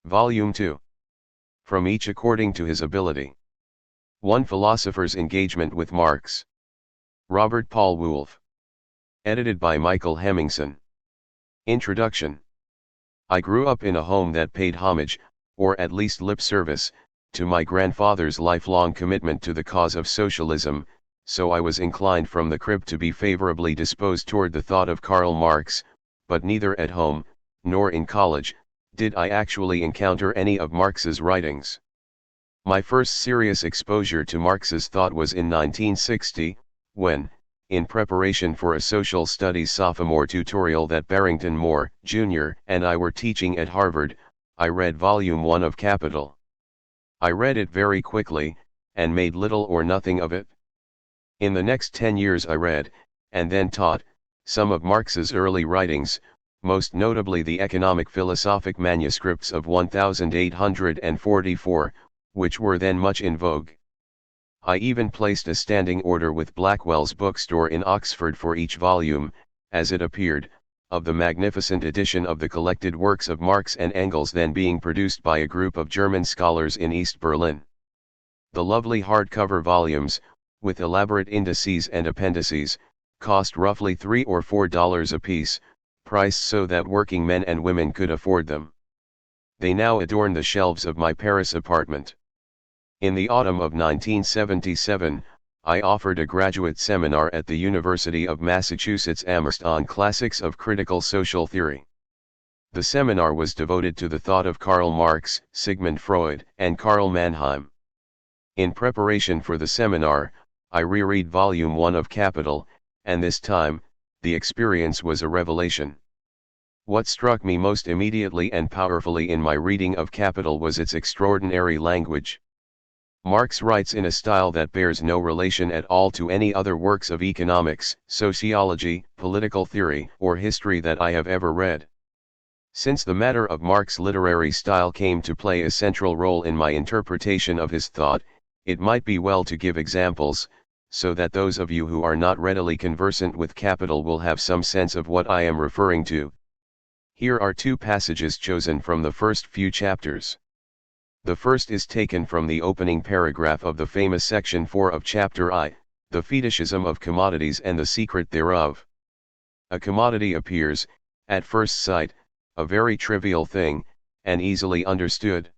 Volume 2. From each according to his ability. 1. Philosopher's Engagement with Marx. Robert Paul Wolff. Edited by Michael Hemmingson. Introduction. I grew up in a home that paid homage, or at least lip service, to my grandfather's lifelong commitment to the cause of socialism, so I was inclined from the crib to be favorably disposed toward the thought of Karl Marx, but neither at home, nor in college, did I actually encounter any of Marx's writings. My first serious exposure to Marx's thought was in 1960, when, in preparation for a social studies sophomore tutorial that Barrington Moore, Jr. and I were teaching at Harvard, I read Volume 1 of Capital. I read it very quickly, and made little or nothing of it. In the next 10 years I read, and then taught, some of Marx's early writings, most notably the economic philosophic manuscripts of 1844, which were then much in vogue. I even placed a standing order with Blackwell's bookstore in Oxford for each volume, as it appeared, of the magnificent edition of the collected works of Marx and Engels then being produced by a group of German scholars in East Berlin. The lovely hardcover volumes, with elaborate indices and appendices, cost roughly $3 or $4 apiece, priced so that working men and women could afford them. They now adorn the shelves of my Paris apartment. In the autumn of 1977, I offered a graduate seminar at the University of Massachusetts Amherst on classics of critical social theory. The seminar was devoted to the thought of Karl Marx, Sigmund Freud, and Karl Mannheim. In preparation for the seminar, I reread Volume 1 of Capital, and this time, the experience was a revelation. What struck me most immediately and powerfully in my reading of Capital was its extraordinary language. Marx writes in a style that bears no relation at all to any other works of economics, sociology, political theory, or history that I have ever read. Since the matter of Marx's literary style came to play a central role in my interpretation of his thought, it might be well to give examples, so that those of you who are not readily conversant with Capital will have some sense of what I am referring to. Here are 2 passages chosen from the first few chapters. The first is taken from the opening paragraph of the famous section 4 of Chapter I, The Fetishism of Commodities and the Secret Thereof. A commodity appears, at first sight, a very trivial thing, and easily understood.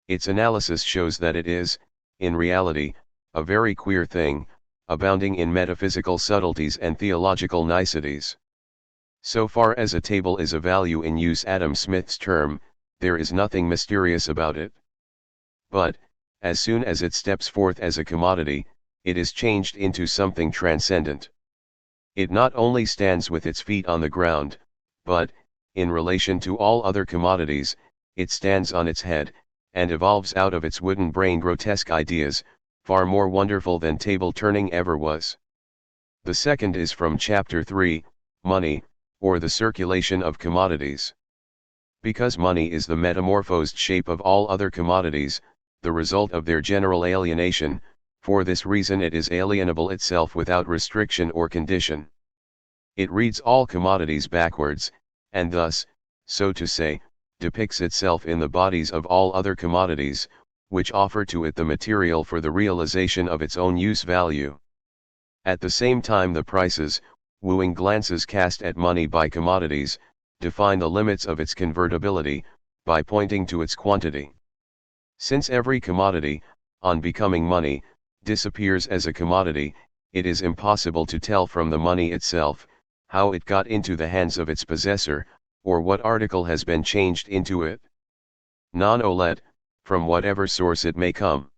Its analysis shows that it is, in reality, a very queer thing, abounding in metaphysical subtleties and theological niceties. So far as a table is a value in use Adam Smith's term, there is nothing mysterious about it. But, as soon as it steps forth as a commodity, it is changed into something transcendent. It not only stands with its feet on the ground, but, in relation to all other commodities, it stands on its head, and evolves out of its wooden brain grotesque ideas, far more wonderful than table turning ever was. The second is from Chapter 3, Money, or the Circulation of Commodities. Because money is the metamorphosed shape of all other commodities, the result of their general alienation, for this reason it is alienable itself without restriction or condition. It reads all commodities backwards, and thus, so to say, depicts itself in the bodies of all other commodities, which offer to it the material for the realization of its own use value. At the same time the prices, wooing glances cast at money by commodities, define the limits of its convertibility, by pointing to its quantity. Since every commodity, on becoming money, disappears as a commodity, it is impossible to tell from the money itself, how it got into the hands of its possessor, or what article has been changed into it. Non-OLED, from whatever source it may come.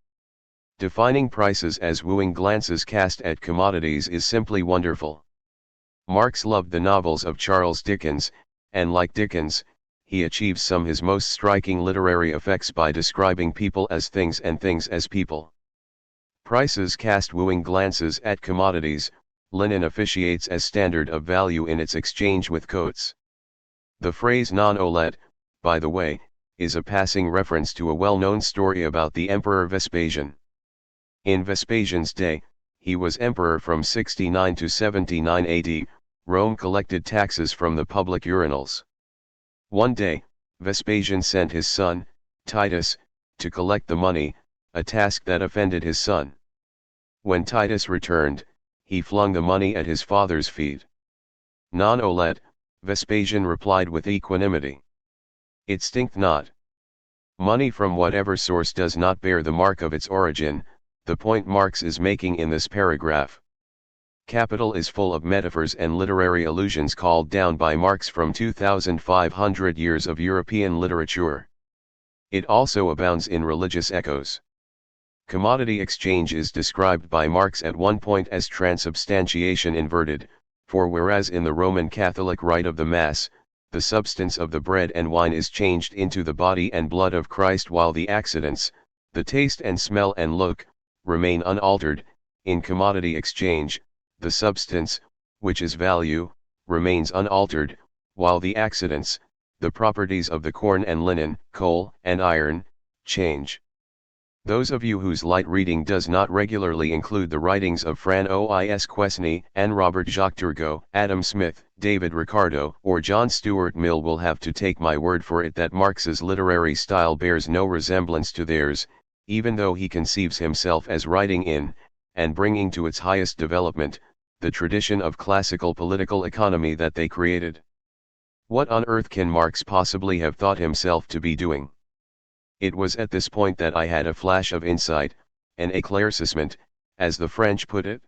Defining prices as wooing glances cast at commodities is simply wonderful. Marx loved the novels of Charles Dickens, and like Dickens, he achieves some his most striking literary effects by describing people as things and things as people. Prices cast wooing glances at commodities, linen officiates as standard of value in its exchange with coats. The phrase non-OLED, by the way, is a passing reference to a well-known story about the Emperor Vespasian. In Vespasian's day, he was emperor from 69 to 79 AD, Rome collected taxes from the public urinals. One day, Vespasian sent his son, Titus, to collect the money, a task that offended his son. When Titus returned, he flung the money at his father's feet. Non olet, Vespasian replied with equanimity. It stinked not. Money from whatever source does not bear the mark of its origin, the point Marx is making in this paragraph. Capital is full of metaphors and literary allusions called down by Marx from 2,500 years of European literature. It also abounds in religious echoes. Commodity exchange is described by Marx at one point as transubstantiation inverted, for whereas in the Roman Catholic rite of the Mass, the substance of the bread and wine is changed into the body and blood of Christ, while the accidents, the taste and smell and look, remain unaltered, in commodity exchange, the substance, which is value, remains unaltered, while the accidents, the properties of the corn and linen, coal and iron, change. Those of you whose light reading does not regularly include the writings of Francois Quesnay, and Robert Jacques Turgot, Adam Smith, David Ricardo, or John Stuart Mill will have to take my word for it that Marx's literary style bears no resemblance to theirs, even though he conceives himself as writing in, and bringing to its highest development, the tradition of classical political economy that they created. What on earth can Marx possibly have thought himself to be doing? It was at this point that I had a flash of insight, an éclaircissement, as the French put it.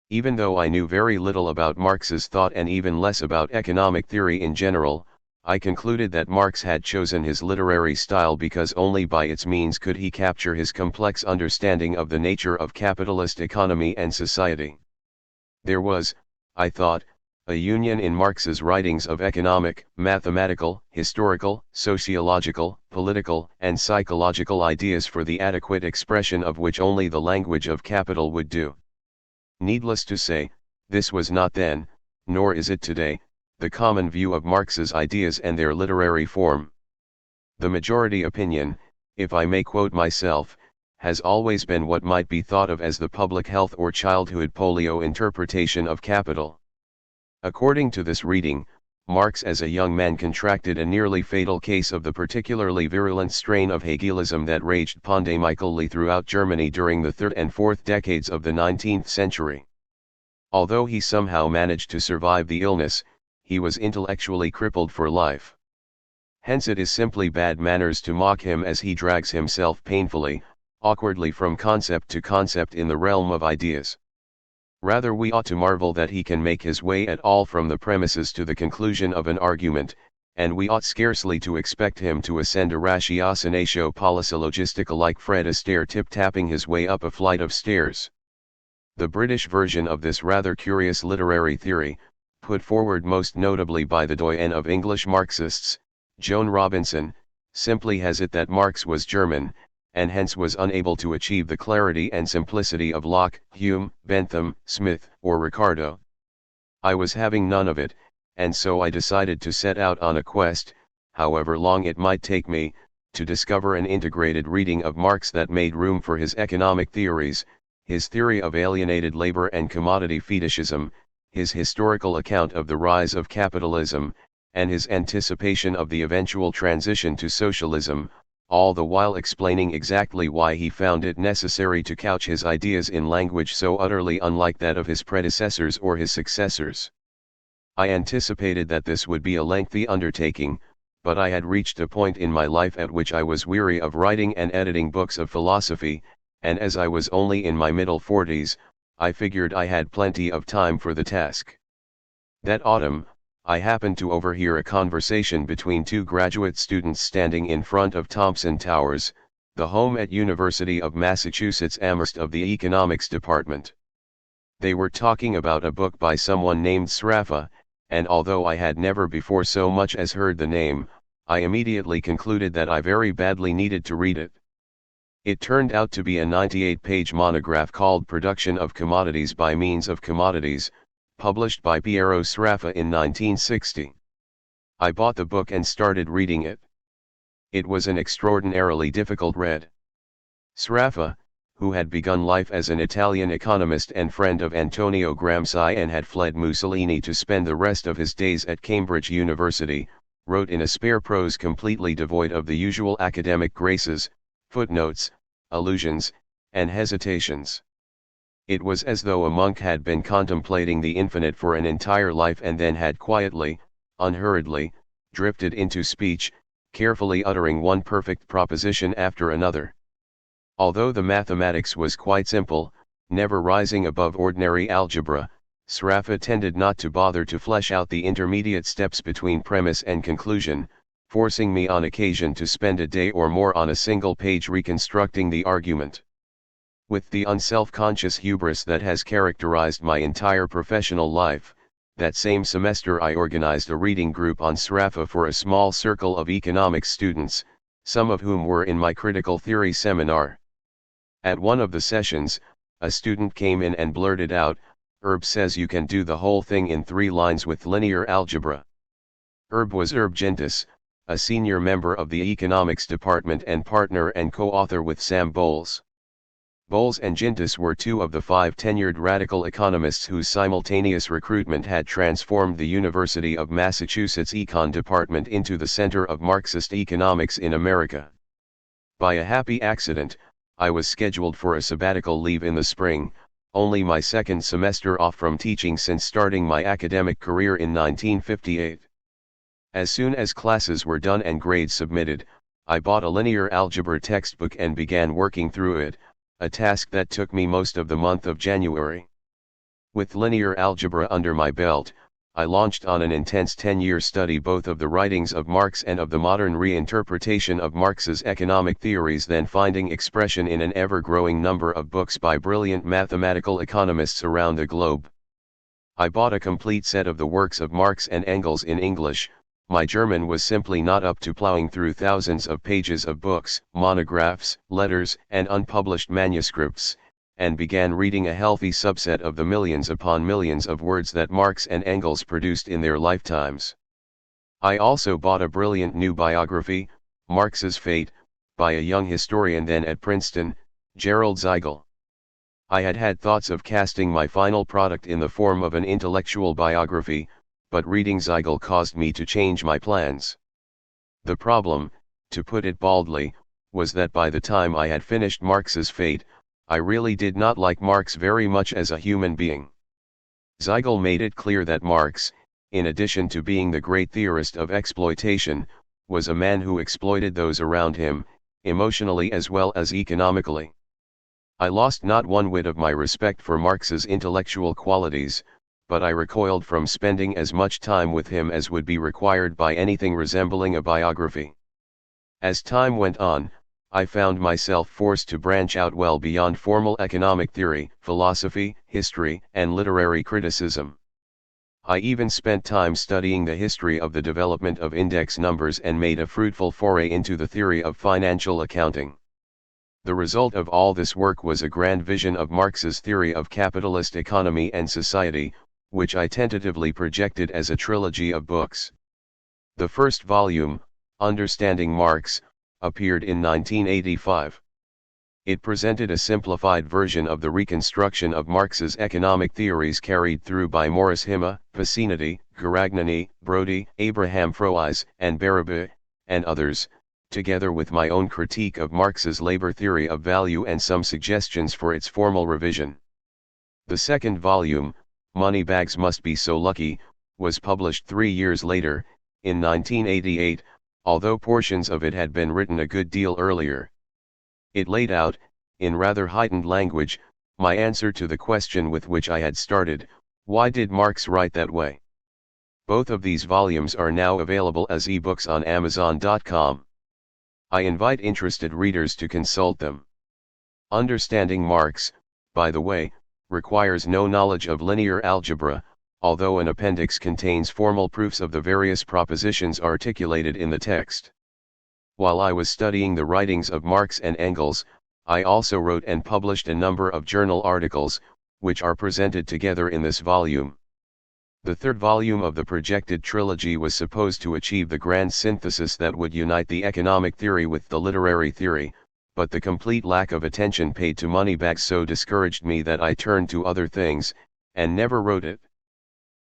Even though I knew very little about Marx's thought and even less about economic theory in general, I concluded that Marx had chosen his literary style because only by its means could he capture his complex understanding of the nature of capitalist economy and society. There was, I thought, a union in Marx's writings of economic, mathematical, historical, sociological, political, and psychological ideas for the adequate expression of which only the language of capital would do. Needless to say, this was not then, nor is it today, the common view of Marx's ideas and their literary form. The majority opinion, if I may quote myself, has always been what might be thought of as the public health or childhood polio interpretation of capital. According to this reading, Marx as a young man contracted a nearly fatal case of the particularly virulent strain of Hegelism that raged pandemically throughout Germany during the third and fourth decades of the 19th century. Although he somehow managed to survive the illness, he was intellectually crippled for life. Hence it is simply bad manners to mock him as he drags himself painfully, awkwardly from concept to concept in the realm of ideas. Rather we ought to marvel that he can make his way at all from the premises to the conclusion of an argument, and we ought scarcely to expect him to ascend a ratiocinatio polysyllogistica like Fred Astaire tip-tapping his way up a flight of stairs. The British version of this rather curious literary theory, put forward most notably by the doyen of English Marxists, Joan Robinson, simply has it that Marx was German, and hence was unable to achieve the clarity and simplicity of Locke, Hume, Bentham, Smith, or Ricardo. I was having none of it, and so I decided to set out on a quest, however long it might take me, to discover an integrated reading of Marx that made room for his economic theories, his theory of alienated labor and commodity fetishism, his historical account of the rise of capitalism, and his anticipation of the eventual transition to socialism, all the while explaining exactly why he found it necessary to couch his ideas in language so utterly unlike that of his predecessors or his successors. I anticipated that this would be a lengthy undertaking, but I had reached a point in my life at which I was weary of writing and editing books of philosophy, and as I was only in my middle 40s, I figured I had plenty of time for the task. That autumn, I happened to overhear a conversation between two graduate students standing in front of Thompson Towers, the home at University of Massachusetts Amherst of the Economics Department. They were talking about a book by someone named Sraffa, and although I had never before so much as heard the name, I immediately concluded that I very badly needed to read it. It turned out to be a 98-page monograph called Production of Commodities by Means of Commodities, published by Piero Sraffa in 1960. I bought the book and started reading it. It was an extraordinarily difficult read. Sraffa, who had begun life as an Italian economist and friend of Antonio Gramsci and had fled Mussolini to spend the rest of his days at Cambridge University, wrote in a spare prose completely devoid of the usual academic graces, footnotes, allusions, and hesitations. It was as though a monk had been contemplating the infinite for an entire life and then had quietly, unhurriedly, drifted into speech, carefully uttering one perfect proposition after another. Although the mathematics was quite simple, never rising above ordinary algebra, Sraffa tended not to bother to flesh out the intermediate steps between premise and conclusion, forcing me on occasion to spend a day or more on a single page reconstructing the argument. With the unself-conscious hubris that has characterized my entire professional life, that same semester I organized a reading group on Sraffa for a small circle of economics students, some of whom were in my critical theory seminar. At one of the sessions, a student came in and blurted out, "Herb says you can do the whole thing in 3 lines with linear algebra." Herb was Herb Gintis, a senior member of the economics department and partner and co-author with Sam Bowles. Bowles and Gintis were 2 of the 5 tenured radical economists whose simultaneous recruitment had transformed the University of Massachusetts Econ Department into the center of Marxist economics in America. By a happy accident, I was scheduled for a sabbatical leave in the spring, only my second semester off from teaching since starting my academic career in 1958. As soon as classes were done and grades submitted, I bought a linear algebra textbook and began working through it, a task that took me most of the month of January. With linear algebra under my belt, I launched on an intense 10-year study both of the writings of Marx and of the modern reinterpretation of Marx's economic theories, then finding expression in an ever-growing number of books by brilliant mathematical economists around the globe. I bought a complete set of the works of Marx and Engels in English. My German was simply not up to plowing through thousands of pages of books, monographs, letters, and unpublished manuscripts, and began reading a healthy subset of the millions upon millions of words that Marx and Engels produced in their lifetimes. I also bought a brilliant new biography, Marx's Fate, by a young historian then at Princeton, Gerald Zeigel. I had had thoughts of casting my final product in the form of an intellectual biography, but reading Zeigel caused me to change my plans. The problem, to put it baldly, was that by the time I had finished Marx's Fate, I really did not like Marx very much as a human being. Zeigel made it clear that Marx, in addition to being the great theorist of exploitation, was a man who exploited those around him, emotionally as well as economically. I lost not one whit of my respect for Marx's intellectual qualities, but I recoiled from spending as much time with him as would be required by anything resembling a biography. As time went on, I found myself forced to branch out well beyond formal economic theory, philosophy, history, and literary criticism. I even spent time studying the history of the development of index numbers and made a fruitful foray into the theory of financial accounting. The result of all this work was a grand vision of Marx's theory of capitalist economy and society, which I tentatively projected as a trilogy of books. The first volume, Understanding Marx, appeared in 1985. It presented a simplified version of the reconstruction of Marx's economic theories carried through by Morris Hima, Vicinity, Garagnani, Brody, Abraham Froese, and Barabi, and others, together with my own critique of Marx's labor theory of value and some suggestions for its formal revision. The second volume, Moneybags Must Be So Lucky, was published 3 years later, in 1988, although portions of it had been written a good deal earlier. It laid out, in rather heightened language, my answer to the question with which I had started: why did Marx write that way? Both of these volumes are now available as ebooks on Amazon.com. I invite interested readers to consult them. Understanding Marx, by the way, requires no knowledge of linear algebra, although an appendix contains formal proofs of the various propositions articulated in the text. While I was studying the writings of Marx and Engels, I also wrote and published a number of journal articles, which are presented together in this volume. The third volume of the projected trilogy was supposed to achieve the grand synthesis that would unite the economic theory with the literary theory, but the complete lack of attention paid to Moneybags so discouraged me that I turned to other things, and never wrote it.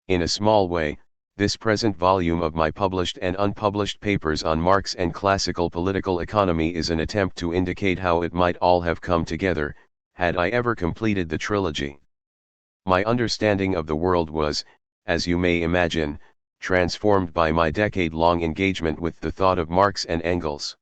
In a small way, This present volume of my published and unpublished papers on Marx and classical political economy is an attempt to indicate how it might all have come together, had I ever completed the trilogy. My understanding of the world was, as you may imagine, transformed by my decade-long engagement with the thought of Marx and Engels.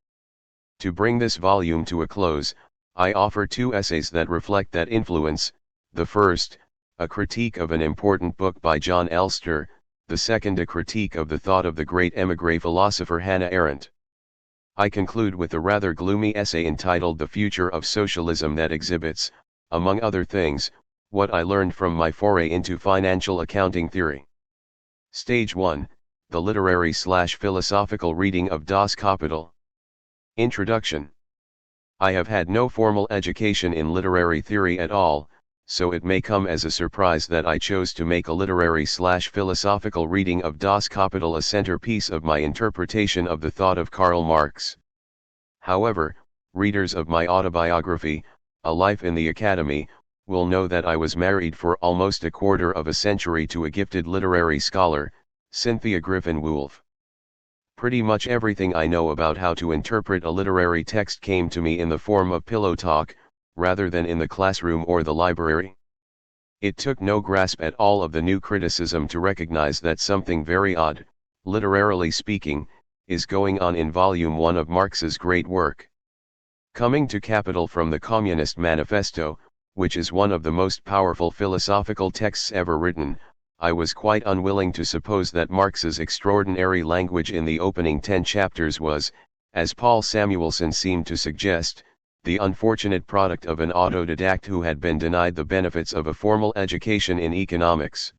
To bring this volume to a close, I offer two essays that reflect that influence: the first, a critique of an important book by John Elster; the second, a critique of the thought of the great émigré philosopher Hannah Arendt. I conclude with a rather gloomy essay entitled The Future of Socialism that exhibits, among other things, what I learned from my foray into financial accounting theory. Stage 1, the literary/philosophical reading of Das Kapital. Introduction. I have had no formal education in literary theory at all, so it may come as a surprise that I chose to make a literary/philosophical reading of Das Kapital a centerpiece of my interpretation of the thought of Karl Marx. However, readers of my autobiography, A Life in the Academy, will know that I was married for almost a quarter of a century to a gifted literary scholar, Cynthia Griffin Woolf. Pretty much everything I know about how to interpret a literary text came to me in the form of pillow talk, rather than in the classroom or the library. It took no grasp at all of the new criticism to recognize that something very odd, literarily speaking, is going on in Volume 1 of Marx's great work. Coming to Capital from the Communist Manifesto, which is one of the most powerful philosophical texts ever written, I was quite unwilling to suppose that Marx's extraordinary language in the opening 10 chapters was, as Paul Samuelson seemed to suggest, the unfortunate product of an autodidact who had been denied the benefits of a formal education in economics.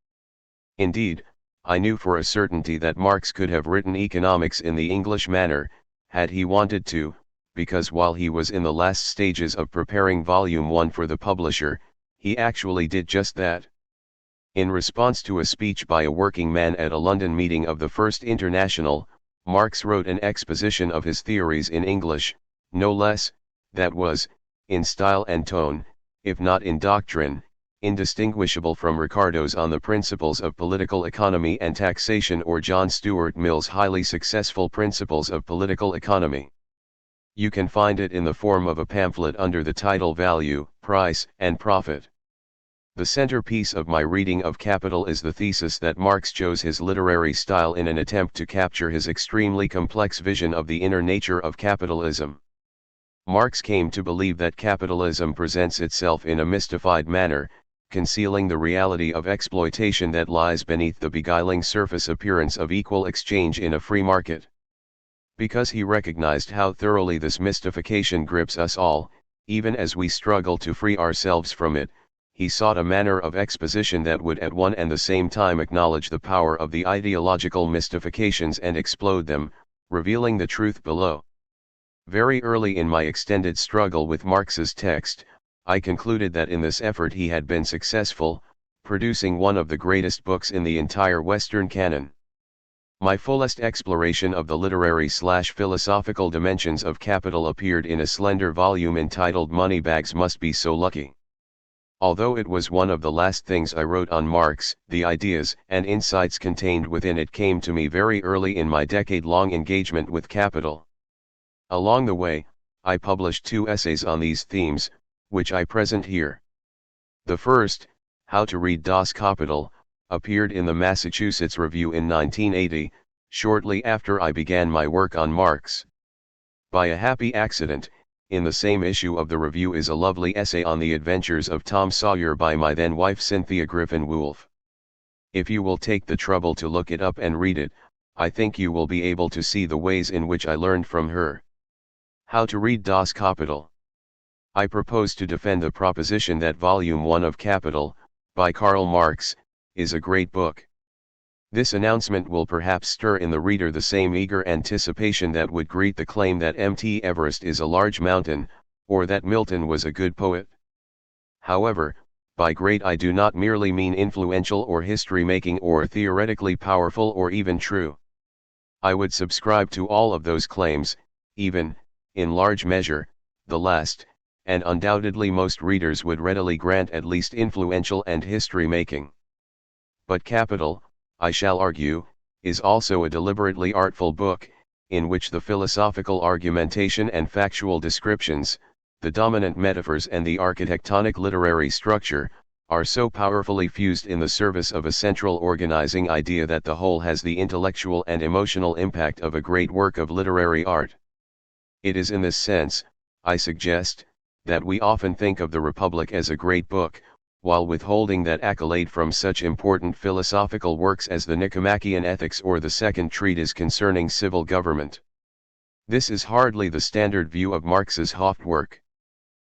Indeed, I knew for a certainty that Marx could have written economics in the English manner, had he wanted to, because while he was in the last stages of preparing Volume 1 for the publisher, he actually did just that. In response to a speech by a working man at a London meeting of the First International, Marx wrote an exposition of his theories in English, no less, that was, in style and tone, if not in doctrine, indistinguishable from Ricardo's On the Principles of Political Economy and Taxation or John Stuart Mill's highly successful Principles of Political Economy. You can find it in the form of a pamphlet under the title Value, Price, and Profit. The centerpiece of my reading of Capital is the thesis that Marx chose his literary style in an attempt to capture his extremely complex vision of the inner nature of capitalism. Marx came to believe that capitalism presents itself in a mystified manner, concealing the reality of exploitation that lies beneath the beguiling surface appearance of equal exchange in a free market. Because he recognized how thoroughly this mystification grips us all, even as we struggle to free ourselves from it, he sought a manner of exposition that would at one and the same time acknowledge the power of the ideological mystifications and explode them, revealing the truth below. Very early in my extended struggle with Marx's text, I concluded that in this effort he had been successful, producing one of the greatest books in the entire Western canon. My fullest exploration of the literary/philosophical dimensions of Capital appeared in a slender volume entitled Moneybags Must Be So Lucky. Although it was one of the last things I wrote on Marx, the ideas and insights contained within it came to me very early in my decade-long engagement with Capital. Along the way, I published 2 essays on these themes, which I present here. The first, How to Read Das Kapital, appeared in the Massachusetts Review in 1980, shortly after I began my work on Marx. By a happy accident, in the same issue of the review is a lovely essay on the adventures of Tom Sawyer by my then wife Cynthia Griffin Woolf. If you will take the trouble to look it up and read it, I think you will be able to see the ways in which I learned from her. How to Read Das Kapital. I propose to defend the proposition that Volume 1 of Capital, by Karl Marx, is a great book. This announcement will perhaps stir in the reader the same eager anticipation that would greet the claim that Mt. Everest is a large mountain, or that Milton was a good poet. However, by great I do not merely mean influential or history-making or theoretically powerful or even true. I would subscribe to all of those claims, even, in large measure, the last, and undoubtedly most readers would readily grant at least influential and history-making. But Capital, I shall argue, is also a deliberately artful book, in which the philosophical argumentation and factual descriptions, the dominant metaphors and the architectonic literary structure, are so powerfully fused in the service of a central organizing idea that the whole has the intellectual and emotional impact of a great work of literary art. It is in this sense, I suggest, that we often think of the Republic as a great book, while withholding that accolade from such important philosophical works as the Nicomachean Ethics or the second treatise concerning civil government. This is hardly the standard view of Marx's Hauptwerk.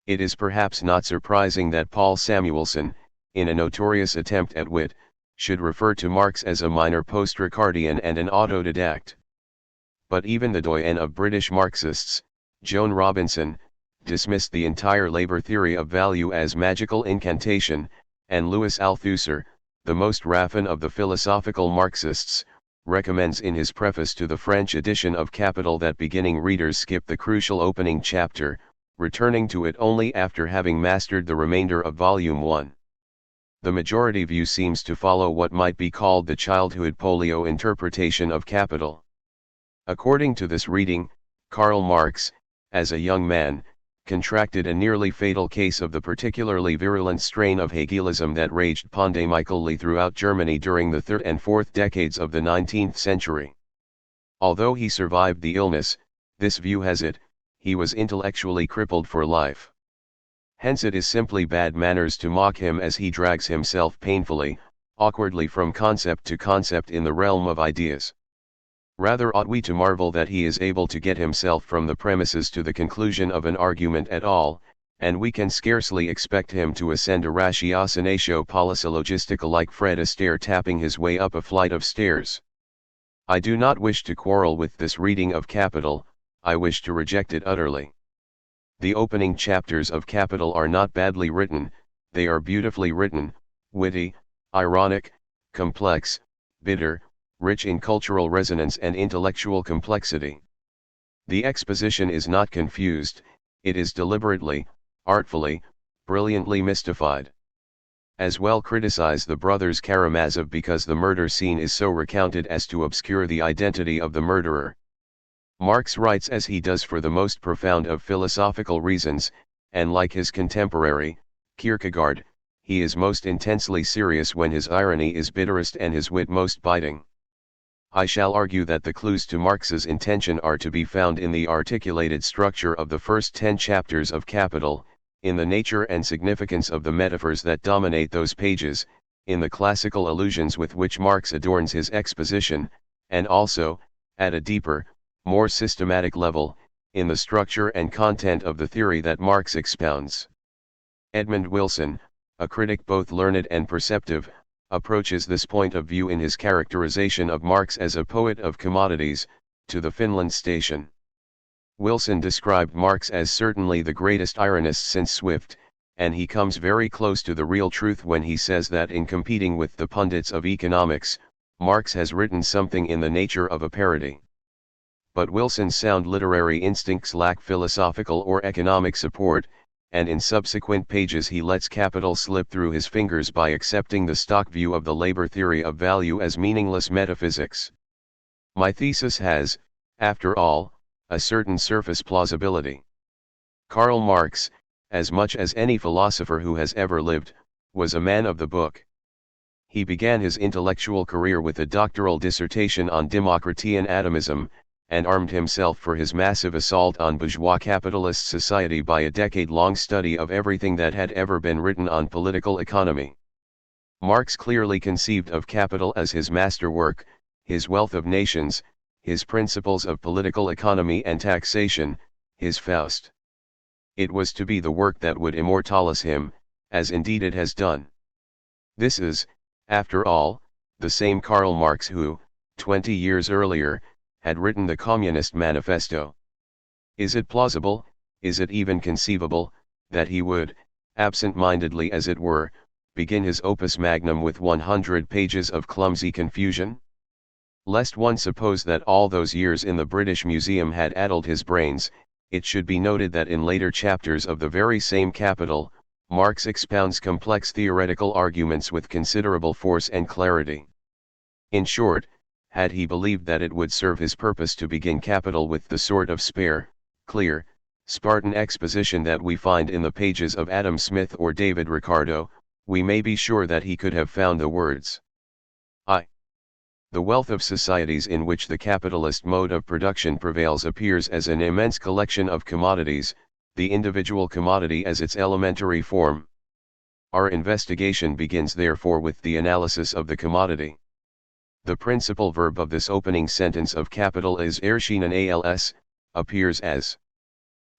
It is perhaps not surprising that Paul Samuelson, in a notorious attempt at wit, should refer to Marx as a minor post-Ricardian and an autodidact. But even the doyen of British Marxists, Joan Robinson, dismissed the entire labor theory of value as magical incantation, and Louis Althusser, the most raffined of the philosophical Marxists, recommends in his preface to the French edition of Capital that beginning readers skip the crucial opening chapter, returning to it only after having mastered the remainder of Volume 1. The majority view seems to follow what might be called the childhood polio interpretation of Capital. According to this reading, Karl Marx, as a young man, contracted a nearly fatal case of the particularly virulent strain of Hegelism that raged pandemically throughout Germany during the third and fourth decades of the 19th century. Although he survived the illness, this view has it, he was intellectually crippled for life. Hence it is simply bad manners to mock him as he drags himself painfully, awkwardly from concept to concept in the realm of ideas. Rather ought we to marvel that he is able to get himself from the premises to the conclusion of an argument at all, and we can scarcely expect him to ascend a ratiocinatio polysyllogistica like Fred Astaire tapping his way up a flight of stairs. I do not wish to quarrel with this reading of Capital, I wish to reject it utterly. The opening chapters of Capital are not badly written, they are beautifully written, witty, ironic, complex, bitter, rich in cultural resonance and intellectual complexity. The exposition is not confused, it is deliberately, artfully, brilliantly mystified. As well criticize the brothers Karamazov because the murder scene is so recounted as to obscure the identity of the murderer. Marx writes as he does for the most profound of philosophical reasons, and like his contemporary, Kierkegaard, he is most intensely serious when his irony is bitterest and his wit most biting. I shall argue that the clues to Marx's intention are to be found in the articulated structure of the first 10 chapters of Capital, in the nature and significance of the metaphors that dominate those pages, in the classical allusions with which Marx adorns his exposition, and also, at a deeper, more systematic level, in the structure and content of the theory that Marx expounds. Edmund Wilson, a critic both learned and perceptive, approaches this point of view in his characterization of Marx as a poet of commodities, to the Finland station. Wilson described Marx as certainly the greatest ironist since Swift, and he comes very close to the real truth when he says that in competing with the pundits of economics, Marx has written something in the nature of a parody. But Wilson's sound literary instincts lack philosophical or economic support, and in subsequent pages he lets Capital slip through his fingers by accepting the stock view of the labor theory of value as meaningless metaphysics. My thesis has, after all, a certain surface plausibility. Karl Marx, as much as any philosopher who has ever lived, was a man of the book. He began his intellectual career with a doctoral dissertation on democracy and atomism, and armed himself for his massive assault on bourgeois capitalist society by a decade-long study of everything that had ever been written on political economy. Marx clearly conceived of Capital as his masterwork, his Wealth of Nations, his Principles of Political Economy and Taxation, his Faust. It was to be the work that would immortalize him, as indeed it has done. This is, after all, the same Karl Marx who, 20 years earlier, had written the Communist Manifesto. Is it plausible, is it even conceivable, that he would, absent-mindedly as it were, begin his opus magnum with 100 pages of clumsy confusion? Lest one suppose that all those years in the British Museum had addled his brains, it should be noted that in later chapters of the very same Capital, Marx expounds complex theoretical arguments with considerable force and clarity. In short, had he believed that it would serve his purpose to begin capital with the sort of spare, clear, Spartan exposition that we find in the pages of Adam Smith or David Ricardo, we may be sure that he could have found the words. The wealth of societies in which the capitalist mode of production prevails appears as an immense collection of commodities, the individual commodity as its elementary form. Our investigation begins therefore with the analysis of the commodity. The principal verb of this opening sentence of Capital is erschienen als, appears as.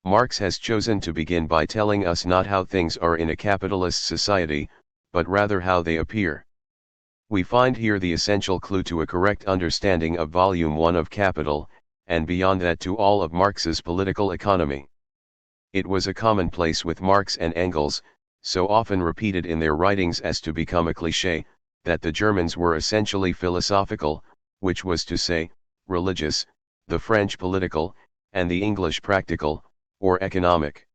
Marx has chosen to begin by telling us not how things are in a capitalist society, but rather how they appear. We find here the essential clue to a correct understanding of Volume 1 of Capital, and beyond that to all of Marx's political economy. It was a commonplace with Marx and Engels, so often repeated in their writings as to become a cliché, that the Germans were essentially philosophical, which was to say, religious, the French political, and the English practical, or economic.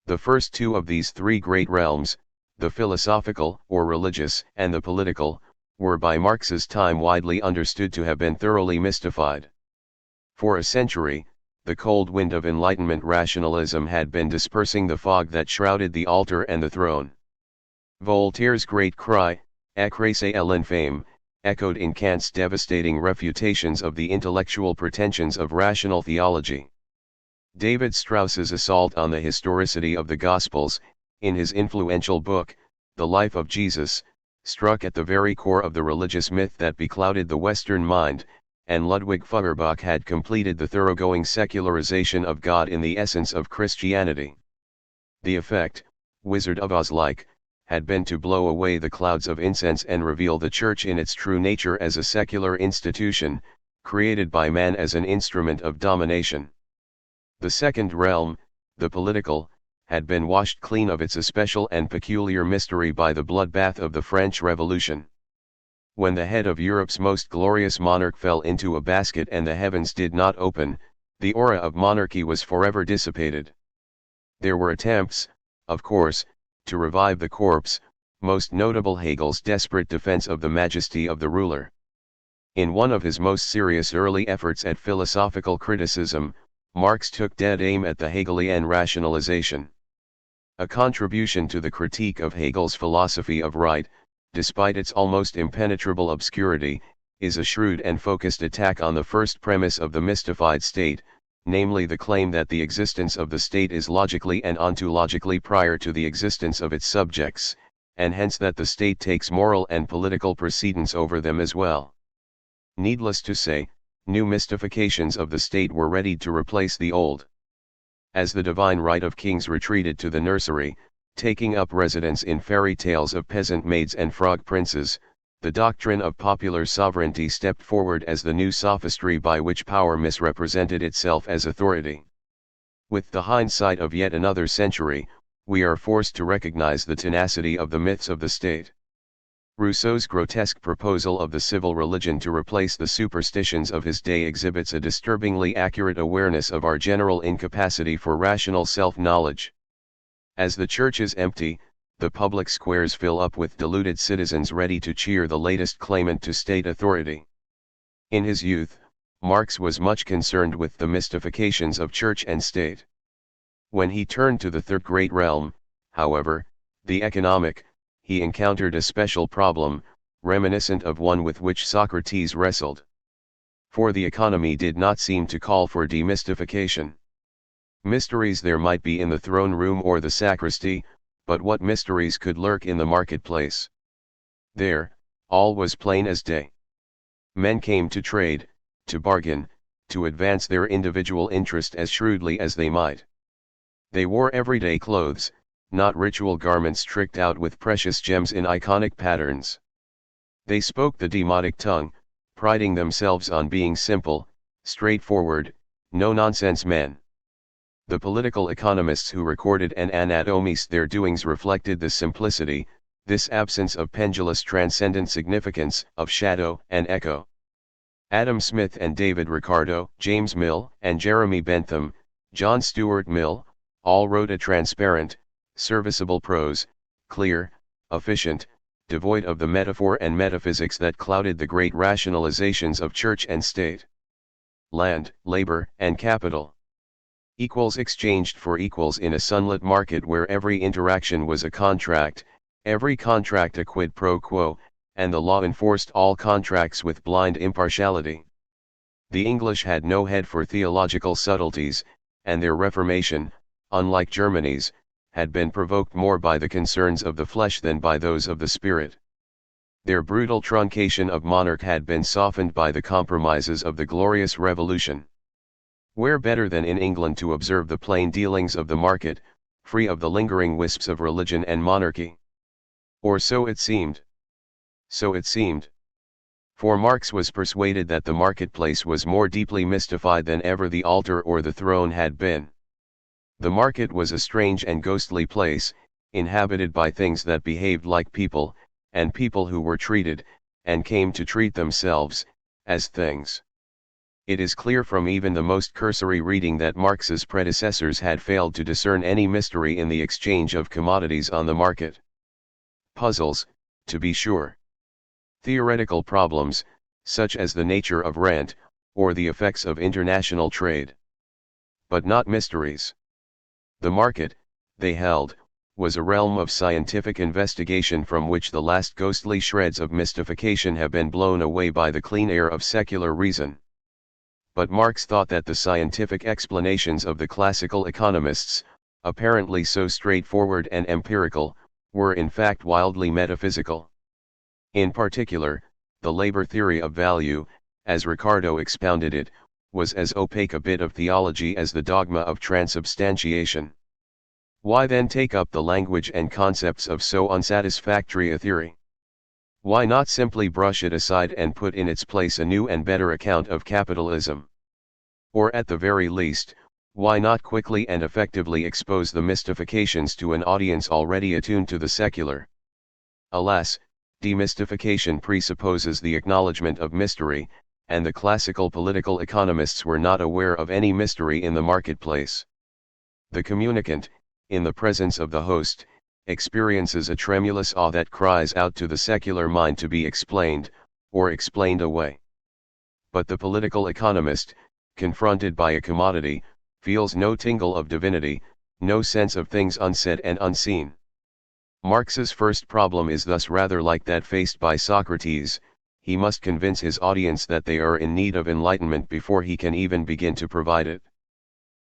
The first two of these three great realms, the philosophical or religious and the political, were by Marx's time widely understood to have been thoroughly mystified. For a century, the cold wind of Enlightenment rationalism had been dispersing the fog that shrouded the altar and the throne. Voltaire's great cry, "Écrasez l'infâme," echoed in Kant's devastating refutations of the intellectual pretensions of rational theology. David Strauss's assault on the historicity of the Gospels, in his influential book, The Life of Jesus, struck at the very core of the religious myth that beclouded the Western mind, and Ludwig Feuerbach had completed the thoroughgoing secularization of God in the essence of Christianity. The effect, Wizard of Oz-like, had been to blow away the clouds of incense and reveal the Church in its true nature as a secular institution, created by man as an instrument of domination. The second realm, the political, had been washed clean of its especial and peculiar mystery by the bloodbath of the French Revolution. When the head of Europe's most glorious monarch fell into a basket and the heavens did not open, the aura of monarchy was forever dissipated. There were attempts, of course, to revive the corpse, most notable Hegel's desperate defense of the majesty of the ruler. In one of his most serious early efforts at philosophical criticism, Marx took dead aim at the Hegelian rationalization. A contribution to the critique of Hegel's philosophy of right, despite its almost impenetrable obscurity, is a shrewd and focused attack on the first premise of the mystified state, namely the claim that the existence of the state is logically and ontologically prior to the existence of its subjects, and hence that the state takes moral and political precedence over them as well. Needless to say, new mystifications of the state were ready to replace the old. As the divine right of kings retreated to the nursery, taking up residence in fairy tales of peasant maids and frog princes, the doctrine of popular sovereignty stepped forward as the new sophistry by which power misrepresented itself as authority. With the hindsight of yet another century, we are forced to recognize the tenacity of the myths of the state. Rousseau's grotesque proposal of the civil religion to replace the superstitions of his day exhibits a disturbingly accurate awareness of our general incapacity for rational self-knowledge. As the church is empty, the public squares fill up with deluded citizens ready to cheer the latest claimant to state authority. In his youth, Marx was much concerned with the mystifications of church and state. When he turned to the third great realm, however, the economic, he encountered a special problem, reminiscent of one with which Socrates wrestled. For the economy did not seem to call for demystification. Mysteries there might be in the throne room or the sacristy, but what mysteries could lurk in the marketplace? There, all was plain as day. Men came to trade, to bargain, to advance their individual interest as shrewdly as they might. They wore everyday clothes, not ritual garments tricked out with precious gems in iconic patterns. They spoke the demotic tongue, priding themselves on being simple, straightforward, no-nonsense men. The political economists who recorded and anatomized their doings reflected this simplicity, this absence of pendulous transcendent significance, of shadow and echo. Adam Smith and David Ricardo, James Mill and Jeremy Bentham, John Stuart Mill, all wrote a transparent, serviceable prose, clear, efficient, devoid of the metaphor and metaphysics that clouded the great rationalizations of church and state. Land, labor, and capital. Equals exchanged for equals in a sunlit market where every interaction was a contract, every contract a quid pro quo, and the law enforced all contracts with blind impartiality. The English had no head for theological subtleties, and their Reformation, unlike Germany's, had been provoked more by the concerns of the flesh than by those of the spirit. Their brutal truncation of monarch had been softened by the compromises of the glorious Revolution. Where better than in England to observe the plain dealings of the market, free of the lingering wisps of religion and monarchy? Or so it seemed. So it seemed. For Marx was persuaded that the marketplace was more deeply mystified than ever the altar or the throne had been. The market was a strange and ghostly place, inhabited by things that behaved like people, and people who were treated, and came to treat themselves, as things. It is clear from even the most cursory reading that Marx's predecessors had failed to discern any mystery in the exchange of commodities on the market. Puzzles, to be sure. Theoretical problems, such as the nature of rent, or the effects of international trade. But not mysteries. The market, they held, was a realm of scientific investigation from which the last ghostly shreds of mystification have been blown away by the clean air of secular reason. But Marx thought that the scientific explanations of the classical economists, apparently so straightforward and empirical, were in fact wildly metaphysical. In particular, the labor theory of value, as Ricardo expounded it, was as opaque a bit of theology as the dogma of transubstantiation. Why then take up the language and concepts of so unsatisfactory a theory? Why not simply brush it aside and put in its place a new and better account of capitalism? Or at the very least, why not quickly and effectively expose the mystifications to an audience already attuned to the secular? Alas, demystification presupposes the acknowledgement of mystery, and the classical political economists were not aware of any mystery in the marketplace. The communicant, in the presence of the host, experiences a tremulous awe that cries out to the secular mind to be explained, or explained away. But the political economist, confronted by a commodity, feels no tingle of divinity, no sense of things unsaid and unseen. Marx's first problem is thus rather like that faced by Socrates: he must convince his audience that they are in need of enlightenment before he can even begin to provide it.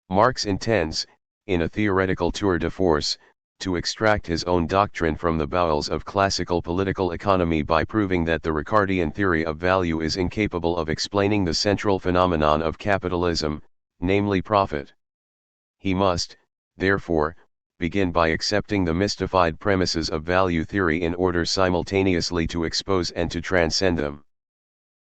Marx intends, in a theoretical tour de force, to extract his own doctrine from the bowels of classical political economy by proving that the Ricardian theory of value is incapable of explaining the central phenomenon of capitalism, namely profit. He must, therefore, begin by accepting the mystified premises of value theory in order simultaneously to expose and to transcend them.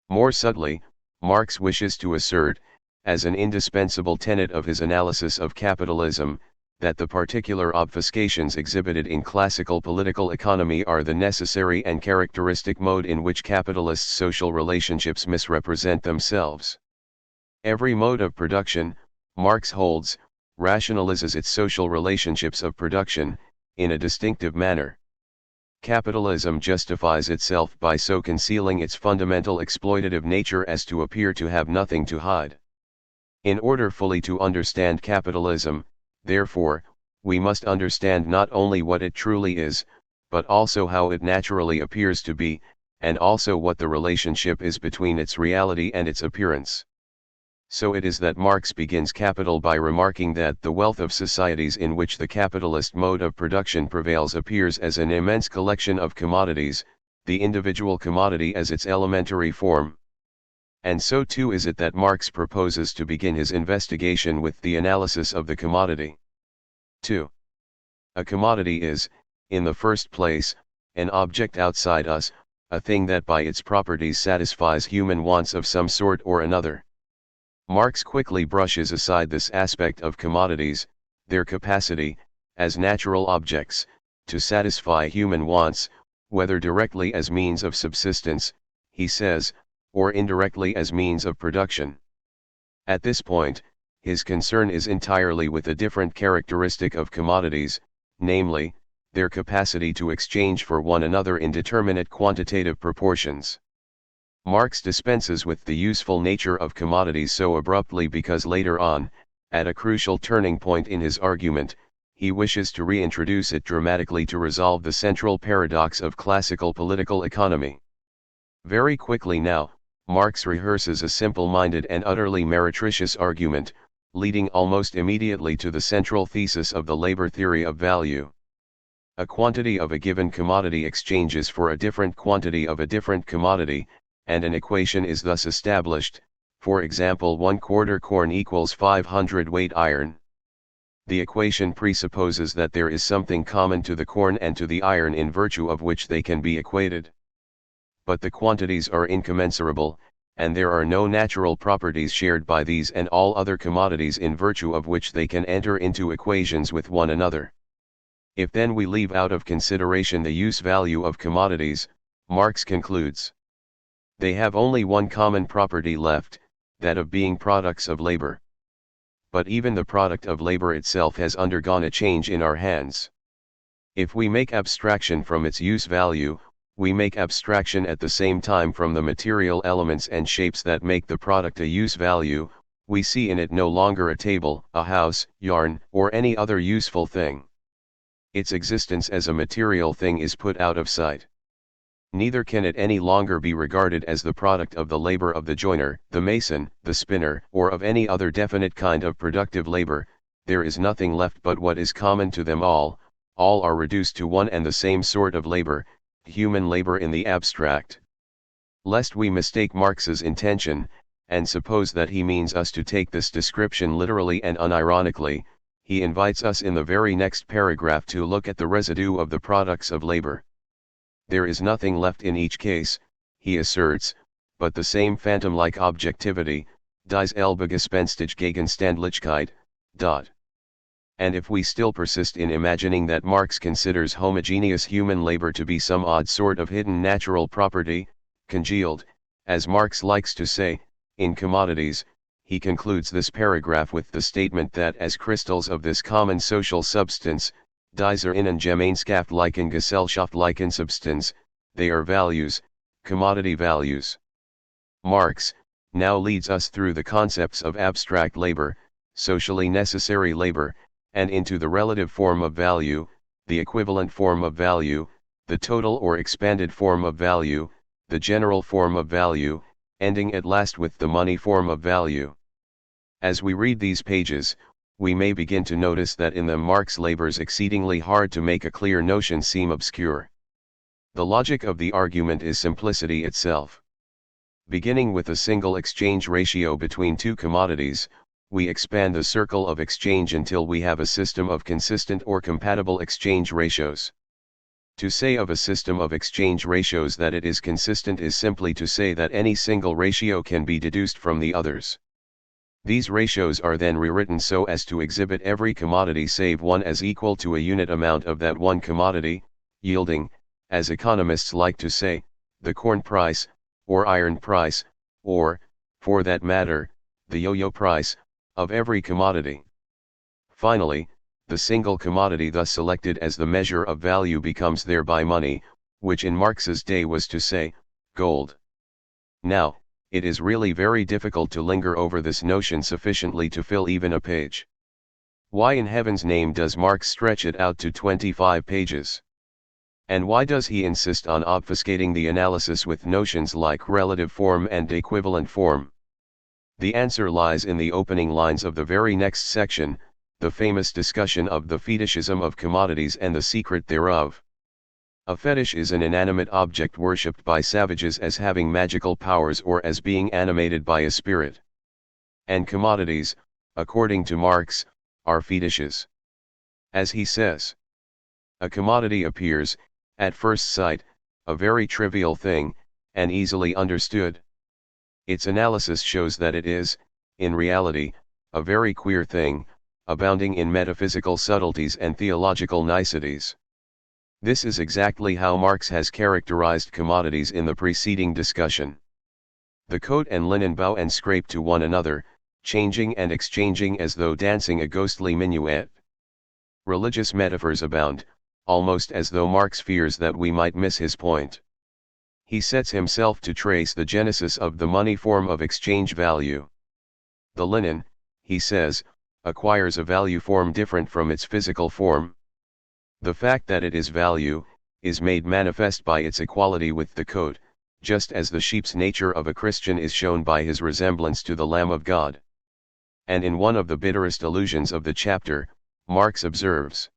More subtly, Marx wishes to assert, as an indispensable tenet of his analysis of capitalism, that the particular obfuscations exhibited in classical political economy are the necessary and characteristic mode in which capitalist social relationships misrepresent themselves. Every mode of production, Marx holds, rationalizes its social relationships of production, in a distinctive manner. Capitalism justifies itself by so concealing its fundamental exploitative nature as to appear to have nothing to hide. In order fully to understand capitalism, therefore, we must understand not only what it truly is, but also how it naturally appears to be, and also what the relationship is between its reality and its appearance. So it is that Marx begins Capital by remarking that the wealth of societies in which the capitalist mode of production prevails appears as an immense collection of commodities, the individual commodity as its elementary form. And so too is it that Marx proposes to begin his investigation with the analysis of the commodity. 2. A commodity is, in the first place, an object outside us, a thing that by its properties satisfies human wants of some sort or another. Marx quickly brushes aside this aspect of commodities, their capacity, as natural objects, to satisfy human wants, whether directly as means of subsistence, he says, or indirectly as means of production. At this point, his concern is entirely with a different characteristic of commodities, namely, their capacity to exchange for one another indeterminate quantitative proportions. Marx dispenses with the useful nature of commodities so abruptly because later on, at a crucial turning point in his argument, he wishes to reintroduce it dramatically to resolve the central paradox of classical political economy. Very quickly now, Marx rehearses a simple-minded and utterly meretricious argument, leading almost immediately to the central thesis of the labor theory of value. A quantity of a given commodity exchanges for a different quantity of a different commodity, and an equation is thus established, for example 1/4 corn equals 500 weight iron. The equation presupposes that there is something common to the corn and to the iron in virtue of which they can be equated. But the quantities are incommensurable, and there are no natural properties shared by these and all other commodities in virtue of which they can enter into equations with one another. If then we leave out of consideration the use value of commodities, Marx concludes, they have only one common property left, that of being products of labor. But even the product of labor itself has undergone a change in our hands. If we make abstraction from its use value, we make abstraction at the same time from the material elements and shapes that make the product a use value. We see in it no longer a table, a house, yarn, or any other useful thing. Its existence as a material thing is put out of sight. Neither can it any longer be regarded as the product of the labor of the joiner, the mason, the spinner, or of any other definite kind of productive labor. There is nothing left but what is common to them all are reduced to one and the same sort of labor, human labor in the abstract. Lest we mistake Marx's intention, and suppose that he means us to take this description literally and unironically, he invites us in the very next paragraph to look at the residue of the products of labor. There is nothing left in each case, he asserts, but the same phantom-like objectivity, dieselbe gespenstige Gegenständlichkeit. And if we still persist in imagining that Marx considers homogeneous human labor to be some odd sort of hidden natural property, congealed, as Marx likes to say, in commodities, he concludes this paragraph with the statement that as crystals of this common social substance, Dieser innen gemeinschaftlichen gesellschaftlichen Substanz, they are values, commodity values. Marx now leads us through the concepts of abstract labor, socially necessary labor, and into the relative form of value, the equivalent form of value, the total or expanded form of value, the general form of value, ending at last with the money form of value. As we read these pages, we may begin to notice that in them Marx labors exceedingly hard to make a clear notion seem obscure. The logic of the argument is simplicity itself. Beginning with a single exchange ratio between two commodities, we expand the circle of exchange until we have a system of consistent or compatible exchange ratios. To say of a system of exchange ratios that it is consistent is simply to say that any single ratio can be deduced from the others. These ratios are then rewritten so as to exhibit every commodity save one as equal to a unit amount of that one commodity, yielding, as economists like to say, the corn price, or iron price, or, for that matter, the yo-yo price, of every commodity. Finally, the single commodity thus selected as the measure of value becomes thereby money, which in Marx's day was to say, gold. Now, it is really very difficult to linger over this notion sufficiently to fill even a page. Why in heaven's name does Marx stretch it out to 25 pages? And why does he insist on obfuscating the analysis with notions like relative form and equivalent form? The answer lies in the opening lines of the very next section, the famous discussion of the fetishism of commodities and the secret thereof. A fetish is an inanimate object worshipped by savages as having magical powers or as being animated by a spirit. And commodities, according to Marx, are fetishes. As he says, a commodity appears, at first sight, a very trivial thing, and easily understood. Its analysis shows that it is, in reality, a very queer thing, abounding in metaphysical subtleties and theological niceties. This is exactly how Marx has characterized commodities in the preceding discussion. The coat and linen bow and scrape to one another, changing and exchanging as though dancing a ghostly minuet. Religious metaphors abound, almost as though Marx fears that we might miss his point. He sets himself to trace the genesis of the money form of exchange value. The linen, he says, acquires a value form different from its physical form. The fact that it is value, is made manifest by its equality with the coat, just as the sheep's nature of a Christian is shown by his resemblance to the Lamb of God. And in one of the bitterest allusions of the chapter, Marx observes,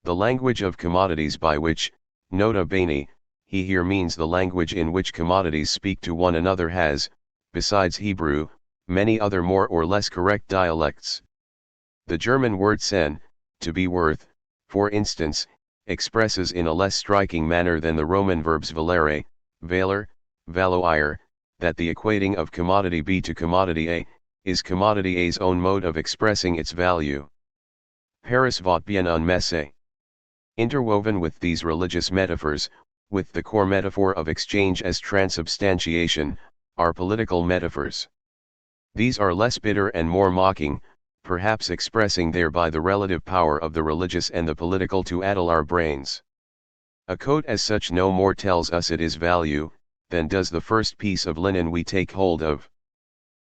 "The language of commodities by which, nota bene, he here means the language in which commodities speak to one another has, besides Hebrew, many other more or less correct dialects. The German word sen, to be worth, for instance, expresses in a less striking manner than the Roman verbs valere, valer, valoir, that the equating of commodity B to commodity A, is commodity A's own mode of expressing its value. Paris va bien un messe." Interwoven with these religious metaphors, with the core metaphor of exchange as transubstantiation, are political metaphors. These are less bitter and more mocking, perhaps expressing thereby the relative power of the religious and the political to addle our brains. A coat as such no more tells us it is value, than does the first piece of linen we take hold of.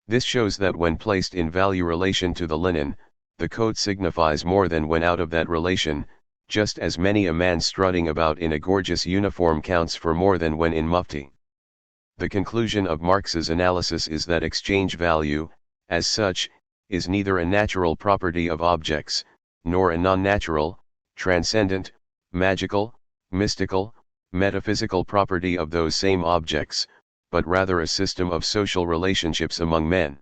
This shows that when placed in value relation to the linen, the coat signifies more than when out of that relation, just as many a man strutting about in a gorgeous uniform counts for more than when in mufti. The conclusion of Marx's analysis is that exchange value, as such, is neither a natural property of objects, nor a non-natural, transcendent, magical, mystical, metaphysical property of those same objects, but rather a system of social relationships among men.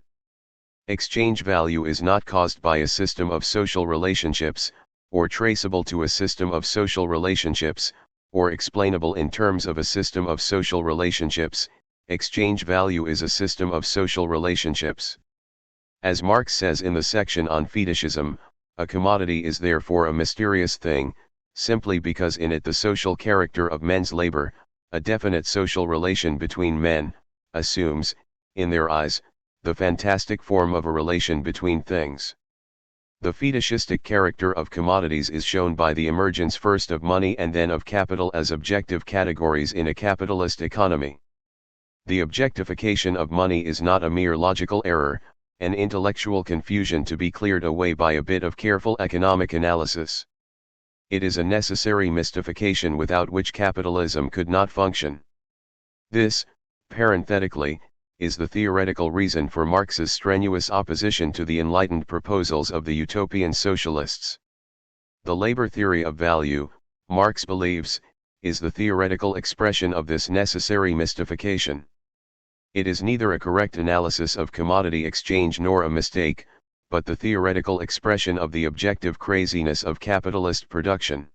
Exchange value is not caused by a system of social relationships, or traceable to a system of social relationships, or explainable in terms of a system of social relationships. Exchange value is a system of social relationships. As Marx says in the section on fetishism, a commodity is therefore a mysterious thing, simply because in it the social character of men's labor, a definite social relation between men, assumes, in their eyes, the fantastic form of a relation between things. The fetishistic character of commodities is shown by the emergence first of money and then of capital as objective categories in a capitalist economy. The objectification of money is not a mere logical error, an intellectual confusion to be cleared away by a bit of careful economic analysis. It is a necessary mystification without which capitalism could not function. This, parenthetically, is the theoretical reason for Marx's strenuous opposition to the enlightened proposals of the utopian socialists. The labor theory of value, Marx believes, is the theoretical expression of this necessary mystification. It is neither a correct analysis of commodity exchange nor a mistake, but the theoretical expression of the objective craziness of capitalist production.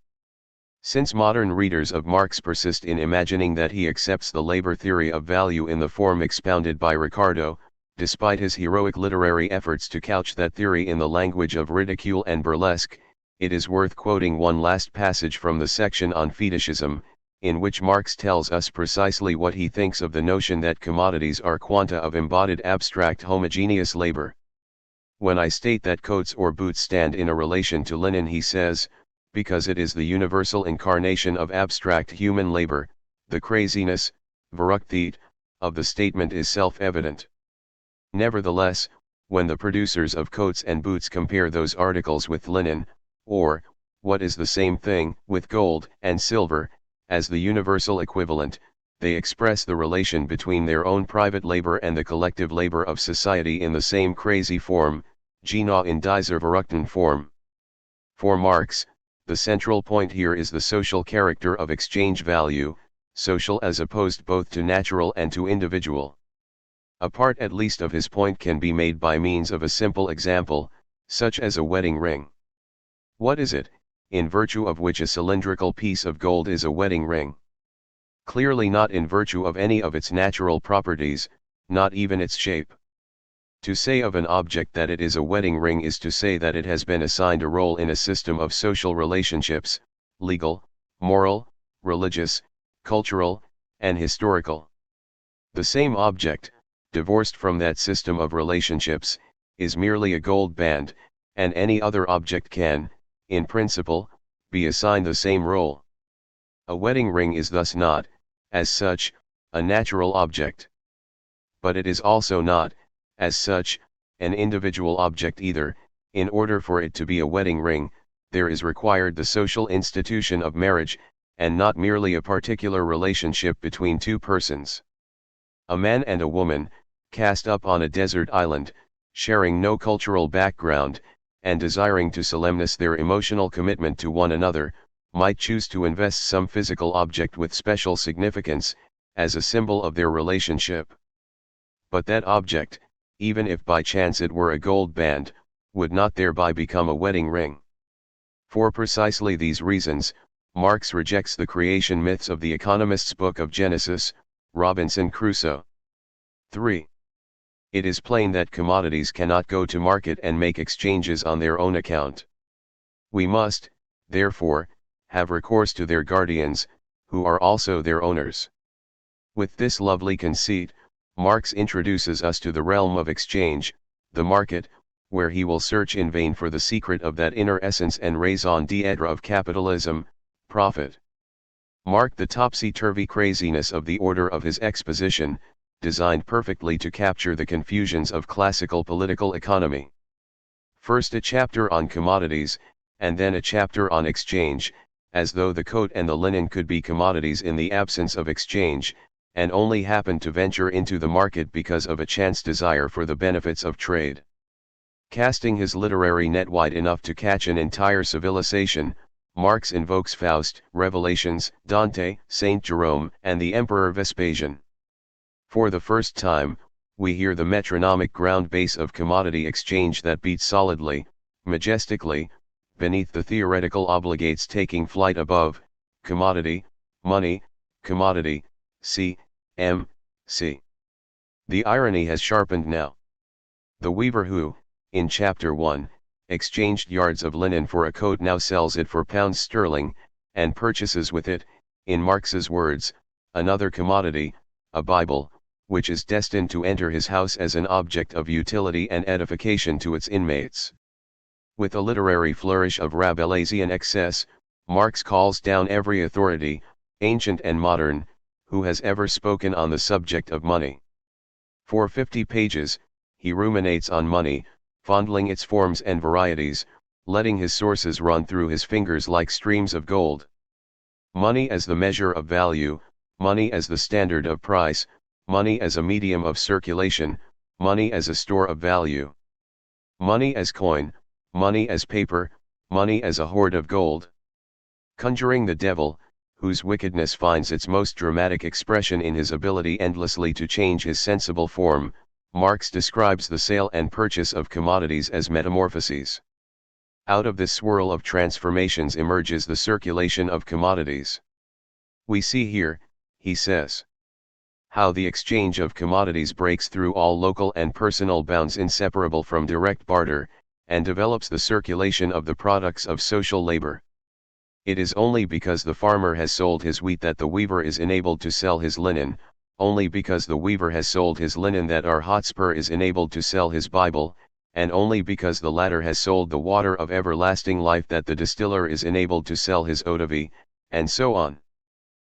Since modern readers of Marx persist in imagining that he accepts the labor theory of value in the form expounded by Ricardo, despite his heroic literary efforts to couch that theory in the language of ridicule and burlesque, it is worth quoting one last passage from the section on fetishism, in which Marx tells us precisely what he thinks of the notion that commodities are quanta of embodied abstract homogeneous labor. When I state that coats or boots stand in a relation to linen, he says, because it is the universal incarnation of abstract human labor, the craziness, verrücktheit, of the statement is self-evident. Nevertheless, when the producers of coats and boots compare those articles with linen, or, what is the same thing, with gold and silver, as the universal equivalent, they express the relation between their own private labor and the collective labor of society in the same crazy form, genau in dieser verrückten Form. For Marx, the central point here is the social character of exchange value, social as opposed both to natural and to individual. A part at least of his point can be made by means of a simple example, such as a wedding ring. What is it, in virtue of which a cylindrical piece of gold is a wedding ring? Clearly not in virtue of any of its natural properties, not even its shape. To say of an object that it is a wedding ring is to say that it has been assigned a role in a system of social relationships, legal, moral, religious, cultural, and historical. The same object, divorced from that system of relationships, is merely a gold band, and any other object can, in principle, be assigned the same role. A wedding ring is thus not, as such, a natural object. But it is also not, as such, an individual object either. In order for it to be a wedding ring, there is required the social institution of marriage, and not merely a particular relationship between two persons. A man and a woman, cast up on a desert island, sharing no cultural background, and desiring to solemnize their emotional commitment to one another, might choose to invest some physical object with special significance, as a symbol of their relationship. But that object, even if by chance it were a gold band, would not thereby become a wedding ring. For precisely these reasons, Marx rejects the creation myths of the economist's book of Genesis, Robinson Crusoe. 3. It is plain that commodities cannot go to market and make exchanges on their own account. We must, therefore, have recourse to their guardians, who are also their owners. With this lovely conceit, Marx introduces us to the realm of exchange, the market, where he will search in vain for the secret of that inner essence and raison d'être of capitalism, profit. Mark the topsy-turvy craziness of the order of his exposition, designed perfectly to capture the confusions of classical political economy. First a chapter on commodities, and then a chapter on exchange, as though the coat and the linen could be commodities in the absence of exchange, and only happened to venture into the market because of a chance desire for the benefits of trade. Casting his literary net wide enough to catch an entire civilization, Marx invokes Faust, Revelations, Dante, Saint Jerome, and the Emperor Vespasian. For the first time, we hear the metronomic ground bass of commodity exchange that beats solidly, majestically, beneath the theoretical obligates taking flight above, commodity, money, commodity, C, M, C. The irony has sharpened now. The weaver who, in Chapter 1, exchanged yards of linen for a coat now sells it for pounds sterling, and purchases with it, in Marx's words, another commodity, a Bible, which is destined to enter his house as an object of utility and edification to its inmates. With a literary flourish of Rabelaisian excess, Marx calls down every authority, ancient and modern, who has ever spoken on the subject of money. For 50 pages, he ruminates on money, fondling its forms and varieties, letting his sources run through his fingers like streams of gold. Money as the measure of value, money as the standard of price, money as a medium of circulation, money as a store of value. Money as coin, money as paper, money as a hoard of gold. Conjuring the devil, whose wickedness finds its most dramatic expression in his ability endlessly to change his sensible form, Marx describes the sale and purchase of commodities as metamorphoses. Out of this swirl of transformations emerges the circulation of commodities. We see here, he says, how the exchange of commodities breaks through all local and personal bounds inseparable from direct barter, and develops the circulation of the products of social labor. It is only because the farmer has sold his wheat that the weaver is enabled to sell his linen, only because the weaver has sold his linen that our Hotspur is enabled to sell his Bible, and only because the latter has sold the water of everlasting life that the distiller is enabled to sell his eau de vie, and so on.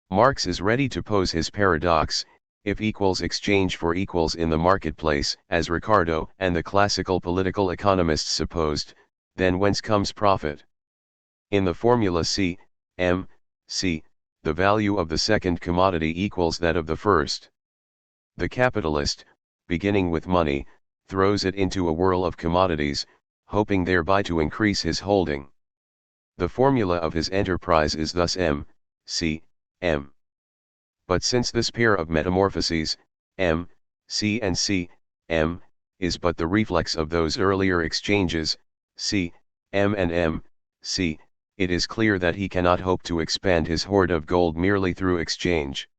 Marx is ready to pose his paradox: if equals exchange for equals in the marketplace, as Ricardo and the classical political economists supposed, then whence comes profit? In the formula C, M, C, the value of the second commodity equals that of the first. The capitalist, beginning with money, throws it into a whirl of commodities, hoping thereby to increase his holding. The formula of his enterprise is thus M, C, M. But since this pair of metamorphoses, M, C and C, M, is but the reflex of those earlier exchanges, C, M and M, C, it is clear that he cannot hope to expand his hoard of gold merely through exchange.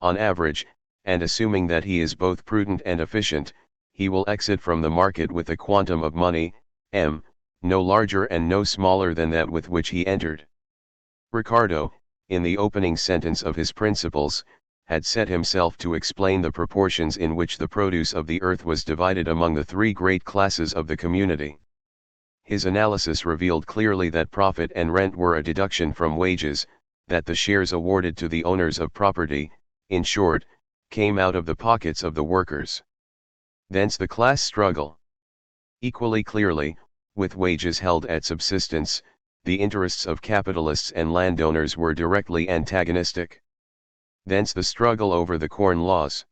On average, and assuming that he is both prudent and efficient, he will exit from the market with a quantum of money, M, no larger and no smaller than that with which he entered. Ricardo, in the opening sentence of his Principles, had set himself to explain the proportions in which the produce of the earth was divided among the three great classes of the community. His analysis revealed clearly that profit and rent were a deduction from wages, that the shares awarded to the owners of property, in short, came out of the pockets of the workers. Thence the class struggle. Equally clearly, with wages held at subsistence, the interests of capitalists and landowners were directly antagonistic. Thence the struggle over the Corn Laws.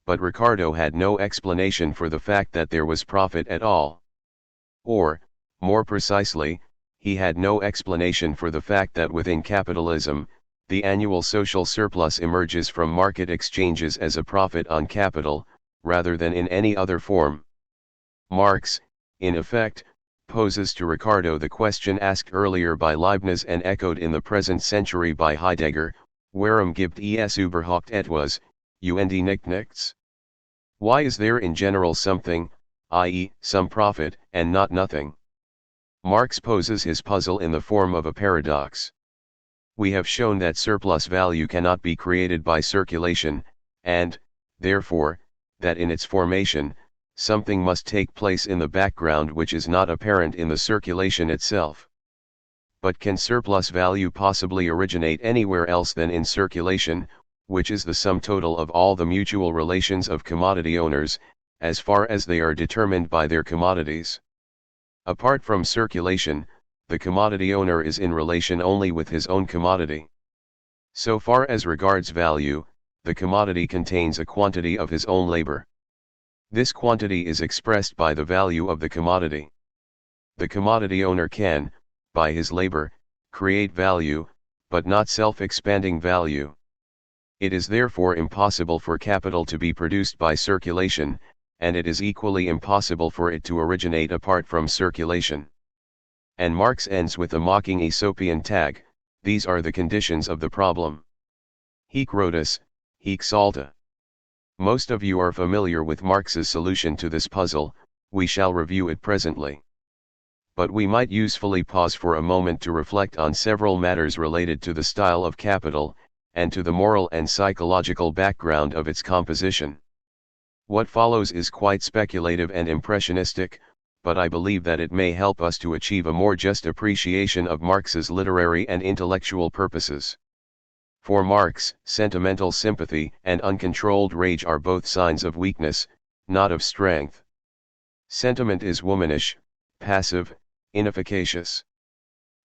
But Ricardo had no explanation for the fact that there was profit at all. Or, more precisely, he had no explanation for the fact that within capitalism, the annual social surplus emerges from market exchanges as a profit on capital, rather than in any other form. Marx, in effect, poses to Ricardo the question asked earlier by Leibniz and echoed in the present century by Heidegger: Warum gibt es überhaupt etwas, und nicht nichts? Why is there in general something, i.e., some profit, and not nothing? Marx poses his puzzle in the form of a paradox. We have shown that surplus value cannot be created by circulation, and, therefore, that in its formation, something must take place in the background which is not apparent in the circulation itself. But can surplus value possibly originate anywhere else than in circulation, which is the sum total of all the mutual relations of commodity owners, as far as they are determined by their commodities? Apart from circulation, the commodity owner is in relation only with his own commodity. So far as regards value, the commodity contains a quantity of his own labor. This quantity is expressed by the value of the commodity. The commodity owner can, by his labor, create value, but not self-expanding value. It is therefore impossible for capital to be produced by circulation, and it is equally impossible for it to originate apart from circulation. And Marx ends with a mocking Aesopian tag: these are the conditions of the problem. Hic Rhodus, hic Salta. Most of you are familiar with Marx's solution to this puzzle. We shall review it presently. But we might usefully pause for a moment to reflect on several matters related to the style of capital, and to the moral and psychological background of its composition. What follows is quite speculative and impressionistic, but I believe that it may help us to achieve a more just appreciation of Marx's literary and intellectual purposes. For Marx, sentimental sympathy and uncontrolled rage are both signs of weakness, not of strength. Sentiment is womanish, passive, inefficacious.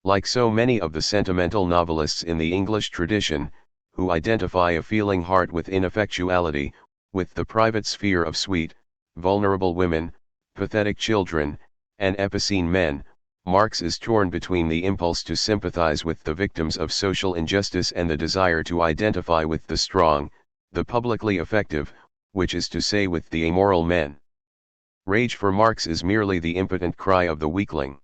Like so many of the sentimental novelists in the English tradition, who identify a feeling heart with ineffectuality, with the private sphere of sweet, vulnerable women, pathetic children, and epicene men, Marx is torn between the impulse to sympathize with the victims of social injustice and the desire to identify with the strong, the publicly effective, which is to say with the amoral men. Rage for Marx is merely the impotent cry of the weakling.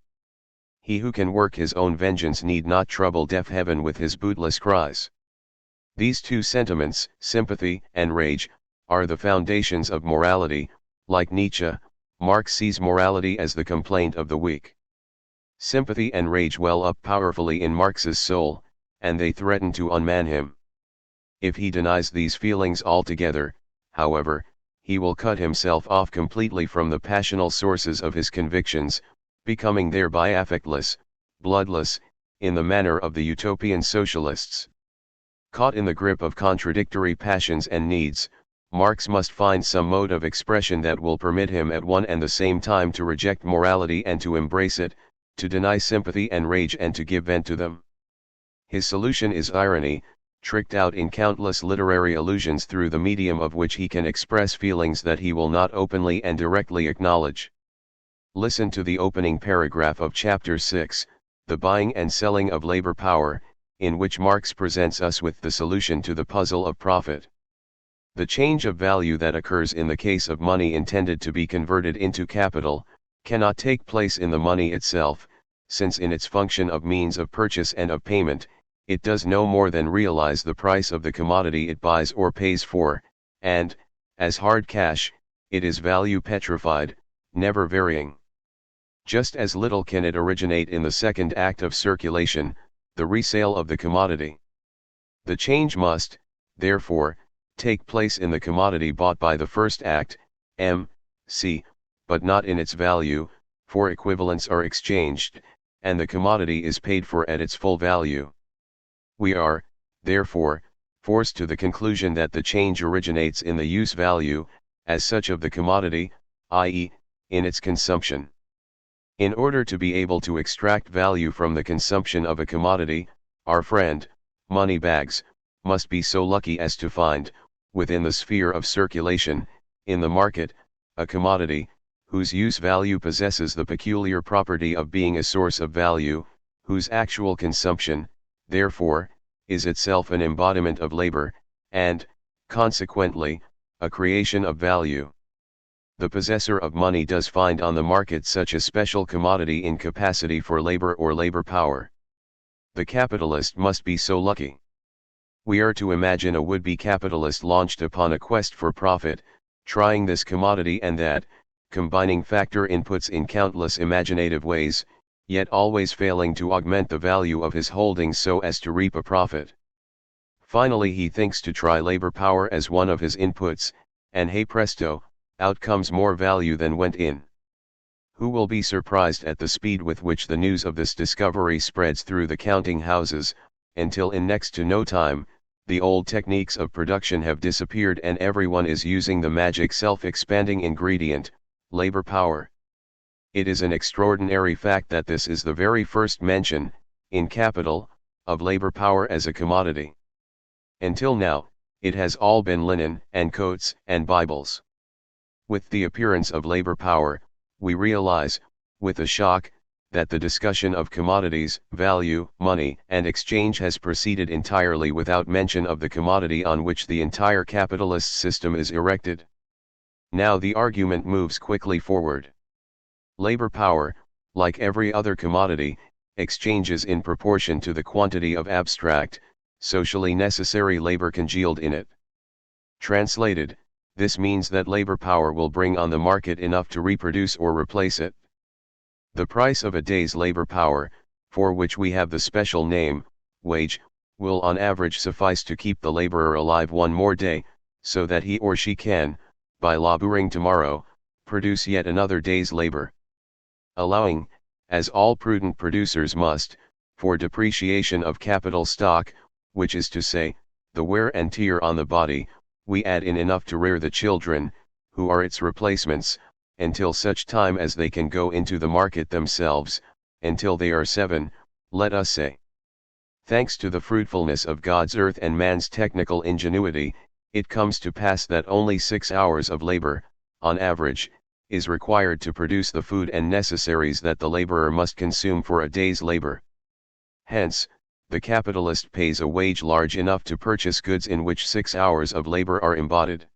He who can work his own vengeance need not trouble deaf heaven with his bootless cries. These two sentiments, sympathy and rage, are the foundations of morality. Like Nietzsche, Marx sees morality as the complaint of the weak. Sympathy and rage well up powerfully in Marx's soul, and they threaten to unman him. If he denies these feelings altogether, however, he will cut himself off completely from the passional sources of his convictions, becoming thereby affectless, bloodless, in the manner of the utopian socialists. Caught in the grip of contradictory passions and needs, Marx must find some mode of expression that will permit him at one and the same time to reject morality and to embrace it, to deny sympathy and rage and to give vent to them. His solution is irony, tricked out in countless literary allusions through the medium of which he can express feelings that he will not openly and directly acknowledge. Listen to the opening paragraph of Chapter 6, The Buying and Selling of Labor Power, in which Marx presents us with the solution to the puzzle of profit. The change of value that occurs in the case of money intended to be converted into capital, cannot take place in the money itself, since in its function of means of purchase and of payment, it does no more than realize the price of the commodity it buys or pays for, and, as hard cash, it is value petrified, never varying. Just as little can it originate in the second act of circulation, the resale of the commodity. The change must, therefore, take place in the commodity bought by the first act, m.c., but not in its value, for equivalents are exchanged, and the commodity is paid for at its full value. We are, therefore, forced to the conclusion that the change originates in the use value, as such of the commodity, i.e., in its consumption. In order to be able to extract value from the consumption of a commodity, our friend, money bags, must be so lucky as to find, within the sphere of circulation, in the market, a commodity, whose use value possesses the peculiar property of being a source of value, whose actual consumption, therefore, is itself an embodiment of labor, and, consequently, a creation of value. The possessor of money does find on the market such a special commodity in capacity for labor or labor power. The capitalist must be so lucky. We are to imagine a would-be capitalist launched upon a quest for profit, trying this commodity and that, combining factor inputs in countless imaginative ways, yet always failing to augment the value of his holdings so as to reap a profit. Finally he thinks to try labor power as one of his inputs, and hey presto, out comes more value than went in. Who will be surprised at the speed with which the news of this discovery spreads through the counting houses, until in next to no time, the old techniques of production have disappeared and everyone is using the magic self-expanding ingredient, labor power. It is an extraordinary fact that this is the very first mention, in Capital, of labor power as a commodity. Until now, it has all been linen and coats and Bibles. With the appearance of labor power, we realize, with a shock, that the discussion of commodities, value, money, and exchange has proceeded entirely without mention of the commodity on which the entire capitalist system is erected. Now the argument moves quickly forward. Labor power, like every other commodity, exchanges in proportion to the quantity of abstract, socially necessary labor congealed in it. Translated, this means that labor power will bring on the market enough to reproduce or replace it. The price of a day's labor power, for which we have the special name, wage, will on average suffice to keep the laborer alive one more day, so that he or she can, by laboring tomorrow, produce yet another day's labor. Allowing, as all prudent producers must, for depreciation of capital stock, which is to say, the wear and tear on the body, we add in enough to rear the children, who are its replacements, until such time as they can go into the market themselves, until they are 7, let us say. Thanks to the fruitfulness of God's earth and man's technical ingenuity, it comes to pass that only 6 hours of labor, on average, is required to produce the food and necessaries that the laborer must consume for a day's labor. Hence, the capitalist pays a wage large enough to purchase goods in which 6 hours of labor are embodied.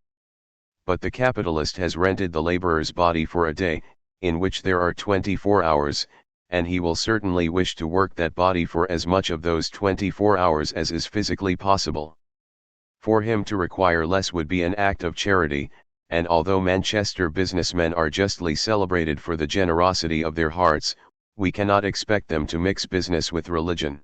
But the capitalist has rented the laborer's body for a day, in which there are 24 hours, and he will certainly wish to work that body for as much of those 24 hours as is physically possible. For him to require less would be an act of charity, and although Manchester businessmen are justly celebrated for the generosity of their hearts, we cannot expect them to mix business with religion.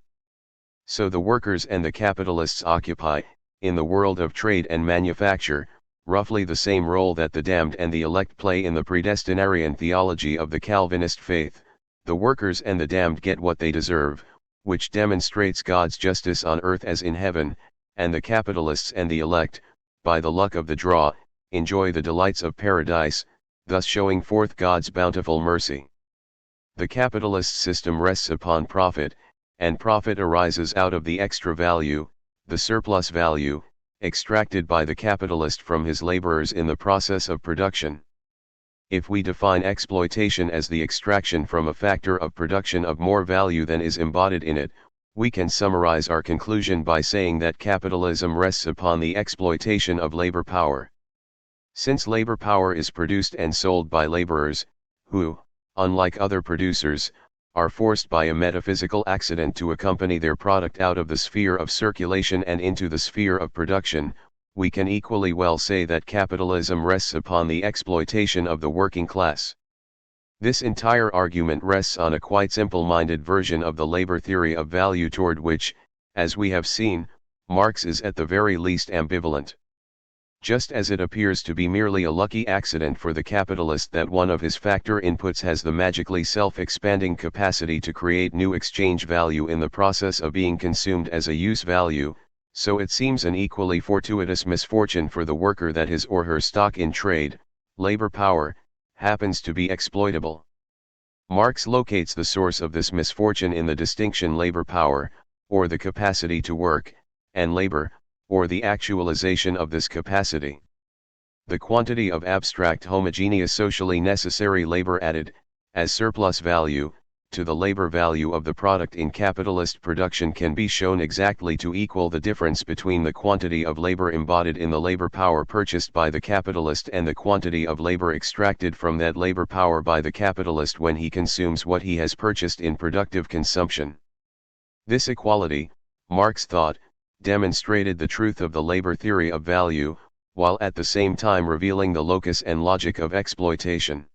So the workers and the capitalists occupy, in the world of trade and manufacture, roughly the same role that the damned and the elect play in the predestinarian theology of the Calvinist faith. The workers and the damned get what they deserve, which demonstrates God's justice on earth as in heaven, and the capitalists and the elect, by the luck of the draw, enjoy the delights of paradise, thus showing forth God's bountiful mercy. The capitalist system rests upon profit, and profit arises out of the extra value, the surplus value, extracted by the capitalist from his laborers in the process of production. If we define exploitation as the extraction from a factor of production of more value than is embodied in it, we can summarize our conclusion by saying that capitalism rests upon the exploitation of labor power. Since labor power is produced and sold by laborers, who, unlike other producers, are forced by a metaphysical accident to accompany their product out of the sphere of circulation and into the sphere of production, we can equally well say that capitalism rests upon the exploitation of the working class. This entire argument rests on a quite simple-minded version of the labor theory of value toward which, as we have seen, Marx is at the very least ambivalent. Just as it appears to be merely a lucky accident for the capitalist that one of his factor inputs has the magically self-expanding capacity to create new exchange value in the process of being consumed as a use value, so it seems an equally fortuitous misfortune for the worker that his or her stock in trade, labor power, happens to be exploitable. Marx locates the source of this misfortune in the distinction labor power, or the capacity to work, and labor, or the actualization of this capacity. The quantity of abstract homogeneous socially necessary labor added, as surplus value, to the labor value of the product in capitalist production can be shown exactly to equal the difference between the quantity of labor embodied in the labor power purchased by the capitalist and the quantity of labor extracted from that labor power by the capitalist when he consumes what he has purchased in productive consumption. This equality, Marx thought, demonstrated the truth of the labor theory of value, while at the same time revealing the locus and logic of exploitation.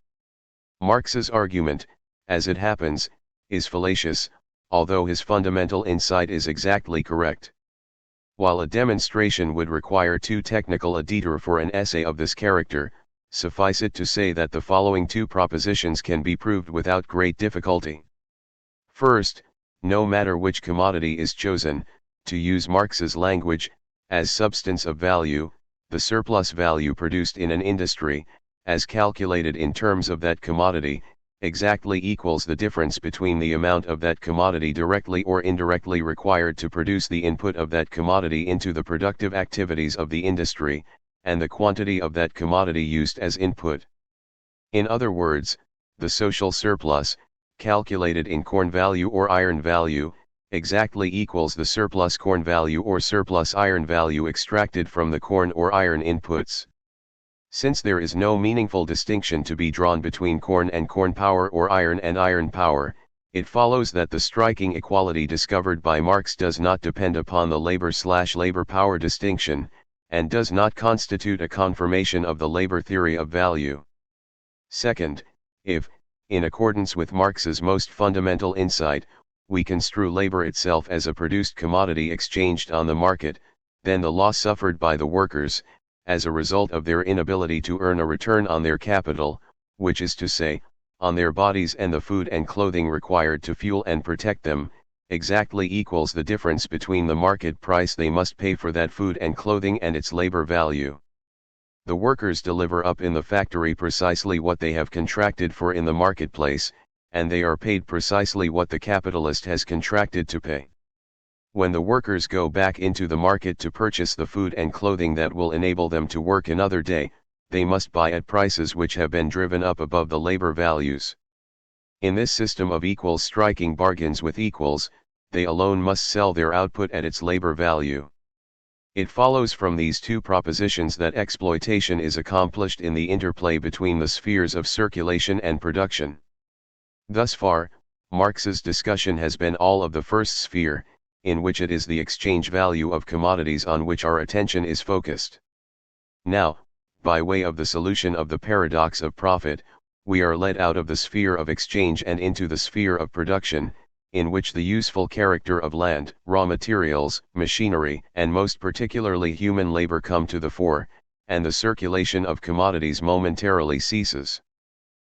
Marx's argument, as it happens, is fallacious, although his fundamental insight is exactly correct. While a demonstration would require too technical a detour for an essay of this character, suffice it to say that the following two propositions can be proved without great difficulty. First, no matter which commodity is chosen, to use Marx's language, as substance of value, the surplus value produced in an industry, as calculated in terms of that commodity, exactly equals the difference between the amount of that commodity directly or indirectly required to produce the input of that commodity into the productive activities of the industry, and the quantity of that commodity used as input. In other words, the social surplus, calculated in corn value or iron value, exactly equals the surplus corn value or surplus iron value extracted from the corn or iron inputs. Since there is no meaningful distinction to be drawn between corn and corn power or iron and iron power, it follows that the striking equality discovered by Marx does not depend upon the labor/labor power distinction, and does not constitute a confirmation of the labor theory of value. Second, if, in accordance with Marx's most fundamental insight, we construe labor itself as a produced commodity exchanged on the market, then the loss suffered by the workers, as a result of their inability to earn a return on their capital, which is to say, on their bodies and the food and clothing required to fuel and protect them, exactly equals the difference between the market price they must pay for that food and clothing and its labor value. The workers deliver up in the factory precisely what they have contracted for in the marketplace, and they are paid precisely what the capitalist has contracted to pay. When the workers go back into the market to purchase the food and clothing that will enable them to work another day, they must buy at prices which have been driven up above the labor values. In this system of equals striking bargains with equals, they alone must sell their output at its labor value. It follows from these two propositions that exploitation is accomplished in the interplay between the spheres of circulation and production. Thus far, Marx's discussion has been all of the first sphere, in which it is the exchange value of commodities on which our attention is focused. Now, by way of the solution of the paradox of profit, we are led out of the sphere of exchange and into the sphere of production, in which the useful character of land, raw materials, machinery, and most particularly human labor come to the fore, and the circulation of commodities momentarily ceases.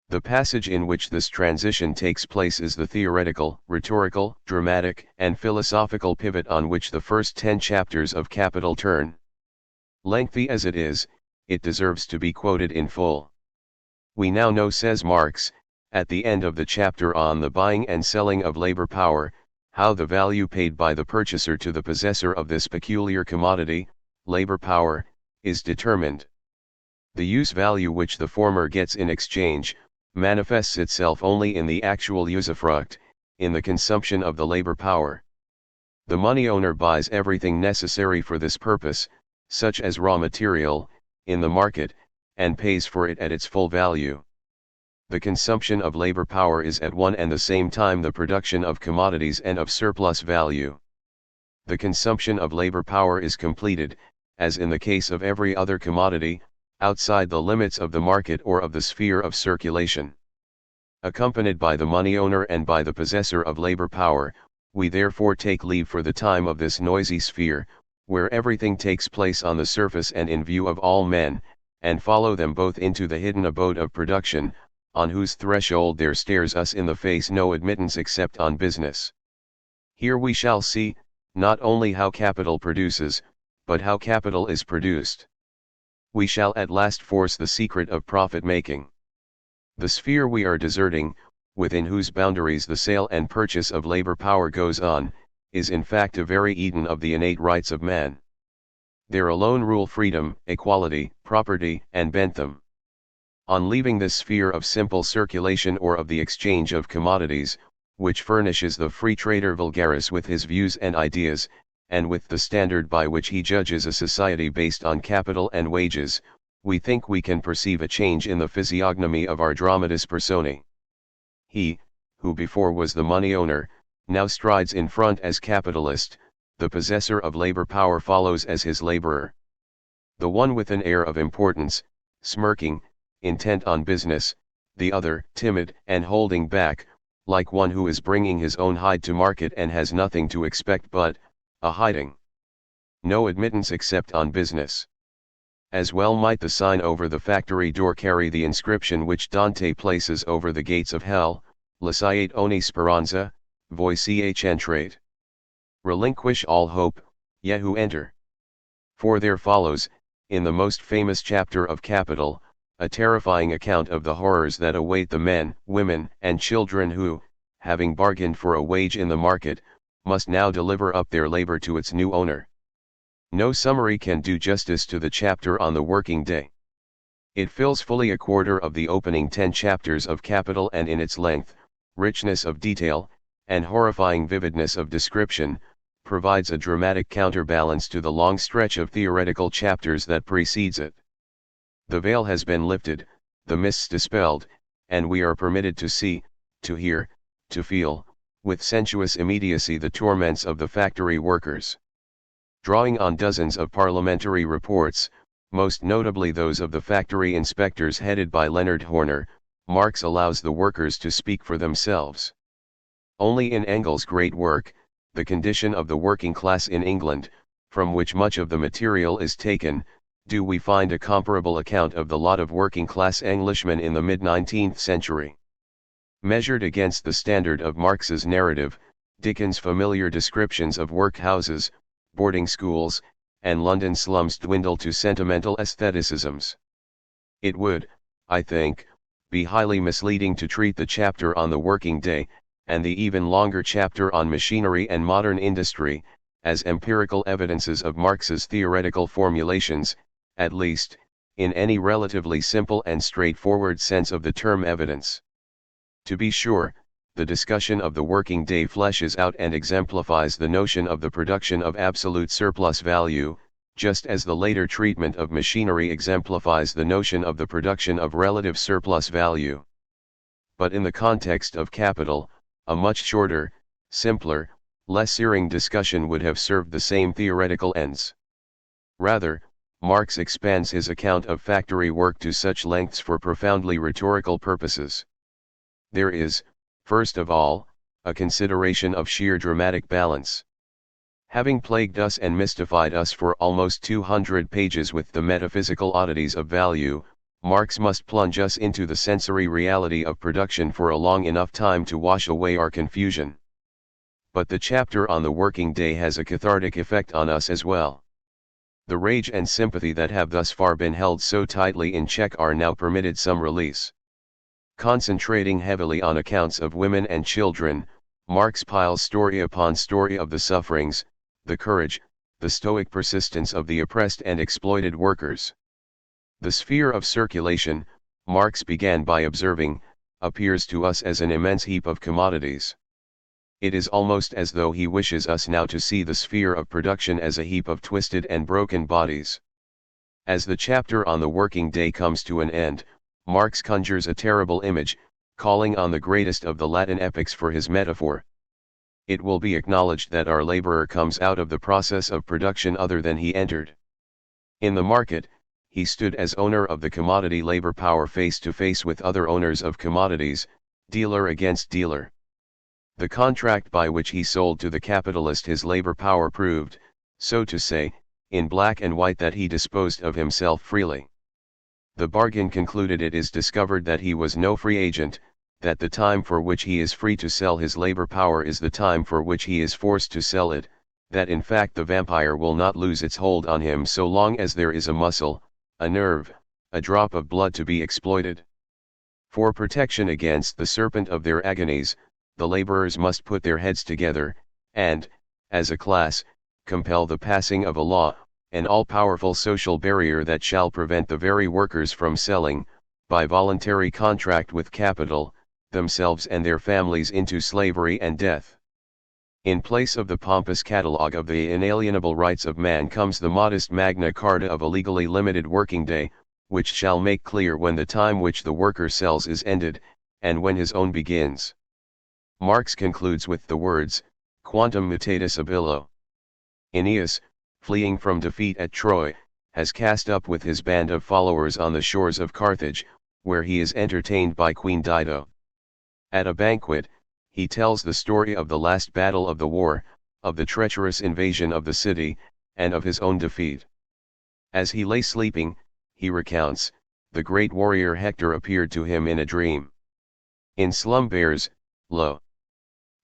The passage in which this transition takes place is the theoretical, rhetorical, dramatic, and philosophical pivot on which the first 10 chapters of Capital turn. Lengthy as it is, it deserves to be quoted in full. We now know, says Marx, at the end of the chapter on the buying and selling of labor power, how the value paid by the purchaser to the possessor of this peculiar commodity, labor power, is determined. The use value which the former gets in exchange, manifests itself only in the actual usufruct, in the consumption of the labor power. The money owner buys everything necessary for this purpose, such as raw material, in the market, and pays for it at its full value. The consumption of labor power is at one and the same time the production of commodities and of surplus value. The consumption of labor power is completed, as in the case of every other commodity, outside the limits of the market or of the sphere of circulation. Accompanied by the money owner and by the possessor of labor power, we therefore take leave for the time of this noisy sphere, where everything takes place on the surface and in view of all men, and follow them both into the hidden abode of production, on whose threshold there stares us in the face no admittance except on business. Here we shall see, not only how capital produces, but how capital is produced. We shall at last force the secret of profit-making. The sphere we are deserting, within whose boundaries the sale and purchase of labor power goes on, is in fact a very Eden of the innate rights of man. There alone rule freedom, equality, property, and Bentham. On leaving this sphere of simple circulation or of the exchange of commodities, which furnishes the free trader vulgaris with his views and ideas, and with the standard by which he judges a society based on capital and wages, we think we can perceive a change in the physiognomy of our dramatis personae. He, who before was the money owner, now strides in front as capitalist, the possessor of labor power follows as his laborer. The one with an air of importance, smirking, intent on business, the other timid and holding back, like one who is bringing his own hide to market and has nothing to expect but a hiding. No admittance except on business. As well might the sign over the factory door carry the inscription which Dante places over the gates of hell, Lasciate ogni speranza, voi ch entrate. Relinquish all hope, ye who enter. For there follows, in the most famous chapter of Capital, a terrifying account of the horrors that await the men, women, and children who, having bargained for a wage in the market, must now deliver up their labor to its new owner. No summary can do justice to the chapter on the working day. It fills fully a quarter of the opening 10 chapters of Capital, and in its length, richness of detail, and horrifying vividness of description, provides a dramatic counterbalance to the long stretch of theoretical chapters that precedes it. The veil has been lifted, the mists dispelled, and we are permitted to see, to hear, to feel, with sensuous immediacy the torments of the factory workers. Drawing on dozens of parliamentary reports, most notably those of the factory inspectors headed by Leonard Horner, Marx allows the workers to speak for themselves. Only in Engels' great work, The Condition of the Working Class in England, from which much of the material is taken, do we find a comparable account of the lot of working-class Englishmen in the mid-19th century. Measured against the standard of Marx's narrative, Dickens' familiar descriptions of workhouses, boarding schools, and London slums dwindle to sentimental aestheticisms. It would, I think, be highly misleading to treat the chapter on the working day, and the even longer chapter on machinery and modern industry, as empirical evidences of Marx's theoretical formulations, at least, in any relatively simple and straightforward sense of the term evidence. To be sure, the discussion of the working day fleshes out and exemplifies the notion of the production of absolute surplus value, just as the later treatment of machinery exemplifies the notion of the production of relative surplus value. But in the context of Capital, a much shorter, simpler, less searing discussion would have served the same theoretical ends. Rather, Marx expands his account of factory work to such lengths for profoundly rhetorical purposes. There is, first of all, a consideration of sheer dramatic balance. Having plagued us and mystified us for almost 200 pages with the metaphysical oddities of value, Marx must plunge us into the sensory reality of production for a long enough time to wash away our confusion. But the chapter on the working day has a cathartic effect on us as well. The rage and sympathy that have thus far been held so tightly in check are now permitted some release. Concentrating heavily on accounts of women and children, Marx piles story upon story of the sufferings, the courage, the stoic persistence of the oppressed and exploited workers. The sphere of circulation, Marx began by observing, appears to us as an immense heap of commodities. It is almost as though he wishes us now to see the sphere of production as a heap of twisted and broken bodies. As the chapter on the working day comes to an end, Marx conjures a terrible image, calling on the greatest of the Latin epics for his metaphor. It will be acknowledged that our laborer comes out of the process of production other than he entered. In the market, he stood as owner of the commodity labor power face to face with other owners of commodities, dealer against dealer. The contract by which he sold to the capitalist his labor power proved, so to say, in black and white that he disposed of himself freely. The bargain concluded, it is discovered that he was no free agent, that the time for which he is free to sell his labor power is the time for which he is forced to sell it, that in fact the vampire will not lose its hold on him so long as there is a muscle, a nerve, a drop of blood to be exploited. For protection against the serpent of their agonies, the laborers must put their heads together, and, as a class, compel the passing of a law, an all-powerful social barrier that shall prevent the very workers from selling, by voluntary contract with capital, themselves and their families into slavery and death. In place of the pompous catalogue of the inalienable rights of man comes the modest Magna Carta of a legally limited working day, which shall make clear when the time which the worker sells is ended, and when his own begins. Marx concludes with the words, quantum mutatis ab illo. Aeneas, fleeing from defeat at Troy, has cast up with his band of followers on the shores of Carthage, where he is entertained by Queen Dido. At a banquet, he tells the story of the last battle of the war, of the treacherous invasion of the city, and of his own defeat. As he lay sleeping, he recounts, the great warrior Hector appeared to him in a dream. In slumbers, lo!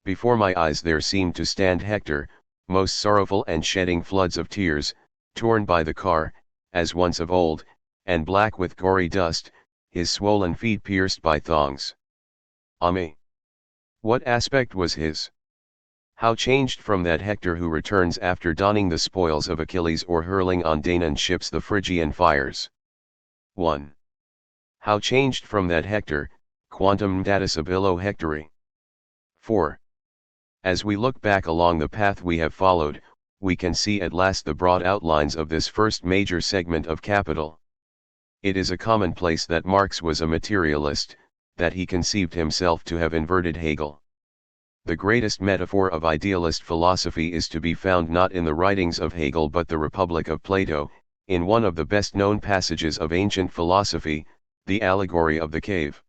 Before my eyes there seemed to stand Hector, most sorrowful and shedding floods of tears, torn by the car, as once of old, and black with gory dust, his swollen feet pierced by thongs. Ah me! What aspect was his? How changed from that Hector who returns after donning the spoils of Achilles or hurling on Danaan ships the Phrygian fires. 1. How changed from that Hector, quantum mutatis ab illo Hectori. 4. As we look back along the path we have followed, we can see at last the broad outlines of this first major segment of Capital. It is a commonplace that Marx was a materialist, that he conceived himself to have inverted Hegel. The greatest metaphor of idealist philosophy is to be found not in the writings of Hegel but the Republic of Plato, in one of the best-known passages of ancient philosophy, the allegory of the cave.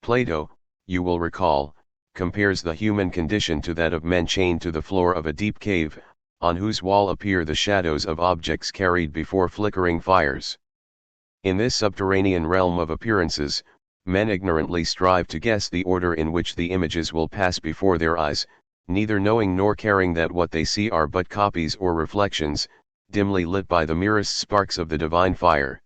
Plato, you will recall, compares the human condition to that of men chained to the floor of a deep cave, on whose wall appear the shadows of objects carried before flickering fires. In this subterranean realm of appearances, men ignorantly strive to guess the order in which the images will pass before their eyes, neither knowing nor caring that what they see are but copies or reflections, dimly lit by the merest sparks of the divine fire.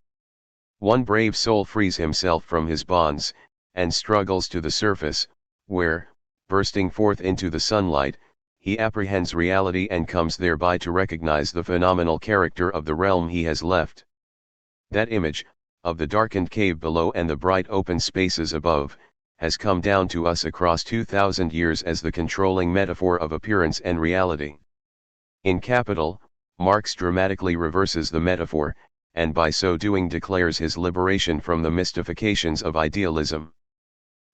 One brave soul frees himself from his bonds, and struggles to the surface, where, bursting forth into the sunlight, he apprehends reality and comes thereby to recognize the phenomenal character of the realm he has left. That image, of the darkened cave below and the bright open spaces above, has come down to us across 2,000 years as the controlling metaphor of appearance and reality. In Capital, Marx dramatically reverses the metaphor, and by so doing declares his liberation from the mystifications of idealism.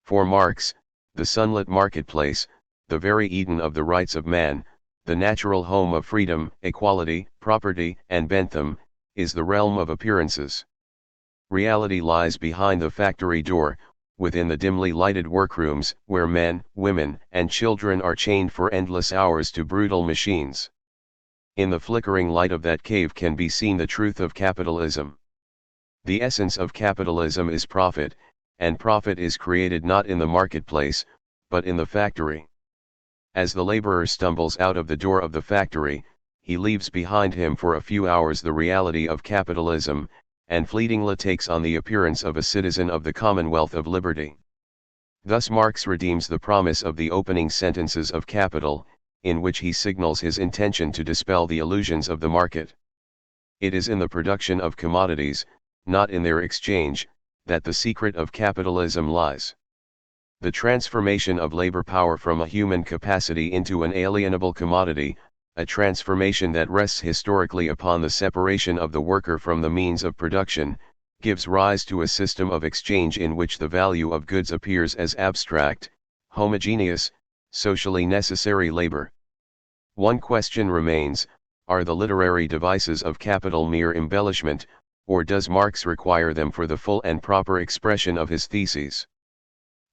For Marx, the sunlit marketplace, the very Eden of the rights of man, the natural home of freedom, equality, property, and Bentham, is the realm of appearances. Reality lies behind the factory door, within the dimly lighted workrooms, where men, women, and children are chained for endless hours to brutal machines. In the flickering light of that cave can be seen the truth of capitalism. The essence of capitalism is profit, and profit is created not in the marketplace, but in the factory. As the laborer stumbles out of the door of the factory, he leaves behind him for a few hours the reality of capitalism, and fleetingly takes on the appearance of a citizen of the Commonwealth of Liberty. Thus Marx redeems the promise of the opening sentences of Capital, in which he signals his intention to dispel the illusions of the market. It is in the production of commodities, not in their exchange, that the secret of capitalism lies. The transformation of labor power from a human capacity into an alienable commodity, a transformation that rests historically upon the separation of the worker from the means of production, gives rise to a system of exchange in which the value of goods appears as abstract, homogeneous, socially necessary labor. One question remains: are the literary devices of capital mere embellishment, or does Marx require them for the full and proper expression of his theses?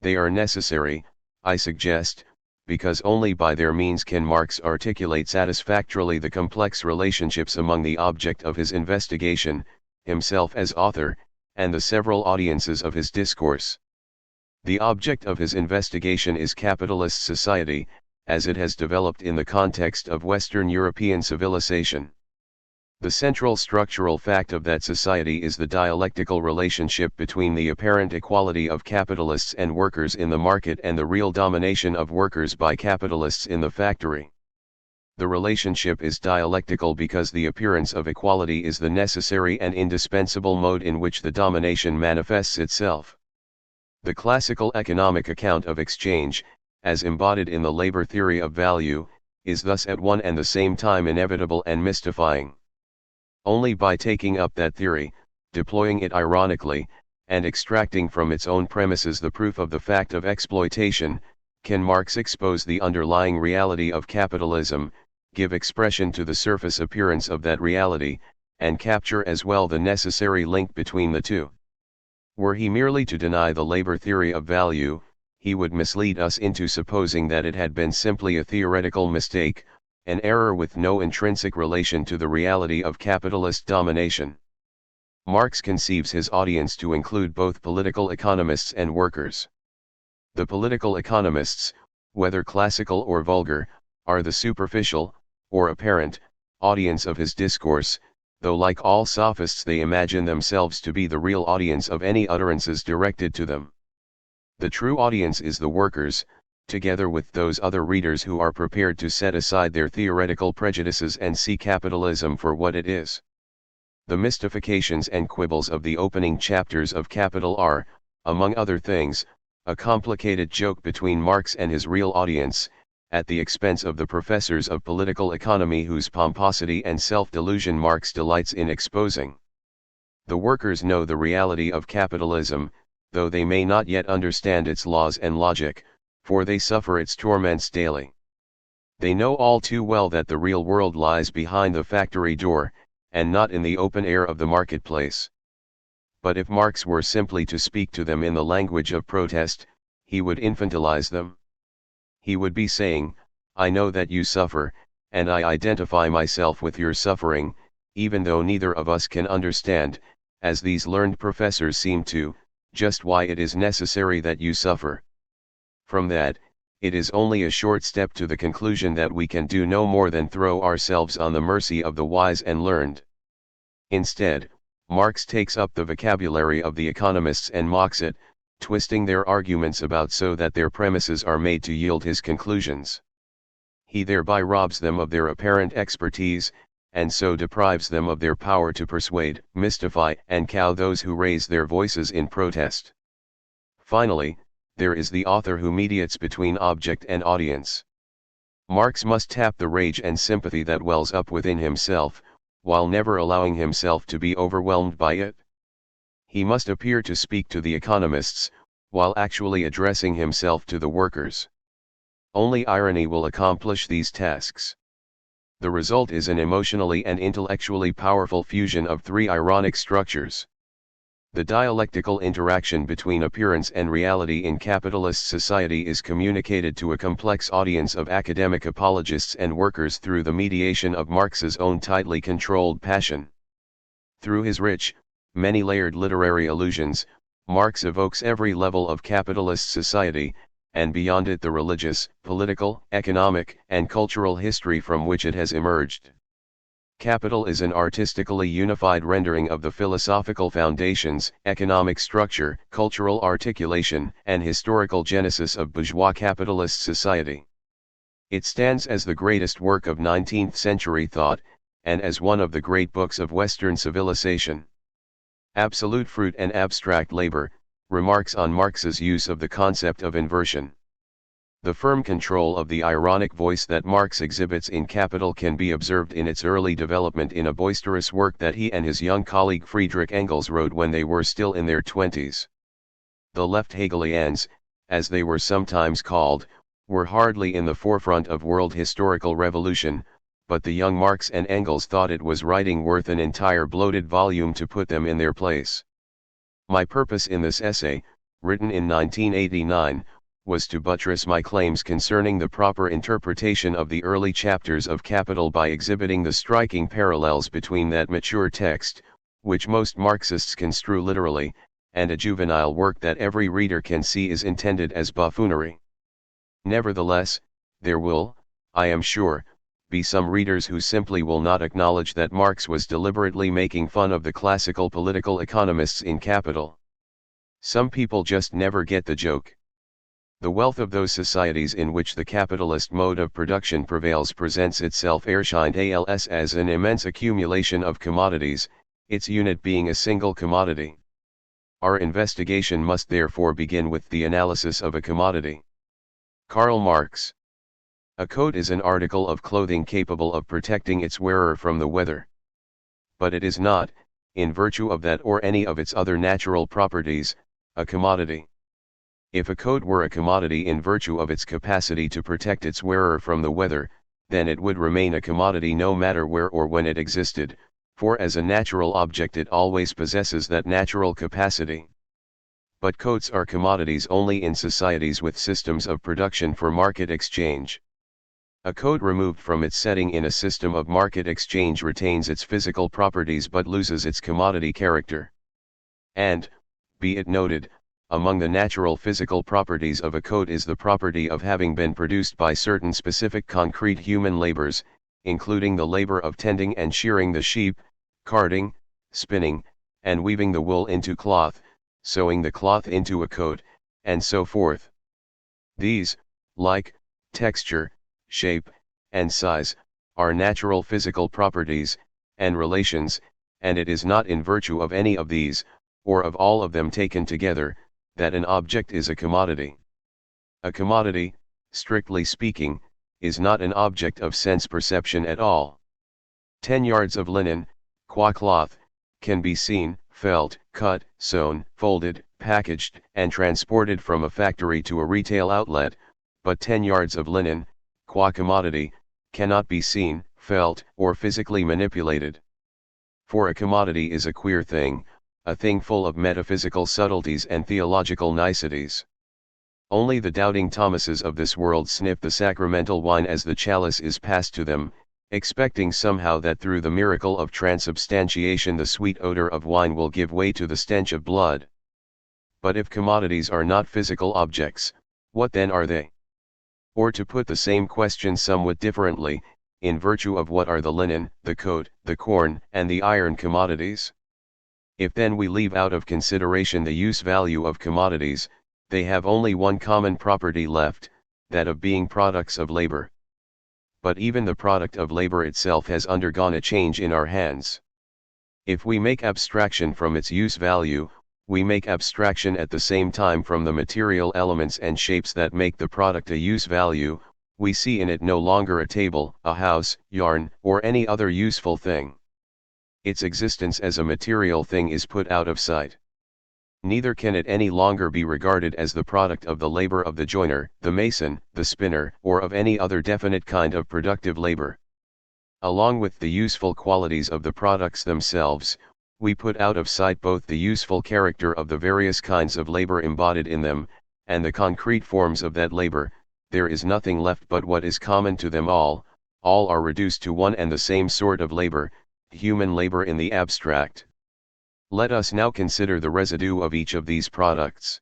They are necessary, I suggest, because only by their means can Marx articulate satisfactorily the complex relationships among the object of his investigation, himself as author, and the several audiences of his discourse. The object of his investigation is capitalist society, as it has developed in the context of Western European civilization. The central structural fact of that society is the dialectical relationship between the apparent equality of capitalists and workers in the market and the real domination of workers by capitalists in the factory. The relationship is dialectical because the appearance of equality is the necessary and indispensable mode in which the domination manifests itself. The classical economic account of exchange, as embodied in the labor theory of value, is thus at one and the same time inevitable and mystifying. Only by taking up that theory, deploying it ironically, and extracting from its own premises the proof of the fact of exploitation, can Marx expose the underlying reality of capitalism, give expression to the surface appearance of that reality, and capture as well the necessary link between the two. Were he merely to deny the labor theory of value, he would mislead us into supposing that it had been simply a theoretical mistake, an error with no intrinsic relation to the reality of capitalist domination. Marx conceives his audience to include both political economists and workers. The political economists, whether classical or vulgar, are the superficial, or apparent, audience of his discourse, though like all sophists they imagine themselves to be the real audience of any utterances directed to them. The true audience is the workers, together with those other readers who are prepared to set aside their theoretical prejudices and see capitalism for what it is. The mystifications and quibbles of the opening chapters of Capital are, among other things, a complicated joke between Marx and his real audience, at the expense of the professors of political economy whose pomposity and self-delusion Marx delights in exposing. The workers know the reality of capitalism, though they may not yet understand its laws and logic, for they suffer its torments daily. They know all too well that the real world lies behind the factory door, and not in the open air of the marketplace. But if Marx were simply to speak to them in the language of protest, he would infantilize them. He would be saying, "I know that you suffer, and I identify myself with your suffering, even though neither of us can understand, as these learned professors seem to, just why it is necessary that you suffer." From that, it is only a short step to the conclusion that we can do no more than throw ourselves on the mercy of the wise and learned. Instead, Marx takes up the vocabulary of the economists and mocks it, twisting their arguments about so that their premises are made to yield his conclusions. He thereby robs them of their apparent expertise, and so deprives them of their power to persuade, mystify, and cow those who raise their voices in protest. Finally, there is the author who mediates between object and audience. Marx must tap the rage and sympathy that wells up within himself, while never allowing himself to be overwhelmed by it. He must appear to speak to the economists, while actually addressing himself to the workers. Only irony will accomplish these tasks. The result is an emotionally and intellectually powerful fusion of three ironic structures. The dialectical interaction between appearance and reality in capitalist society is communicated to a complex audience of academic apologists and workers through the mediation of Marx's own tightly controlled passion. Through his rich, many-layered literary allusions, Marx evokes every level of capitalist society, and beyond it the religious, political, economic, and cultural history from which it has emerged. Capital is an artistically unified rendering of the philosophical foundations, economic structure, cultural articulation, and historical genesis of bourgeois capitalist society. It stands as the greatest work of 19th-century thought, and as one of the great books of Western civilization. Absolute Fruit and Abstract Labor, remarks on Marx's use of the concept of inversion. The firm control of the ironic voice that Marx exhibits in Capital can be observed in its early development in a boisterous work that he and his young colleague Friedrich Engels wrote when they were still in their 20s. The left Hegelians, as they were sometimes called, were hardly in the forefront of world historical revolution, but the young Marx and Engels thought it was writing worth an entire bloated volume to put them in their place. My purpose in this essay, written in 1989, was to buttress my claims concerning the proper interpretation of the early chapters of Capital by exhibiting the striking parallels between that mature text, which most Marxists construe literally, and a juvenile work that every reader can see is intended as buffoonery. Nevertheless, there will, I am sure, be some readers who simply will not acknowledge that Marx was deliberately making fun of the classical political economists in Capital. Some people just never get the joke. The wealth of those societies in which the capitalist mode of production prevails presents itself als as an immense accumulation of commodities, its unit being a single commodity. Our investigation must therefore begin with the analysis of a commodity. Karl Marx. A coat is an article of clothing capable of protecting its wearer from the weather. But it is not, in virtue of that or any of its other natural properties, a commodity. If a coat were a commodity in virtue of its capacity to protect its wearer from the weather, then it would remain a commodity no matter where or when it existed, for as a natural object it always possesses that natural capacity. But coats are commodities only in societies with systems of production for market exchange. A coat removed from its setting in a system of market exchange retains its physical properties but loses its commodity character. And, be it noted, among the natural physical properties of a coat is the property of having been produced by certain specific concrete human labors, including the labor of tending and shearing the sheep, carding, spinning, and weaving the wool into cloth, sewing the cloth into a coat, and so forth. These, like texture, shape, and size, are natural physical properties, and relations, and it is not in virtue of any of these, or of all of them taken together, that an object is a commodity. A commodity, strictly speaking, is not an object of sense perception at all. 10 yards of linen, qua cloth, can be seen, felt, cut, sewn, folded, packaged, and transported from a factory to a retail outlet, but 10 yards of linen, qua commodity, cannot be seen, felt, or physically manipulated. For a commodity is a queer thing, a thing full of metaphysical subtleties and theological niceties. Only the doubting Thomases of this world sniff the sacramental wine as the chalice is passed to them, expecting somehow that through the miracle of transubstantiation the sweet odor of wine will give way to the stench of blood. But if commodities are not physical objects, what then are they? Or to put the same question somewhat differently, in virtue of what are the linen, the coat, the corn, and the iron commodities? If then we leave out of consideration the use value of commodities, they have only one common property left, that of being products of labor. But even the product of labor itself has undergone a change in our hands. If we make abstraction from its use value, we make abstraction at the same time from the material elements and shapes that make the product a use value. We see in it no longer a table, a house, yarn, or any other useful thing. Its existence as a material thing is put out of sight. Neither can it any longer be regarded as the product of the labor of the joiner, the mason, the spinner, or of any other definite kind of productive labor. Along with the useful qualities of the products themselves, we put out of sight both the useful character of the various kinds of labor embodied in them, and the concrete forms of that labor. There is nothing left but what is common to them all are reduced to one and the same sort of labor, human labor in the abstract. Let us now consider the residue of each of these products.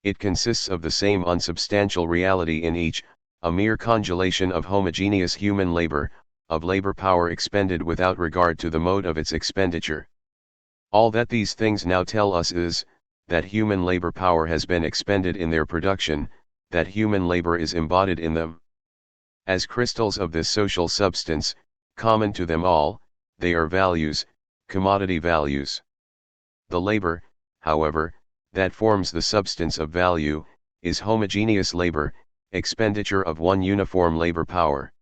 It consists of the same unsubstantial reality in each, a mere congelation of homogeneous human labor, of labor power expended without regard to the mode of its expenditure. All that these things now tell us is, that human labor power has been expended in their production, that human labor is embodied in them. As crystals of this social substance, common to them all, they are values, commodity values. The labor, however, that forms the substance of value, is homogeneous labor, expenditure of one uniform labor power.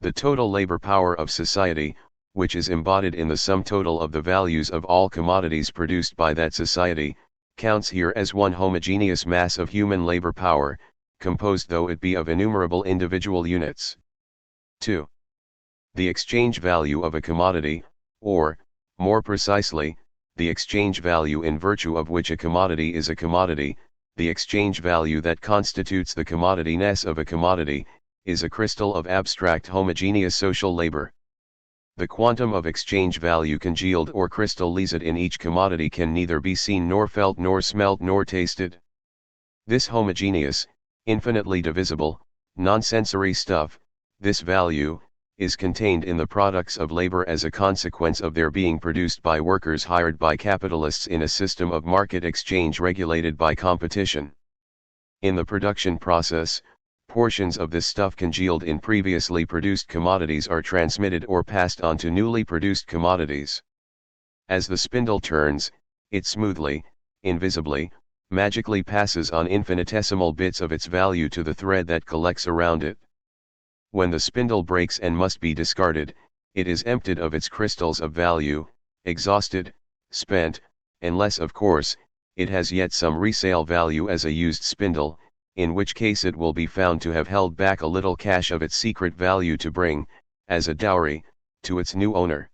The total labor power of society, which is embodied in the sum total of the values of all commodities produced by that society, counts here as one homogeneous mass of human labor power, composed though it be of innumerable individual units. 2. The exchange value of a commodity, or, more precisely, the exchange value in virtue of which a commodity is a commodity, the exchange value that constitutes the commodity-ness of a commodity, is a crystal of abstract homogeneous social labor. The quantum of exchange value congealed or crystallized in each commodity can neither be seen nor felt nor smelt nor tasted. This homogeneous, infinitely divisible, non-sensory stuff, this value, is contained in the products of labor as a consequence of their being produced by workers hired by capitalists in a system of market exchange regulated by competition. In the production process, portions of this stuff congealed in previously produced commodities are transmitted or passed on to newly produced commodities. As the spindle turns, it smoothly, invisibly, magically passes on infinitesimal bits of its value to the thread that collects around it. When the spindle breaks and must be discarded, it is emptied of its crystals of value, exhausted, spent, unless of course, it has yet some resale value as a used spindle, in which case it will be found to have held back a little cash of its secret value to bring, as a dowry, to its new owner.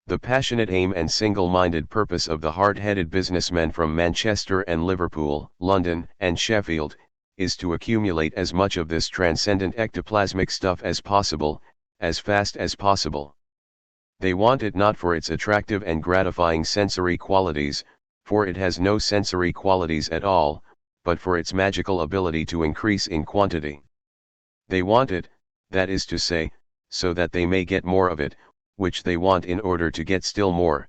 The passionate aim and single-minded purpose of the hard-headed businessmen from Manchester and Liverpool, London and Sheffield, is to accumulate as much of this transcendent ectoplasmic stuff as possible, as fast as possible. They want it not for its attractive and gratifying sensory qualities, for it has no sensory qualities at all, but for its magical ability to increase in quantity. They want it, that is to say, so that they may get more of it, which they want in order to get still more.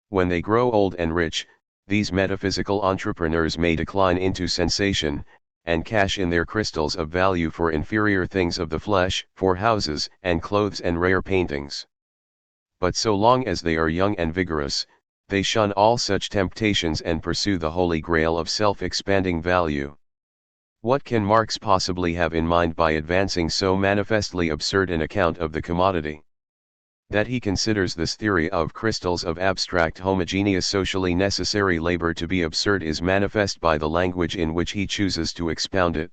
When they grow old and rich, these metaphysical entrepreneurs may decline into sensation, and cash in their crystals of value for inferior things of the flesh, for houses and clothes and rare paintings. But so long as they are young and vigorous, they shun all such temptations and pursue the holy grail of self-expanding value. What can Marx possibly have in mind by advancing so manifestly absurd an account of the commodity? That he considers this theory of crystals of abstract homogeneous socially necessary labor to be absurd is manifest by the language in which he chooses to expound it.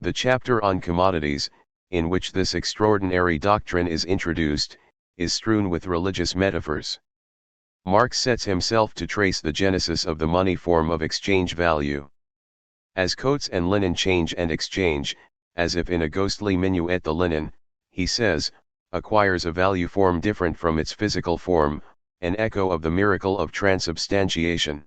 The chapter on commodities, in which this extraordinary doctrine is introduced, is strewn with religious metaphors. Marx sets himself to trace the genesis of the money form of exchange value. As coats and linen change and exchange, as if in a ghostly minuet the linen, he says, acquires a value form different from its physical form, an echo of the miracle of transubstantiation.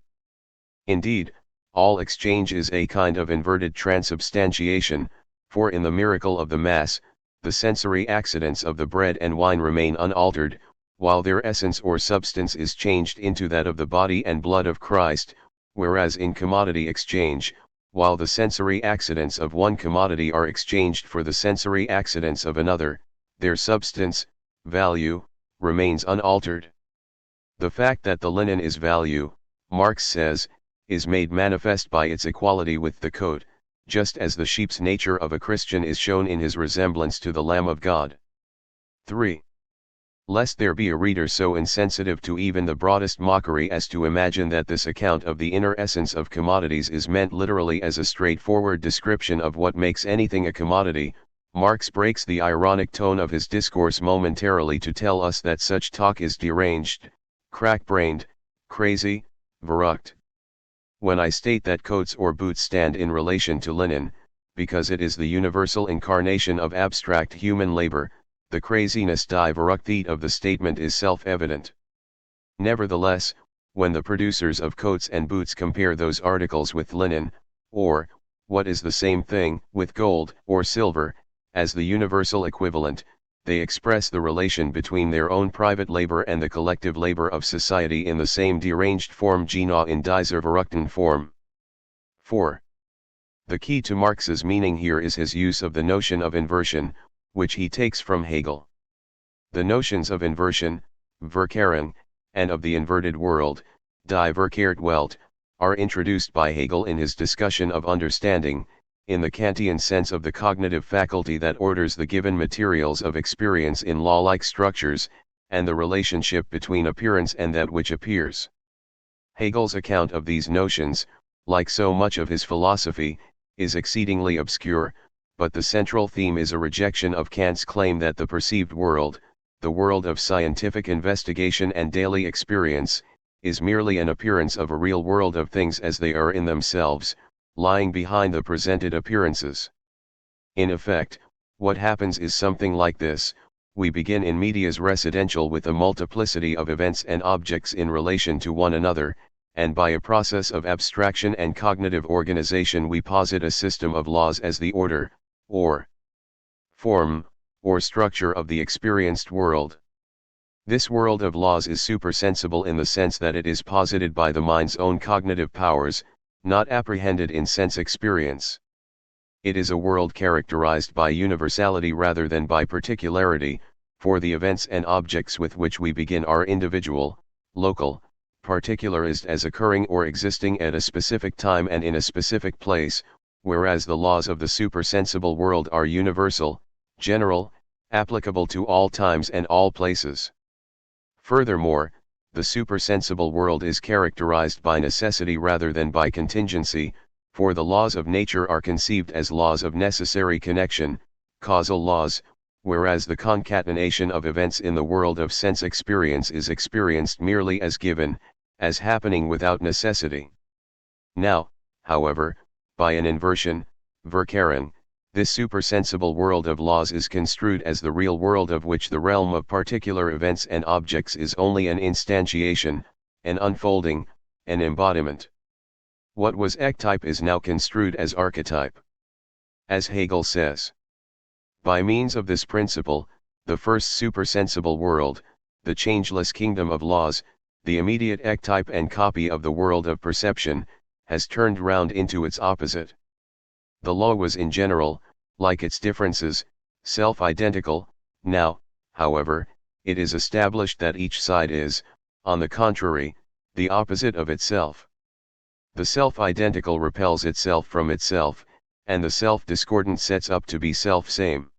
Indeed, all exchange is a kind of inverted transubstantiation, for in the miracle of the Mass, the sensory accidents of the bread and wine remain unaltered, while their essence or substance is changed into that of the body and blood of Christ, whereas in commodity exchange, while the sensory accidents of one commodity are exchanged for the sensory accidents of another, their substance, value, remains unaltered. The fact that the linen is value, Marx says, is made manifest by its equality with the coat, just as the sheep's nature of a Christian is shown in his resemblance to the Lamb of God. 3. Lest there be a reader so insensitive to even the broadest mockery as to imagine that this account of the inner essence of commodities is meant literally as a straightforward description of what makes anything a commodity, Marx breaks the ironic tone of his discourse momentarily to tell us that such talk is deranged, crack-brained, crazy, verrückt. When I state that coats or boots stand in relation to linen, because it is the universal incarnation of abstract human labor, the craziness die verrücktheit of the statement is self-evident. Nevertheless, when the producers of coats and boots compare those articles with linen, or, what is the same thing, with gold or silver, as the universal equivalent, they express the relation between their own private labor and the collective labor of society in the same deranged form, genau in dieser verrückten form. 4. The key to Marx's meaning here is his use of the notion of inversion, which he takes from Hegel. The notions of inversion, Verkehren, and of the inverted world, die verkehrte Welt, are introduced by Hegel in his discussion of understanding, in the Kantian sense of the cognitive faculty that orders the given materials of experience in law-like structures, and the relationship between appearance and that which appears. Hegel's account of these notions, like so much of his philosophy, is exceedingly obscure, but the central theme is a rejection of Kant's claim that the perceived world, the world of scientific investigation and daily experience, is merely an appearance of a real world of things as they are in themselves, lying behind the presented appearances. In effect, what happens is something like this: we begin in medias residential with a multiplicity of events and objects in relation to one another, and by a process of abstraction and cognitive organization we posit a system of laws as the order, or form, or structure of the experienced world. This world of laws is supersensible in the sense that it is posited by the mind's own cognitive powers, not apprehended in sense experience. It is a world characterized by universality rather than by particularity, for the events and objects with which we begin are individual, local, particularized as occurring or existing at a specific time and in a specific place, whereas the laws of the supersensible world are universal, general, applicable to all times and all places. Furthermore, the supersensible world is characterized by necessity rather than by contingency, for the laws of nature are conceived as laws of necessary connection, causal laws, whereas the concatenation of events in the world of sense experience is experienced merely as given, as happening without necessity. Now, however, by an inversion, verkehren, this supersensible world of laws is construed as the real world of which the realm of particular events and objects is only an instantiation, an unfolding, an embodiment. What was ectype is now construed as archetype. As Hegel says, by means of this principle, the first supersensible world, the changeless kingdom of laws, the immediate ectype and copy of the world of perception, has turned round into its opposite. The law was in general, like its differences, self-identical. Now, however, it is established that each side is, on the contrary, the opposite of itself. The self-identical repels itself from itself, and the self-discordant sets up to be self-same.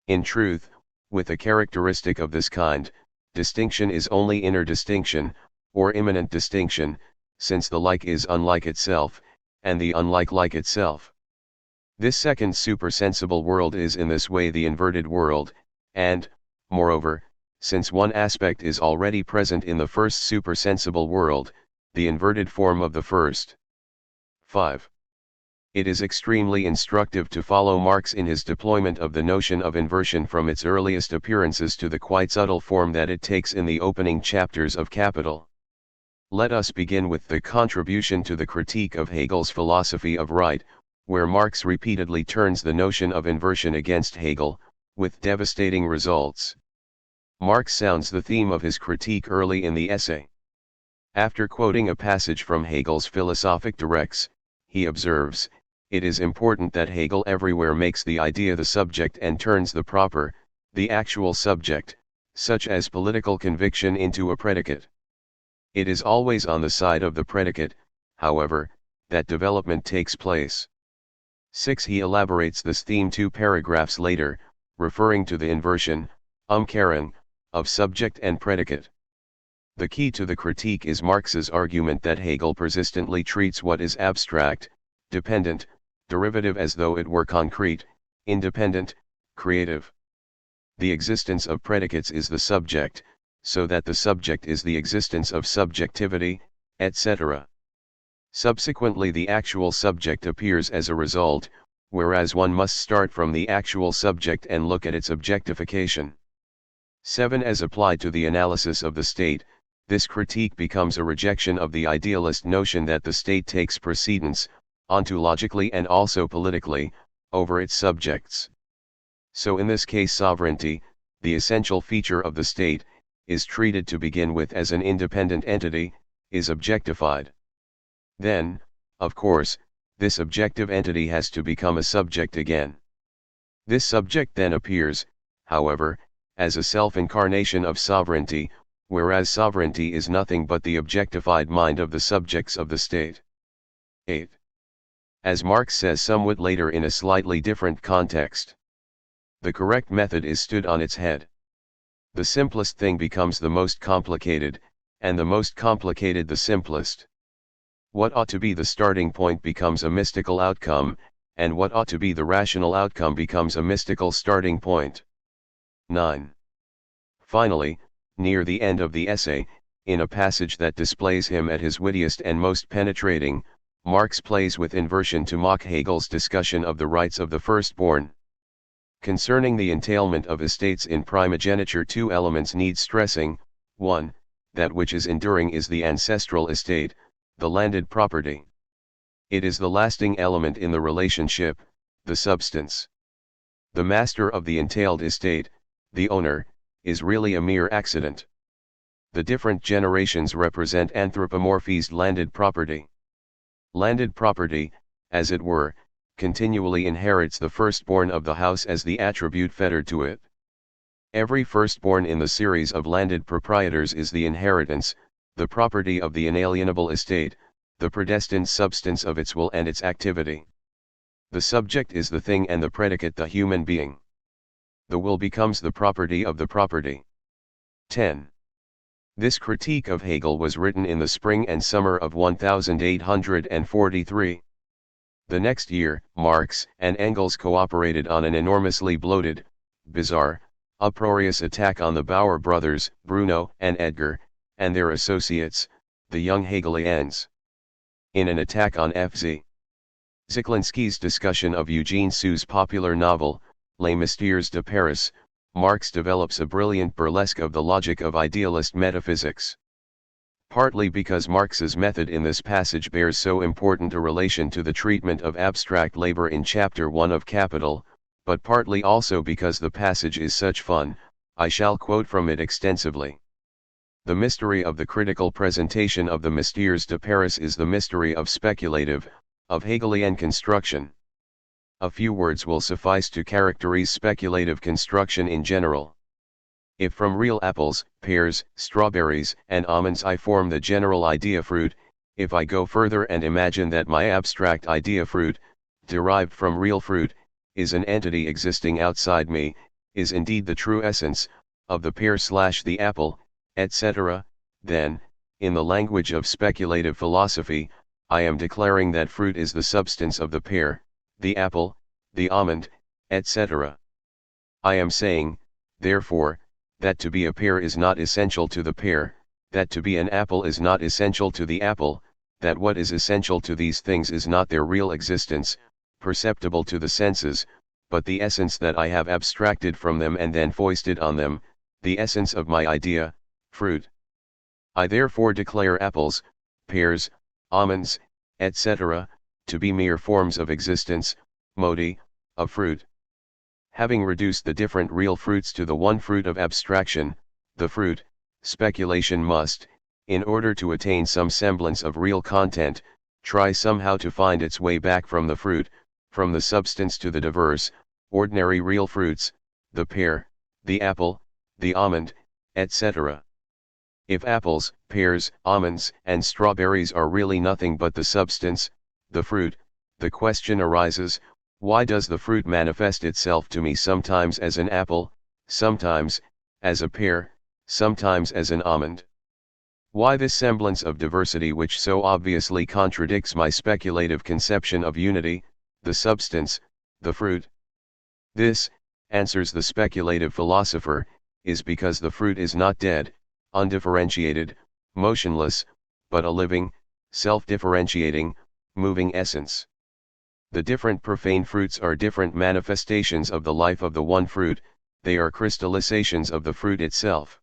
In truth, with a characteristic of this kind, distinction is only inner distinction, or immanent distinction, since the like is unlike itself, and the unlike like itself. This second supersensible world is in this way the inverted world, and, moreover, since one aspect is already present in the first supersensible world, the inverted form of the first. 5. It is extremely instructive to follow Marx in his deployment of the notion of inversion from its earliest appearances to the quite subtle form that it takes in the opening chapters of Capital. Let us begin with the contribution to the critique of Hegel's philosophy of right, where Marx repeatedly turns the notion of inversion against Hegel, with devastating results. Marx sounds the theme of his critique early in the essay. After quoting a passage from Hegel's Philosophic Directs, he observes, "It is important that Hegel everywhere makes the idea the subject and turns the proper, the actual subject, such as political conviction, into a predicate. It is always on the side of the predicate, however, that development takes place." 6. He elaborates this theme 2 paragraphs later, referring to the inversion, Umkehrung, of subject and predicate. The key to the critique is Marx's argument that Hegel persistently treats what is abstract, dependent, derivative as though it were concrete, independent, creative. The existence of predicates is the subject, so that the subject is the existence of subjectivity, etc. Subsequently the actual subject appears as a result, whereas one must start from the actual subject and look at its objectification. 7. As applied to the analysis of the state, this critique becomes a rejection of the idealist notion that the state takes precedence, ontologically and also politically, over its subjects. So in this case sovereignty, the essential feature of the state, is treated to begin with as an independent entity, is objectified. Then, of course, this objective entity has to become a subject again. This subject then appears, however, as a self-incarnation of sovereignty, whereas sovereignty is nothing but the objectified mind of the subjects of the state. 8. As Marx says somewhat later in a slightly different context, the correct method is stood on its head. The simplest thing becomes the most complicated, and the most complicated the simplest. What ought to be the starting point becomes a mystical outcome, and what ought to be the rational outcome becomes a mystical starting point. 9. Finally, near the end of the essay, in a passage that displays him at his wittiest and most penetrating, Marx plays with inversion to mock Hegel's discussion of the rights of the firstborn. Concerning the entailment of estates in primogeniture, two elements need stressing: 1. That which is enduring is the ancestral estate, the landed property. It is the lasting element in the relationship, the substance. The master of the entailed estate, the owner, is really a mere accident. The different generations represent anthropomorphized landed property. Landed property, as it were, continually inherits the firstborn of the house as the attribute fettered to it. Every firstborn in the series of landed proprietors is the inheritance, the property of the inalienable estate, the predestined substance of its will and its activity. The subject is the thing and the predicate the human being. The will becomes the property of the property. 10. This critique of Hegel was written in the spring and summer of 1843. The next year, Marx and Engels cooperated on an enormously bloated, bizarre, uproarious attack on the Bauer brothers, Bruno and Edgar, and their associates, the young Hegelians. In an attack on F.Z. Ziklinski's discussion of Eugene Sue's popular novel, Les Mystères de Paris, Marx develops a brilliant burlesque of the logic of idealist metaphysics. Partly because Marx's method in this passage bears so important a relation to the treatment of abstract labor in Chapter 1 of Capital, but partly also because the passage is such fun, I shall quote from it extensively. The mystery of the critical presentation of the Mystères de Paris is the mystery of speculative, of Hegelian construction. A few words will suffice to characterize speculative construction in general. If from real apples, pears, strawberries, and almonds I form the general idea fruit, if I go further and imagine that my abstract idea fruit, derived from real fruit, is an entity existing outside me, is indeed the true essence, of the pear/the apple, etc., then, in the language of speculative philosophy, I am declaring that fruit is the substance of the pear, the apple, the almond, etc. I am saying, therefore, that to be a pear is not essential to the pear, that to be an apple is not essential to the apple, that what is essential to these things is not their real existence, perceptible to the senses, but the essence that I have abstracted from them and then foisted on them, the essence of my idea, fruit. I therefore declare apples, pears, almonds, etc., to be mere forms of existence, modi, of fruit. Having reduced the different real fruits to the one fruit of abstraction, the fruit, speculation must, in order to attain some semblance of real content, try somehow to find its way back from the fruit, from the substance to the diverse, ordinary real fruits, the pear, the apple, the almond, etc. If apples, pears, almonds, and strawberries are really nothing but the substance, the fruit, the question arises, why does the fruit manifest itself to me sometimes as an apple, sometimes as a pear, sometimes as an almond? Why this semblance of diversity which so obviously contradicts my speculative conception of unity, the substance, the fruit? This, answers the speculative philosopher, is because the fruit is not dead, undifferentiated, motionless, but a living, self-differentiating, moving essence. The different profane fruits are different manifestations of the life of the one fruit, they are crystallizations of the fruit itself.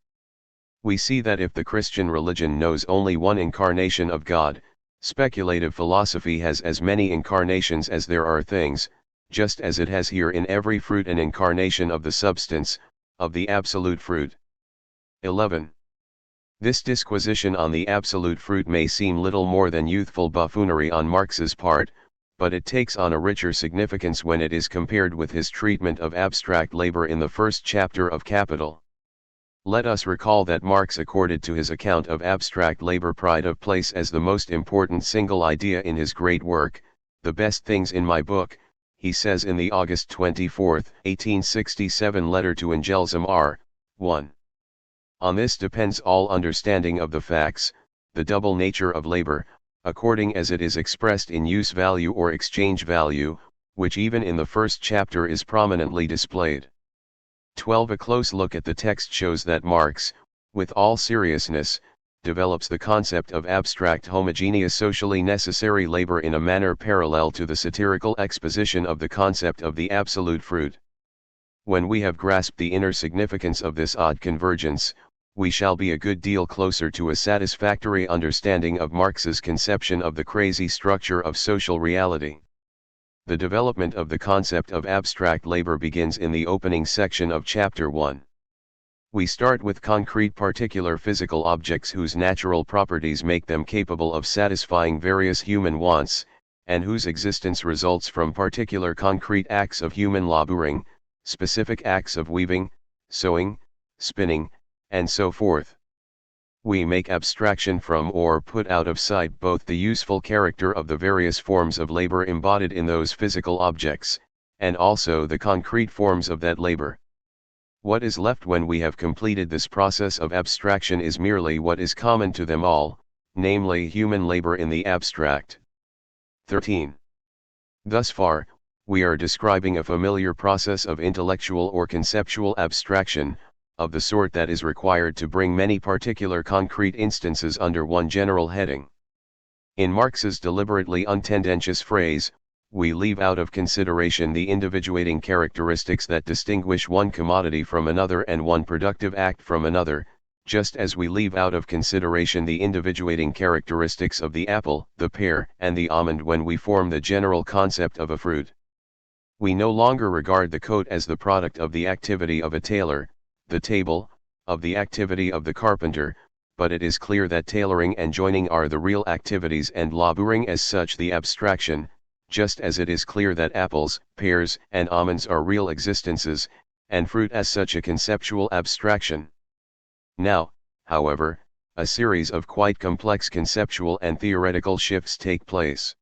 We see that if the Christian religion knows only one incarnation of God, speculative philosophy has as many incarnations as there are things, just as it has here in every fruit an incarnation of the substance, of the absolute fruit. 11. This disquisition on the absolute fruit may seem little more than youthful buffoonery on Marx's part, but it takes on a richer significance when it is compared with his treatment of abstract labor in the first chapter of Capital. Let us recall that Marx accorded to his account of abstract labor pride of place as the most important single idea in his great work. The best things in my book, he says in the August 24, 1867 letter to Engelsum are, 1. On this depends all understanding of the facts, the double nature of labor, according as it is expressed in use value or exchange value, which even in the first chapter is prominently displayed. 12. A close look at the text shows that Marx, with all seriousness, develops the concept of abstract homogeneous socially necessary labor in a manner parallel to the satirical exposition of the concept of the absolute fruit. When we have grasped the inner significance of this odd convergence, we shall be a good deal closer to a satisfactory understanding of Marx's conception of the crazy structure of social reality. The development of the concept of abstract labor begins in the opening section of Chapter 1. We start with concrete particular physical objects whose natural properties make them capable of satisfying various human wants, and whose existence results from particular concrete acts of human laboring, specific acts of weaving, sewing, spinning, and so forth. We make abstraction from or put out of sight both the useful character of the various forms of labor embodied in those physical objects, and also the concrete forms of that labor. What is left when we have completed this process of abstraction is merely what is common to them all, namely human labor in the abstract. 13. Thus far, we are describing a familiar process of intellectual or conceptual abstraction, of the sort that is required to bring many particular concrete instances under one general heading. In Marx's deliberately untendentious phrase, we leave out of consideration the individuating characteristics that distinguish one commodity from another and one productive act from another, just as we leave out of consideration the individuating characteristics of the apple, the pear, and the almond when we form the general concept of a fruit. We no longer regard the coat as the product of the activity of a tailor, the table, of the activity of the carpenter, but it is clear that tailoring and joining are the real activities and laboring as such the abstraction, just as it is clear that apples, pears, and almonds are real existences, and fruit as such a conceptual abstraction. Now, however, a series of quite complex conceptual and theoretical shifts take place.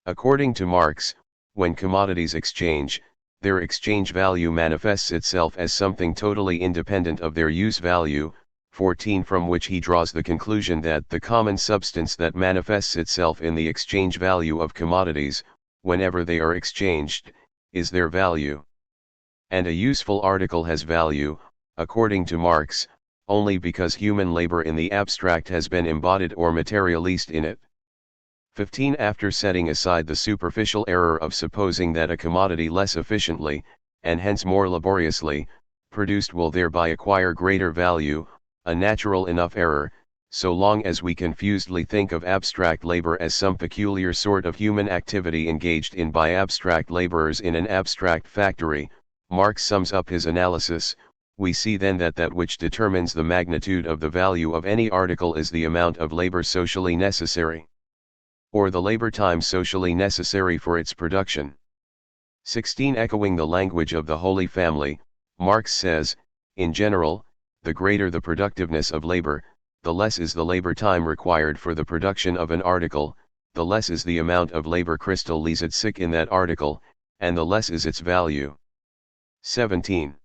According to Marx, when commodities exchange, their exchange value manifests itself as something totally independent of their use value, 14, from which he draws the conclusion that the common substance that manifests itself in the exchange value of commodities, whenever they are exchanged, is their value. And a useful article has value, according to Marx, only because human labor in the abstract has been embodied or materialized in it. 15. After setting aside the superficial error of supposing that a commodity less efficiently, and hence more laboriously, produced will thereby acquire greater value, a natural enough error, so long as we confusedly think of abstract labor as some peculiar sort of human activity engaged in by abstract laborers in an abstract factory, Marx sums up his analysis. We see then that that which determines the magnitude of the value of any article is the amount of labor socially necessary, or the labor time socially necessary for its production. 16. Echoing the language of the Holy Family, Marx says, in general, the greater the productiveness of labor, the less is the labor time required for the production of an article, the less is the amount of labor crystallized in that article, and the less is its value. 17.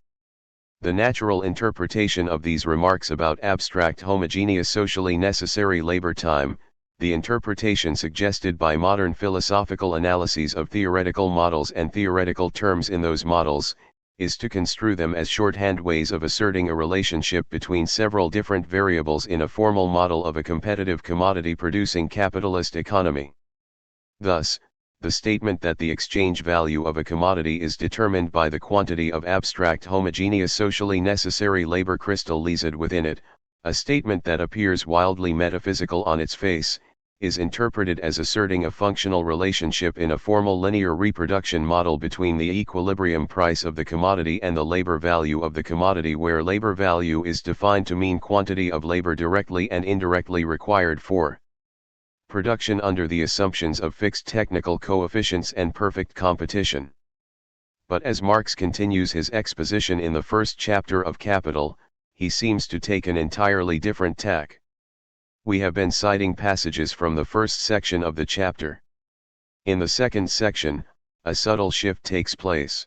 The natural interpretation of these remarks about abstract homogeneous socially necessary labor time, the interpretation suggested by modern philosophical analyses of theoretical models and theoretical terms in those models, is to construe them as shorthand ways of asserting a relationship between several different variables in a formal model of a competitive commodity-producing capitalist economy. Thus, the statement that the exchange value of a commodity is determined by the quantity of abstract homogeneous socially necessary labor crystallized within it, a statement that appears wildly metaphysical on its face, is interpreted as asserting a functional relationship in a formal linear reproduction model between the equilibrium price of the commodity and the labor value of the commodity, where labor value is defined to mean quantity of labor directly and indirectly required for production under the assumptions of fixed technical coefficients and perfect competition. But as Marx continues his exposition in the first chapter of Capital, he seems to take an entirely different tack. We have been citing passages from the first section of the chapter. In the second section, a subtle shift takes place.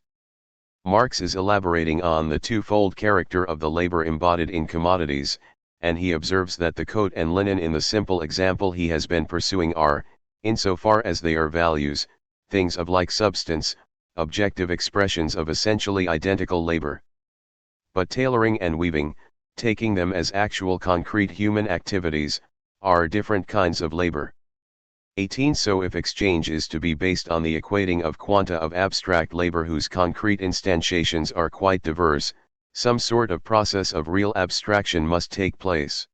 Marx is elaborating on the twofold character of the labor embodied in commodities, and he observes that the coat and linen in the simple example he has been pursuing are, insofar as they are values, things of like substance, objective expressions of essentially identical labor. But tailoring and weaving, taking them as actual concrete human activities, are different kinds of labor. 18. So if exchange is to be based on the equating of quanta of abstract labor whose concrete instantiations are quite diverse, some sort of process of real abstraction must take place.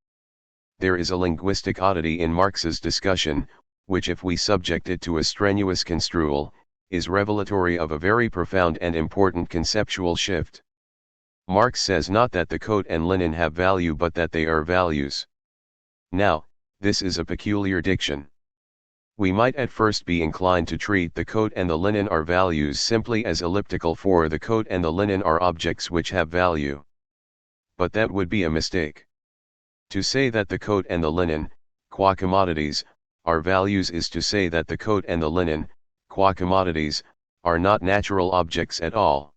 There is a linguistic oddity in Marx's discussion, which if we subject it to a strenuous construal, is revelatory of a very profound and important conceptual shift. Marx says not that the coat and linen have value but that they are values. Now, this is a peculiar diction. We might at first be inclined to treat the coat and the linen are values simply as elliptical, for the coat and the linen are objects which have value. But that would be a mistake. To say that the coat and the linen, qua commodities, are values is to say that the coat and the linen, qua commodities, are not natural objects at all.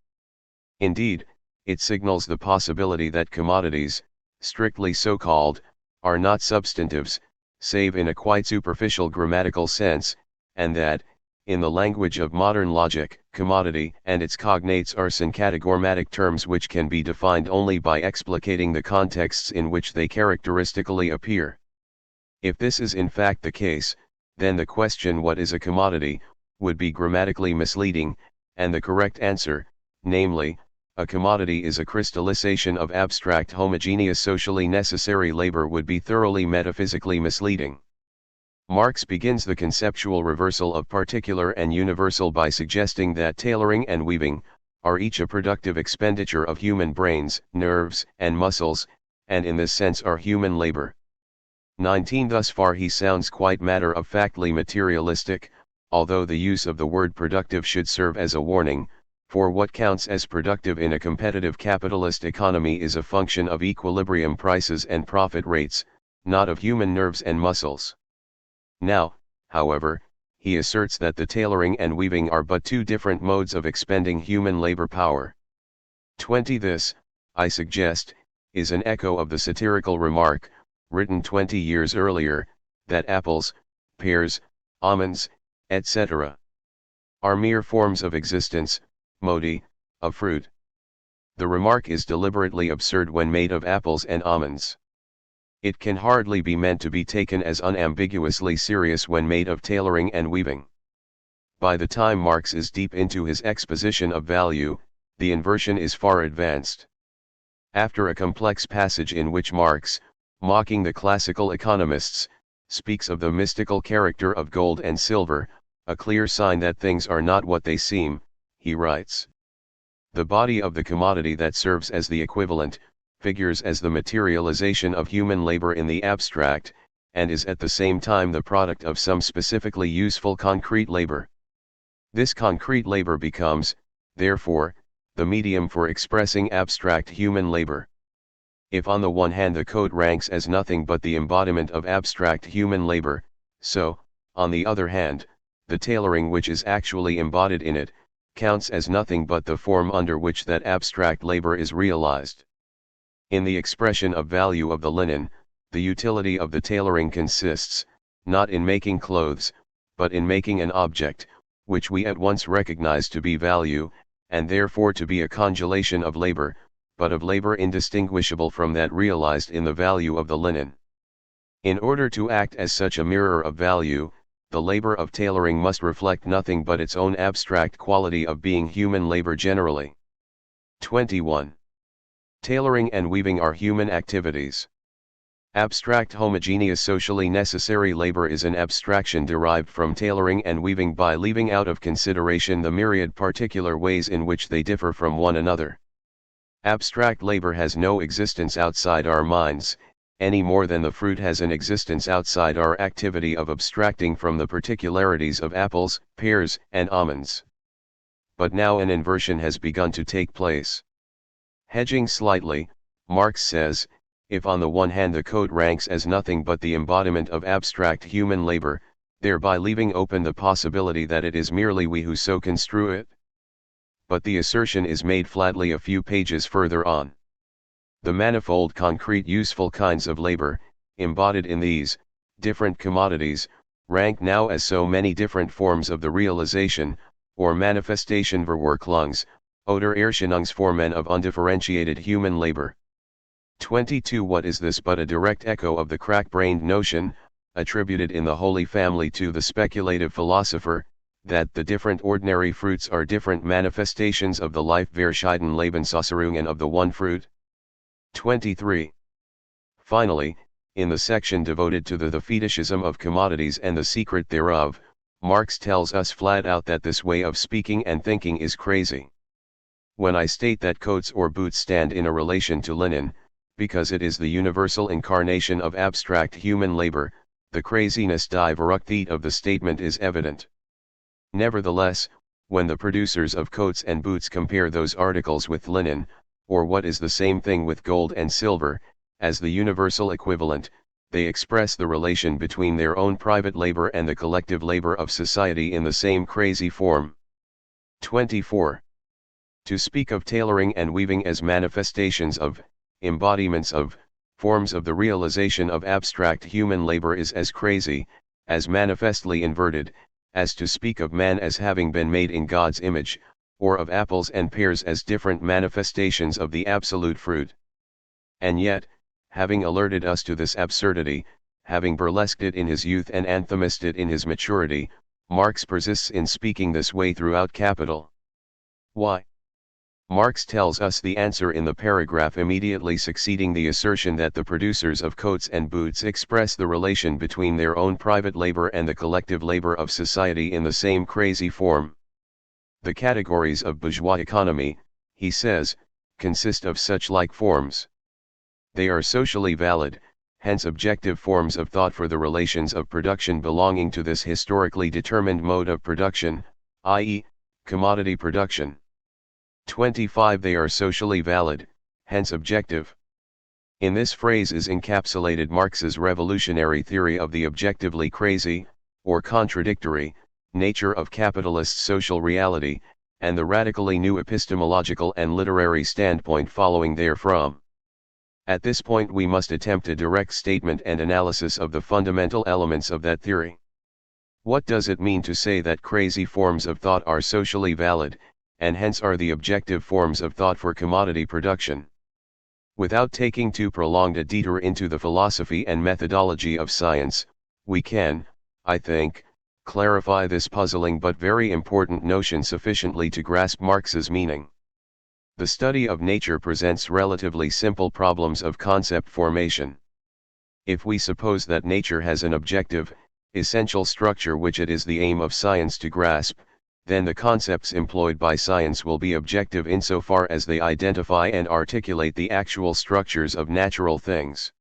Indeed, it signals the possibility that commodities, strictly so called, are not substantives, save in a quite superficial grammatical sense, and that, in the language of modern logic, commodity and its cognates are syncatagrammatic terms which can be defined only by explicating the contexts in which they characteristically appear. If this is in fact the case, then the question "what is a commodity?" would be grammatically misleading, and the correct answer, namely, a commodity is a crystallization of abstract homogeneous socially necessary labor, would be thoroughly metaphysically misleading. Marx begins the conceptual reversal of particular and universal by suggesting that tailoring and weaving are each a productive expenditure of human brains, nerves, and muscles, and in this sense are human labor. 19. Thus far he sounds quite matter-of-factly materialistic, although the use of the word productive should serve as a warning, for what counts as productive in a competitive capitalist economy is a function of equilibrium prices and profit rates, not of human nerves and muscles. Now, however, he asserts that the tailoring and weaving are but two different modes of expending human labor power. 20. This, I suggest, is an echo of the satirical remark, written 20 years earlier, that apples, pears, almonds, etc. are mere forms of existence, modi, of fruit. The remark is deliberately absurd when made of apples and almonds. It can hardly be meant to be taken as unambiguously serious when made of tailoring and weaving. By the time Marx is deep into his exposition of value, the inversion is far advanced. After a complex passage in which Marx, mocking the classical economists, speaks of the mystical character of gold and silver, a clear sign that things are not what they seem, he writes: "The body of the commodity that serves as the equivalent, figures as the materialization of human labor in the abstract, and is at the same time the product of some specifically useful concrete labor. This concrete labor becomes, therefore, the medium for expressing abstract human labor. If on the one hand the coat ranks as nothing but the embodiment of abstract human labor, so, on the other hand, the tailoring which is actually embodied in it, counts as nothing but the form under which that abstract labor is realized. In the expression of value of the linen, the utility of the tailoring consists, not in making clothes, but in making an object, which we at once recognize to be value, and therefore to be a congelation of labor, but of labor indistinguishable from that realized in the value of the linen. In order to act as such a mirror of value, the labor of tailoring must reflect nothing but its own abstract quality of being human labor generally. 21. Tailoring and weaving are human activities. Abstract homogeneous socially necessary labor is an abstraction derived from tailoring and weaving by leaving out of consideration the myriad particular ways in which they differ from one another. Abstract labor has no existence outside our minds, any more than the fruit has an existence outside our activity of abstracting from the particularities of apples, pears, and almonds. But now an inversion has begun to take place. Hedging slightly, Marx says, if on the one hand the coat ranks as nothing but the embodiment of abstract human labor, thereby leaving open the possibility that it is merely we who so construe it. But the assertion is made flatly a few pages further on. The manifold concrete useful kinds of labor, embodied in these different commodities, rank now as so many different forms of the realization, or manifestation Verwerklungs, oder Erscheinungsformen of undifferentiated human labor. 22. What is this but a direct echo of the crack-brained notion, attributed in the Holy Family to the speculative philosopher, that the different ordinary fruits are different manifestations of the life verschieden Lebensausführungen of the one fruit? 23. Finally, in the section devoted to the fetishism of commodities and the secret thereof, Marx tells us flat out that this way of speaking and thinking is crazy. When I state that coats or boots stand in a relation to linen, because it is the universal incarnation of abstract human labor, the craziness die Verrücktheit of the statement is evident. Nevertheless, when the producers of coats and boots compare those articles with linen, or what is the same thing with gold and silver, as the universal equivalent, they express the relation between their own private labor and the collective labor of society in the same crazy form. 24. To speak of tailoring and weaving as manifestations of, embodiments of, forms of the realization of abstract human labor is as crazy, as manifestly inverted, as to speak of man as having been made in God's image, or of apples and pears as different manifestations of the absolute fruit. And yet, having alerted us to this absurdity, having burlesqued it in his youth and anthemized it in his maturity, Marx persists in speaking this way throughout Capital. Why? Marx tells us the answer in the paragraph immediately succeeding the assertion that the producers of coats and boots express the relation between their own private labor and the collective labor of society in the same crazy form. The categories of bourgeois economy, he says, consist of such like forms. They are socially valid, hence objective forms of thought for the relations of production belonging to this historically determined mode of production, i.e., commodity production. 25. They are socially valid, hence objective. In this phrase is encapsulated Marx's revolutionary theory of the objectively crazy, or contradictory, nature of capitalist social reality, and the radically new epistemological and literary standpoint following therefrom. At this point we must attempt a direct statement and analysis of the fundamental elements of that theory. What does it mean to say that crazy forms of thought are socially valid, and hence are the objective forms of thought for commodity production? Without taking too prolonged a detour into the philosophy and methodology of science, we can, I think, clarify this puzzling but very important notion sufficiently to grasp Marx's meaning. The study of nature presents relatively simple problems of concept formation. If we suppose that nature has an objective, essential structure which it is the aim of science to grasp, then the concepts employed by science will be objective insofar as they identify and articulate the actual structures of natural things.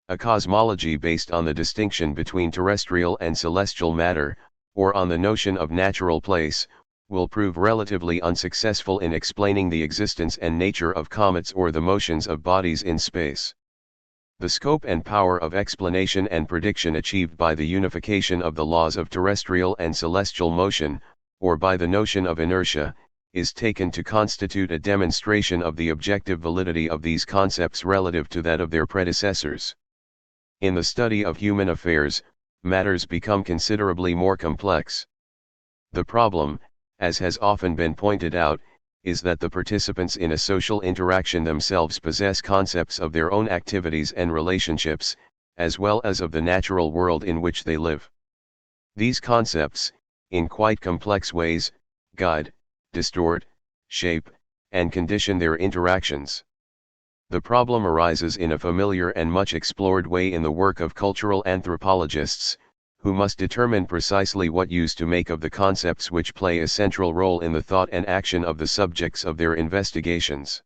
A cosmology based on the distinction between terrestrial and celestial matter, or on the notion of natural place, will prove relatively unsuccessful in explaining the existence and nature of comets or the motions of bodies in space. The scope and power of explanation and prediction achieved by the unification of the laws of terrestrial and celestial motion, or by the notion of inertia, is taken to constitute a demonstration of the objective validity of these concepts relative to that of their predecessors. In the study of human affairs, matters become considerably more complex. The problem, as has often been pointed out, is that the participants in a social interaction themselves possess concepts of their own activities and relationships, as well as of the natural world in which they live. These concepts, in quite complex ways, guide, distort, shape, and condition their interactions. The problem arises in a familiar and much explored way in the work of cultural anthropologists, who must determine precisely what use to make of the concepts which play a central role in the thought and action of the subjects of their investigations.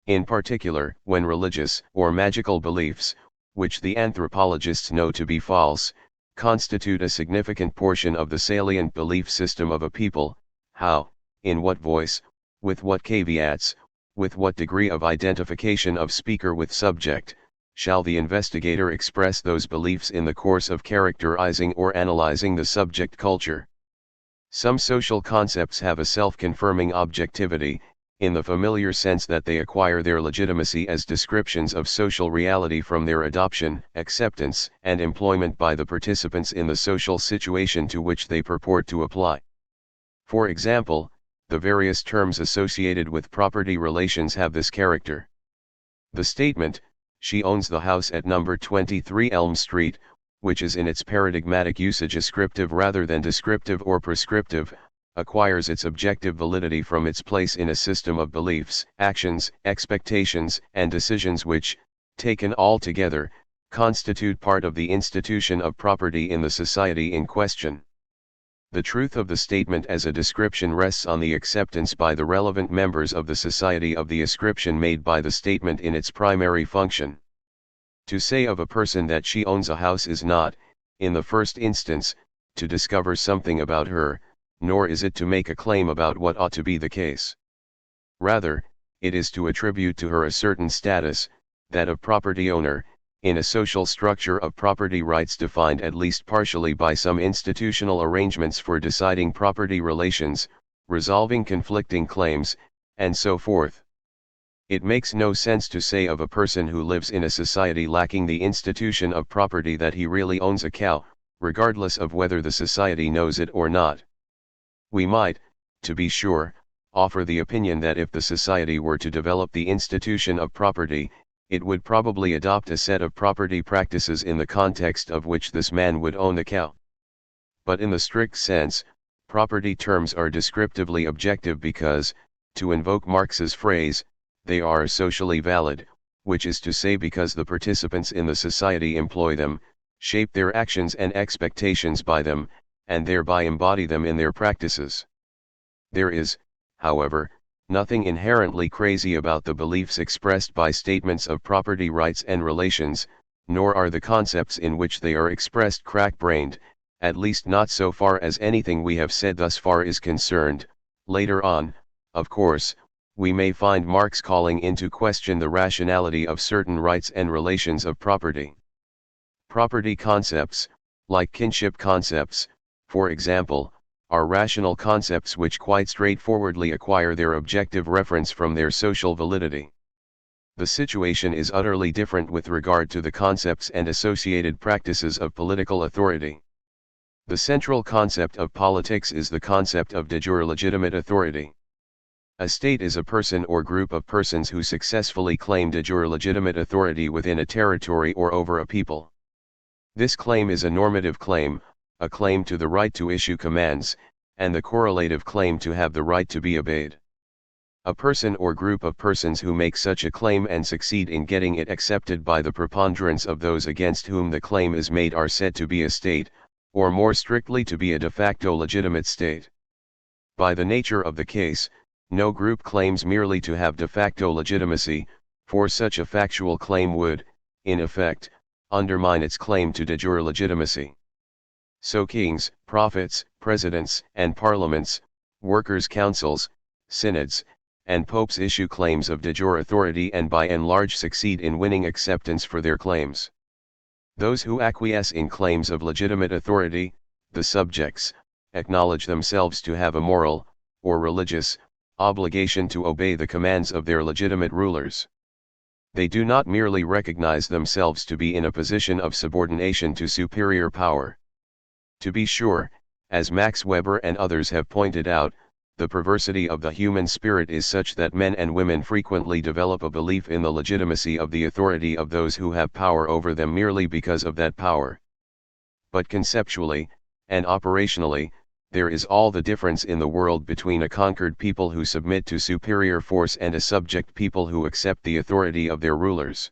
In particular, when religious or magical beliefs, which the anthropologists know to be false, constitute a significant portion of the salient belief system of a people, how, in what voice, with what caveats, with what degree of identification of speaker with subject, shall the investigator express those beliefs in the course of characterizing or analyzing the subject culture? Some social concepts have a self-confirming objectivity, in the familiar sense that they acquire their legitimacy as descriptions of social reality from their adoption, acceptance, and employment by the participants in the social situation to which they purport to apply. For example, the various terms associated with property relations have this character. The statement, "She owns the house at number 23 Elm Street," which is in its paradigmatic usage ascriptive rather than descriptive or prescriptive, acquires its objective validity from its place in a system of beliefs, actions, expectations, and decisions which, taken all together, constitute part of the institution of property in the society in question. The truth of the statement as a description rests on the acceptance by the relevant members of the society of the ascription made by the statement in its primary function. To say of a person that she owns a house is not, in the first instance, to discover something about her, nor is it to make a claim about what ought to be the case. Rather, it is to attribute to her a certain status, that of property owner, in a social structure of property rights defined at least partially by some institutional arrangements for deciding property relations, resolving conflicting claims, and so forth. It makes no sense to say of a person who lives in a society lacking the institution of property that he really owns a cow, regardless of whether the society knows it or not. We might, to be sure, offer the opinion that if the society were to develop the institution of property, it would probably adopt a set of property practices in the context of which this man would own the cow. But in the strict sense, property terms are descriptively objective because, to invoke Marx's phrase, they are socially valid, which is to say because the participants in the society employ them, shape their actions and expectations by them, and thereby embody them in their practices. There is, however, nothing inherently crazy about the beliefs expressed by statements of property rights and relations, nor are the concepts in which they are expressed crack-brained, at least not so far as anything we have said thus far is concerned. Later on, of course, we may find Marx calling into question the rationality of certain rights and relations of property. Property concepts, like kinship concepts, for example, are rational concepts which quite straightforwardly acquire their objective reference from their social validity. The situation is utterly different with regard to the concepts and associated practices of political authority. The central concept of politics is the concept of de jure legitimate authority. A state is a person or group of persons who successfully claim de jure legitimate authority within a territory or over a people. This claim is a normative claim, a claim to the right to issue commands, and the correlative claim to have the right to be obeyed. A person or group of persons who make such a claim and succeed in getting it accepted by the preponderance of those against whom the claim is made are said to be a state, or more strictly to be a de facto legitimate state. By the nature of the case, no group claims merely to have de facto legitimacy, for such a factual claim would, in effect, undermine its claim to de jure legitimacy. So kings, prophets, presidents, and parliaments, workers' councils, synods, and popes issue claims of de jure authority and by and large succeed in winning acceptance for their claims. Those who acquiesce in claims of legitimate authority, the subjects, acknowledge themselves to have a moral, or religious, obligation to obey the commands of their legitimate rulers. They do not merely recognize themselves to be in a position of subordination to superior power. To be sure, as Max Weber and others have pointed out, the perversity of the human spirit is such that men and women frequently develop a belief in the legitimacy of the authority of those who have power over them merely because of that power. But conceptually, and operationally, there is all the difference in the world between a conquered people who submit to superior force and a subject people who accept the authority of their rulers.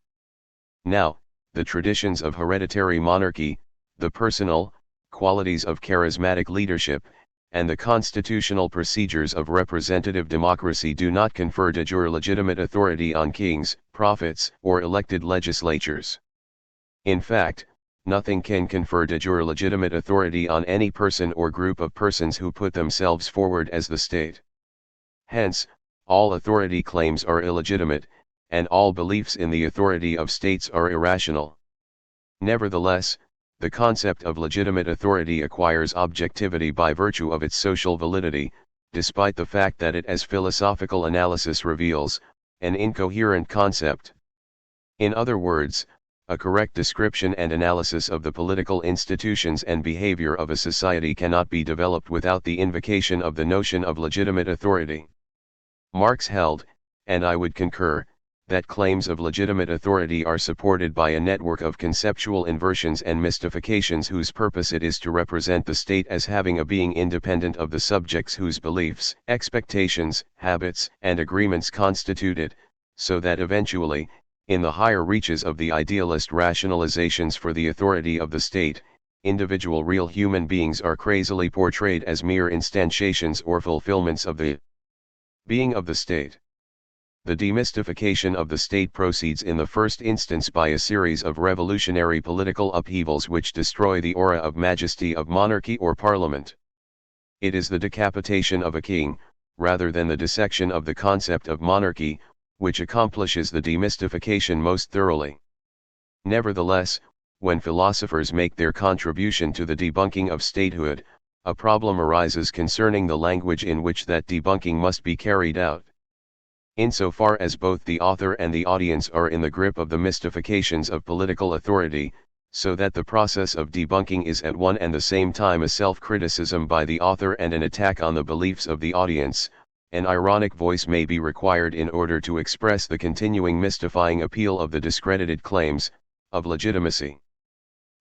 Now, the traditions of hereditary monarchy, the personal qualities of charismatic leadership, and the constitutional procedures of representative democracy do not confer de jure legitimate authority on kings, prophets, or elected legislatures. In fact, nothing can confer de jure legitimate authority on any person or group of persons who put themselves forward as the state. Hence, all authority claims are illegitimate, and all beliefs in the authority of states are irrational. Nevertheless, the concept of legitimate authority acquires objectivity by virtue of its social validity, despite the fact that it, as philosophical analysis reveals, an incoherent concept. In other words, a correct description and analysis of the political institutions and behavior of a society cannot be developed without the invocation of the notion of legitimate authority. Marx held, and I would concur, that claims of legitimate authority are supported by a network of conceptual inversions and mystifications whose purpose it is to represent the state as having a being independent of the subjects whose beliefs, expectations, habits, and agreements constitute it, so that eventually, in the higher reaches of the idealist rationalizations for the authority of the state, individual real human beings are crazily portrayed as mere instantiations or fulfillments of the being of the state. The demystification of the state proceeds in the first instance by a series of revolutionary political upheavals which destroy the aura of majesty of monarchy or parliament. It is the decapitation of a king, rather than the dissection of the concept of monarchy, which accomplishes the demystification most thoroughly. Nevertheless, when philosophers make their contribution to the debunking of statehood, a problem arises concerning the language in which that debunking must be carried out. Insofar as both the author and the audience are in the grip of the mystifications of political authority, so that the process of debunking is at one and the same time a self-criticism by the author and an attack on the beliefs of the audience, an ironic voice may be required in order to express the continuing mystifying appeal of the discredited claims of legitimacy.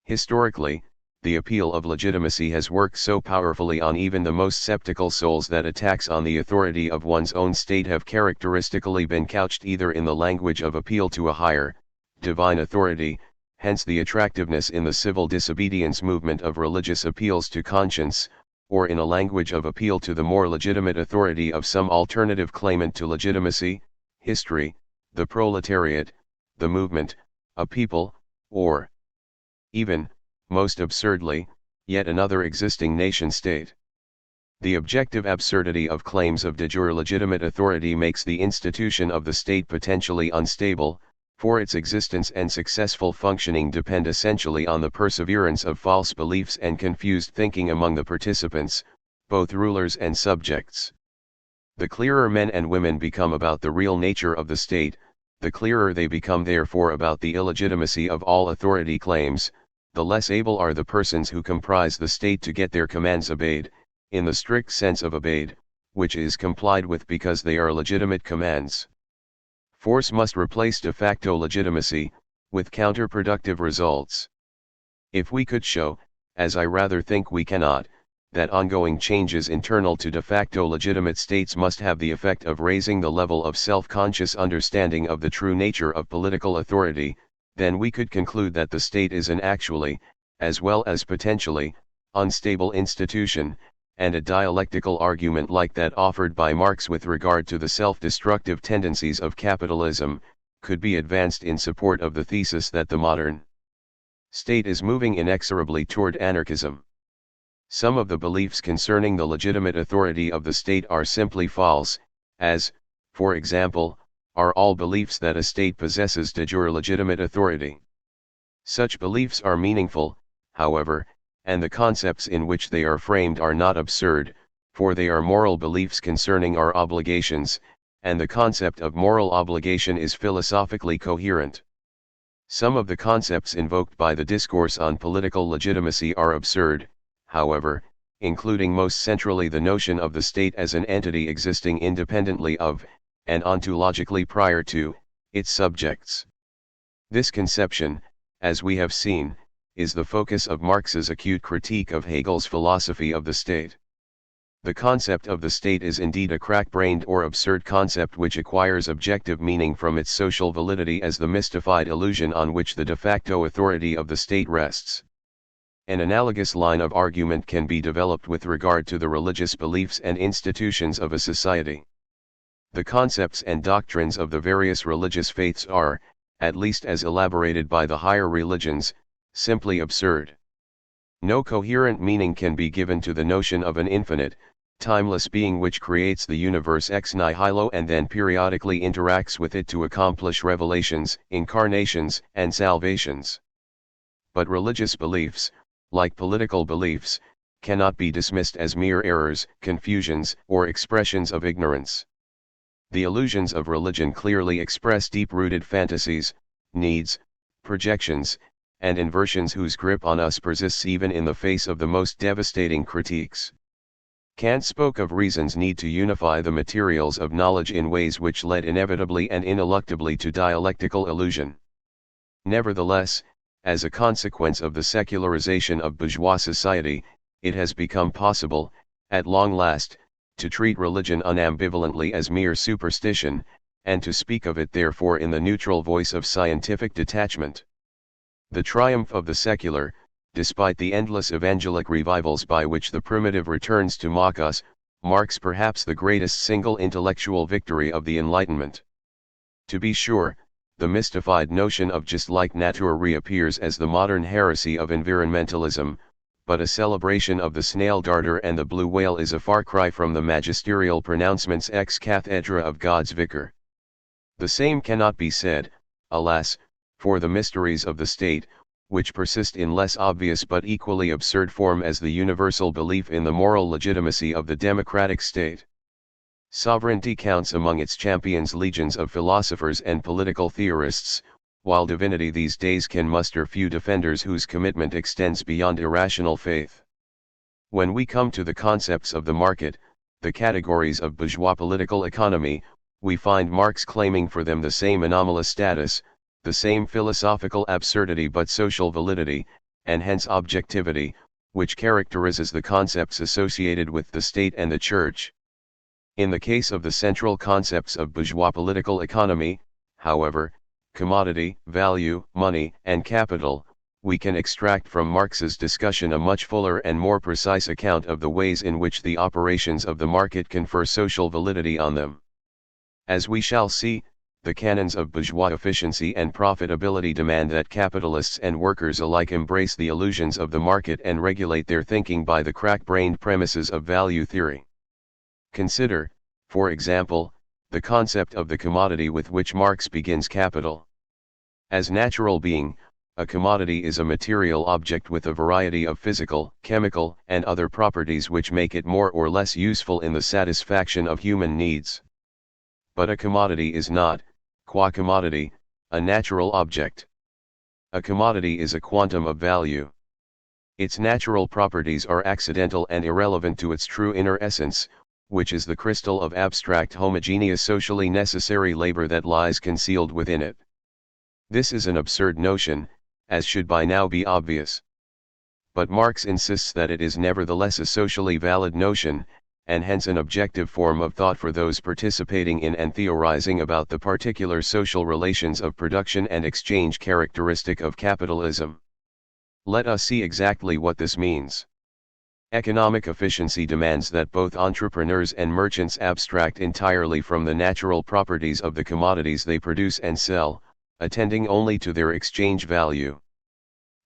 Historically, the appeal of legitimacy has worked so powerfully on even the most skeptical souls that attacks on the authority of one's own state have characteristically been couched either in the language of appeal to a higher, divine authority, hence the attractiveness in the civil disobedience movement of religious appeals to conscience, or in a language of appeal to the more legitimate authority of some alternative claimant to legitimacy, history, the proletariat, the movement, a people, or even, most absurdly, yet another existing nation-state. The objective absurdity of claims of de jure legitimate authority makes the institution of the state potentially unstable, for its existence and successful functioning depend essentially on the perseverance of false beliefs and confused thinking among the participants, both rulers and subjects. The clearer men and women become about the real nature of the state, the clearer they become therefore about the illegitimacy of all authority claims, the less able are the persons who comprise the state to get their commands obeyed, in the strict sense of obeyed, which is complied with because they are legitimate commands. Force must replace de facto legitimacy, with counterproductive results. If we could show, as I rather think we cannot, that ongoing changes internal to de facto legitimate states must have the effect of raising the level of self-conscious understanding of the true nature of political authority, then we could conclude that the state is an actually, as well as potentially, unstable institution, and a dialectical argument like that offered by Marx with regard to the self-destructive tendencies of capitalism, could be advanced in support of the thesis that the modern state is moving inexorably toward anarchism. Some of the beliefs concerning the legitimate authority of the state are simply false, as, for example, are all beliefs that a state possesses de jure legitimate authority. Such beliefs are meaningful, however, and the concepts in which they are framed are not absurd, for they are moral beliefs concerning our obligations, and the concept of moral obligation is philosophically coherent. Some of the concepts invoked by the discourse on political legitimacy are absurd, however, including most centrally the notion of the state as an entity existing independently of, and ontologically prior to, its subjects. This conception, as we have seen, is the focus of Marx's acute critique of Hegel's philosophy of the state. The concept of the state is indeed a crack-brained or absurd concept which acquires objective meaning from its social validity as the mystified illusion on which the de facto authority of the state rests. An analogous line of argument can be developed with regard to the religious beliefs and institutions of a society. The concepts and doctrines of the various religious faiths are, at least as elaborated by the higher religions, simply absurd. No coherent meaning can be given to the notion of an infinite, timeless being which creates the universe ex nihilo and then periodically interacts with it to accomplish revelations, incarnations, and salvations. But religious beliefs, like political beliefs, cannot be dismissed as mere errors, confusions, or expressions of ignorance. The illusions of religion clearly express deep-rooted fantasies, needs, projections, and inversions whose grip on us persists even in the face of the most devastating critiques. Kant spoke of reason's need to unify the materials of knowledge in ways which led inevitably and ineluctably to dialectical illusion. Nevertheless, as a consequence of the secularization of bourgeois society, it has become possible, at long last, to treat religion unambivalently as mere superstition, and to speak of it therefore in the neutral voice of scientific detachment. The triumph of the secular, despite the endless evangelic revivals by which the primitive returns to mock us, marks perhaps the greatest single intellectual victory of the Enlightenment. To be sure, the mystified notion of just like nature reappears as the modern heresy of environmentalism, but a celebration of the snail darter and the blue whale is a far cry from the magisterial pronouncements ex cathedra of God's vicar. The same cannot be said, alas, for the mysteries of the state, which persist in less obvious but equally absurd form as the universal belief in the moral legitimacy of the democratic state. Sovereignty counts among its champions legions of philosophers and political theorists, while divinity these days can muster few defenders whose commitment extends beyond irrational faith. When we come to the concepts of the market, the categories of bourgeois political economy, we find Marx claiming for them the same anomalous status, the same philosophical absurdity but social validity, and hence objectivity, which characterizes the concepts associated with the state and the church. In the case of the central concepts of bourgeois political economy, however, commodity, value, money, and capital, we can extract from Marx's discussion a much fuller and more precise account of the ways in which the operations of the market confer social validity on them. As we shall see, the canons of bourgeois efficiency and profitability demand that capitalists and workers alike embrace the illusions of the market and regulate their thinking by the crack-brained premises of value theory. Consider, for example, the concept of the commodity with which Marx begins Capital. As natural being, a commodity is a material object with a variety of physical, chemical, and other properties which make it more or less useful in the satisfaction of human needs. But a commodity is not, qua commodity, a natural object. A commodity is a quantum of value. Its natural properties are accidental and irrelevant to its true inner essence, which is the crystal of abstract homogeneous socially necessary labor that lies concealed within it. This is an absurd notion, as should by now be obvious. But Marx insists that it is nevertheless a socially valid notion, and hence an objective form of thought for those participating in and theorizing about the particular social relations of production and exchange characteristic of capitalism. Let us see exactly what this means. Economic efficiency demands that both entrepreneurs and merchants abstract entirely from the natural properties of the commodities they produce and sell, attending only to their exchange value.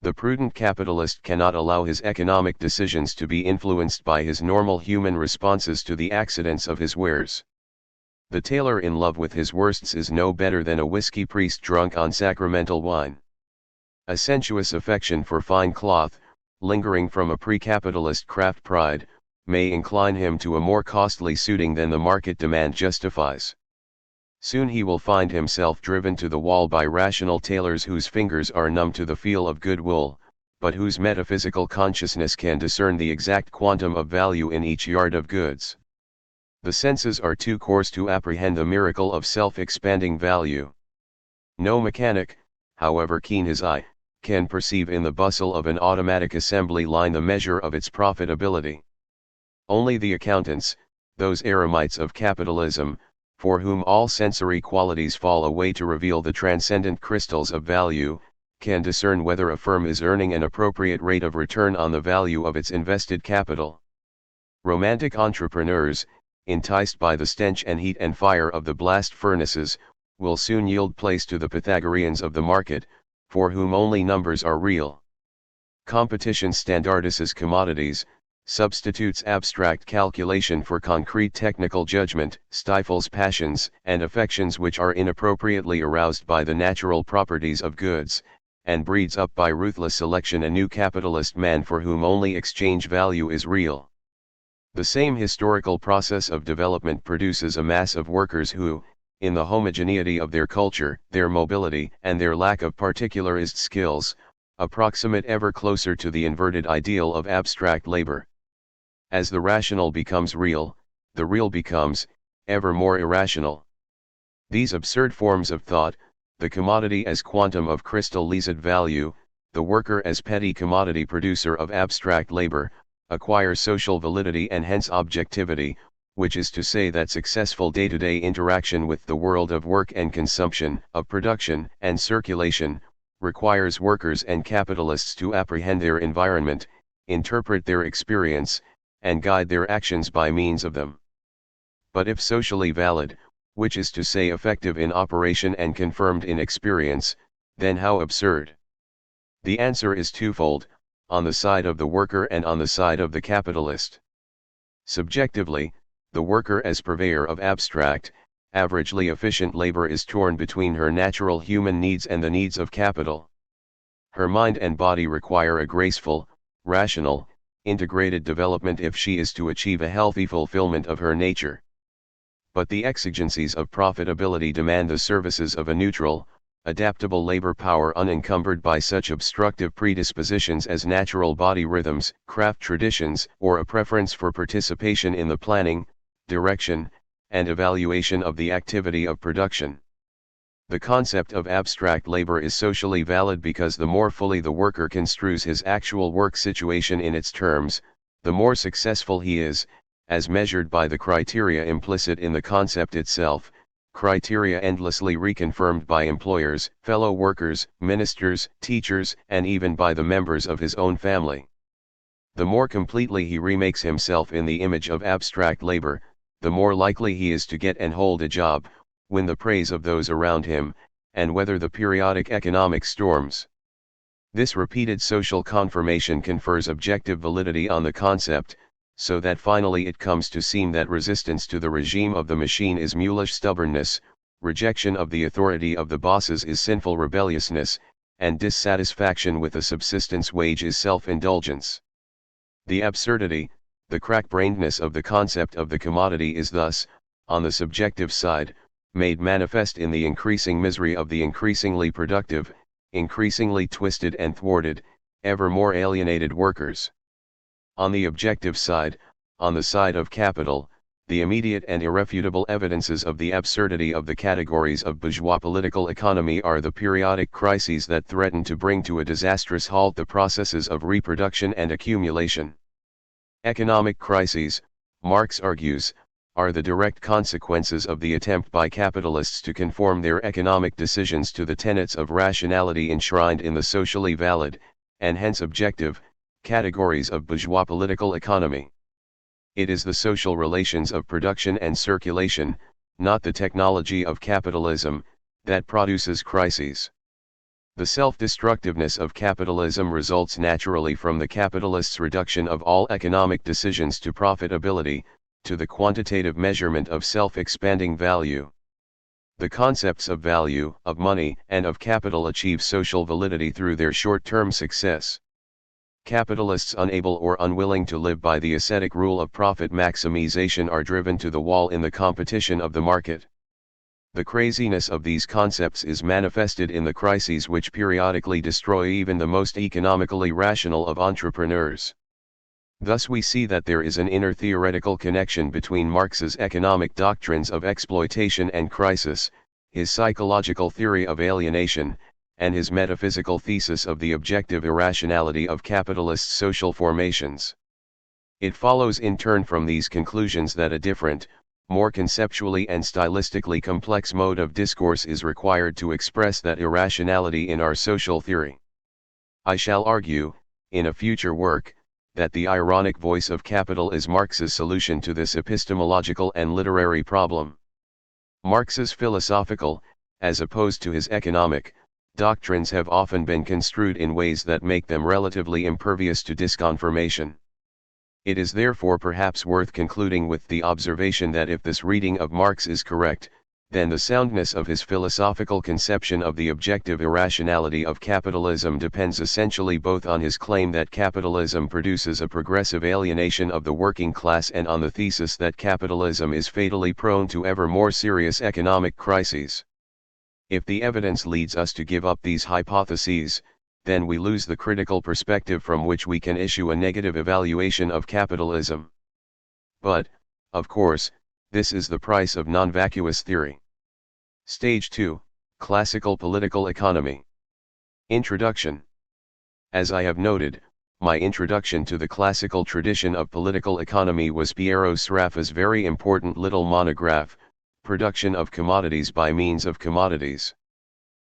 The prudent capitalist cannot allow his economic decisions to be influenced by his normal human responses to the accidents of his wares. The tailor in love with his worsts is no better than a whiskey priest drunk on sacramental wine. A sensuous affection for fine cloth, lingering from a pre-capitalist craft pride, may incline him to a more costly suiting than the market demand justifies. Soon he will find himself driven to the wall by rational tailors whose fingers are numb to the feel of good wool, but whose metaphysical consciousness can discern the exact quantum of value in each yard of goods. The senses are too coarse to apprehend the miracle of self-expanding value. No mechanic, however keen his eye, can perceive in the bustle of an automatic assembly line the measure of its profitability. Only the accountants, those eremites of capitalism, for whom all sensory qualities fall away to reveal the transcendent crystals of value, can discern whether a firm is earning an appropriate rate of return on the value of its invested capital. Romantic entrepreneurs, enticed by the stench and heat and fire of the blast furnaces, will soon yield place to the Pythagoreans of the market, for whom only numbers are real. Competition standardizes commodities, substitutes abstract calculation for concrete technical judgment, stifles passions and affections which are inappropriately aroused by the natural properties of goods, and breeds up by ruthless selection a new capitalist man for whom only exchange value is real. The same historical process of development produces a mass of workers who, in the homogeneity of their culture, their mobility, and their lack of particularized skills, approximate ever closer to the inverted ideal of abstract labor. As the rational becomes real, the real becomes, ever more irrational. These absurd forms of thought, the commodity as quantum of crystal leased value, the worker as petty commodity producer of abstract labor, acquire social validity and hence objectivity, which is to say that successful day-to-day interaction with the world of work and consumption, of production and circulation, requires workers and capitalists to apprehend their environment, interpret their experience, and guide their actions by means of them. But if socially valid, which is to say effective in operation and confirmed in experience, then how absurd? The answer is twofold, on the side of the worker and on the side of the capitalist. Subjectively, the worker as purveyor of abstract, averagely efficient labor is torn between her natural human needs and the needs of capital. Her mind and body require a graceful, rational, integrated development if she is to achieve a healthy fulfillment of her nature. But the exigencies of profitability demand the services of a neutral, adaptable labor power unencumbered by such obstructive predispositions as natural body rhythms, craft traditions, or a preference for participation in the planning, direction, and evaluation of the activity of production. The concept of abstract labor is socially valid because the more fully the worker construes his actual work situation in its terms, the more successful he is, as measured by the criteria implicit in the concept itself, criteria endlessly reconfirmed by employers, fellow workers, ministers, teachers, and even by the members of his own family. The more completely he remakes himself in the image of abstract labor, the more likely he is to get and hold a job, win the praise of those around him, and weather the periodic economic storms. This repeated social confirmation confers objective validity on the concept, so that finally it comes to seem that resistance to the regime of the machine is mulish stubbornness, rejection of the authority of the bosses is sinful rebelliousness, and dissatisfaction with the subsistence wage is self-indulgence. The absurdity, the crack-brainedness of the concept of the commodity is thus, on the subjective side, made manifest in the increasing misery of the increasingly productive, increasingly twisted and thwarted, ever more alienated workers. On the objective side, on the side of capital, the immediate and irrefutable evidences of the absurdity of the categories of bourgeois political economy are the periodic crises that threaten to bring to a disastrous halt the processes of reproduction and accumulation. Economic crises, Marx argues, are the direct consequences of the attempt by capitalists to conform their economic decisions to the tenets of rationality enshrined in the socially valid, and hence objective, categories of bourgeois political economy. It is the social relations of production and circulation, not the technology of capitalism, that produces crises. The self-destructiveness of capitalism results naturally from the capitalist's reduction of all economic decisions to profitability, to the quantitative measurement of self-expanding value. The concepts of value, of money, and of capital achieve social validity through their short-term success. Capitalists unable or unwilling to live by the ascetic rule of profit maximization are driven to the wall in the competition of the market. The craziness of these concepts is manifested in the crises which periodically destroy even the most economically rational of entrepreneurs. Thus we see that there is an inner theoretical connection between Marx's economic doctrines of exploitation and crisis, his psychological theory of alienation, and his metaphysical thesis of the objective irrationality of capitalist social formations. It follows in turn from these conclusions that a different, more conceptually and stylistically complex mode of discourse is required to express that irrationality in our social theory. I shall argue, in a future work, that the ironic voice of capital is Marx's solution to this epistemological and literary problem. Marx's philosophical, as opposed to his economic, doctrines have often been construed in ways that make them relatively impervious to disconfirmation. It is therefore perhaps worth concluding with the observation that if this reading of Marx is correct, then the soundness of his philosophical conception of the objective irrationality of capitalism depends essentially both on his claim that capitalism produces a progressive alienation of the working class and on the thesis that capitalism is fatally prone to ever more serious economic crises. If the evidence leads us to give up these hypotheses, then we lose the critical perspective from which we can issue a negative evaluation of capitalism. But, of course, this is the price of non-vacuous theory. Stage 2, Classical Political Economy. Introduction. As I have noted, my introduction to the classical tradition of political economy was Piero Sraffa's very important little monograph, Production of Commodities by Means of Commodities.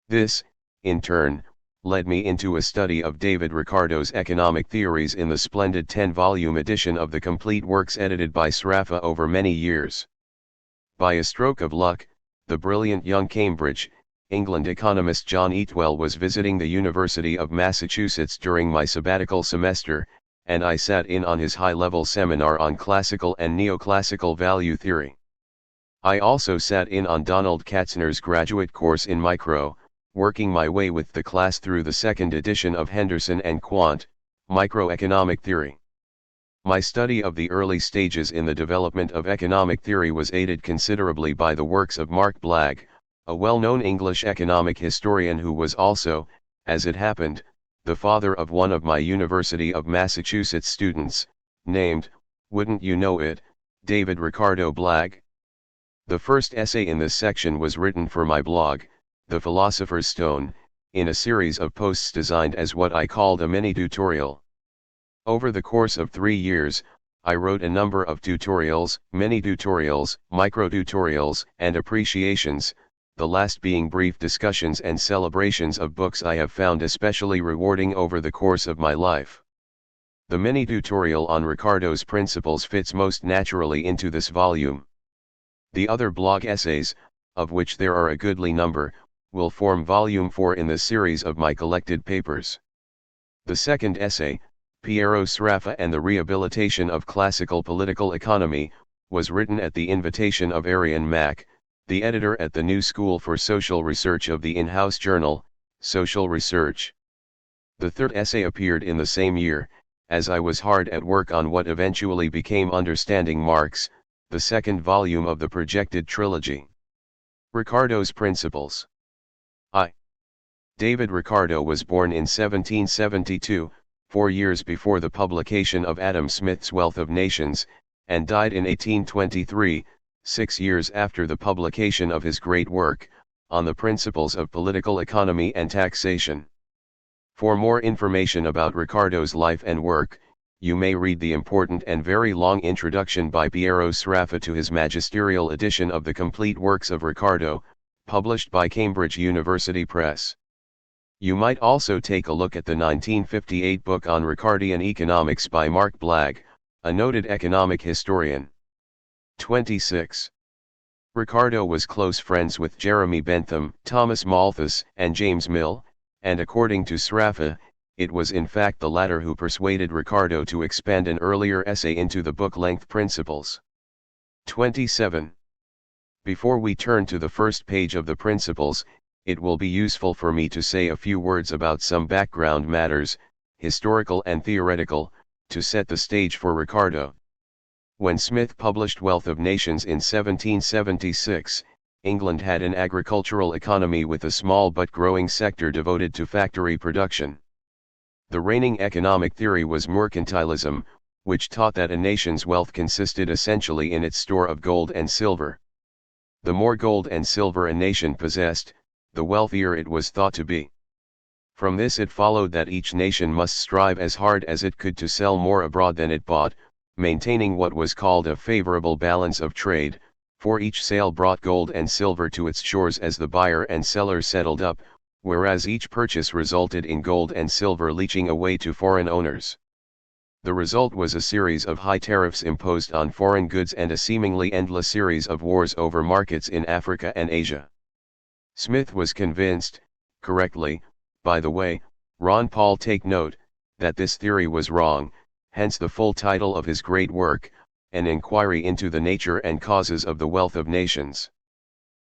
This, in turn, led me into a study of David Ricardo's economic theories in the splendid 10-volume edition of the complete works edited by Sraffa over many years. By a stroke of luck, the brilliant young Cambridge, England economist John Eatwell was visiting the University of Massachusetts during my sabbatical semester, and I sat in on his high-level seminar on classical and neoclassical value theory. I also sat in on Donald Katzner's graduate course in micro, working my way with the class through the second edition of Henderson and Quant, Microeconomic Theory. My study of the early stages in the development of economic theory was aided considerably by the works of Mark Blagg, a well-known English economic historian who was also, as it happened, the father of one of my University of Massachusetts students, named, wouldn't you know it, David Ricardo Blagg. The first essay in this section was written for my blog, The Philosopher's Stone, in a series of posts designed as what I called a mini-tutorial. Over the course of 3 years, I wrote a number of tutorials, mini-tutorials, micro-tutorials, and appreciations, the last being brief discussions and celebrations of books I have found especially rewarding over the course of my life. The mini-tutorial on Ricardo's principles fits most naturally into this volume. The other blog essays, of which there are a goodly number, will form volume 4 in the series of my collected papers. The second essay, Piero Sraffa and the Rehabilitation of Classical Political Economy, was written at the invitation of Arian Mack, the editor at the New School for Social Research of the in-house journal, Social Research. The third essay appeared in the same year, as I was hard at work on what eventually became Understanding Marx, the second volume of the projected trilogy. Ricardo's Principles. David Ricardo was born in 1772, 4 years before the publication of Adam Smith's Wealth of Nations, and died in 1823, 6 years after the publication of his great work, On the Principles of Political Economy and Taxation. For more information about Ricardo's life and work, you may read the important and very long introduction by Piero Sraffa to his magisterial edition of the complete works of Ricardo, published by Cambridge University Press. You might also take a look at the 1958 book on Ricardian economics by Mark Blagg, a noted economic historian. 26. Ricardo was close friends with Jeremy Bentham, Thomas Malthus, and James Mill, and according to Sraffa, it was in fact the latter who persuaded Ricardo to expand an earlier essay into the book-length Principles. 27. Before we turn to the first page of the Principles, it will be useful for me to say a few words about some background matters, historical and theoretical, to set the stage for Ricardo. When Smith published Wealth of Nations in 1776, England had an agricultural economy with a small but growing sector devoted to factory production. The reigning economic theory was mercantilism, which taught that a nation's wealth consisted essentially in its store of gold and silver. The more gold and silver a nation possessed, the wealthier it was thought to be. From this it followed that each nation must strive as hard as it could to sell more abroad than it bought, maintaining what was called a favorable balance of trade, for each sale brought gold and silver to its shores as the buyer and seller settled up, whereas each purchase resulted in gold and silver leaching away to foreign owners. The result was a series of high tariffs imposed on foreign goods and a seemingly endless series of wars over markets in Africa and Asia. Smith was convinced, correctly, by the way, Ron Paul take note, that this theory was wrong, hence the full title of his great work, An Inquiry into the Nature and Causes of the Wealth of Nations.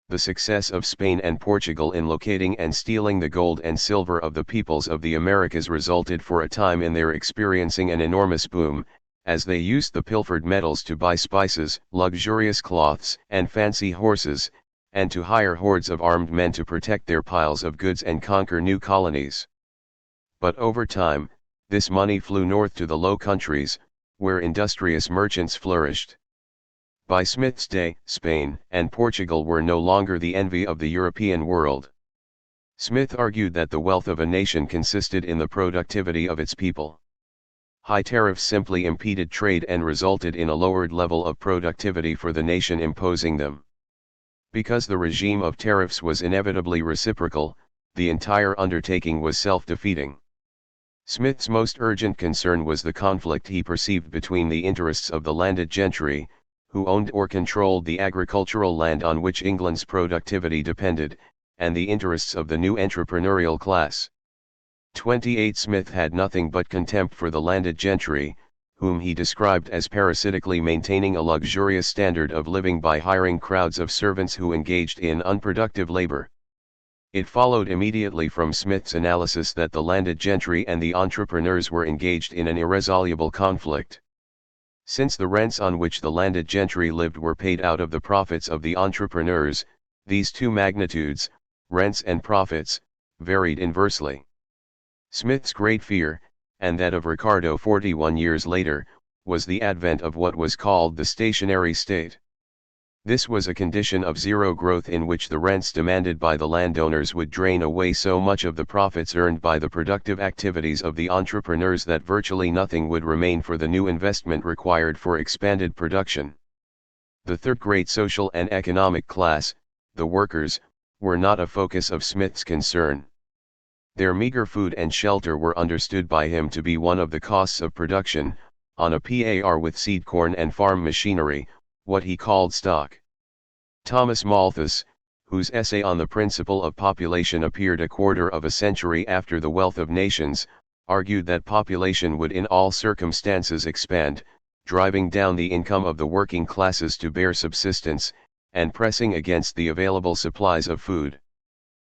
The success of Spain and Portugal in locating and stealing the gold and silver of the peoples of the Americas resulted for a time in their experiencing an enormous boom, as they used the pilfered metals to buy spices, luxurious cloths, and fancy horses, and to hire hordes of armed men to protect their piles of goods and conquer new colonies. But over time, this money flew north to the Low Countries, where industrious merchants flourished. By Smith's day, Spain and Portugal were no longer the envy of the European world. Smith argued that the wealth of a nation consisted in the productivity of its people. High tariffs simply impeded trade and resulted in a lowered level of productivity for the nation imposing them. Because the regime of tariffs was inevitably reciprocal, the entire undertaking was self-defeating. Smith's most urgent concern was the conflict he perceived between the interests of the landed gentry, who owned or controlled the agricultural land on which England's productivity depended, and the interests of the new entrepreneurial class. 28 Smith had nothing but contempt for the landed gentry, whom he described as parasitically maintaining a luxurious standard of living by hiring crowds of servants who engaged in unproductive labor. It followed immediately from Smith's analysis that the landed gentry and the entrepreneurs were engaged in an irresolvable conflict. Since the rents on which the landed gentry lived were paid out of the profits of the entrepreneurs, these two magnitudes, rents and profits, varied inversely. Smith's great fear, and that of Ricardo 41 years later, was the advent of what was called the stationary state. This was a condition of zero growth in which the rents demanded by the landowners would drain away so much of the profits earned by the productive activities of the entrepreneurs that virtually nothing would remain for the new investment required for expanded production. The third great social and economic class, the workers, were not a focus of Smith's concern. Their meager food and shelter were understood by him to be one of the costs of production, on a par with seed corn and farm machinery, what he called stock. Thomas Malthus, whose essay on the principle of population appeared a quarter of a century after The Wealth of Nations, argued that population would in all circumstances expand, driving down the income of the working classes to bare subsistence, and pressing against the available supplies of food.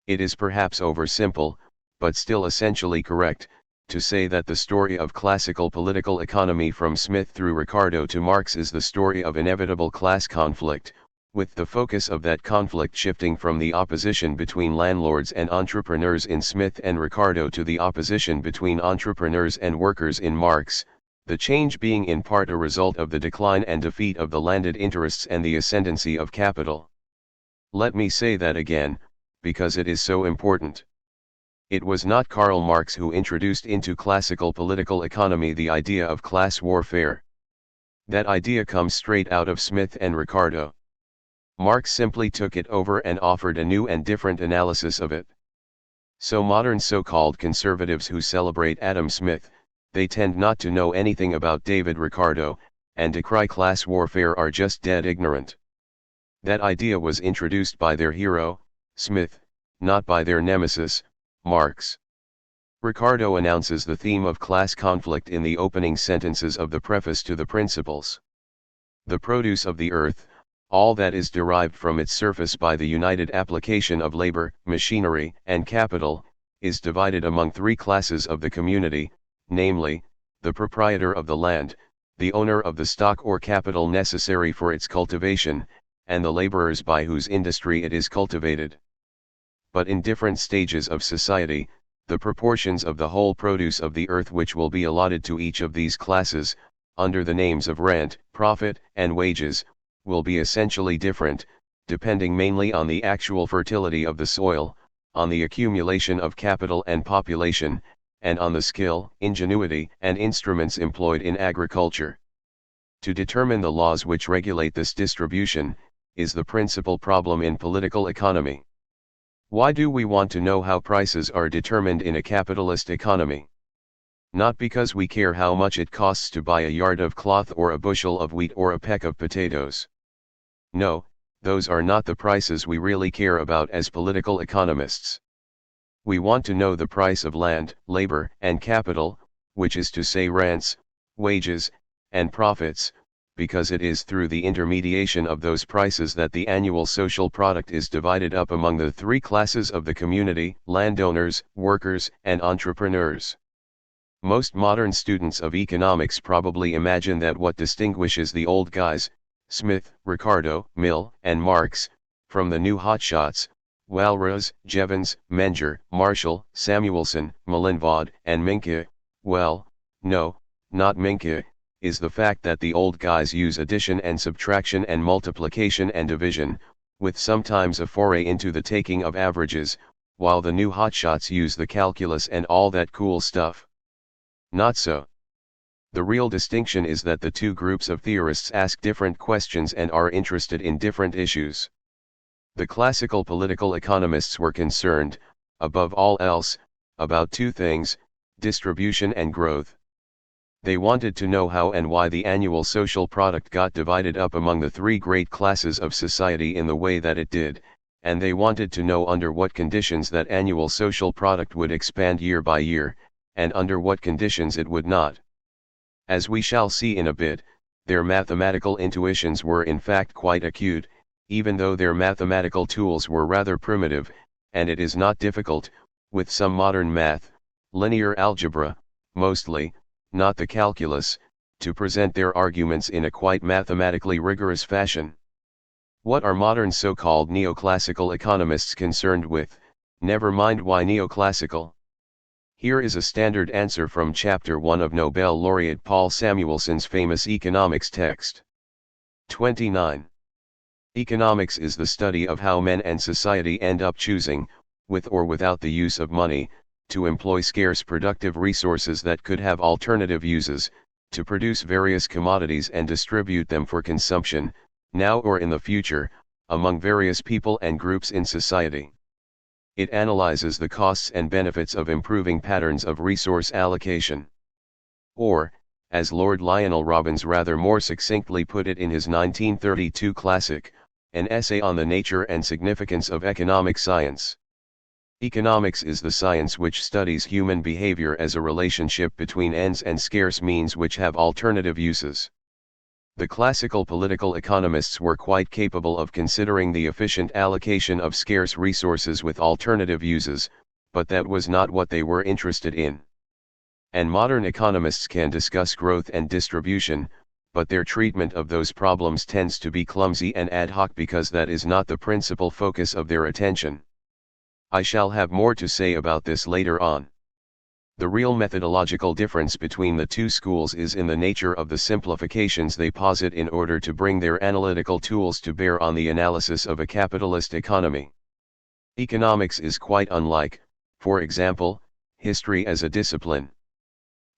It is perhaps oversimple, but still essentially correct, to say that the story of classical political economy from Smith through Ricardo to Marx is the story of inevitable class conflict, with the focus of that conflict shifting from the opposition between landlords and entrepreneurs in Smith and Ricardo to the opposition between entrepreneurs and workers in Marx, the change being in part a result of the decline and defeat of the landed interests and the ascendancy of capital. Let me say that again, because it is so important. It was not Karl Marx who introduced into classical political economy the idea of class warfare. That idea comes straight out of Smith and Ricardo. Marx simply took it over and offered a new and different analysis of it. So modern so-called conservatives who celebrate Adam Smith, they tend not to know anything about David Ricardo, and decry class warfare are just dead ignorant. That idea was introduced by their hero, Smith, not by their nemesis, Marx. Ricardo announces the theme of class conflict in the opening sentences of the preface to the Principles. The produce of the earth, all that is derived from its surface by the united application of labor, machinery, and capital, is divided among three classes of the community, namely, the proprietor of the land, the owner of the stock or capital necessary for its cultivation, and the laborers by whose industry it is cultivated. But in different stages of society, the proportions of the whole produce of the earth which will be allotted to each of these classes, under the names of rent, profit, and wages, will be essentially different, depending mainly on the actual fertility of the soil, on the accumulation of capital and population, and on the skill, ingenuity, and instruments employed in agriculture. To determine the laws which regulate this distribution, is the principal problem in political economy. Why do we want to know how prices are determined in a capitalist economy? Not because we care how much it costs to buy a yard of cloth or a bushel of wheat or a peck of potatoes. No, those are not the prices we really care about as political economists. We want to know the price of land, labor, and capital, which is to say rents, wages, and profits, because it is through the intermediation of those prices that the annual social product is divided up among the three classes of the community: landowners, workers, and entrepreneurs. Most modern students of economics probably imagine that what distinguishes the old guys, Smith, Ricardo, Mill, and Marx, from the new hotshots, Walras, Jevons, Menger, Marshall, Samuelson, Malinvaud, and Minke, well, no, not Minke, is the fact that the old guys use addition and subtraction and multiplication and division, with sometimes a foray into the taking of averages, while the new hotshots use the calculus and all that cool stuff. Not so. The real distinction is that the two groups of theorists ask different questions and are interested in different issues. The classical political economists were concerned, above all else, about two things: distribution and growth. They wanted to know how and why the annual social product got divided up among the three great classes of society in the way that it did, and they wanted to know under what conditions that annual social product would expand year by year, and under what conditions it would not. As we shall see in a bit, their mathematical intuitions were in fact quite acute, even though their mathematical tools were rather primitive, and it is not difficult, with some modern math, linear algebra, mostly, not the calculus, to present their arguments in a quite mathematically rigorous fashion. What are modern so-called neoclassical economists concerned with? Never mind why neoclassical. Here is a standard answer from Chapter 1 of Nobel laureate Paul Samuelson's famous economics text. 29. Economics is the study of how men and society end up choosing, with or without the use of money, to employ scarce productive resources that could have alternative uses, to produce various commodities and distribute them for consumption, now or in the future, among various people and groups in society. It analyzes the costs and benefits of improving patterns of resource allocation. Or, as Lord Lionel Robbins rather more succinctly put it in his 1932 classic, an essay on the nature and significance of economic science. Economics is the science which studies human behavior as a relationship between ends and scarce means which have alternative uses. The classical political economists were quite capable of considering the efficient allocation of scarce resources with alternative uses, but that was not what they were interested in. And modern economists can discuss growth and distribution, but their treatment of those problems tends to be clumsy and ad hoc because that is not the principal focus of their attention. I shall have more to say about this later on. The real methodological difference between the two schools is in the nature of the simplifications they posit in order to bring their analytical tools to bear on the analysis of a capitalist economy. Economics is quite unlike, for example, history as a discipline.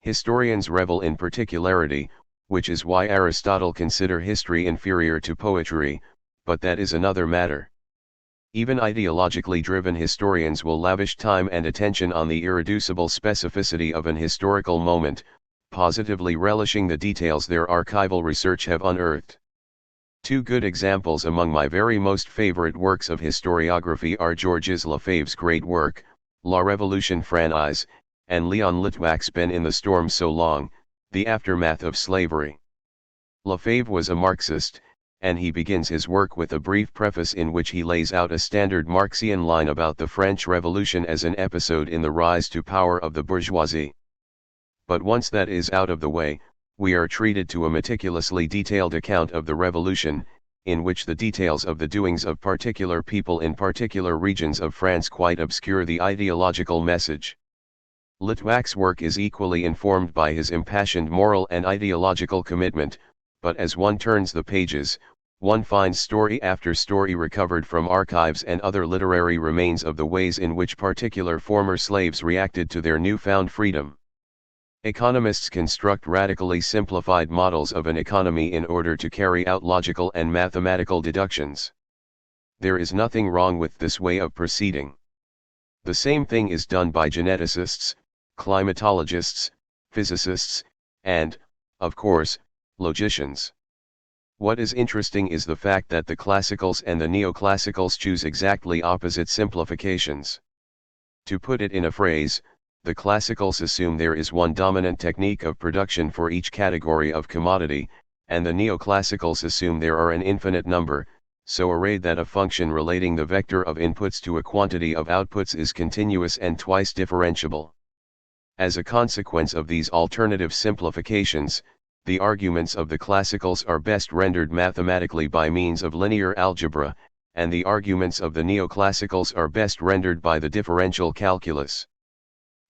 Historians revel in particularity, which is why Aristotle considered history inferior to poetry, but that is another matter. Even ideologically driven historians will lavish time and attention on the irreducible specificity of an historical moment, positively relishing the details their archival research have unearthed. Two good examples among my very most favorite works of historiography are Georges Lefebvre's great work, La Révolution Française, and Leon Litwak's Been in the Storm So Long, The Aftermath of Slavery. Lefebvre was a Marxist, and he begins his work with a brief preface in which he lays out a standard Marxian line about the French Revolution as an episode in the rise to power of the bourgeoisie. But once that is out of the way, we are treated to a meticulously detailed account of the revolution, in which the details of the doings of particular people in particular regions of France quite obscure the ideological message. Litwak's work is equally informed by his impassioned moral and ideological commitment, but as one turns the pages, one finds story after story recovered from archives and other literary remains of the ways in which particular former slaves reacted to their newfound freedom. Economists construct radically simplified models of an economy in order to carry out logical and mathematical deductions. There is nothing wrong with this way of proceeding. The same thing is done by geneticists, climatologists, physicists, and, of course, logicians. What is interesting is the fact that the classicals and the neoclassicals choose exactly opposite simplifications. To put it in a phrase, the classicals assume there is one dominant technique of production for each category of commodity, and the neoclassicals assume there are an infinite number, so arrayed that a function relating the vector of inputs to a quantity of outputs is continuous and twice differentiable. As a consequence of these alternative simplifications, the arguments of the classicals are best rendered mathematically by means of linear algebra, and the arguments of the neoclassicals are best rendered by the differential calculus.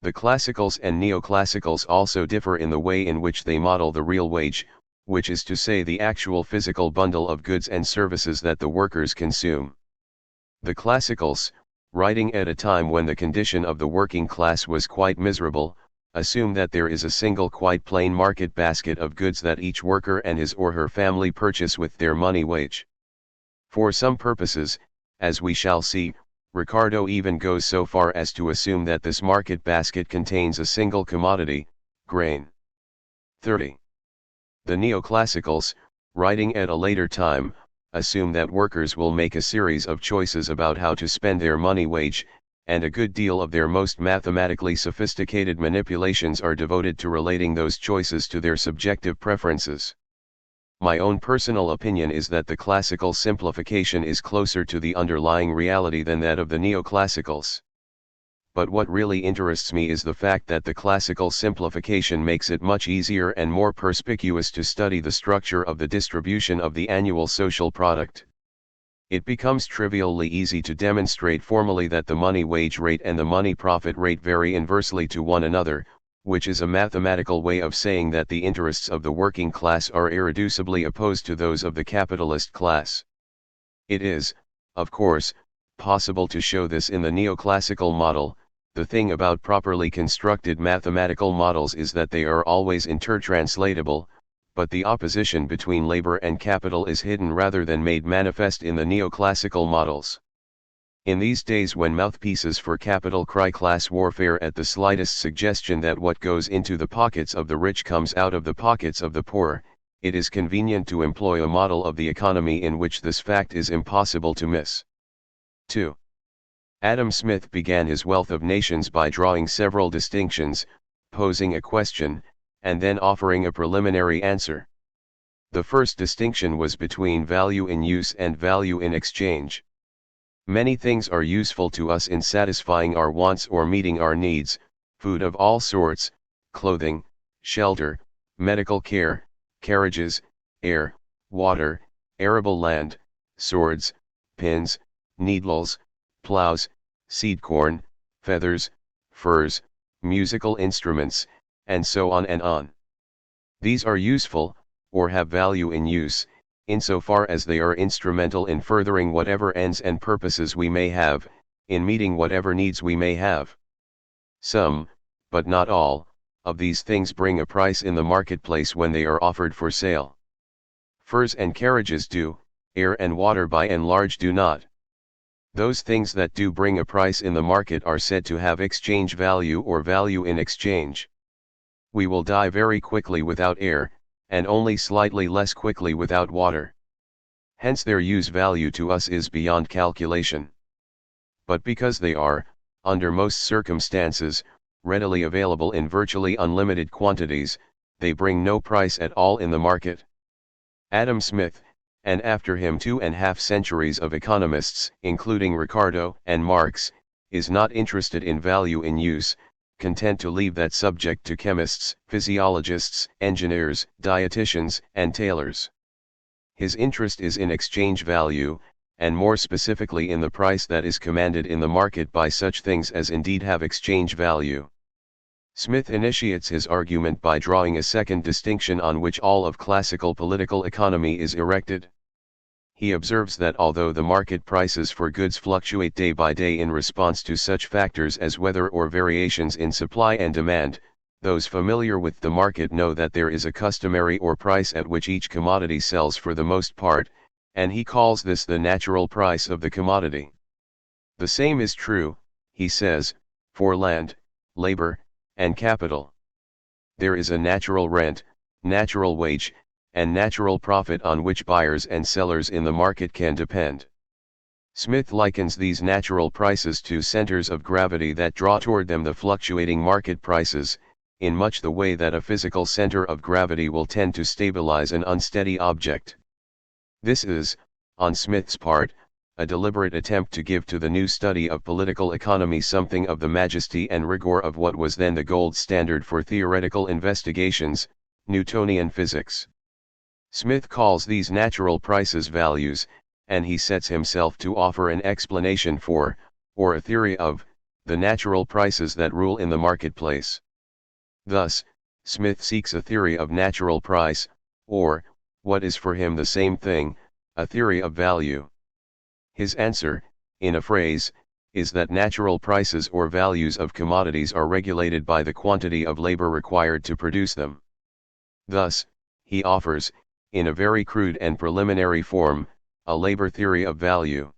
The classicals and neoclassicals also differ in the way in which they model the real wage, which is to say the actual physical bundle of goods and services that the workers consume. The classicals, writing at a time when the condition of the working class was quite miserable, assume that there is a single quite plain market basket of goods that each worker and his or her family purchase with their money wage. For some purposes, as we shall see, Ricardo even goes so far as to assume that this market basket contains a single commodity, grain. 30. The neoclassicals, writing at a later time, assume that workers will make a series of choices about how to spend their money wage, and a good deal of their most mathematically sophisticated manipulations are devoted to relating those choices to their subjective preferences. My own personal opinion is that the classical simplification is closer to the underlying reality than that of the neoclassicals. But what really interests me is the fact that the classical simplification makes it much easier and more perspicuous to study the structure of the distribution of the annual social product. It becomes trivially easy to demonstrate formally that the money wage rate and the money profit rate vary inversely to one another, which is a mathematical way of saying that the interests of the working class are irreducibly opposed to those of the capitalist class. It is, of course, possible to show this in the neoclassical model. The thing about properly constructed mathematical models is that they are always intertranslatable, but the opposition between labor and capital is hidden rather than made manifest in the neoclassical models. In these days when mouthpieces for capital cry class warfare at the slightest suggestion that what goes into the pockets of the rich comes out of the pockets of the poor, it is convenient to employ a model of the economy in which this fact is impossible to miss. 2. Adam Smith began his Wealth of Nations by drawing several distinctions, posing a question, and then offering a preliminary answer. The first distinction was between value in use and value in exchange. Many things are useful to us in satisfying our wants or meeting our needs: food of all sorts, clothing, shelter, medical care, carriages, air, water, arable land, swords, pins, needles, plows, seed corn, feathers, furs, musical instruments, and so on and on. These are useful, or have value in use, insofar as they are instrumental in furthering whatever ends and purposes we may have, in meeting whatever needs we may have. Some, but not all, of these things bring a price in the marketplace when they are offered for sale. Furs and carriages do, air and water by and large do not. Those things that do bring a price in the market are said to have exchange value or value in exchange. We will die very quickly without air, and only slightly less quickly without water. Hence their use value to us is beyond calculation. But because they are, under most circumstances, readily available in virtually unlimited quantities, they bring no price at all in the market. Adam Smith, and after him 2.5 centuries of economists, including Ricardo and Marx, is not interested in value in use, content to leave that subject to chemists, physiologists, engineers, dietitians, and tailors. His interest is in exchange value, and more specifically in the price that is commanded in the market by such things as indeed have exchange value. Smith initiates his argument by drawing a second distinction on which all of classical political economy is erected. He observes that although the market prices for goods fluctuate day by day in response to such factors as weather or variations in supply and demand, those familiar with the market know that there is a customary or price at which each commodity sells for the most part, and he calls this the natural price of the commodity. The same is true, he says, for land, labor, and capital. There is a natural rent, natural wage, and natural profit on which buyers and sellers in the market can depend. Smith likens these natural prices to centers of gravity that draw toward them the fluctuating market prices, in much the way that a physical center of gravity will tend to stabilize an unsteady object. This is, on Smith's part, a deliberate attempt to give to the new study of political economy something of the majesty and rigor of what was then the gold standard for theoretical investigations, Newtonian physics. Smith calls these natural prices values, and he sets himself to offer an explanation for, or a theory of, the natural prices that rule in the marketplace. Thus, Smith seeks a theory of natural price, or, what is for him the same thing, a theory of value. His answer, in a phrase, is that natural prices or values of commodities are regulated by the quantity of labor required to produce them. Thus, he offers, in a very crude and preliminary form, a labor theory of value.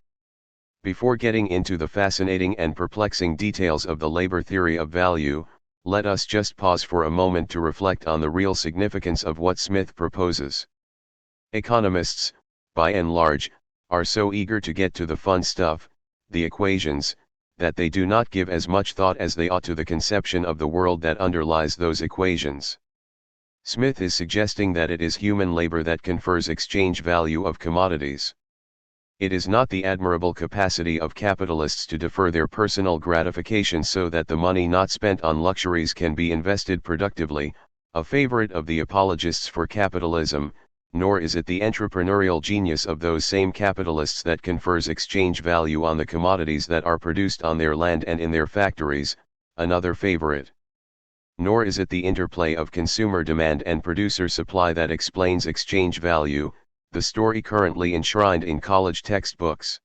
Before getting into the fascinating and perplexing details of the labor theory of value, let us just pause for a moment to reflect on the real significance of what Smith proposes. Economists, by and large, are so eager to get to the fun stuff, the equations, that they do not give as much thought as they ought to the conception of the world that underlies those equations. Smith is suggesting that it is human labor that confers exchange value of commodities. It is not the admirable capacity of capitalists to defer their personal gratification so that the money not spent on luxuries can be invested productively, a favorite of the apologists for capitalism, nor is it the entrepreneurial genius of those same capitalists that confers exchange value on the commodities that are produced on their land and in their factories, another favorite. Nor is it the interplay of consumer demand and producer supply that explains exchange value, the story currently enshrined in college textbooks.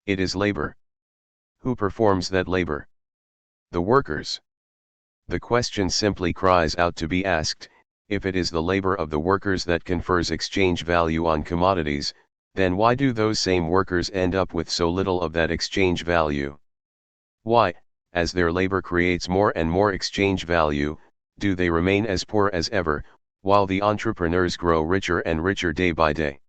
It is labor. Who performs that labor? The workers. The question simply cries out to be asked: if it is the labor of the workers that confers exchange value on commodities, then why do those same workers end up with so little of that exchange value? Why, as their labor creates more and more exchange value, do they remain as poor as ever, while the entrepreneurs grow richer and richer day by day?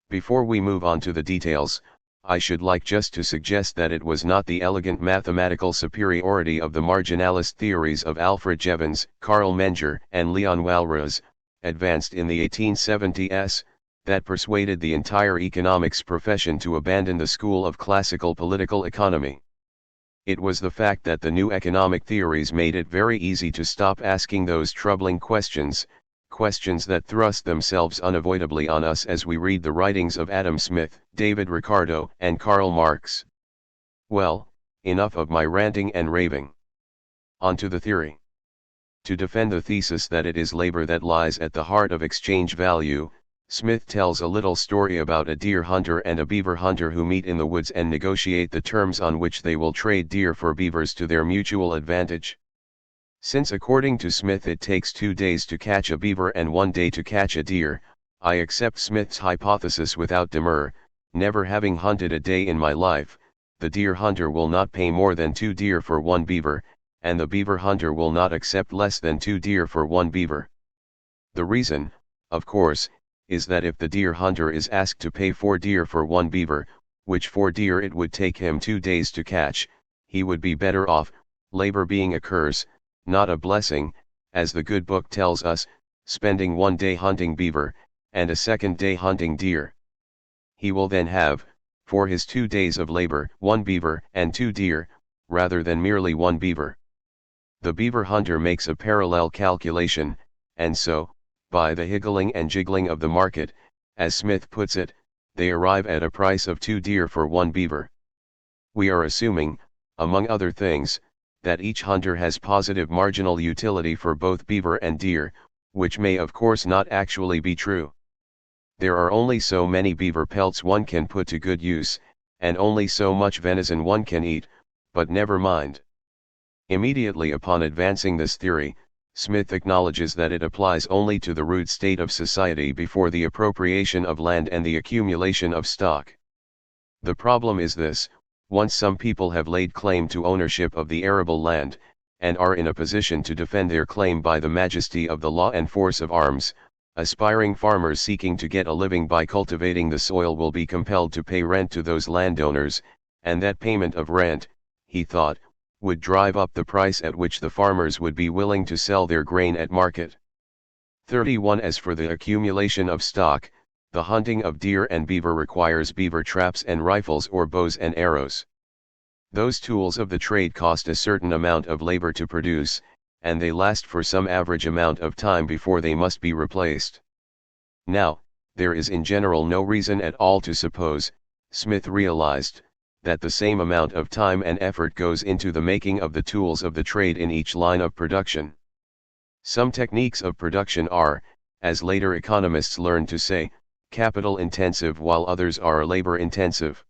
Before we move on to the details, I should like just to suggest that it was not the elegant mathematical superiority of the marginalist theories of Alfred Jevons, Karl Menger, and Leon Walras, advanced in the 1870s, that persuaded the entire economics profession to abandon the school of classical political economy. It was the fact that the new economic theories made it very easy to stop asking those troubling questions, questions that thrust themselves unavoidably on us as we read the writings of Adam Smith, David Ricardo, and Karl Marx. Well, enough of my ranting and raving. On to the theory. To defend the thesis that it is labor that lies at the heart of exchange value, Smith tells a little story about a deer hunter and a beaver hunter who meet in the woods and negotiate the terms on which they will trade deer for beavers to their mutual advantage. Since according to Smith it takes 2 days to catch a beaver and 1 day to catch a deer, I accept Smith's hypothesis without demur. Never having hunted a day in my life, the deer hunter will not pay more than 2 deer for 1 beaver, and the beaver hunter will not accept less than 2 deer for 1 beaver. The reason, of course, is that if the deer hunter is asked to pay 4 deer for 1 beaver, which 4 deer it would take him 2 days to catch, he would be better off, labor being a curse, not a blessing, as the good book tells us, spending 1 day hunting beaver, and a 2nd day hunting deer. He will then have, for his 2 days of labor, 1 beaver and 2 deer, rather than merely 1 beaver. The beaver hunter makes a parallel calculation, and so, by the higgling and jiggling of the market, as Smith puts it, they arrive at a price of 2 deer for 1 beaver. We are assuming, among other things, that each hunter has positive marginal utility for both beaver and deer, which may of course not actually be true. There are only so many beaver pelts one can put to good use, and only so much venison one can eat, but never mind. Immediately upon advancing this theory, Smith acknowledges that it applies only to the rude state of society before the appropriation of land and the accumulation of stock. The problem is this: once some people have laid claim to ownership of the arable land, and are in a position to defend their claim by the majesty of the law and force of arms, aspiring farmers seeking to get a living by cultivating the soil will be compelled to pay rent to those landowners, and that payment of rent, he thought, would drive up the price at which the farmers would be willing to sell their grain at market. 31. As for the accumulation of stock, the hunting of deer and beaver requires beaver traps and rifles or bows and arrows. Those tools of the trade cost a certain amount of labor to produce, and they last for some average amount of time before they must be replaced. Now, there is in general no reason at all to suppose, Smith realized, that the same amount of time and effort goes into the making of the tools of the trade in each line of production. Some techniques of production are, as later economists learned to say, capital-intensive, while others are labor-intensive.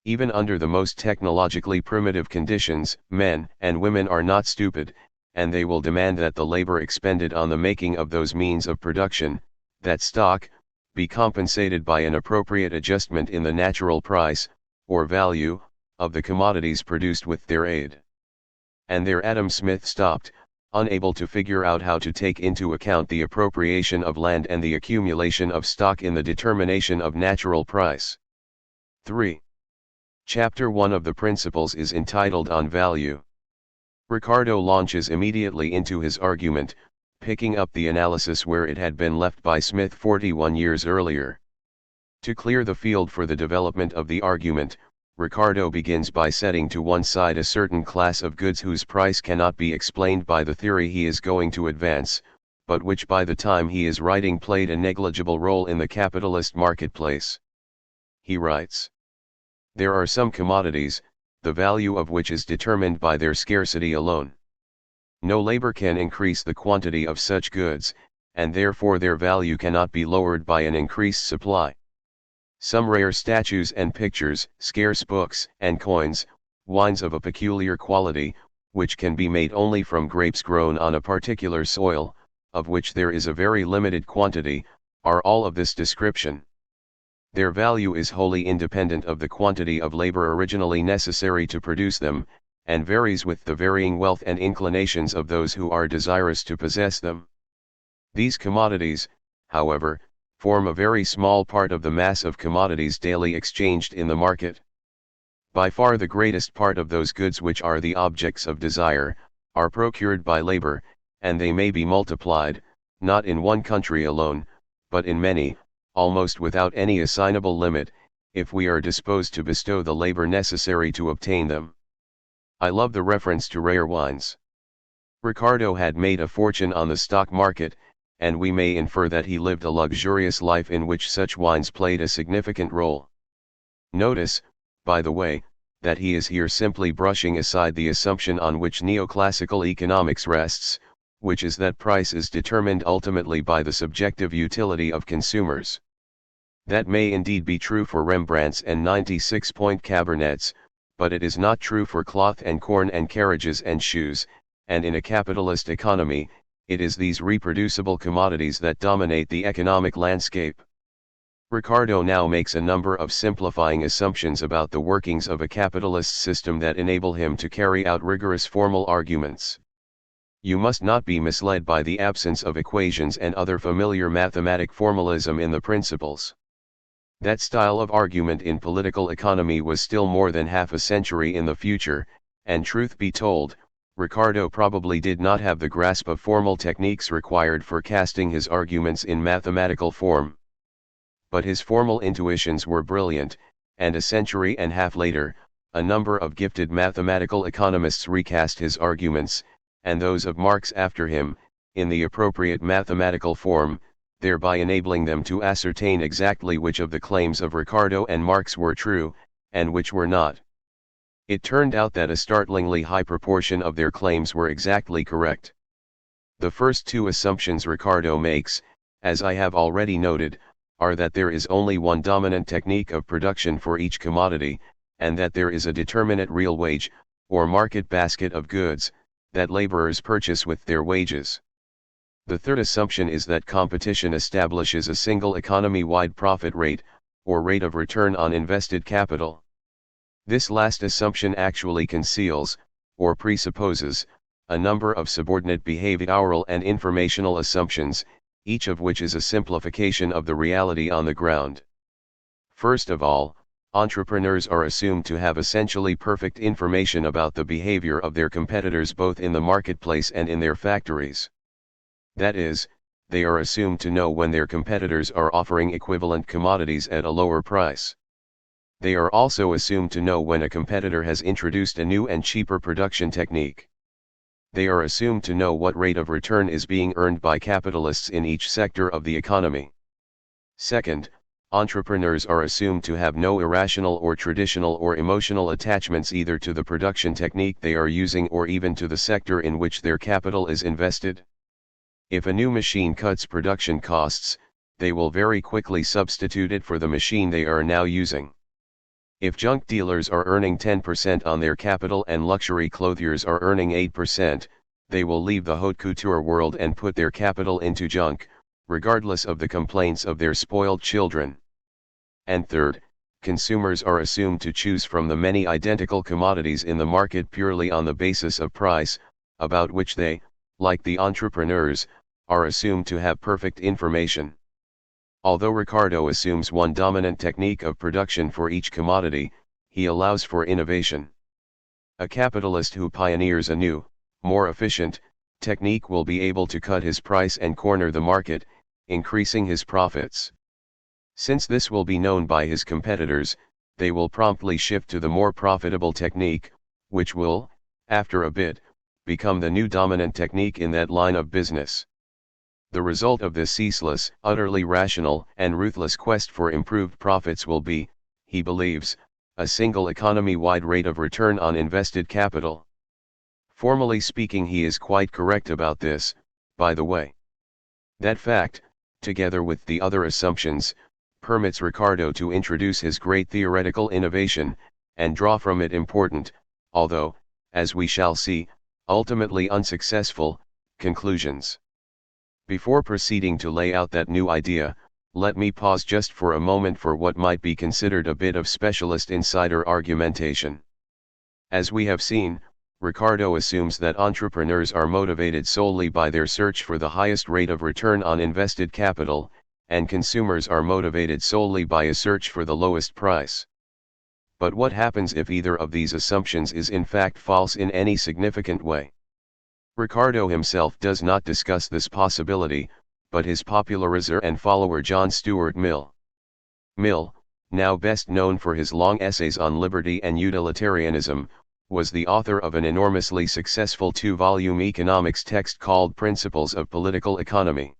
Even under the most technologically primitive conditions, men and women are not stupid, and they will demand that the labor expended on the making of those means of production, that stock, be compensated by an appropriate adjustment in the natural price, or value, of the commodities produced with their aid. And there Adam Smith stopped, unable to figure out how to take into account the appropriation of land and the accumulation of stock in the determination of natural price. 3. Chapter 1 of the Principles is entitled On Value. Ricardo launches immediately into his argument, picking up the analysis where it had been left by Smith 41 years earlier. To clear the field for the development of the argument, Ricardo begins by setting to one side a certain class of goods whose price cannot be explained by the theory he is going to advance, but which by the time he is writing played a negligible role in the capitalist marketplace. He writes, "There are some commodities, the value of which is determined by their scarcity alone. No labor can increase the quantity of such goods, and therefore their value cannot be lowered by an increased supply. Some rare statues and pictures, scarce books and coins, wines of a peculiar quality, which can be made only from grapes grown on a particular soil, of which there is a very limited quantity, are all of this description. Their value is wholly independent of the quantity of labor originally necessary to produce them, and varies with the varying wealth and inclinations of those who are desirous to possess them. These commodities, however, form a very small part of the mass of commodities daily exchanged in the market. By far the greatest part of those goods which are the objects of desire, are procured by labor, and they may be multiplied, not in one country alone, but in many, almost without any assignable limit, if we are disposed to bestow the labor necessary to obtain them. I love the reference to rare wines. Ricardo had made a fortune on the stock market, and we may infer that he lived a luxurious life in which such wines played a significant role. Notice, by the way, that he is here simply brushing aside the assumption on which neoclassical economics rests, which is that price is determined ultimately by the subjective utility of consumers. That may indeed be true for Rembrandts and 96-point cabernets, but it is not true for cloth and corn and carriages and shoes, and in a capitalist economy, it is these reproducible commodities that dominate the economic landscape. Ricardo now makes a number of simplifying assumptions about the workings of a capitalist system that enable him to carry out rigorous formal arguments. You must not be misled by the absence of equations and other familiar mathematic formalism in the Principles. That style of argument in political economy was still more than half a century in the future, and truth be told, Ricardo probably did not have the grasp of formal techniques required for casting his arguments in mathematical form. But his formal intuitions were brilliant, and a century and a half later, a number of gifted mathematical economists recast his arguments, and those of Marx after him, in the appropriate mathematical form, thereby enabling them to ascertain exactly which of the claims of Ricardo and Marx were true, and which were not. It turned out that a startlingly high proportion of their claims were exactly correct. The first two assumptions Ricardo makes, as I have already noted, are that there is only one dominant technique of production for each commodity, and that there is a determinate real wage, or market basket of goods, that laborers purchase with their wages. The third assumption is that competition establishes a single economy-wide profit rate, or rate of return on invested capital. This last assumption actually conceals, or presupposes, a number of subordinate behavioral and informational assumptions, each of which is a simplification of the reality on the ground. First of all, entrepreneurs are assumed to have essentially perfect information about the behavior of their competitors both in the marketplace and in their factories. That is, they are assumed to know when their competitors are offering equivalent commodities at a lower price. They are also assumed to know when a competitor has introduced a new and cheaper production technique. They are assumed to know what rate of return is being earned by capitalists in each sector of the economy. Second, Entrepreneurs are assumed to have no irrational or traditional or emotional attachments either to the production technique they are using or even to the sector in which their capital is invested. If a new machine cuts production costs, they will very quickly substitute it for the machine they are now using. If junk dealers are earning 10% on their capital and luxury clothiers are earning 8%, they will leave the haute couture world and put their capital into junk, regardless of the complaints of their spoiled children. And third, consumers are assumed to choose from the many identical commodities in the market purely on the basis of price, about which they, like the entrepreneurs, are assumed to have perfect information. Although Ricardo assumes one dominant technique of production for each commodity, he allows for innovation. A capitalist who pioneers a new, more efficient, technique will be able to cut his price and corner the market, increasing his profits. Since this will be known by his competitors, they will promptly shift to the more profitable technique, which will, after a bit, become the new dominant technique in that line of business. The result of this ceaseless, utterly rational, and ruthless quest for improved profits will be, he believes, a single economy-wide rate of return on invested capital. Formally speaking, he is quite correct about this, by the way. That fact, together with the other assumptions, permits Ricardo to introduce his great theoretical innovation, and draw from it important, although, as we shall see, ultimately unsuccessful, conclusions. Before proceeding to lay out that new idea, let me pause just for a moment for what might be considered a bit of specialist insider argumentation. As we have seen, Ricardo assumes that entrepreneurs are motivated solely by their search for the highest rate of return on invested capital, and consumers are motivated solely by a search for the lowest price. But what happens if either of these assumptions is in fact false in any significant way? Ricardo himself does not discuss this possibility, but his popularizer and follower John Stuart Mill. Mill, now best known for his long essays on liberty and utilitarianism, was the author of an enormously successful two-volume economics text called Principles of Political Economy.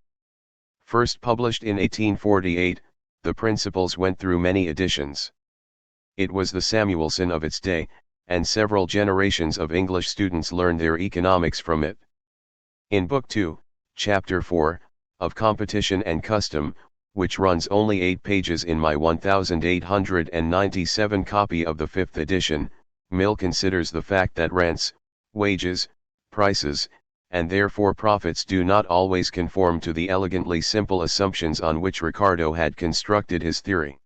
First published in 1848, the Principles went through many editions. It was the Samuelson of its day, and several generations of English students learned their economics from it. In Book 2, Chapter 4, of Competition and Custom, which runs only 8 pages in my 1897 copy of the 5th edition, Mill considers the fact that rents, wages, prices, and therefore profits do not always conform to the elegantly simple assumptions on which Ricardo had constructed his theory.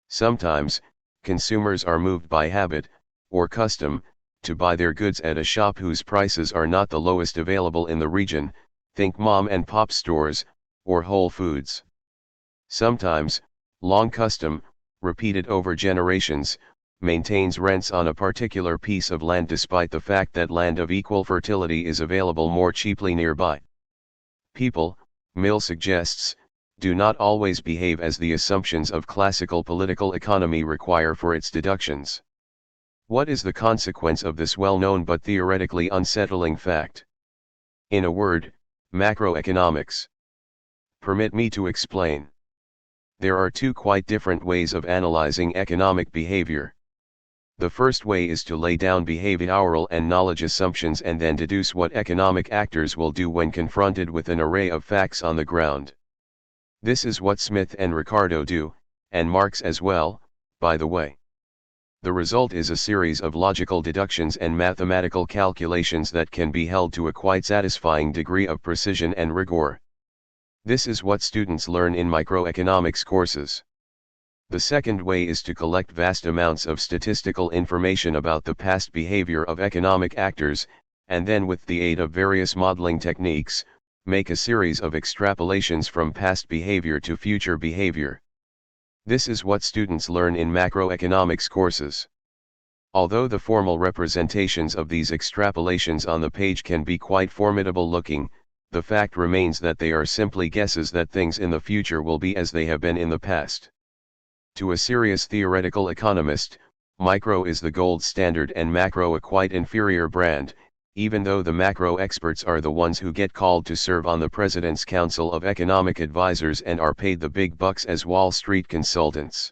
Sometimes, consumers are moved by habit, or custom, to buy their goods at a shop whose prices are not the lowest available in the region, think mom and pop stores, or Whole Foods. Sometimes, long custom, repeated over generations, maintains rents on a particular piece of land despite the fact that land of equal fertility is available more cheaply nearby. People, Mill suggests, do not always behave as the assumptions of classical political economy require for its deductions. What is the consequence of this well-known but theoretically unsettling fact? In a word, macroeconomics. Permit me to explain. There are two quite different ways of analyzing economic behavior. The first way is to lay down behavioral and knowledge assumptions and then deduce what economic actors will do when confronted with an array of facts on the ground. This is what Smith and Ricardo do, and Marx as well, by the way. The result is a series of logical deductions and mathematical calculations that can be held to a quite satisfying degree of precision and rigor. This is what students learn in microeconomics courses. The second way is to collect vast amounts of statistical information about the past behavior of economic actors, and then with the aid of various modeling techniques, make a series of extrapolations from past behavior to future behavior. This is what students learn in macroeconomics courses. Although the formal representations of these extrapolations on the page can be quite formidable looking, the fact remains that they are simply guesses that things in the future will be as they have been in the past. To a serious theoretical economist, micro is the gold standard and macro a quite inferior brand, even though the macro experts are the ones who get called to serve on the President's Council of Economic Advisors and are paid the big bucks as Wall Street consultants.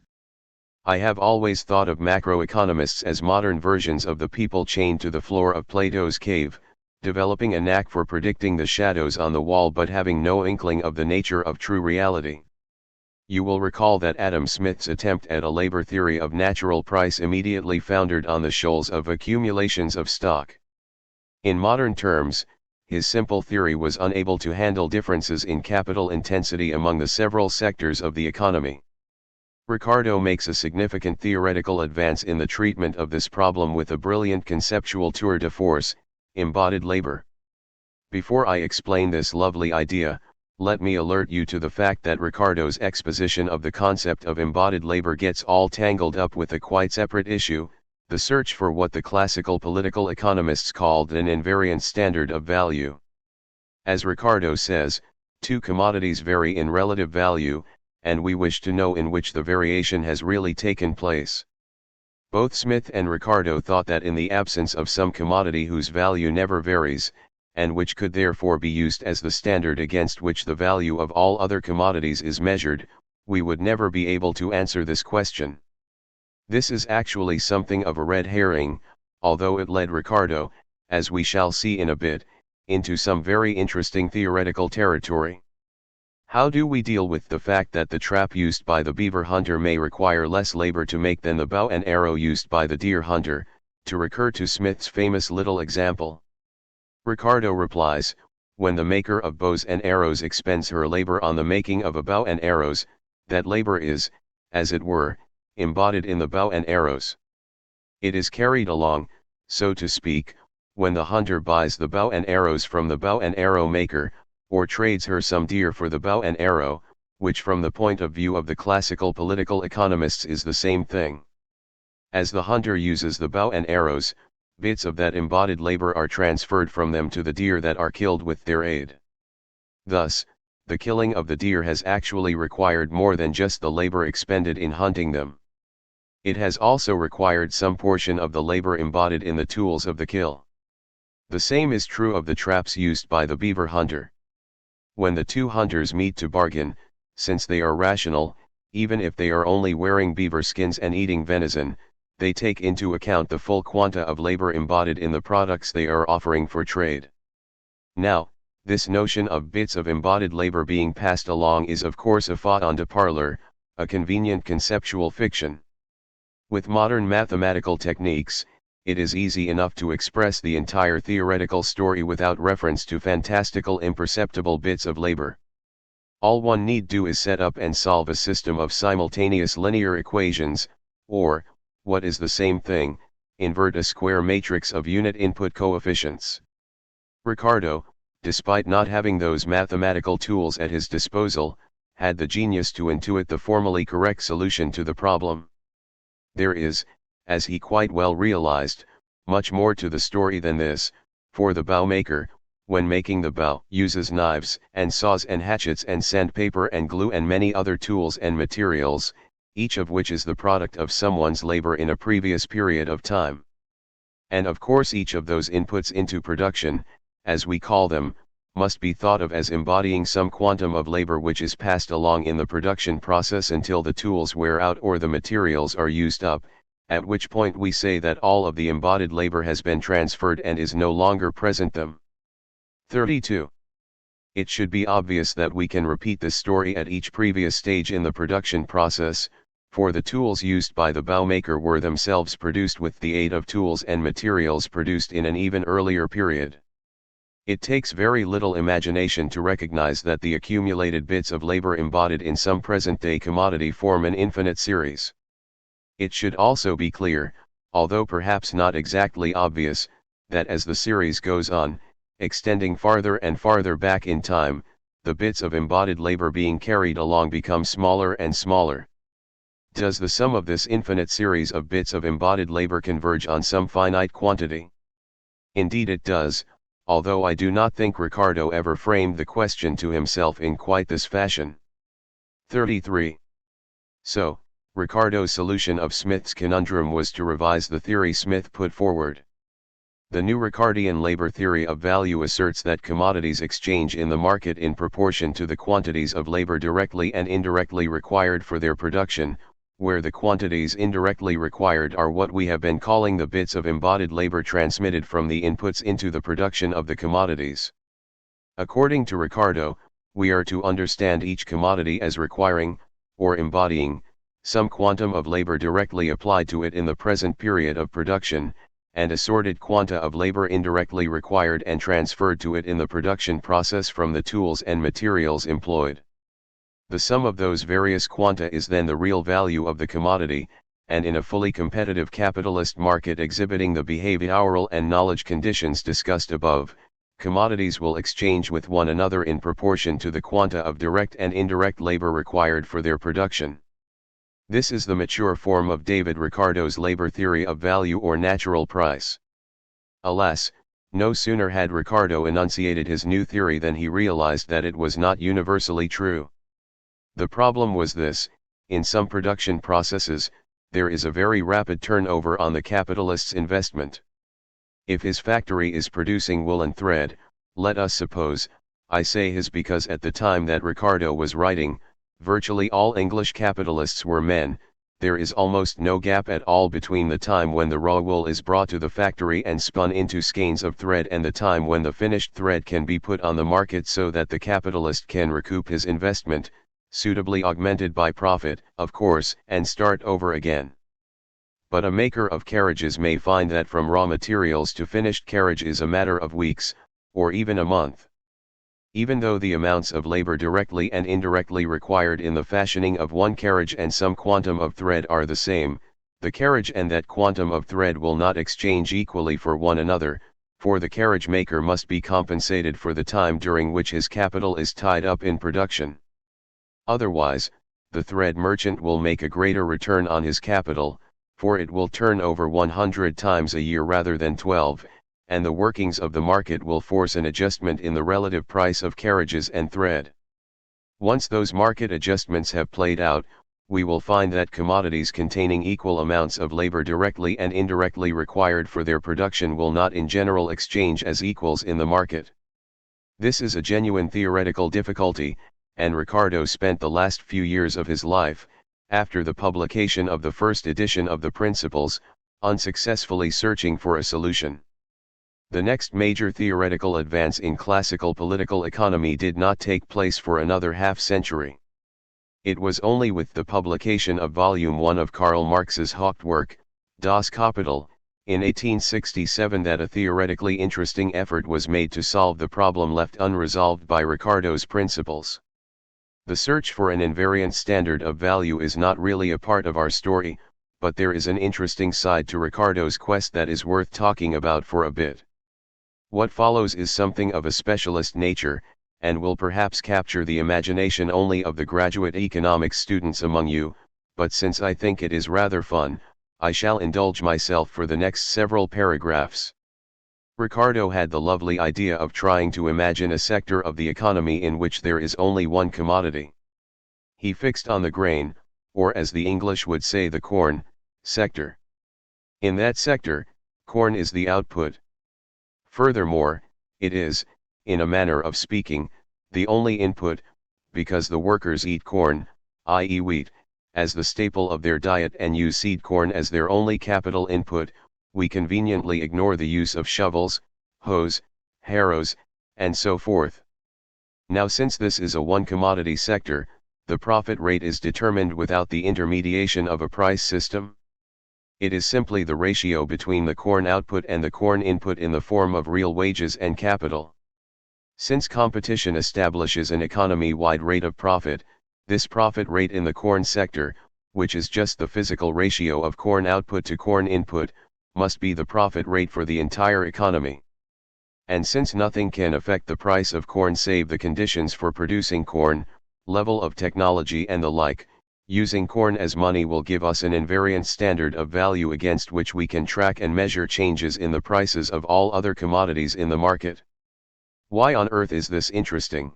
I have always thought of macroeconomists as modern versions of the people chained to the floor of Plato's cave, developing a knack for predicting the shadows on the wall but having no inkling of the nature of true reality. You will recall that Adam Smith's attempt at a labor theory of natural price immediately foundered on the shoals of accumulations of stock. In modern terms, his simple theory was unable to handle differences in capital intensity among the several sectors of the economy. Ricardo makes a significant theoretical advance in the treatment of this problem with a brilliant conceptual tour de force, embodied labor. Before I explain this lovely idea, let me alert you to the fact that Ricardo's exposition of the concept of embodied labor gets all tangled up with a quite separate issue, the search for what the classical political economists called an invariant standard of value. As Ricardo says, two commodities vary in relative value, and we wish to know in which the variation has really taken place. Both Smith and Ricardo thought that in the absence of some commodity whose value never varies, and which could therefore be used as the standard against which the value of all other commodities is measured, we would never be able to answer this question. This is actually something of a red herring, although it led Ricardo, as we shall see in a bit, into some very interesting theoretical territory. How do we deal with the fact that the trap used by the beaver hunter may require less labor to make than the bow and arrow used by the deer hunter, to recur to Smith's famous little example? Ricardo replies, when the maker of bows and arrows expends her labor on the making of a bow and arrows, that labor is, as it were, embodied in the bow and arrows. It is carried along, so to speak, when the hunter buys the bow and arrows from the bow and arrow maker, or trades her some deer for the bow and arrow, which from the point of view of the classical political economists is the same thing. As the hunter uses the bow and arrows, bits of that embodied labor are transferred from them to the deer that are killed with their aid. Thus, the killing of the deer has actually required more than just the labor expended in hunting them. It has also required some portion of the labor embodied in the tools of the kill. The same is true of the traps used by the beaver hunter. When the two hunters meet to bargain, since they are rational, even if they are only wearing beaver skins and eating venison, they take into account the full quanta of labor embodied in the products they are offering for trade. Now, this notion of bits of embodied labor being passed along is of course a fait de parler, a convenient conceptual fiction. With modern mathematical techniques, it is easy enough to express the entire theoretical story without reference to fantastical imperceptible bits of labor. All one need do is set up and solve a system of simultaneous linear equations, or, what is the same thing, invert a square matrix of unit input coefficients. Ricardo, despite not having those mathematical tools at his disposal, had the genius to intuit the formally correct solution to the problem. There is, as he quite well realized, much more to the story than this, for the bow maker, when making the bow, uses knives and saws and hatchets and sandpaper and glue and many other tools and materials, each of which is the product of someone's labor in a previous period of time. And of course each of those inputs into production, as we call them, must be thought of as embodying some quantum of labor which is passed along in the production process until the tools wear out or the materials are used up, at which point we say that all of the embodied labor has been transferred and is no longer present them. 32. It should be obvious that we can repeat this story at each previous stage in the production process, for the tools used by the bow maker were themselves produced with the aid of tools and materials produced in an even earlier period. It takes very little imagination to recognize that the accumulated bits of labor embodied in some present-day commodity form an infinite series. It should also be clear, although perhaps not exactly obvious, that as the series goes on, extending farther and farther back in time, the bits of embodied labor being carried along become smaller and smaller. Does the sum of this infinite series of bits of embodied labor converge on some finite quantity? Indeed it does, although I do not think Ricardo ever framed the question to himself in quite this fashion. 33. So, Ricardo's solution of Smith's conundrum was to revise the theory Smith put forward. The new Ricardian labor theory of value asserts that commodities exchange in the market in proportion to the quantities of labor directly and indirectly required for their production, where the quantities indirectly required are what we have been calling the bits of embodied labor transmitted from the inputs into the production of the commodities. According to Ricardo, we are to understand each commodity as requiring, or embodying, some quantum of labor directly applied to it in the present period of production, and assorted quanta of labor indirectly required and transferred to it in the production process from the tools and materials employed. The sum of those various quanta is then the real value of the commodity, and in a fully competitive capitalist market exhibiting the behavioral and knowledge conditions discussed above, commodities will exchange with one another in proportion to the quanta of direct and indirect labor required for their production. This is the mature form of David Ricardo's labor theory of value or natural price. Alas, no sooner had Ricardo enunciated his new theory than he realized that it was not universally true. The problem was this: in some production processes, there is a very rapid turnover on the capitalist's investment. If his factory is producing woolen thread, let us suppose, I say his because at the time that Ricardo was writing, virtually all English capitalists were men, there is almost no gap at all between the time when the raw wool is brought to the factory and spun into skeins of thread and the time when the finished thread can be put on the market so that the capitalist can recoup his investment, suitably augmented by profit, of course, and start over again. But a maker of carriages may find that from raw materials to finished carriage is a matter of weeks, or even a month. Even though the amounts of labor directly and indirectly required in the fashioning of one carriage and some quantum of thread are the same, the carriage and that quantum of thread will not exchange equally for one another, for the carriage maker must be compensated for the time during which his capital is tied up in production. Otherwise, the thread merchant will make a greater return on his capital, for it will turn over 100 times a year rather than 12, and the workings of the market will force an adjustment in the relative price of carriages and thread. Once those market adjustments have played out, we will find that commodities containing equal amounts of labor directly and indirectly required for their production will not in general exchange as equals in the market. This is a genuine theoretical difficulty, and Ricardo spent the last few years of his life, after the publication of the first edition of the Principles, unsuccessfully searching for a solution. The next major theoretical advance in classical political economy did not take place for another half-century. It was only with the publication of Volume 1 of Karl Marx's Hauptwerk, Das Kapital, in 1867 that a theoretically interesting effort was made to solve the problem left unresolved by Ricardo's Principles. The search for an invariant standard of value is not really a part of our story, but there is an interesting side to Ricardo's quest that is worth talking about for a bit. What follows is something of a specialist nature, and will perhaps capture the imagination only of the graduate economics students among you, but since I think it is rather fun, I shall indulge myself for the next several paragraphs. Ricardo had the lovely idea of trying to imagine a sector of the economy in which there is only one commodity. He fixed on the grain, or as the English would say the corn, sector. In that sector, corn is the output. Furthermore, it is, in a manner of speaking, the only input, because the workers eat corn, i.e. wheat, as the staple of their diet and use seed corn as their only capital input. We conveniently ignore the use of shovels, hoes, harrows, and so forth. Now since this is a one-commodity sector, the profit rate is determined without the intermediation of a price system. It is simply the ratio between the corn output and the corn input in the form of real wages and capital. Since competition establishes an economy-wide rate of profit, this profit rate in the corn sector, which is just the physical ratio of corn output to corn input, must be the profit rate for the entire economy. And since nothing can affect the price of corn save the conditions for producing corn, level of technology and the like, using corn as money will give us an invariant standard of value against which we can track and measure changes in the prices of all other commodities in the market. Why on earth is this interesting?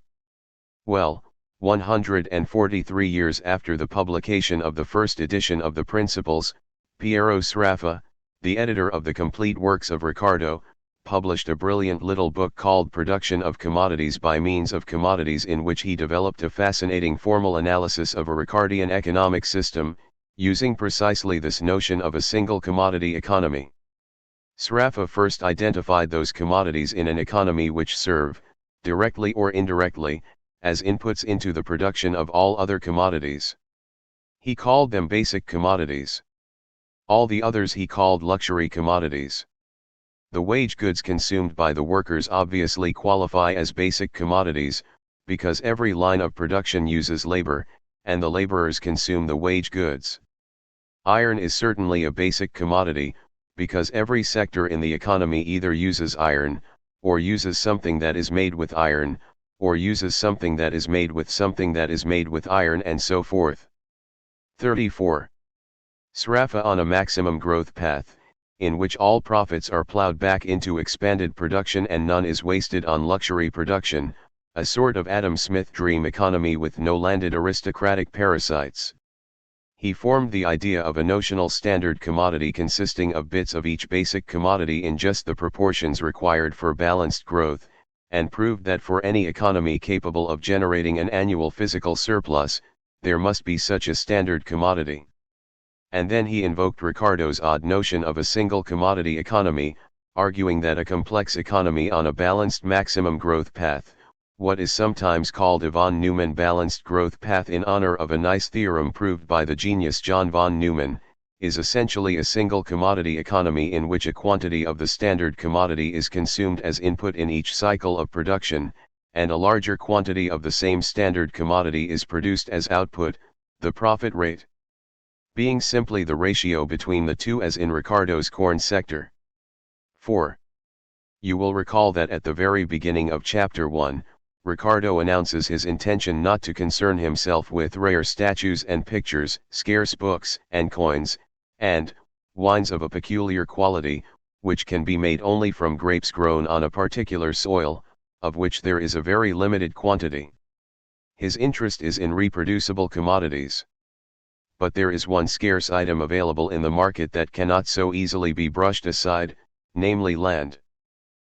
Well, 143 years after the publication of the first edition of the Principles, Piero Sraffa, the editor of the complete works of Ricardo, published a brilliant little book called Production of Commodities by Means of Commodities, in which he developed a fascinating formal analysis of a Ricardian economic system, using precisely this notion of a single commodity economy. Sraffa first identified those commodities in an economy which serve, directly or indirectly, as inputs into the production of all other commodities. He called them basic commodities. All the others he called luxury commodities. The wage goods consumed by the workers obviously qualify as basic commodities, because every line of production uses labor, and the laborers consume the wage goods. Iron is certainly a basic commodity, because every sector in the economy either uses iron, or uses something that is made with iron, or uses something that is made with something that is made with iron, and so forth. 34. Sraffa on a maximum growth path, in which all profits are plowed back into expanded production and none is wasted on luxury production, a sort of Adam Smith dream economy with no landed aristocratic parasites. He formed the idea of a notional standard commodity consisting of bits of each basic commodity in just the proportions required for balanced growth, and proved that for any economy capable of generating an annual physical surplus, there must be such a standard commodity. And then he invoked Ricardo's odd notion of a single commodity economy, arguing that a complex economy on a balanced maximum growth path, what is sometimes called a von Neumann balanced growth path in honor of a nice theorem proved by the genius John von Neumann, is essentially a single commodity economy in which a quantity of the standard commodity is consumed as input in each cycle of production, and a larger quantity of the same standard commodity is produced as output, the profit rate being simply the ratio between the two, as in Ricardo's corn sector. 4. You will recall that at the very beginning of Chapter 1, Ricardo announces his intention not to concern himself with rare statues and pictures, scarce books and coins, and wines of a peculiar quality, which can be made only from grapes grown on a particular soil, of which there is a very limited quantity. His interest is in reproducible commodities. But there is one scarce item available in the market that cannot so easily be brushed aside, namely land.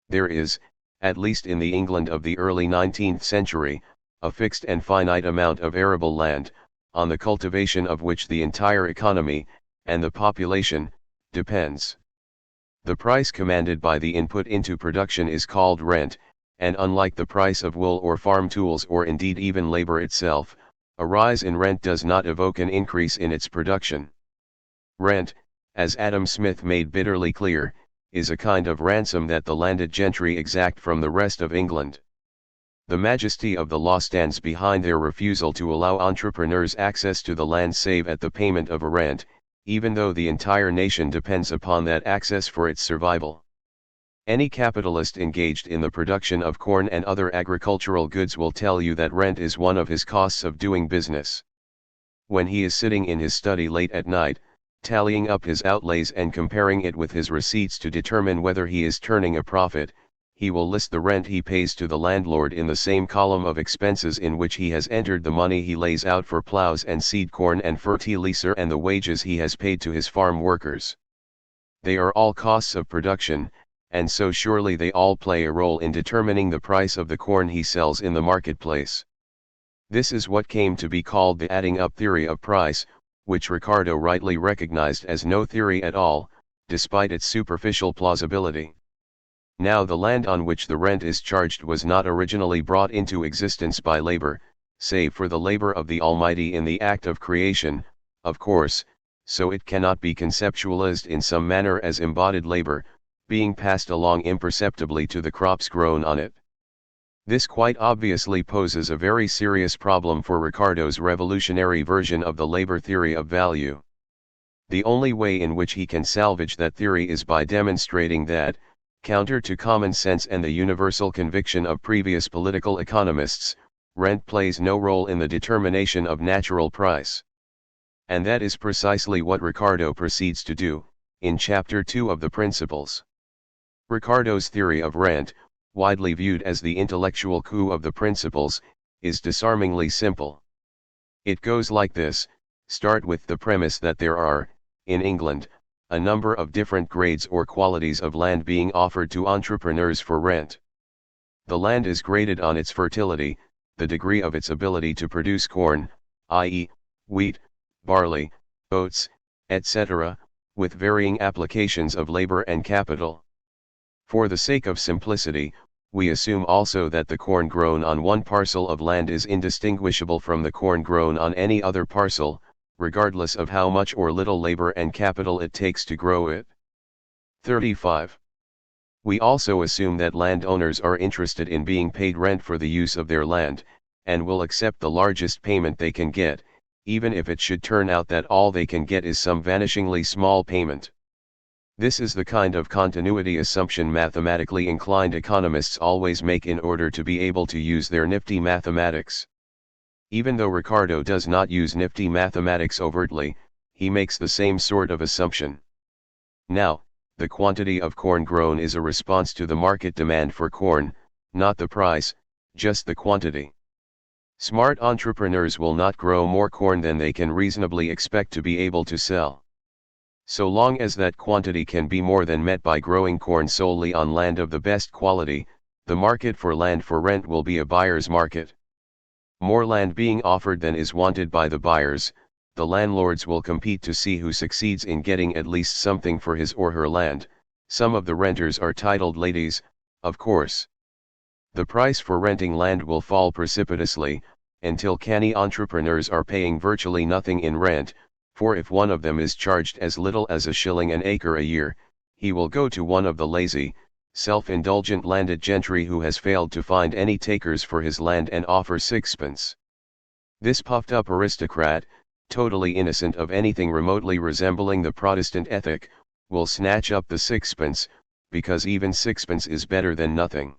There is, at least in the England of the early 19th century, a fixed and finite amount of arable land, on the cultivation of which the entire economy, and the population, depends. The price commanded by the input into production is called rent, and unlike the price of wool or farm tools or indeed even labor itself, a rise in rent does not evoke an increase in its production. Rent, as Adam Smith made bitterly clear, is a kind of ransom that the landed gentry exact from the rest of England. The majesty of the law stands behind their refusal to allow entrepreneurs access to the land save at the payment of a rent, even though the entire nation depends upon that access for its survival. Any capitalist engaged in the production of corn and other agricultural goods will tell you that rent is one of his costs of doing business. When he is sitting in his study late at night, tallying up his outlays and comparing it with his receipts to determine whether he is turning a profit, he will list the rent he pays to the landlord in the same column of expenses in which he has entered the money he lays out for plows and seed corn and fertilizer and the wages he has paid to his farm workers. They are all costs of production, and so surely they all play a role in determining the price of the corn he sells in the marketplace. This is what came to be called the adding up theory of price, which Ricardo rightly recognized as no theory at all, despite its superficial plausibility. Now the land on which the rent is charged was not originally brought into existence by labor, save for the labor of the Almighty in the act of creation, of course, so it cannot be conceptualized in some manner as embodied labor, being passed along imperceptibly to the crops grown on it. This quite obviously poses a very serious problem for Ricardo's revolutionary version of the labor theory of value. The only way in which he can salvage that theory is by demonstrating that, counter to common sense and the universal conviction of previous political economists, rent plays no role in the determination of natural price. And that is precisely what Ricardo proceeds to do, in Chapter 2 of the Principles. Ricardo's theory of rent, widely viewed as the intellectual coup of the Principles, is disarmingly simple. It goes like this: start with the premise that there are, in England, a number of different grades or qualities of land being offered to entrepreneurs for rent. The land is graded on its fertility, the degree of its ability to produce corn, i.e., wheat, barley, oats, etc., with varying applications of labor and capital. For the sake of simplicity, we assume also that the corn grown on one parcel of land is indistinguishable from the corn grown on any other parcel, regardless of how much or little labor and capital it takes to grow it. 35. We also assume that landowners are interested in being paid rent for the use of their land, and will accept the largest payment they can get, even if it should turn out that all they can get is some vanishingly small payment. This is the kind of continuity assumption mathematically inclined economists always make in order to be able to use their nifty mathematics. Even though Ricardo does not use nifty mathematics overtly, he makes the same sort of assumption. Now, the quantity of corn grown is a response to the market demand for corn, not the price, just the quantity. Smart entrepreneurs will not grow more corn than they can reasonably expect to be able to sell. So long as that quantity can be more than met by growing corn solely on land of the best quality, the market for land for rent will be a buyer's market. More land being offered than is wanted by the buyers, the landlords will compete to see who succeeds in getting at least something for his or her land. Some of the renters are titled ladies, of course. The price for renting land will fall precipitously, until canny entrepreneurs are paying virtually nothing in rent, for if one of them is charged as little as a shilling an acre a year, he will go to one of the lazy, self-indulgent landed gentry who has failed to find any takers for his land and offer sixpence. This puffed-up aristocrat, totally innocent of anything remotely resembling the Protestant ethic, will snatch up the sixpence, because even sixpence is better than nothing.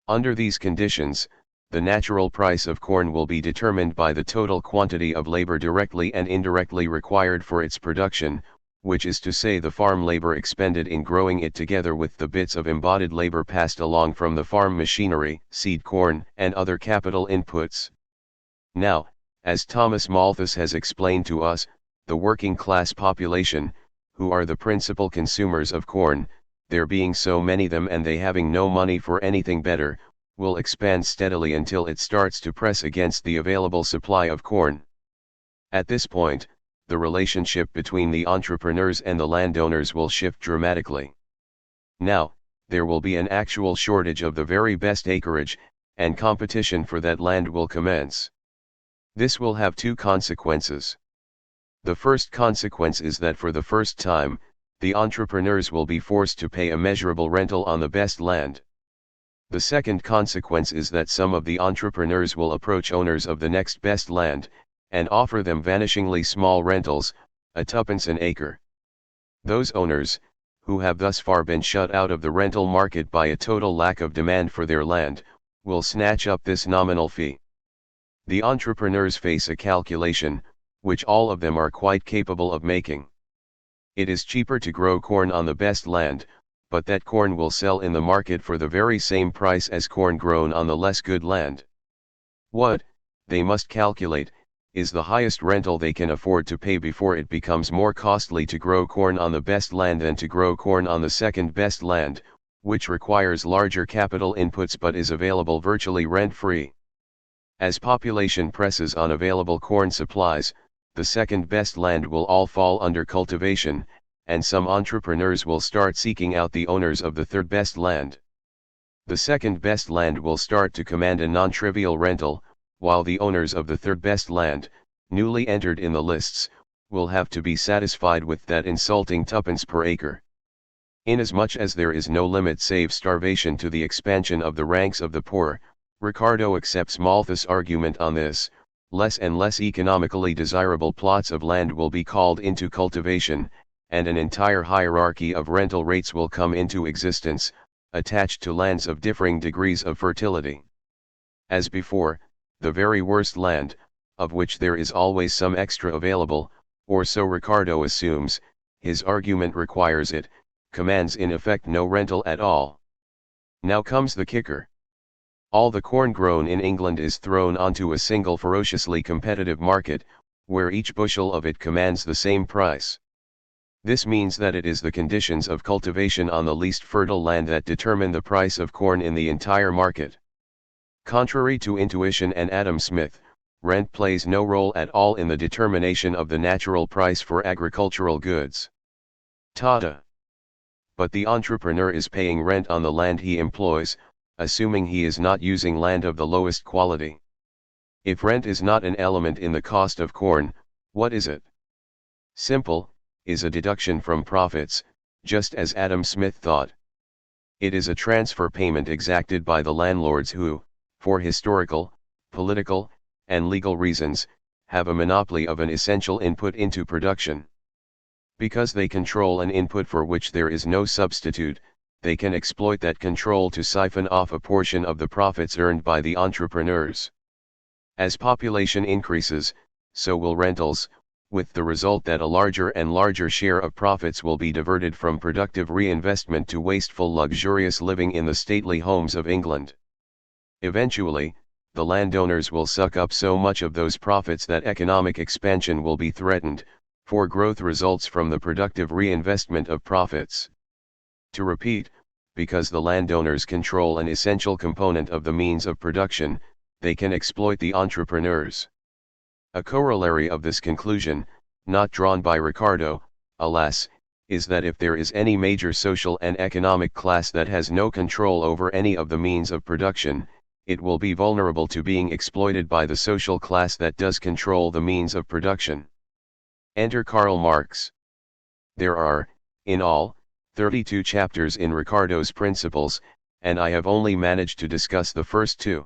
Under these conditions, the natural price of corn will be determined by the total quantity of labor directly and indirectly required for its production, which is to say the farm labor expended in growing it together with the bits of embodied labor passed along from the farm machinery, seed corn, and other capital inputs. Now, as Thomas Malthus has explained to us, the working class population, who are the principal consumers of corn, there being so many them and they having no money for anything better, will expand steadily until it starts to press against the available supply of corn. At this point, the relationship between the entrepreneurs and the landowners will shift dramatically. Now, there will be an actual shortage of the very best acreage, and competition for that land will commence. This will have two consequences. The first consequence is that for the first time, the entrepreneurs will be forced to pay a measurable rental on the best land. The second consequence is that some of the entrepreneurs will approach owners of the next best land, and offer them vanishingly small rentals, a tuppence an acre. Those owners, who have thus far been shut out of the rental market by a total lack of demand for their land, will snatch up this nominal fee. The entrepreneurs face a calculation, which all of them are quite capable of making. It is cheaper to grow corn on the best land, but that corn will sell in the market for the very same price as corn grown on the less good land. What, they must calculate, is the highest rental they can afford to pay before it becomes more costly to grow corn on the best land than to grow corn on the second best land, which requires larger capital inputs but is available virtually rent-free. As population presses on available corn supplies, the second best land will all fall under cultivation, and some entrepreneurs will start seeking out the owners of the third best land. The second best land will start to command a non-trivial rental, while the owners of the third best land, newly entered in the lists, will have to be satisfied with that insulting tuppence per acre. Inasmuch as there is no limit save starvation to the expansion of the ranks of the poor, Ricardo accepts Malthus' argument on this. Less and less economically desirable plots of land will be called into cultivation, and an entire hierarchy of rental rates will come into existence, attached to lands of differing degrees of fertility. As before, the very worst land, of which there is always some extra available, or so Ricardo assumes, his argument requires it, commands in effect no rental at all. Now comes the kicker. All the corn grown in England is thrown onto a single ferociously competitive market, where each bushel of it commands the same price. This means that it is the conditions of cultivation on the least fertile land that determine the price of corn in the entire market. Contrary to intuition and Adam Smith, rent plays no role at all in the determination of the natural price for agricultural goods. Tada! But the entrepreneur is paying rent on the land he employs, assuming he is not using land of the lowest quality. If rent is not an element in the cost of corn, what is it? Simple, is a deduction from profits, just as Adam Smith thought. It is a transfer payment exacted by the landlords who, for historical, political, and legal reasons, have a monopoly of an essential input into production. Because they control an input for which there is no substitute, they can exploit that control to siphon off a portion of the profits earned by the entrepreneurs. As population increases, so will rentals, with the result that a larger and larger share of profits will be diverted from productive reinvestment to wasteful luxurious living in the stately homes of England. Eventually, the landowners will suck up so much of those profits that economic expansion will be threatened, for growth results from the productive reinvestment of profits. To repeat, because the landowners control an essential component of the means of production, they can exploit the entrepreneurs. A corollary of this conclusion, not drawn by Ricardo, alas, is that if there is any major social and economic class that has no control over any of the means of production, it will be vulnerable to being exploited by the social class that does control the means of production. Enter Karl Marx. There are, in all, 32 chapters in Ricardo's Principles, and I have only managed to discuss the first 2.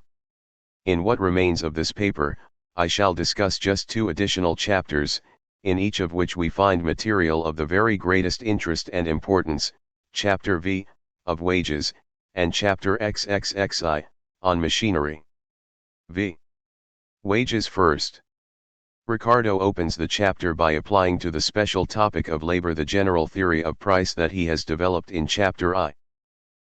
In what remains of this paper, I shall discuss just 2 additional chapters, in each of which we find material of the very greatest interest and importance, Chapter V, of wages, and Chapter XXXI, on machinery. V. Wages first. Ricardo opens the chapter by applying to the special topic of labor the general theory of price that he has developed in Chapter I.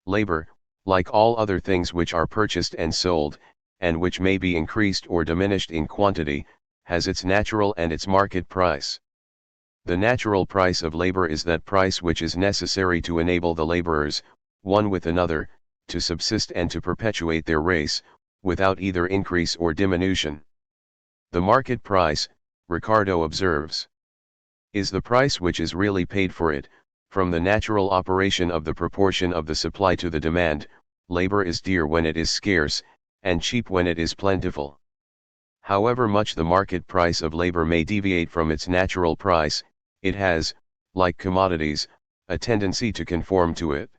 Labor, like all other things which are purchased and sold, and which may be increased or diminished in quantity, has its natural and its market price. The natural price of labor is that price which is necessary to enable the laborers, one with another, to subsist and to perpetuate their race, without either increase or diminution. The market price, Ricardo observes, is the price which is really paid for it, from the natural operation of the proportion of the supply to the demand. Labor is dear when it is scarce, and cheap when it is plentiful. However much the market price of labor may deviate from its natural price, it has, like commodities, a tendency to conform to it.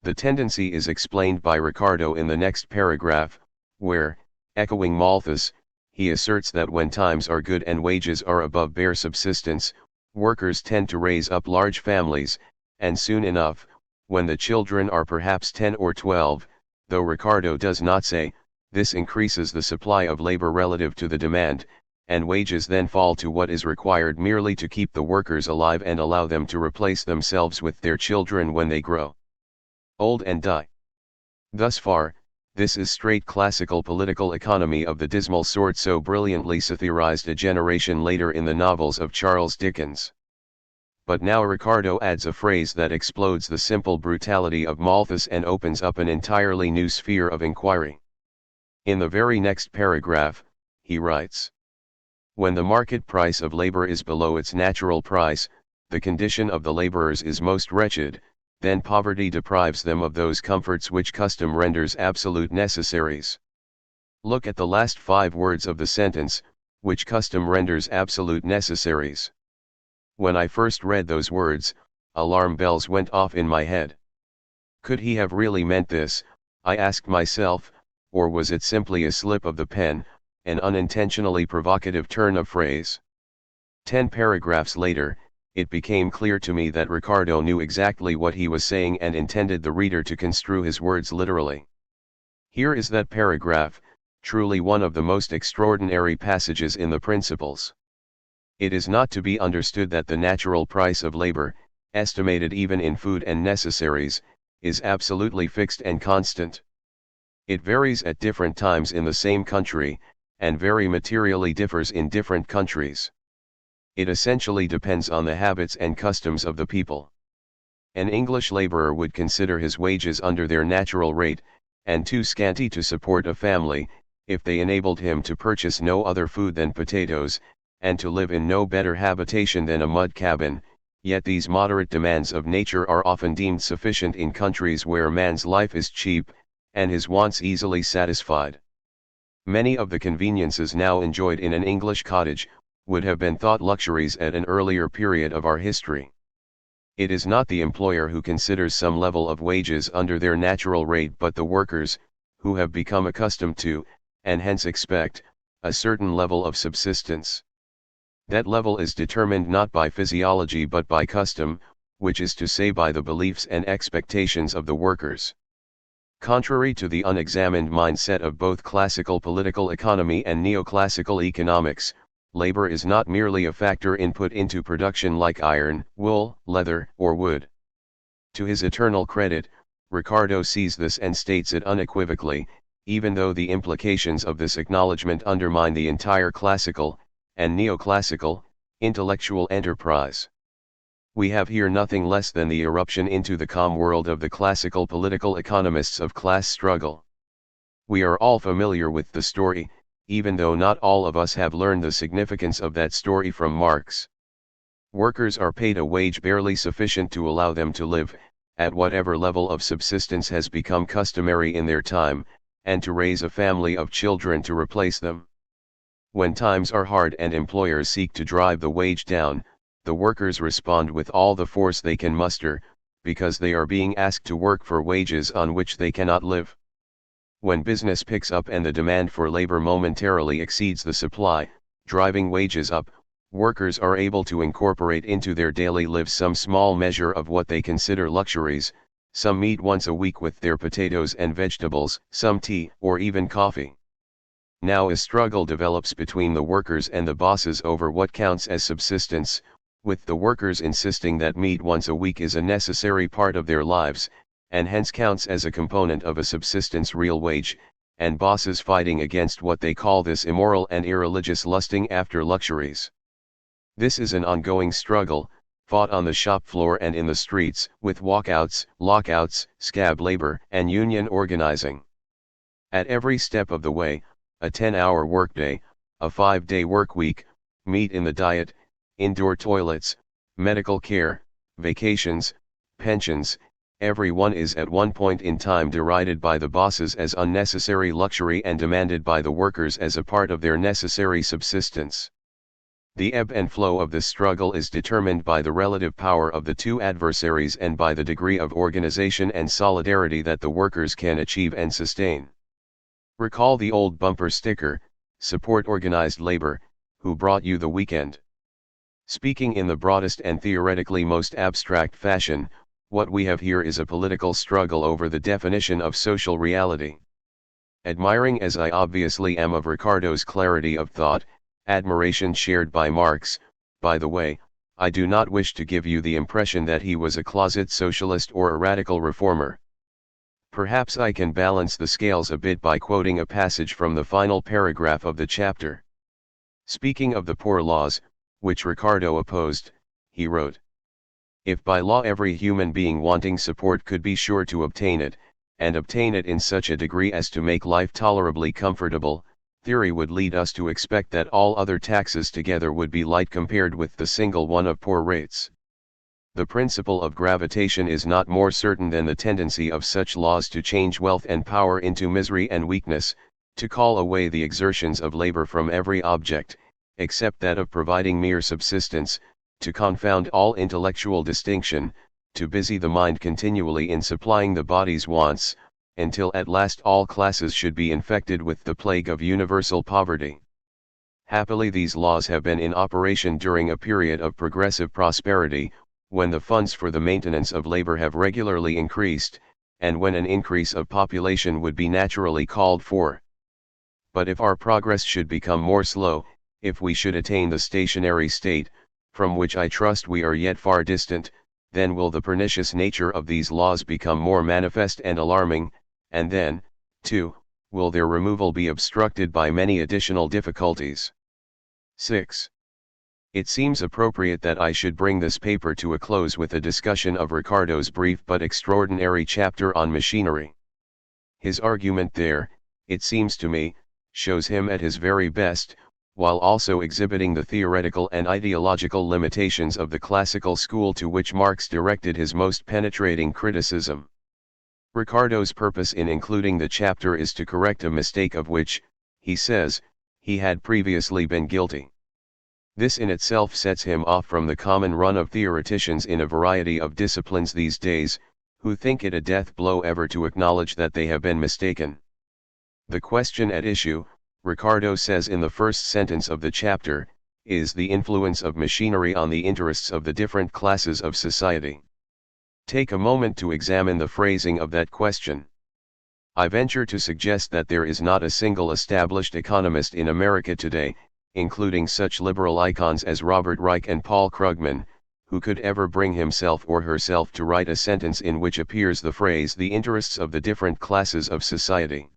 The tendency is explained by Ricardo in the next paragraph, where, echoing Malthus, he asserts that when times are good and wages are above bare subsistence, workers tend to raise up large families, and soon enough, when the children are perhaps 10 or 12, though Ricardo does not say, this increases the supply of labor relative to the demand, and wages then fall to what is required merely to keep the workers alive and allow them to replace themselves with their children when they grow old and die. Thus far, this is straight classical political economy of the dismal sort so brilliantly satirized a generation later in the novels of Charles Dickens. But now Ricardo adds a phrase that explodes the simple brutality of Malthus and opens up an entirely new sphere of inquiry. In the very next paragraph, he writes, when the market price of labor is below its natural price, the condition of the laborers is most wretched, then poverty deprives them of those comforts which custom renders absolute necessaries. Look at the last 5 words of the sentence, which custom renders absolute necessaries. When I first read those words, alarm bells went off in my head. Could he have really meant this, I asked myself, or was it simply a slip of the pen, an unintentionally provocative turn of phrase? 10 paragraphs later, it became clear to me that Ricardo knew exactly what he was saying and intended the reader to construe his words literally. Here is that paragraph, truly one of the most extraordinary passages in the Principles. It is not to be understood that the natural price of labor, estimated even in food and necessaries, is absolutely fixed and constant. It varies at different times in the same country, and very materially differs in different countries. It essentially depends on the habits and customs of the people. An English laborer would consider his wages under their natural rate, and too scanty to support a family, if they enabled him to purchase no other food than potatoes, and to live in no better habitation than a mud cabin. Yet these moderate demands of nature are often deemed sufficient in countries where man's life is cheap, and his wants easily satisfied. Many of the conveniences now enjoyed in an English cottage, would have been thought luxuries at an earlier period of our history. It is not the employer who considers some level of wages under their natural rate, but the workers, who have become accustomed to, and hence expect, a certain level of subsistence. That level is determined not by physiology but by custom, which is to say by the beliefs and expectations of the workers. Contrary to the unexamined mindset of both classical political economy and neoclassical economics, labor is not merely a factor input into production like iron, wool, leather, or wood. To his eternal credit, Ricardo sees this and states it unequivocally, even though the implications of this acknowledgement undermine the entire classical, and neoclassical, intellectual enterprise. We have here nothing less than the eruption into the calm world of the classical political economists of class struggle. We are all familiar with the story, even though not all of us have learned the significance of that story from Marx. Workers are paid a wage barely sufficient to allow them to live, at whatever level of subsistence has become customary in their time, and to raise a family of children to replace them. When times are hard and employers seek to drive the wage down, the workers respond with all the force they can muster, because they are being asked to work for wages on which they cannot live. When business picks up and the demand for labor momentarily exceeds the supply, driving wages up, workers are able to incorporate into their daily lives some small measure of what they consider luxuries, some meat once a week with their potatoes and vegetables, some tea or even coffee. Now a struggle develops between the workers and the bosses over what counts as subsistence, with the workers insisting that meat once a week is a necessary part of their lives, and hence counts as a component of a subsistence real wage, and bosses fighting against what they call this immoral and irreligious lusting after luxuries. This is an ongoing struggle, fought on the shop floor and in the streets, with walkouts, lockouts, scab labor, and union organizing. At every step of the way, a 10-hour workday, a 5-day workweek, meat in the diet, indoor toilets, medical care, vacations, pensions, everyone is at one point in time derided by the bosses as unnecessary luxury and demanded by the workers as a part of their necessary subsistence. The ebb and flow of this struggle is determined by the relative power of the two adversaries and by the degree of organization and solidarity that the workers can achieve and sustain. Recall the old bumper sticker, "Support organized labor, who brought you the weekend?" Speaking in the broadest and theoretically most abstract fashion, what we have here is a political struggle over the definition of social reality. Admiring as I obviously am of Ricardo's clarity of thought, admiration shared by Marx, by the way, I do not wish to give you the impression that he was a closet socialist or a radical reformer. Perhaps I can balance the scales a bit by quoting a passage from the final paragraph of the chapter. Speaking of the poor laws, which Ricardo opposed, he wrote, "If by law every human being wanting support could be sure to obtain it, and obtain it in such a degree as to make life tolerably comfortable, theory would lead us to expect that all other taxes together would be light compared with the single one of poor rates. The principle of gravitation is not more certain than the tendency of such laws to change wealth and power into misery and weakness, to call away the exertions of labor from every object, except that of providing mere subsistence, to confound all intellectual distinction, to busy the mind continually in supplying the body's wants, until at last all classes should be infected with the plague of universal poverty. Happily these laws have been in operation during a period of progressive prosperity, when the funds for the maintenance of labor have regularly increased, and when an increase of population would be naturally called for. But if our progress should become more slow, if we should attain the stationary state, from which I trust we are yet far distant, then will the pernicious nature of these laws become more manifest and alarming, and then, too, will their removal be obstructed by many additional difficulties. 6. It seems appropriate that I should bring this paper to a close with a discussion of Ricardo's brief but extraordinary chapter on machinery. His argument there, it seems to me, shows him at his very best, while also exhibiting the theoretical and ideological limitations of the classical school to which Marx directed his most penetrating criticism. Ricardo's purpose in including the chapter is to correct a mistake of which, he says, he had previously been guilty. This in itself sets him off from the common run of theoreticians in a variety of disciplines these days, who think it a death blow ever to acknowledge that they have been mistaken. The question at issue, Ricardo says in the first sentence of the chapter, is the influence of machinery on the interests of the different classes of society. Take a moment to examine the phrasing of that question. I venture to suggest that there is not a single established economist in America today, including such liberal icons as Robert Reich and Paul Krugman, who could ever bring himself or herself to write a sentence in which appears the phrase "the interests of the different classes of society."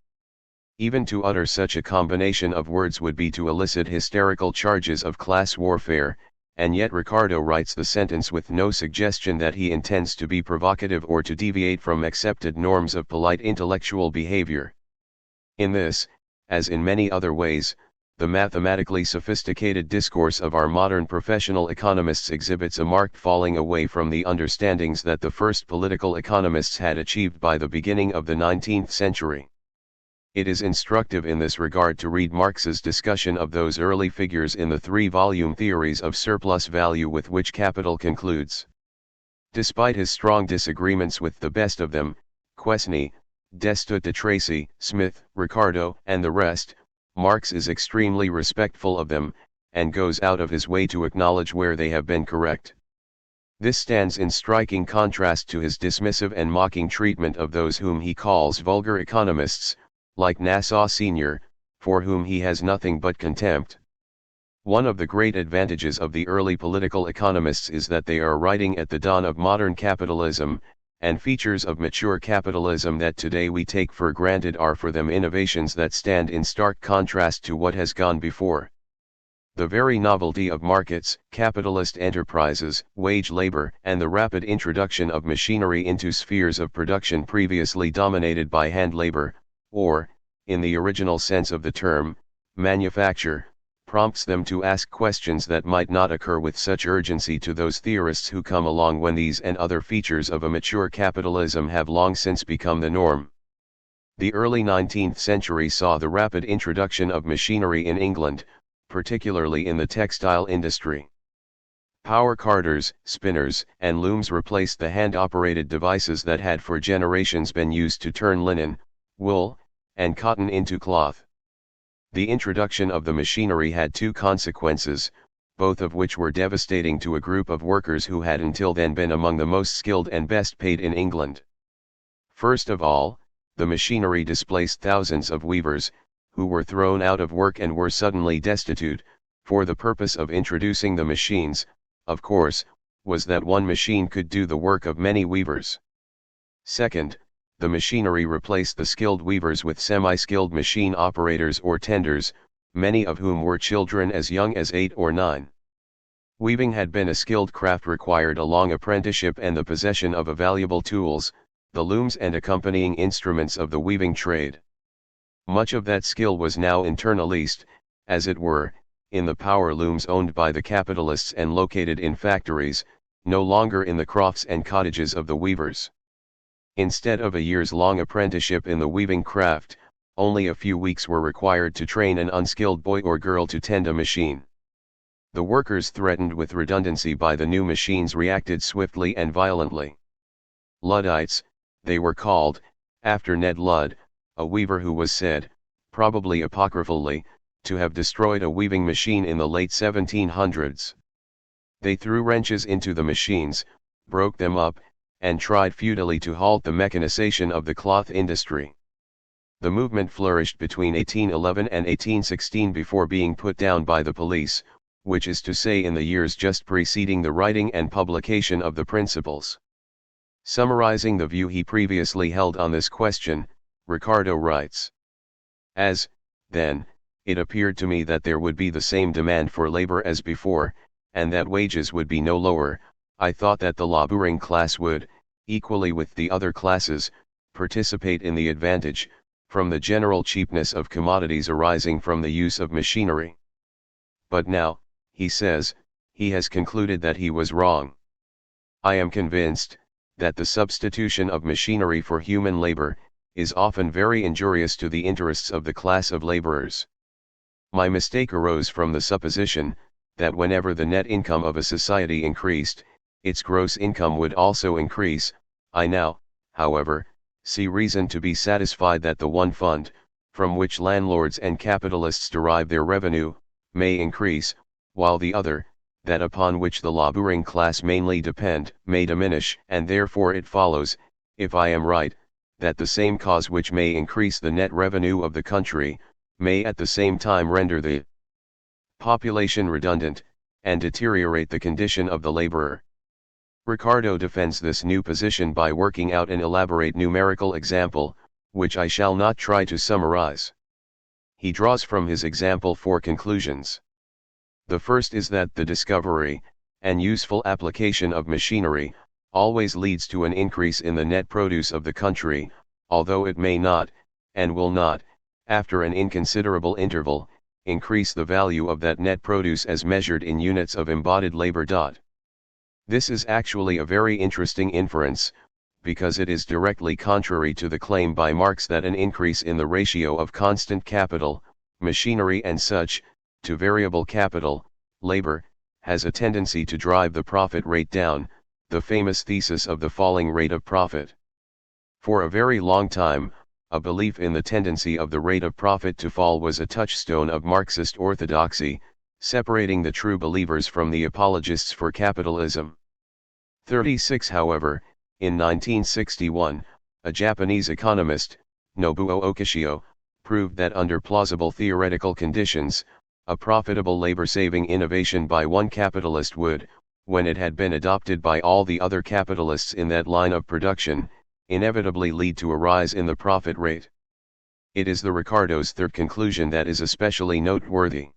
Even to utter such a combination of words would be to elicit hysterical charges of class warfare, and yet Ricardo writes the sentence with no suggestion that he intends to be provocative or to deviate from accepted norms of polite intellectual behavior. In this, as in many other ways, the mathematically sophisticated discourse of our modern professional economists exhibits a marked falling away from the understandings that the first political economists had achieved by the beginning of the 19th century. It is instructive in this regard to read Marx's discussion of those early figures in the three-volume Theories of Surplus Value with which Capital concludes. Despite his strong disagreements with the best of them, Quesnay, Destutt de Tracy, Smith, Ricardo, and the rest, Marx is extremely respectful of them, and goes out of his way to acknowledge where they have been correct. This stands in striking contrast to his dismissive and mocking treatment of those whom he calls vulgar economists, like Nassau Sr., for whom he has nothing but contempt. One of the great advantages of the early political economists is that they are writing at the dawn of modern capitalism, and features of mature capitalism that today we take for granted are for them innovations that stand in stark contrast to what has gone before. The very novelty of markets, capitalist enterprises, wage labor, and the rapid introduction of machinery into spheres of production previously dominated by hand labor, or, in the original sense of the term, manufacture, prompts them to ask questions that might not occur with such urgency to those theorists who come along when these and other features of a mature capitalism have long since become the norm. The early 19th century saw the rapid introduction of machinery in England, particularly in the textile industry. Power carders, spinners, and looms replaced the hand-operated devices that had for generations been used to turn linen, wool, and cotton into cloth. The introduction of the machinery had two consequences, both of which were devastating to a group of workers who had until then been among the most skilled and best paid in England. First of all, the machinery displaced thousands of weavers, who were thrown out of work and were suddenly destitute. For the purpose of introducing the machines, of course, was that one machine could do the work of many weavers. Second, the machinery replaced the skilled weavers with semi-skilled machine operators or tenders, many of whom were children as young as 8 or 9. Weaving had been a skilled craft required a long apprenticeship and the possession of valuable tools, the looms and accompanying instruments of the weaving trade. Much of that skill was now internalized, as it were, in the power looms owned by the capitalists and located in factories, no longer in the crofts and cottages of the weavers. Instead of a years-long apprenticeship in the weaving craft, only a few weeks were required to train an unskilled boy or girl to tend a machine. The workers threatened with redundancy by the new machines reacted swiftly and violently. Luddites, they were called, after Ned Ludd, a weaver who was said, probably apocryphally, to have destroyed a weaving machine in the late 1700s. They threw wrenches into the machines, broke them up, and tried futilely to halt the mechanization of the cloth industry. The movement flourished between 1811 and 1816 before being put down by the police, which is to say in the years just preceding the writing and publication of the Principles. Summarizing the view he previously held on this question, Ricardo writes: As, then, it appeared to me that there would be the same demand for labor as before, and that wages would be no lower, I thought that the laboring class would, equally with the other classes, participate in the advantage, from the general cheapness of commodities arising from the use of machinery. But now, he says, he has concluded that he was wrong. I am convinced, that the substitution of machinery for human labor, is often very injurious to the interests of the class of laborers. My mistake arose from the supposition, that whenever the net income of a society increased, its gross income would also increase. I now, however, see reason to be satisfied that the one fund, from which landlords and capitalists derive their revenue, may increase, while the other, that upon which the laboring class mainly depend, may diminish, and therefore it follows, if I am right, that the same cause which may increase the net revenue of the country, may at the same time render the population redundant, and deteriorate the condition of the laborer. Ricardo defends this new position by working out an elaborate numerical example, which I shall not try to summarize. He draws from his example 4 conclusions. The first is that the discovery, and useful application of machinery, always leads to an increase in the net produce of the country, although it may not, and will not, after an inconsiderable interval, increase the value of that net produce as measured in units of embodied labor. This is actually a very interesting inference, because it is directly contrary to the claim by Marx that an increase in the ratio of constant capital, machinery and such, to variable capital, labor, has a tendency to drive the profit rate down, the famous thesis of the falling rate of profit. For a very long time, a belief in the tendency of the rate of profit to fall was a touchstone of Marxist orthodoxy, separating the true believers from the apologists for capitalism. 36 However, in 1961, a Japanese economist, Nobuo Okishio, proved that under plausible theoretical conditions, a profitable labor-saving innovation by one capitalist would, when it had been adopted by all the other capitalists in that line of production, inevitably lead to a rise in the profit rate. It is the Ricardo's third conclusion that is especially noteworthy.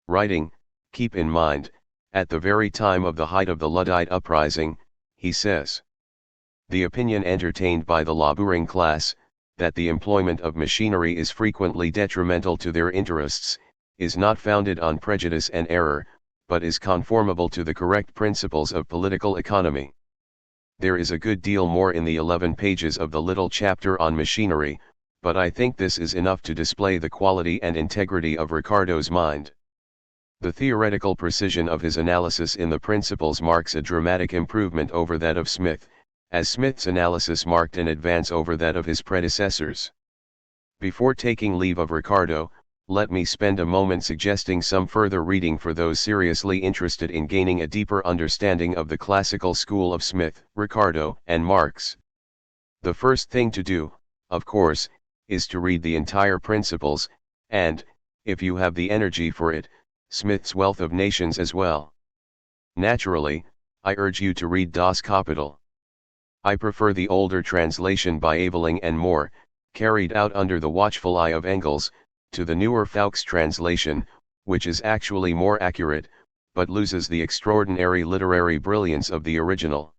Writing, keep in mind, at the very time of the height of the Luddite uprising, he says, the opinion entertained by the laboring class, that the employment of machinery is frequently detrimental to their interests, is not founded on prejudice and error, but is conformable to the correct principles of political economy. There is a good deal more in the 11 pages of the little chapter on machinery, but I think this is enough to display the quality and integrity of Ricardo's mind. The theoretical precision of his analysis in the Principles marks a dramatic improvement over that of Smith, as Smith's analysis marked an advance over that of his predecessors. Before taking leave of Ricardo, let me spend a moment suggesting some further reading for those seriously interested in gaining a deeper understanding of the classical school of Smith, Ricardo, and Marx. The first thing to do, of course, is to read the entire Principles, and, if you have the energy for it, Smith's Wealth of Nations as well. Naturally, I urge you to read Das Kapital. I prefer the older translation by Aveling and Moore, carried out under the watchful eye of Engels, to the newer Fowkes translation, which is actually more accurate, but loses the extraordinary literary brilliance of the original.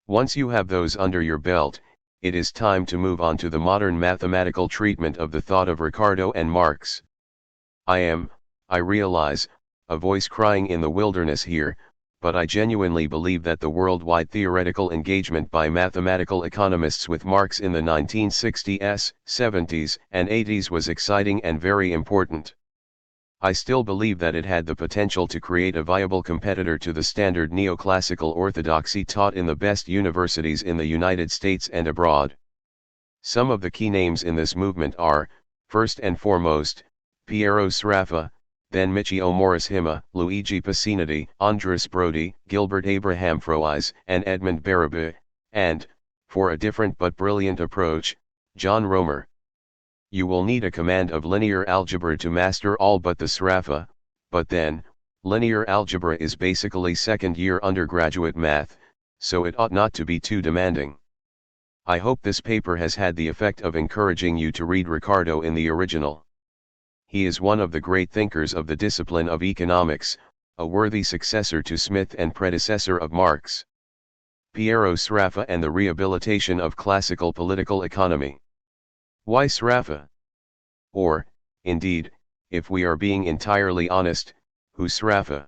Once you have those under your belt, it is time to move on to the modern mathematical treatment of the thought of Ricardo and Marx. I realize, a voice crying in the wilderness here, but I genuinely believe that the worldwide theoretical engagement by mathematical economists with Marx in the 1960s, 70s, and 80s was exciting and very important. I still believe that it had the potential to create a viable competitor to the standard neoclassical orthodoxy taught in the best universities in the United States and abroad. Some of the key names in this movement are, first and foremost, Piero Sraffa, then Michio Morishima, Luigi Paciniti, Andras Brody, Gilbert Abraham Froise, and Edmund Barabu, and, for a different but brilliant approach, John Romer. You will need a command of linear algebra to master all but the Sraffa, but then, linear algebra is basically second-year undergraduate math, so it ought not to be too demanding. I hope this paper has had the effect of encouraging you to read Ricardo in the original. He is one of the great thinkers of the discipline of economics, a worthy successor to Smith and predecessor of Marx. Piero Sraffa and the rehabilitation of classical political economy. Why Sraffa? Or, indeed, if we are being entirely honest, who Sraffa?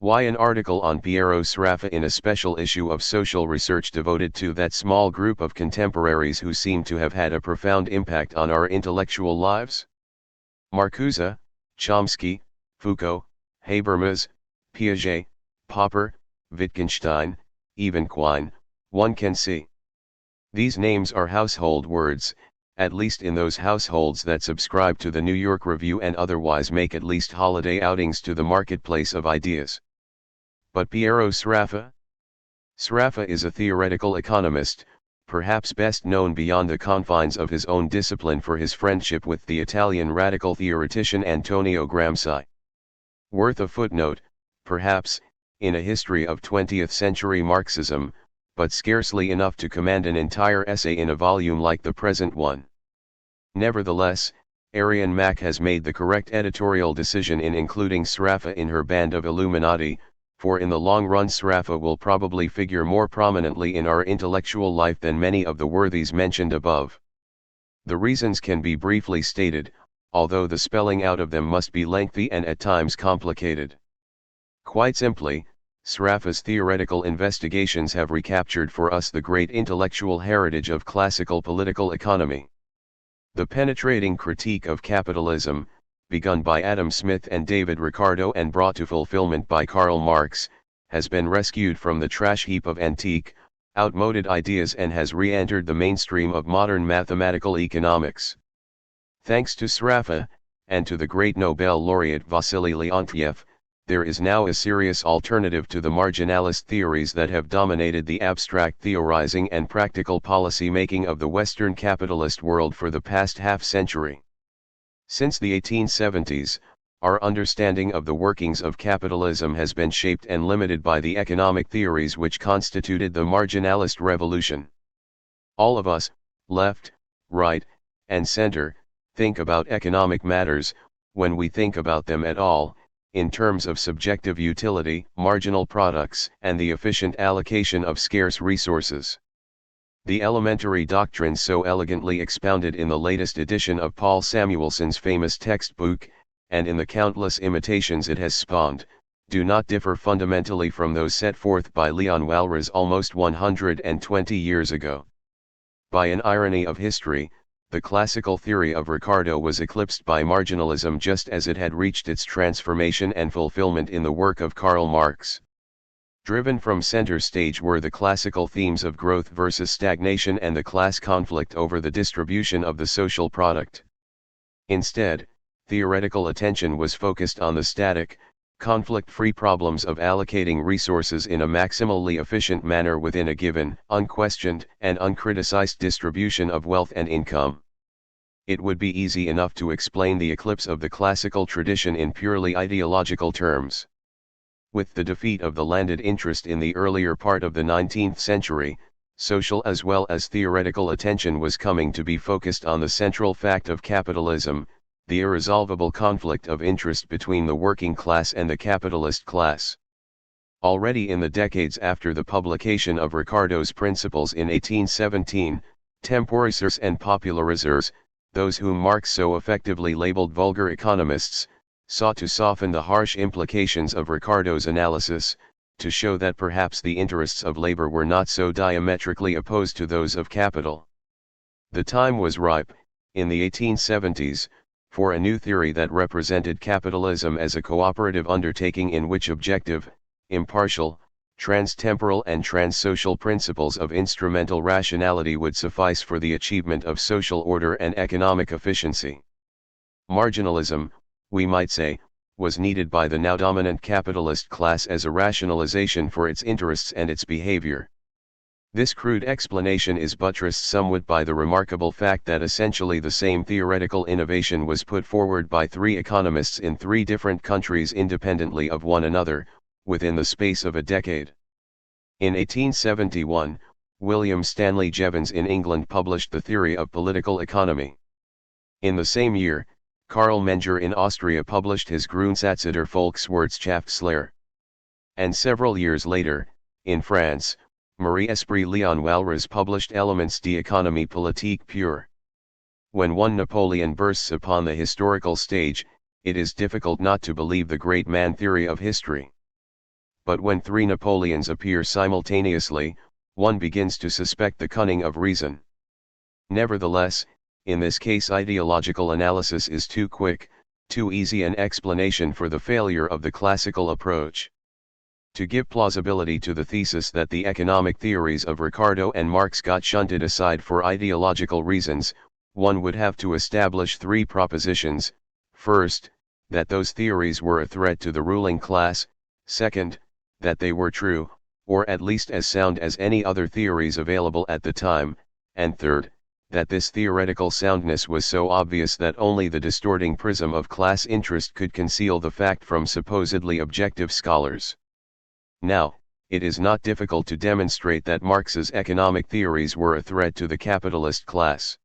Why an article on Piero Sraffa in a special issue of Social Research devoted to that small group of contemporaries who seem to have had a profound impact on our intellectual lives? Marcuse, Chomsky, Foucault, Habermas, Piaget, Popper, Wittgenstein, even Quine, one can see. These names are household words, at least in those households that subscribe to the New York Review and otherwise make at least holiday outings to the marketplace of ideas. But Piero Sraffa? Sraffa is a theoretical economist, perhaps best known beyond the confines of his own discipline for his friendship with the Italian radical theoretician Antonio Gramsci. Worth a footnote, perhaps, in a history of 20th-century Marxism, but scarcely enough to command an entire essay in a volume like the present one. Nevertheless, Arian Mack has made the correct editorial decision in including Sraffa in her band of Illuminati, for in the long run Sraffa will probably figure more prominently in our intellectual life than many of the worthies mentioned above. The reasons can be briefly stated, although the spelling out of them must be lengthy and at times complicated. Quite simply, Sraffa's theoretical investigations have recaptured for us the great intellectual heritage of classical political economy. The penetrating critique of capitalism, begun by Adam Smith and David Ricardo and brought to fulfillment by Karl Marx, has been rescued from the trash heap of antique, outmoded ideas and has re-entered the mainstream of modern mathematical economics. Thanks to Sraffa, and to the great Nobel laureate Vasily Leontief, there is now a serious alternative to the marginalist theories that have dominated the abstract theorizing and practical policy making of the Western capitalist world for the past half-century. Since the 1870s, our understanding of the workings of capitalism has been shaped and limited by the economic theories which constituted the marginalist revolution. All of us, left, right, and center, think about economic matters, when we think about them at all, in terms of subjective utility, marginal products, and the efficient allocation of scarce resources. The elementary doctrines so elegantly expounded in the latest edition of Paul Samuelson's famous textbook, and in the countless imitations it has spawned, do not differ fundamentally from those set forth by Leon Walras almost 120 years ago. By an irony of history, the classical theory of Ricardo was eclipsed by marginalism just as it had reached its transformation and fulfillment in the work of Karl Marx. Driven from center stage were the classical themes of growth versus stagnation and the class conflict over the distribution of the social product. Instead, theoretical attention was focused on the static, conflict-free problems of allocating resources in a maximally efficient manner within a given, unquestioned, and uncriticized distribution of wealth and income. It would be easy enough to explain the eclipse of the classical tradition in purely ideological terms. With the defeat of the landed interest in the earlier part of the 19th century, social as well as theoretical attention was coming to be focused on the central fact of capitalism, the irresolvable conflict of interest between the working class and the capitalist class. Already in the decades after the publication of Ricardo's Principles in 1817, temporisers and popularisers, those whom Marx so effectively labeled vulgar economists, sought to soften the harsh implications of Ricardo's analysis, to show that perhaps the interests of labor were not so diametrically opposed to those of capital. The time was ripe, in the 1870s, for a new theory that represented capitalism as a cooperative undertaking in which objective, impartial, trans-temporal and trans-social principles of instrumental rationality would suffice for the achievement of social order and economic efficiency. Marginalism, we might say, was needed by the now dominant capitalist class as a rationalization for its interests and its behavior. This crude explanation is buttressed somewhat by the remarkable fact that essentially the same theoretical innovation was put forward by three economists in three different countries independently of one another, within the space of a decade. In 1871, William Stanley Jevons in England published the Theory of Political Economy. In the same year, Karl Menger in Austria published his Grundsätze der Volkswirtschaftslehre. And several years later, in France, Marie-Esprit Léon Walras published Elements d'économie politique pure. When one Napoleon bursts upon the historical stage, it is difficult not to believe the great man theory of history. But when three Napoleons appear simultaneously, one begins to suspect the cunning of reason. Nevertheless, in this case ideological analysis is too quick, too easy an explanation for the failure of the classical approach. To give plausibility to the thesis that the economic theories of Ricardo and Marx got shunted aside for ideological reasons, one would have to establish three propositions: first, that those theories were a threat to the ruling class; second, that they were true, or at least as sound as any other theories available at the time; and third, that this theoretical soundness was so obvious that only the distorting prism of class interest could conceal the fact from supposedly objective scholars. Now, it is not difficult to demonstrate that Marx's economic theories were a threat to the capitalist class.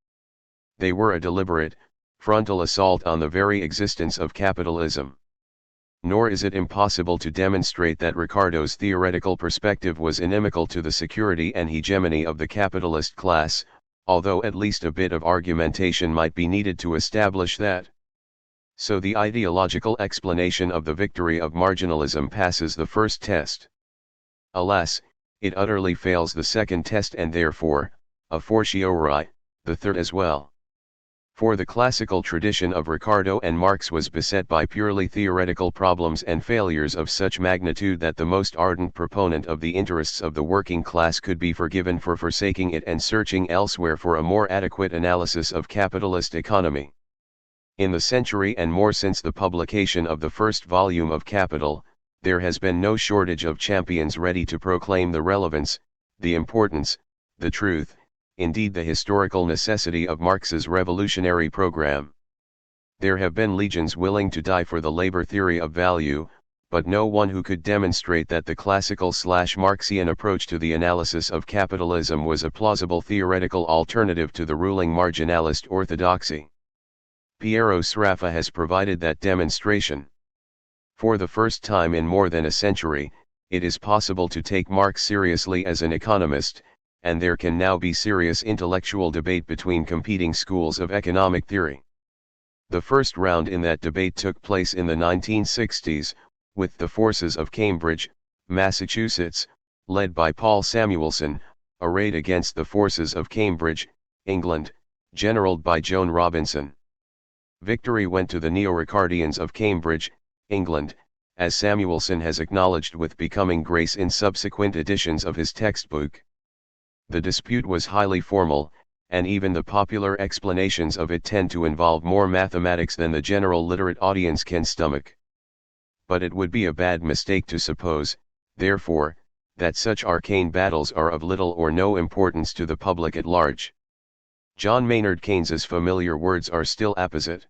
They were a deliberate, frontal assault on the very existence of capitalism. Nor is it impossible to demonstrate that Ricardo's theoretical perspective was inimical to the security and hegemony of the capitalist class, although at least a bit of argumentation might be needed to establish that. So the ideological explanation of the victory of marginalism passes the first test. Alas, it utterly fails the second test and therefore, a fortiori, the third as well. For the classical tradition of Ricardo and Marx was beset by purely theoretical problems and failures of such magnitude that the most ardent proponent of the interests of the working class could be forgiven for forsaking it and searching elsewhere for a more adequate analysis of capitalist economy. In the century and more since the publication of the first volume of Capital, there has been no shortage of champions ready to proclaim the relevance, the importance, the truth, indeed the historical necessity of Marx's revolutionary program. There have been legions willing to die for the labor theory of value, but no one who could demonstrate that the classical/Marxian approach to the analysis of capitalism was a plausible theoretical alternative to the ruling marginalist orthodoxy. Piero Sraffa has provided that demonstration. For the first time in more than a century, it is possible to take Marx seriously as an economist, and there can now be serious intellectual debate between competing schools of economic theory. The first round in that debate took place in the 1960s, with the forces of Cambridge, Massachusetts, led by Paul Samuelson, arrayed against the forces of Cambridge, England, generaled by Joan Robinson. Victory went to the Neo-Ricardians of Cambridge, England, as Samuelson has acknowledged with becoming grace in subsequent editions of his textbook. The dispute was highly formal, and even the popular explanations of it tend to involve more mathematics than the general literate audience can stomach. But it would be a bad mistake to suppose, therefore, that such arcane battles are of little or no importance to the public at large. John Maynard Keynes's familiar words are still apposite.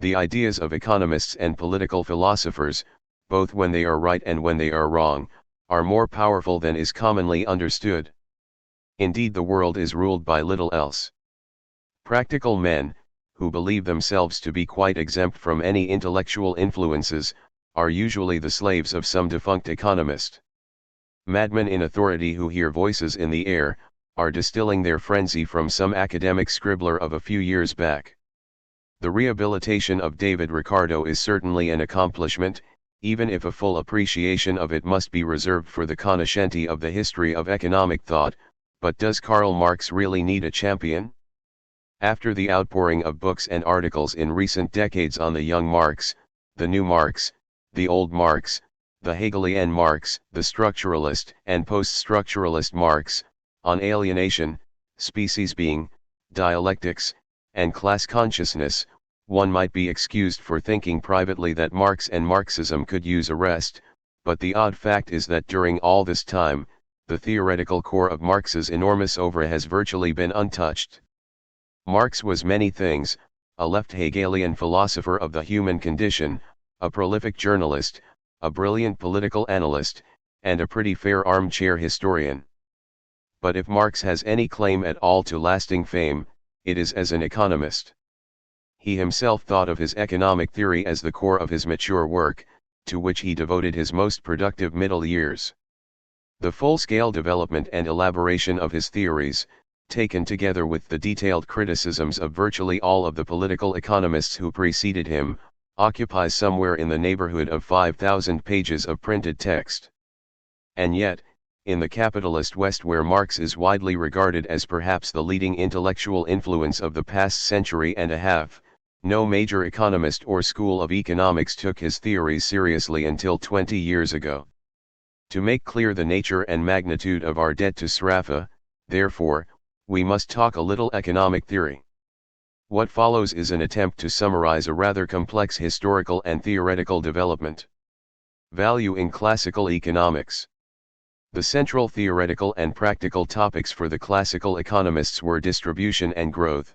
The ideas of economists and political philosophers, both when they are right and when they are wrong, are more powerful than is commonly understood. Indeed, the world is ruled by little else. Practical men, who believe themselves to be quite exempt from any intellectual influences, are usually the slaves of some defunct economist. Madmen in authority who hear voices in the air, are distilling their frenzy from some academic scribbler of a few years back. The rehabilitation of David Ricardo is certainly an accomplishment, even if a full appreciation of it must be reserved for the cognoscenti of the history of economic thought. But does Karl Marx really need a champion? After the outpouring of books and articles in recent decades on the young Marx, the new Marx, the old Marx, the Hegelian Marx, the structuralist and post-structuralist Marx, on alienation, species being, dialectics, and class consciousness, one might be excused for thinking privately that Marx and Marxism could use a rest, but the odd fact is that during all this time, the theoretical core of Marx's enormous oeuvre has virtually been untouched. Marx was many things: a left Hegelian philosopher of the human condition, a prolific journalist, a brilliant political analyst, and a pretty fair armchair historian. But if Marx has any claim at all to lasting fame, it is as an economist. He himself thought of his economic theory as the core of his mature work, to which he devoted his most productive middle years. The full-scale development and elaboration of his theories, taken together with the detailed criticisms of virtually all of the political economists who preceded him, occupies somewhere in the neighborhood of 5,000 pages of printed text. And yet, in the capitalist West, where Marx is widely regarded as perhaps the leading intellectual influence of the past century and a half, no major economist or school of economics took his theories seriously until 20 years ago. To make clear the nature and magnitude of our debt to Sraffa, therefore, we must talk a little economic theory. What follows is an attempt to summarize a rather complex historical and theoretical development. Value in classical economics. The central theoretical and practical topics for the classical economists were distribution and growth.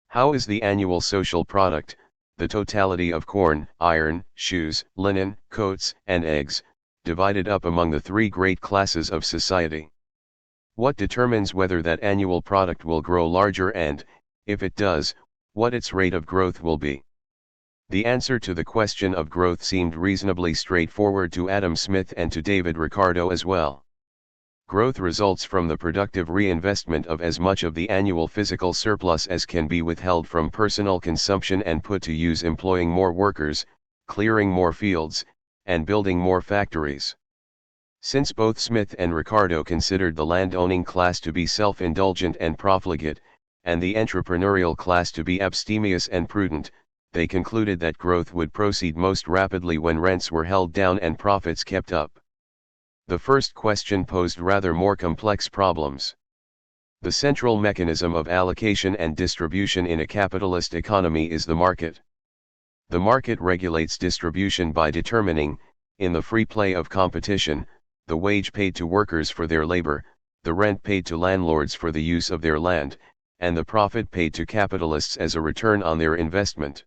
How is the annual social product, the totality of corn, iron, shoes, linen, coats, and eggs, divided up among the three great classes of society? What determines whether that annual product will grow larger and, if it does, what its rate of growth will be? The answer to the question of growth seemed reasonably straightforward to Adam Smith and to David Ricardo as well. Growth results from the productive reinvestment of as much of the annual physical surplus as can be withheld from personal consumption and put to use employing more workers, clearing more fields, and building more factories. Since both Smith and Ricardo considered the landowning class to be self-indulgent and profligate, and the entrepreneurial class to be abstemious and prudent, they concluded that growth would proceed most rapidly when rents were held down and profits kept up. The first question posed rather more complex problems. The central mechanism of allocation and distribution in a capitalist economy is the market. The market regulates distribution by determining, in the free play of competition, the wage paid to workers for their labor, the rent paid to landlords for the use of their land, and the profit paid to capitalists as a return on their investment.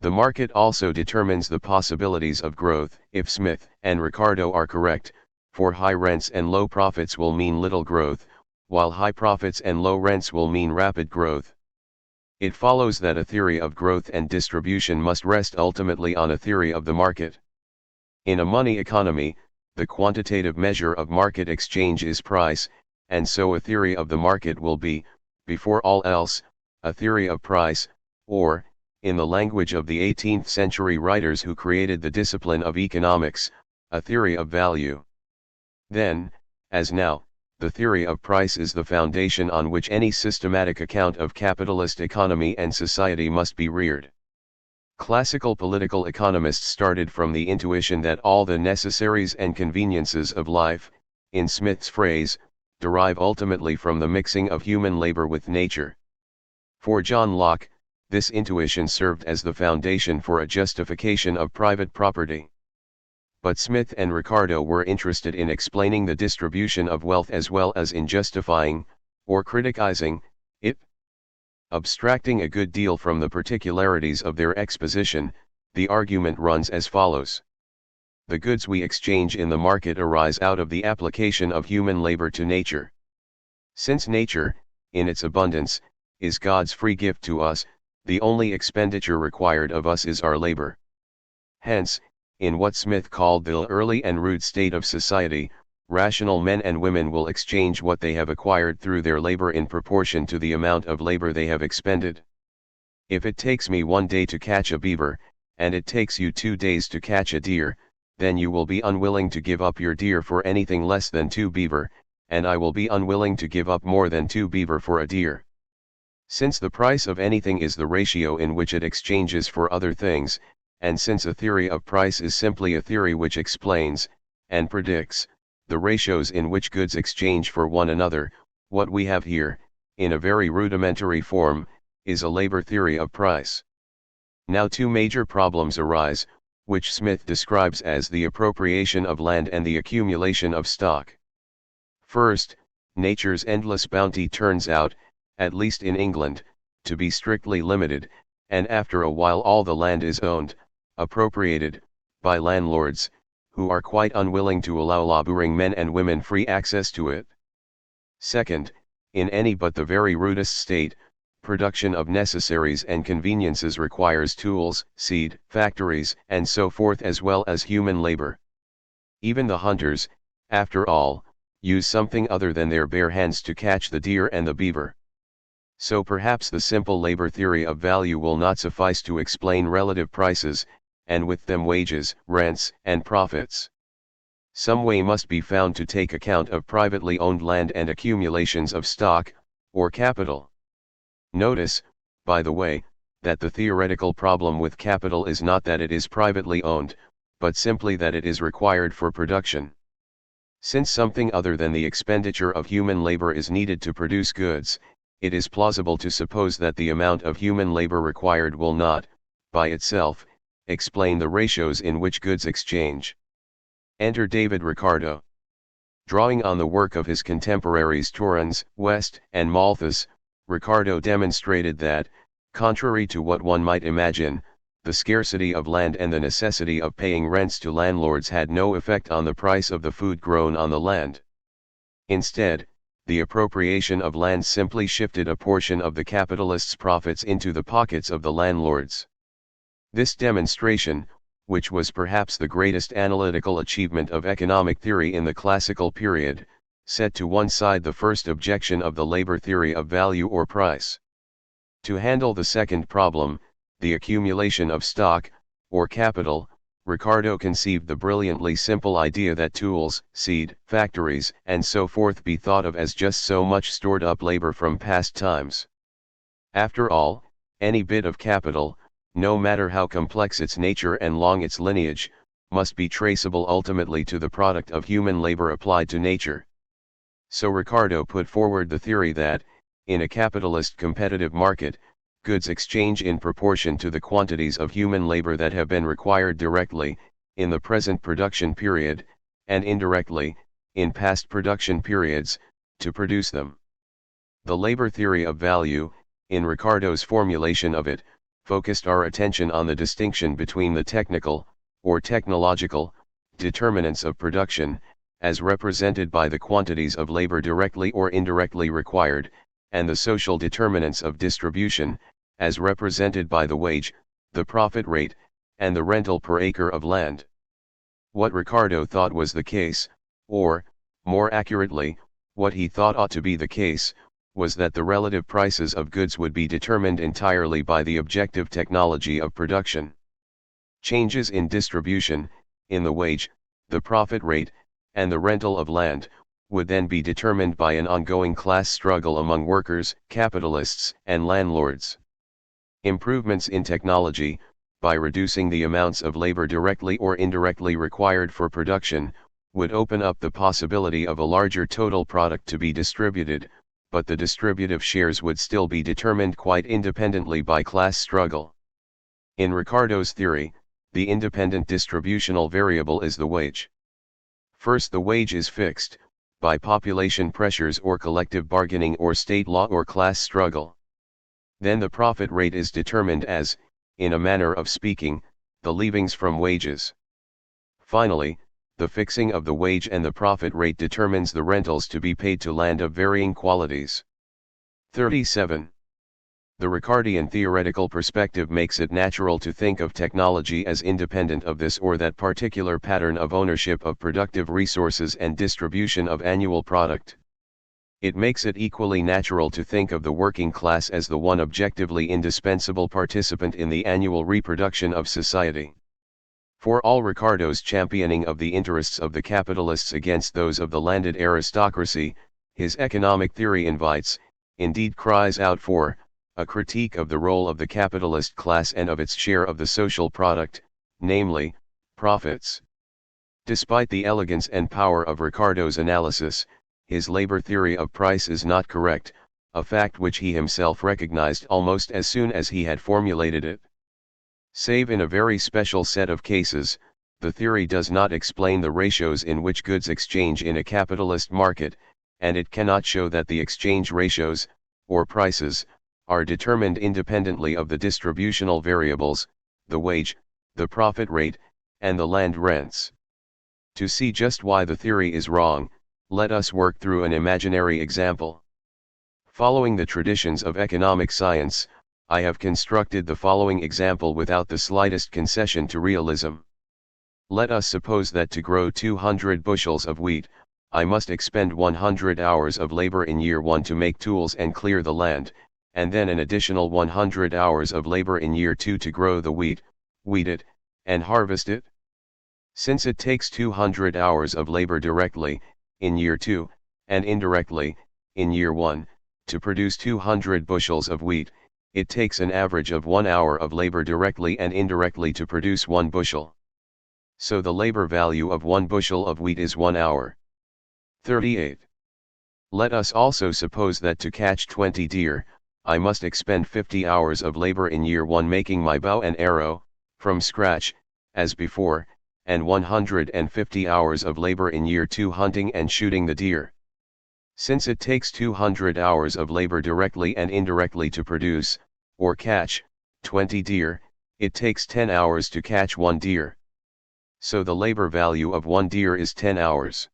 The market also determines the possibilities of growth. If Smith and Ricardo are correct, for high rents and low profits will mean little growth, while high profits and low rents will mean rapid growth. It follows that a theory of growth and distribution must rest ultimately on a theory of the market. In a money economy, the quantitative measure of market exchange is price, and so a theory of the market will be, before all else, a theory of price, or, in the language of the 18th century writers who created the discipline of economics, a theory of value. Then, as now, the theory of price is the foundation on which any systematic account of capitalist economy and society must be reared. Classical political economists started from the intuition that all the necessaries and conveniences of life, in Smith's phrase, derive ultimately from the mixing of human labor with nature. For John Locke, this intuition served as the foundation for a justification of private property. But Smith and Ricardo were interested in explaining the distribution of wealth as well as in justifying, or criticizing, it. Abstracting a good deal from the particularities of their exposition, the argument runs as follows. The goods we exchange in the market arise out of the application of human labor to nature. Since nature, in its abundance, is God's free gift to us, the only expenditure required of us is our labor. Hence, in what Smith called the early and rude state of society, rational men and women will exchange what they have acquired through their labor in proportion to the amount of labor they have expended. If it takes me 1 day to catch a beaver, and it takes you 2 days to catch a deer, then you will be unwilling to give up your deer for anything less than 2 beaver, and I will be unwilling to give up more than 2 beaver for a deer. Since the price of anything is the ratio in which it exchanges for other things, and since a theory of price is simply a theory which explains, and predicts, the ratios in which goods exchange for one another, what we have here, in a very rudimentary form, is a labor theory of price. Now 2 major problems arise, which Smith describes as the appropriation of land and the accumulation of stock. First, nature's endless bounty turns out, at least in England, to be strictly limited, and after a while all the land is owned, appropriated, by landlords, who are quite unwilling to allow laboring men and women free access to it. Second, in any but the very rudest state, production of necessaries and conveniences requires tools, seed, factories, and so forth, as well as human labor. Even the hunters, after all, use something other than their bare hands to catch the deer and the beaver. So perhaps the simple labor theory of value will not suffice to explain relative prices, and with them wages, rents, and profits. Some way must be found to take account of privately owned land and accumulations of stock, or capital. Notice, by the way, that the theoretical problem with capital is not that it is privately owned, but simply that it is required for production. Since something other than the expenditure of human labor is needed to produce goods, it is plausible to suppose that the amount of human labor required will not, by itself, explain the ratios in which goods exchange. Enter David Ricardo. Drawing on the work of his contemporaries Torrens, West, and Malthus, Ricardo demonstrated that, contrary to what one might imagine, the scarcity of land and the necessity of paying rents to landlords had no effect on the price of the food grown on the land. Instead, the appropriation of land simply shifted a portion of the capitalists' profits into the pockets of the landlords. This demonstration, which was perhaps the greatest analytical achievement of economic theory in the classical period, set to one side the first objection of the labor theory of value or price. To handle the second problem, the accumulation of stock, or capital, Ricardo conceived the brilliantly simple idea that tools, seed, factories, and so forth be thought of as just so much stored up labor from past times. After all, any bit of capital, no matter how complex its nature and long its lineage, must be traceable ultimately to the product of human labor applied to nature. So Ricardo put forward the theory that, in a capitalist competitive market, goods exchange in proportion to the quantities of human labor that have been required directly, in the present production period, and indirectly, in past production periods, to produce them. The labor theory of value, in Ricardo's formulation of it, focused our attention on the distinction between the technical, or technological, determinants of production, as represented by the quantities of labor directly or indirectly required, and the social determinants of distribution, as represented by the wage, the profit rate, and the rental per acre of land. What Ricardo thought was the case, or, more accurately, what he thought ought to be the case, was that the relative prices of goods would be determined entirely by the objective technology of production. Changes in distribution, in the wage, the profit rate, and the rental of land, would then be determined by an ongoing class struggle among workers, capitalists, and landlords. Improvements in technology, by reducing the amounts of labor directly or indirectly required for production, would open up the possibility of a larger total product to be distributed, but the distributive shares would still be determined quite independently by class struggle. In Ricardo's theory, the independent distributional variable is the wage. First, the wage is fixed, by population pressures or collective bargaining or state law or class struggle. Then the profit rate is determined as, in a manner of speaking, the leavings from wages. Finally, the fixing of the wage and the profit rate determines the rentals to be paid to land of varying qualities. 37. The Ricardian theoretical perspective makes it natural to think of technology as independent of this or that particular pattern of ownership of productive resources and distribution of annual product. It makes it equally natural to think of the working class as the one objectively indispensable participant in the annual reproduction of society. For all Ricardo's championing of the interests of the capitalists against those of the landed aristocracy, his economic theory invites, indeed cries out for, a critique of the role of the capitalist class and of its share of the social product, namely, profits. Despite the elegance and power of Ricardo's analysis, his labor theory of price is not correct, a fact which he himself recognized almost as soon as he had formulated it. Save in a very special set of cases, the theory does not explain the ratios in which goods exchange in a capitalist market, and it cannot show that the exchange ratios, or prices, are determined independently of the distributional variables, the wage, the profit rate, and the land rents. To see just why the theory is wrong, let us work through an imaginary example. Following the traditions of economic science, I have constructed the following example without the slightest concession to realism. Let us suppose that to grow 200 bushels of wheat, I must expend 100 hours of labor in year 1 to make tools and clear the land, and then an additional 100 hours of labor in year 2 to grow the wheat, weed it, and harvest it. Since it takes 200 hours of labor directly, in year 2, and indirectly, in year 1, to produce 200 bushels of wheat, it takes an average of 1 hour of labor directly and indirectly to produce 1 bushel. So the labor value of 1 bushel of wheat is 1 hour. 38. Let us also suppose that to catch 20 deer, I must expend 50 hours of labor in year 1 making my bow and arrow, from scratch, as before, and 150 hours of labor in year 2 hunting and shooting the deer. Since it takes 200 hours of labor directly and indirectly to produce, or catch, 20 deer, it takes 10 hours to catch 1 deer. So the labor value of 1 deer is 10 hours.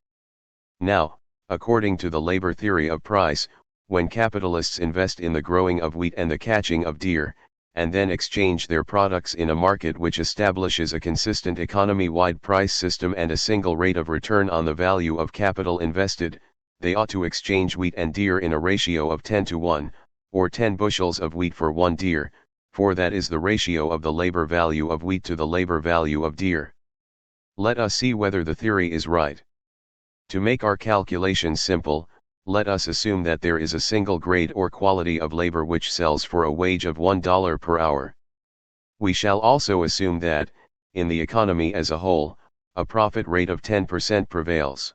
Now, according to the labor theory of price, when capitalists invest in the growing of wheat and the catching of deer, and then exchange their products in a market which establishes a consistent economy-wide price system and a single rate of return on the value of capital invested, they ought to exchange wheat and deer in a ratio of 10 to 1, or 10 bushels of wheat for 1 deer, for that is the ratio of the labor value of wheat to the labor value of deer. Let us see whether the theory is right. To make our calculations simple, let us assume that there is a single grade or quality of labor which sells for a wage of $1 per hour. We shall also assume that, in the economy as a whole, a profit rate of 10% prevails.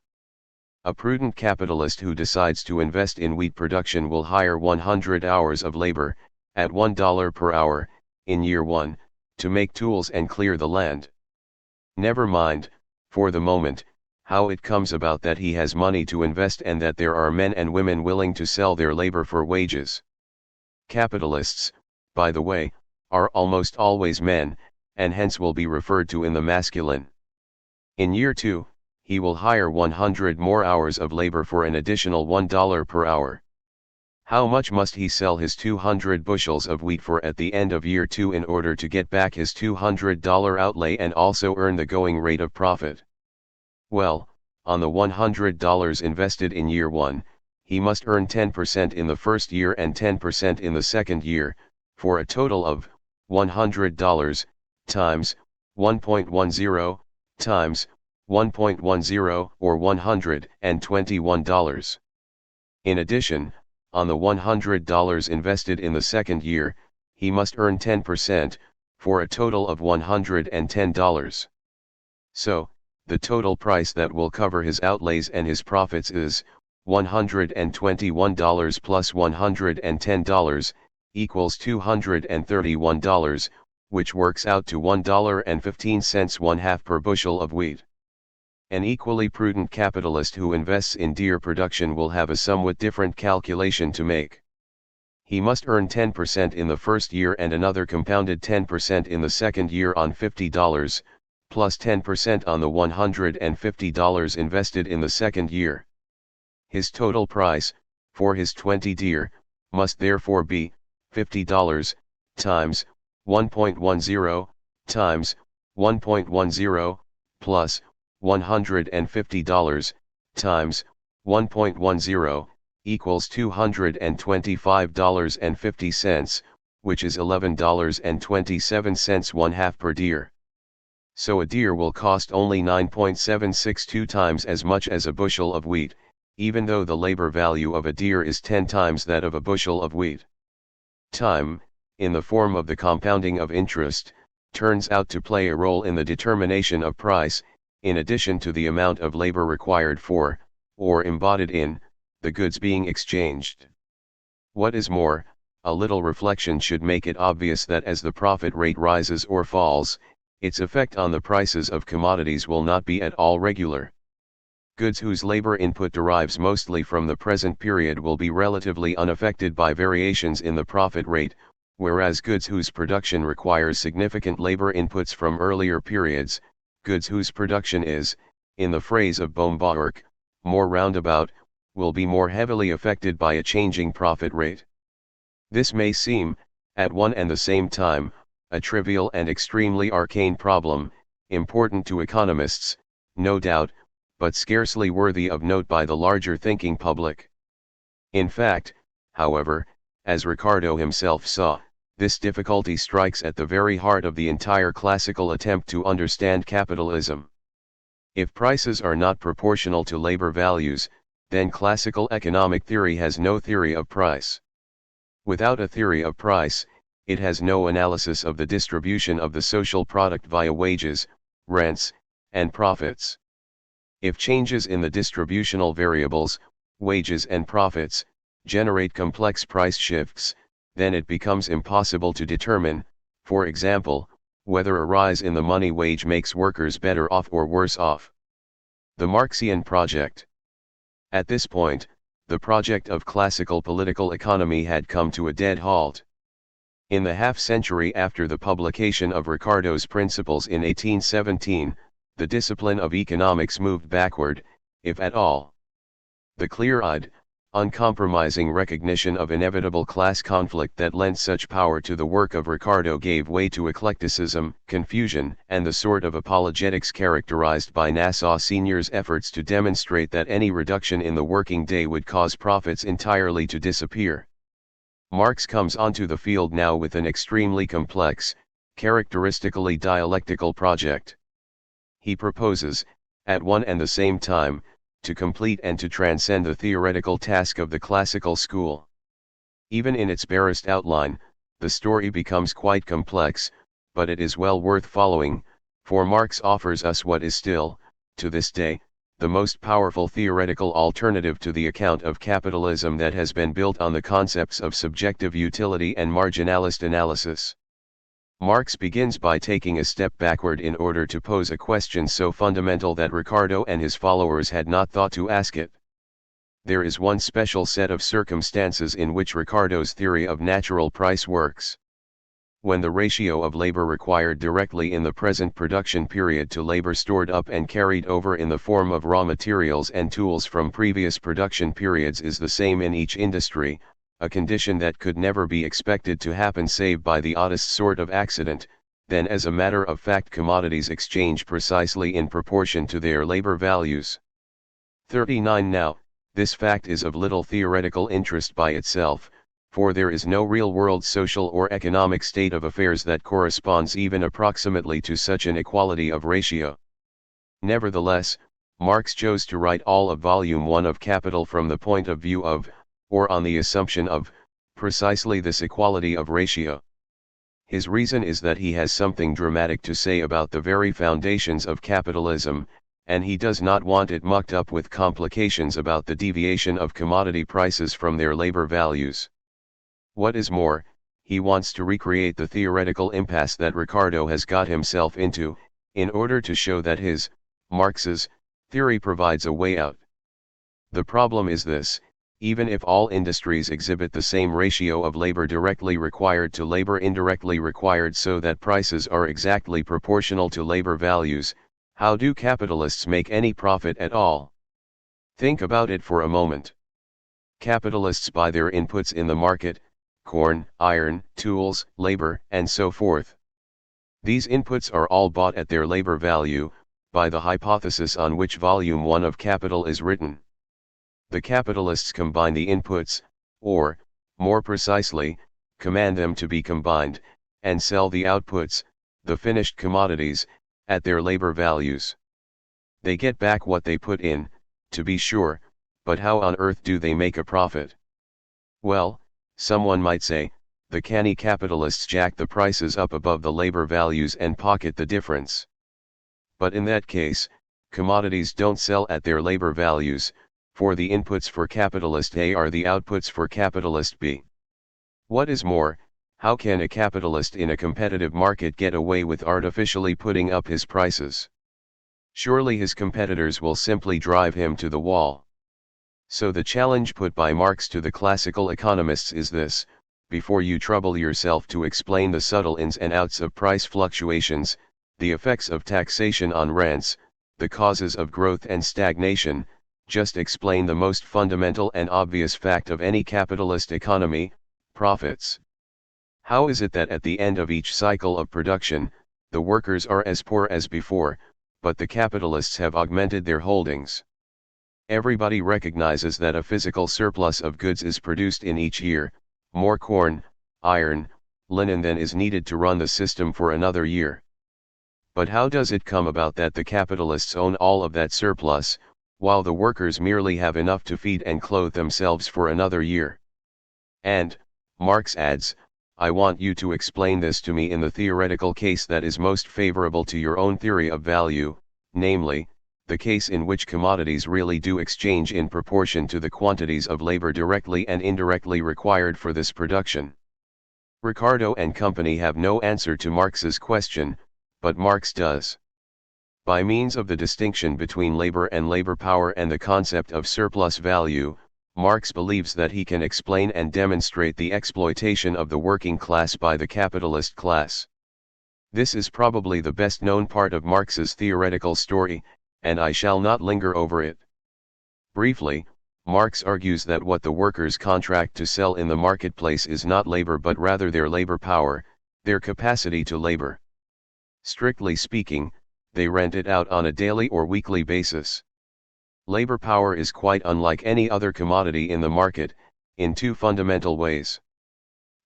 A prudent capitalist who decides to invest in wheat production will hire 100 hours of labor, at $1 per hour, in year 1, to make tools and clear the land. Never mind, for the moment, how it comes about that he has money to invest and that there are men and women willing to sell their labor for wages. Capitalists, by the way, are almost always men, and hence will be referred to in the masculine. In year 2, he will hire 100 more hours of labor for an additional $1 per hour. How much must he sell his 200 bushels of wheat for at the end of year 2 in order to get back his $200 outlay and also earn the going rate of profit? Well, on the $100 invested in year 1, he must earn 10% in the first year and 10% in the second year, for a total of $100 times 1.10 times 1.10 or $121. In addition, on the $100 invested in the second year, he must earn 10%, for a total of $110. So, the total price that will cover his outlays and his profits is $121 plus $110, equals $231, which works out to $1.15 1/2 per bushel of wheat. An equally prudent capitalist who invests in deer production will have a somewhat different calculation to make. He must earn 10% in the first year and another compounded 10% in the second year on $50, plus 10% on the $150 invested in the second year. His total price, for his 20 deer, must therefore be $50 times 1.10 times 1.10 plus $150 times 1.10 equals $225.50, which is $11.27 1/2 per deer. So a deer will cost only 9.762 times as much as a bushel of wheat, even though the labor value of a deer is 10 times that of a bushel of wheat. Time, in the form of the compounding of interest, turns out to play a role in the determination of price, in addition to the amount of labor required for, or embodied in, the goods being exchanged. What is more, a little reflection should make it obvious that as the profit rate rises or falls, its effect on the prices of commodities will not be at all regular. Goods whose labor input derives mostly from the present period will be relatively unaffected by variations in the profit rate, whereas goods whose production requires significant labor inputs from earlier periods, goods whose production is, in the phrase of Baumgartner, more roundabout, will be more heavily affected by a changing profit rate. This may seem, at one and the same time, a trivial and extremely arcane problem, important to economists, no doubt, but scarcely worthy of note by the larger thinking public. In fact, however, as Ricardo himself saw, this difficulty strikes at the very heart of the entire classical attempt to understand capitalism. If prices are not proportional to labor values, then classical economic theory has no theory of price. Without a theory of price, it has no analysis of the distribution of the social product via wages, rents, and profits. If changes in the distributional variables, wages and profits, generate complex price shifts, then it becomes impossible to determine, for example, whether a rise in the money wage makes workers better off or worse off. The Marxian project. At this point, the project of classical political economy had come to a dead halt. In the half-century after the publication of Ricardo's Principles in 1817, the discipline of economics moved backward, if at all. The clear-eyed, uncompromising recognition of inevitable class conflict that lent such power to the work of Ricardo gave way to eclecticism, confusion, and the sort of apologetics characterized by Nassau Senior's efforts to demonstrate that any reduction in the working day would cause profits entirely to disappear. Marx comes onto the field now with an extremely complex, characteristically dialectical project. He proposes, at one and the same time, to complete and to transcend the theoretical task of the classical school. Even in its barest outline, the story becomes quite complex, but it is well worth following, for Marx offers us what is still, to this day, the most powerful theoretical alternative to the account of capitalism that has been built on the concepts of subjective utility and marginalist analysis. Marx begins by taking a step backward in order to pose a question so fundamental that Ricardo and his followers had not thought to ask it. There is one special set of circumstances in which Ricardo's theory of natural price works. When the ratio of labor required directly in the present production period to labor stored up and carried over in the form of raw materials and tools from previous production periods is the same in each industry, a condition that could never be expected to happen save by the oddest sort of accident, then as a matter of fact commodities exchange precisely in proportion to their labor values. 39 Now, this fact is of little theoretical interest by itself, for there is no real-world social or economic state of affairs that corresponds even approximately to such an equality of ratio. Nevertheless, Marx chose to write all of Volume 1 of Capital from the point of view of, or on the assumption of, precisely this equality of ratio. His reason is that he has something dramatic to say about the very foundations of capitalism, and he does not want it mucked up with complications about the deviation of commodity prices from their labor values. What is more, he wants to recreate the theoretical impasse that Ricardo has got himself into, in order to show that his, Marx's, theory provides a way out. The problem is this: even if all industries exhibit the same ratio of labor directly required to labor indirectly required so that prices are exactly proportional to labor values, how do capitalists make any profit at all? Think about it for a moment. Capitalists buy their inputs in the market: corn, iron, tools, labor, and so forth. These inputs are all bought at their labor value, by the hypothesis on which Volume 1 of Capital is written. The capitalists combine the inputs, or, more precisely, command them to be combined, and sell the outputs, the finished commodities, at their labor values. They get back what they put in, to be sure, but how on earth do they make a profit? Well, someone might say, the canny capitalists jack the prices up above the labor values and pocket the difference. But in that case, commodities don't sell at their labor values, for the inputs for capitalist A are the outputs for capitalist B. What is more, how can a capitalist in a competitive market get away with artificially putting up his prices? Surely his competitors will simply drive him to the wall. So the challenge put by Marx to the classical economists is this: before you trouble yourself to explain the subtle ins and outs of price fluctuations, the effects of taxation on rents, the causes of growth and stagnation, just explain the most fundamental and obvious fact of any capitalist economy: profits. How is it that at the end of each cycle of production, the workers are as poor as before, but the capitalists have augmented their holdings? Everybody recognizes that a physical surplus of goods is produced in each year, more corn, iron, linen than is needed to run the system for another year. But how does it come about that the capitalists own all of that surplus, while the workers merely have enough to feed and clothe themselves for another year? And, Marx adds, I want you to explain this to me in the theoretical case that is most favorable to your own theory of value, namely, the case in which commodities really do exchange in proportion to the quantities of labor directly and indirectly required for this production. Ricardo and company have no answer to Marx's question, but Marx does. By means of the distinction between labor and labor power and the concept of surplus value, Marx believes that he can explain and demonstrate the exploitation of the working class by the capitalist class. This is probably the best known part of Marx's theoretical story, and I shall not linger over it. Briefly, Marx argues that what the workers contract to sell in the marketplace is not labor but rather their labor power, their capacity to labor. Strictly speaking, they rent it out on a daily or weekly basis. Labor power is quite unlike any other commodity in the market, in two fundamental ways.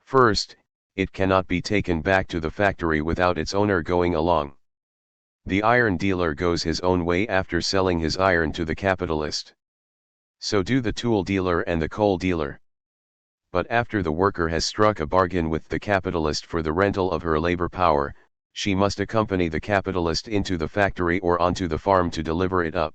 First, it cannot be taken back to the factory without its owner going along. The iron dealer goes his own way after selling his iron to the capitalist. So do the tool dealer and the coal dealer. But after the worker has struck a bargain with the capitalist for the rental of her labor power, she must accompany the capitalist into the factory or onto the farm to deliver it up.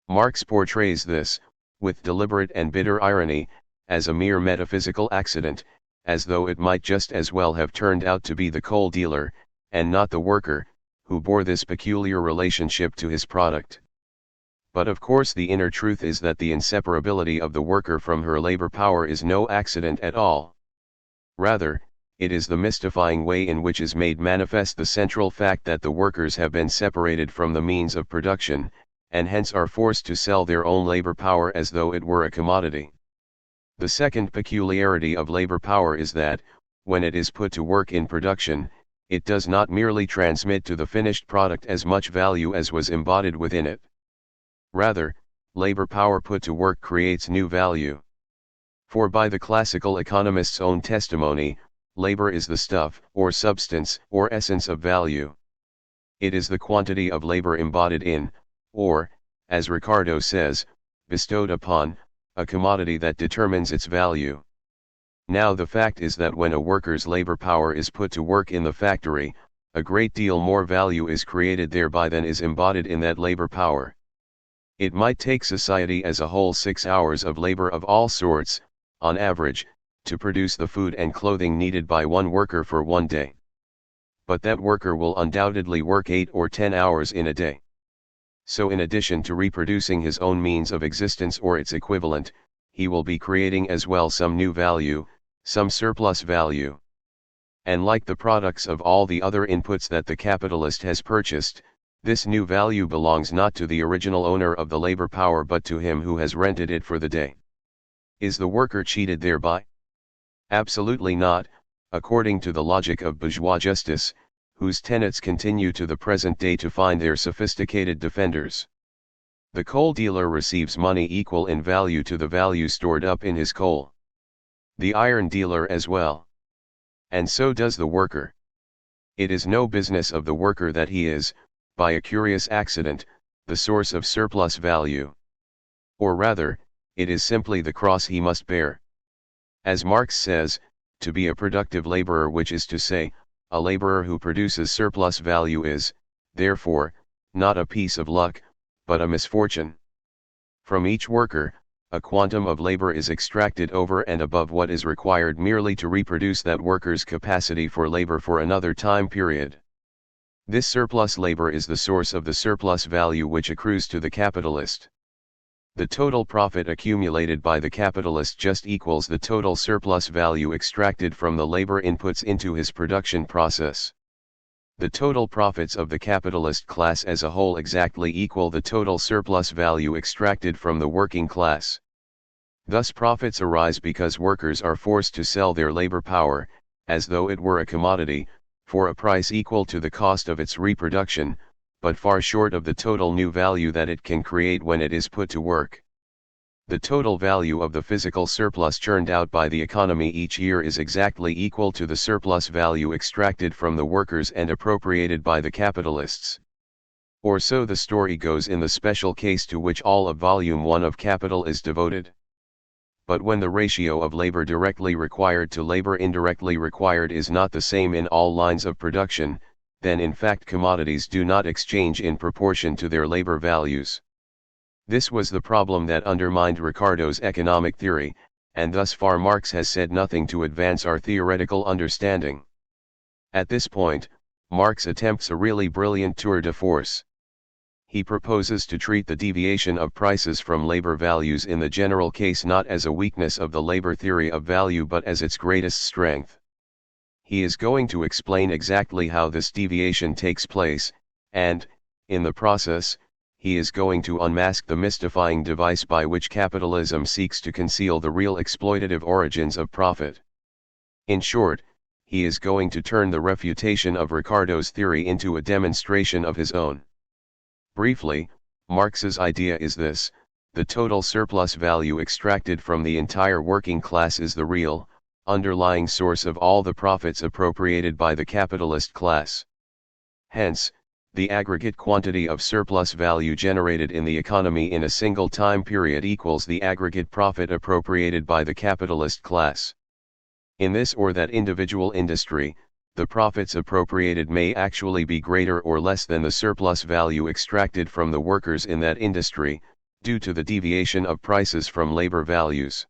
Marx portrays this, with deliberate and bitter irony, as a mere metaphysical accident, as though it might just as well have turned out to be the coal dealer, and not the worker, who bore this peculiar relationship to his product. But of course the inner truth is that the inseparability of the worker from her labor power is no accident at all. Rather, it is the mystifying way in which is made manifest the central fact that the workers have been separated from the means of production, and hence are forced to sell their own labor power as though it were a commodity. The second peculiarity of labor power is that, when it is put to work in production, it does not merely transmit to the finished product as much value as was embodied within it. Rather, labor power put to work creates new value. For by the classical economist's own testimony, labor is the stuff, or substance, or essence of value. It is the quantity of labor embodied in, or, as Ricardo says, bestowed upon, a commodity that determines its value. Now the fact is that when a worker's labor power is put to work in the factory, a great deal more value is created thereby than is embodied in that labor power. It might take society as a whole 6 hours of labor of all sorts, on average, to produce the food and clothing needed by one worker for one day. But that worker will undoubtedly work 8 or 10 hours in a day. So in addition to reproducing his own means of existence or its equivalent, he will be creating as well some new value, some surplus value. And like the products of all the other inputs that the capitalist has purchased, this new value belongs not to the original owner of the labor power but to him who has rented it for the day. Is the worker cheated thereby? Absolutely not, according to the logic of bourgeois justice, whose tenets continue to the present day to find their sophisticated defenders. The coal dealer receives money equal in value to the value stored up in his coal. The iron dealer as well. And so does the worker. It is no business of the worker that he is, by a curious accident, the source of surplus value. Or rather, it is simply the cross he must bear. As Marx says, to be a productive laborer, which is to say, a laborer who produces surplus value is, therefore, not a piece of luck, but a misfortune. From each worker, a quantum of labor is extracted over and above what is required merely to reproduce that worker's capacity for labor for another time period. This surplus labor is the source of the surplus value which accrues to the capitalist. The total profit accumulated by the capitalist just equals the total surplus value extracted from the labor inputs into his production process. The total profits of the capitalist class as a whole exactly equal the total surplus value extracted from the working class. Thus profits arise because workers are forced to sell their labor power, as though it were a commodity, for a price equal to the cost of its reproduction, but far short of the total new value that it can create when it is put to work. The total value of the physical surplus churned out by the economy each year is exactly equal to the surplus value extracted from the workers and appropriated by the capitalists. Or so the story goes in the special case to which all of Volume 1 of Capital is devoted. But when the ratio of labor directly required to labor indirectly required is not the same in all lines of production, then in fact commodities do not exchange in proportion to their labor values. This was the problem that undermined Ricardo's economic theory, and thus far Marx has said nothing to advance our theoretical understanding. At this point, Marx attempts a really brilliant tour de force. He proposes to treat the deviation of prices from labor values in the general case not as a weakness of the labor theory of value but as its greatest strength. He is going to explain exactly how this deviation takes place, and, in the process, he is going to unmask the mystifying device by which capitalism seeks to conceal the real exploitative origins of profit. In short, he is going to turn the refutation of Ricardo's theory into a demonstration of his own. Briefly, Marx's idea is this: the total surplus value extracted from the entire working class is the real, underlying source of all the profits appropriated by the capitalist class. Hence, the aggregate quantity of surplus value generated in the economy in a single time period equals the aggregate profit appropriated by the capitalist class. In this or that individual industry, the profits appropriated may actually be greater or less than the surplus value extracted from the workers in that industry, due to the deviation of prices from labor values.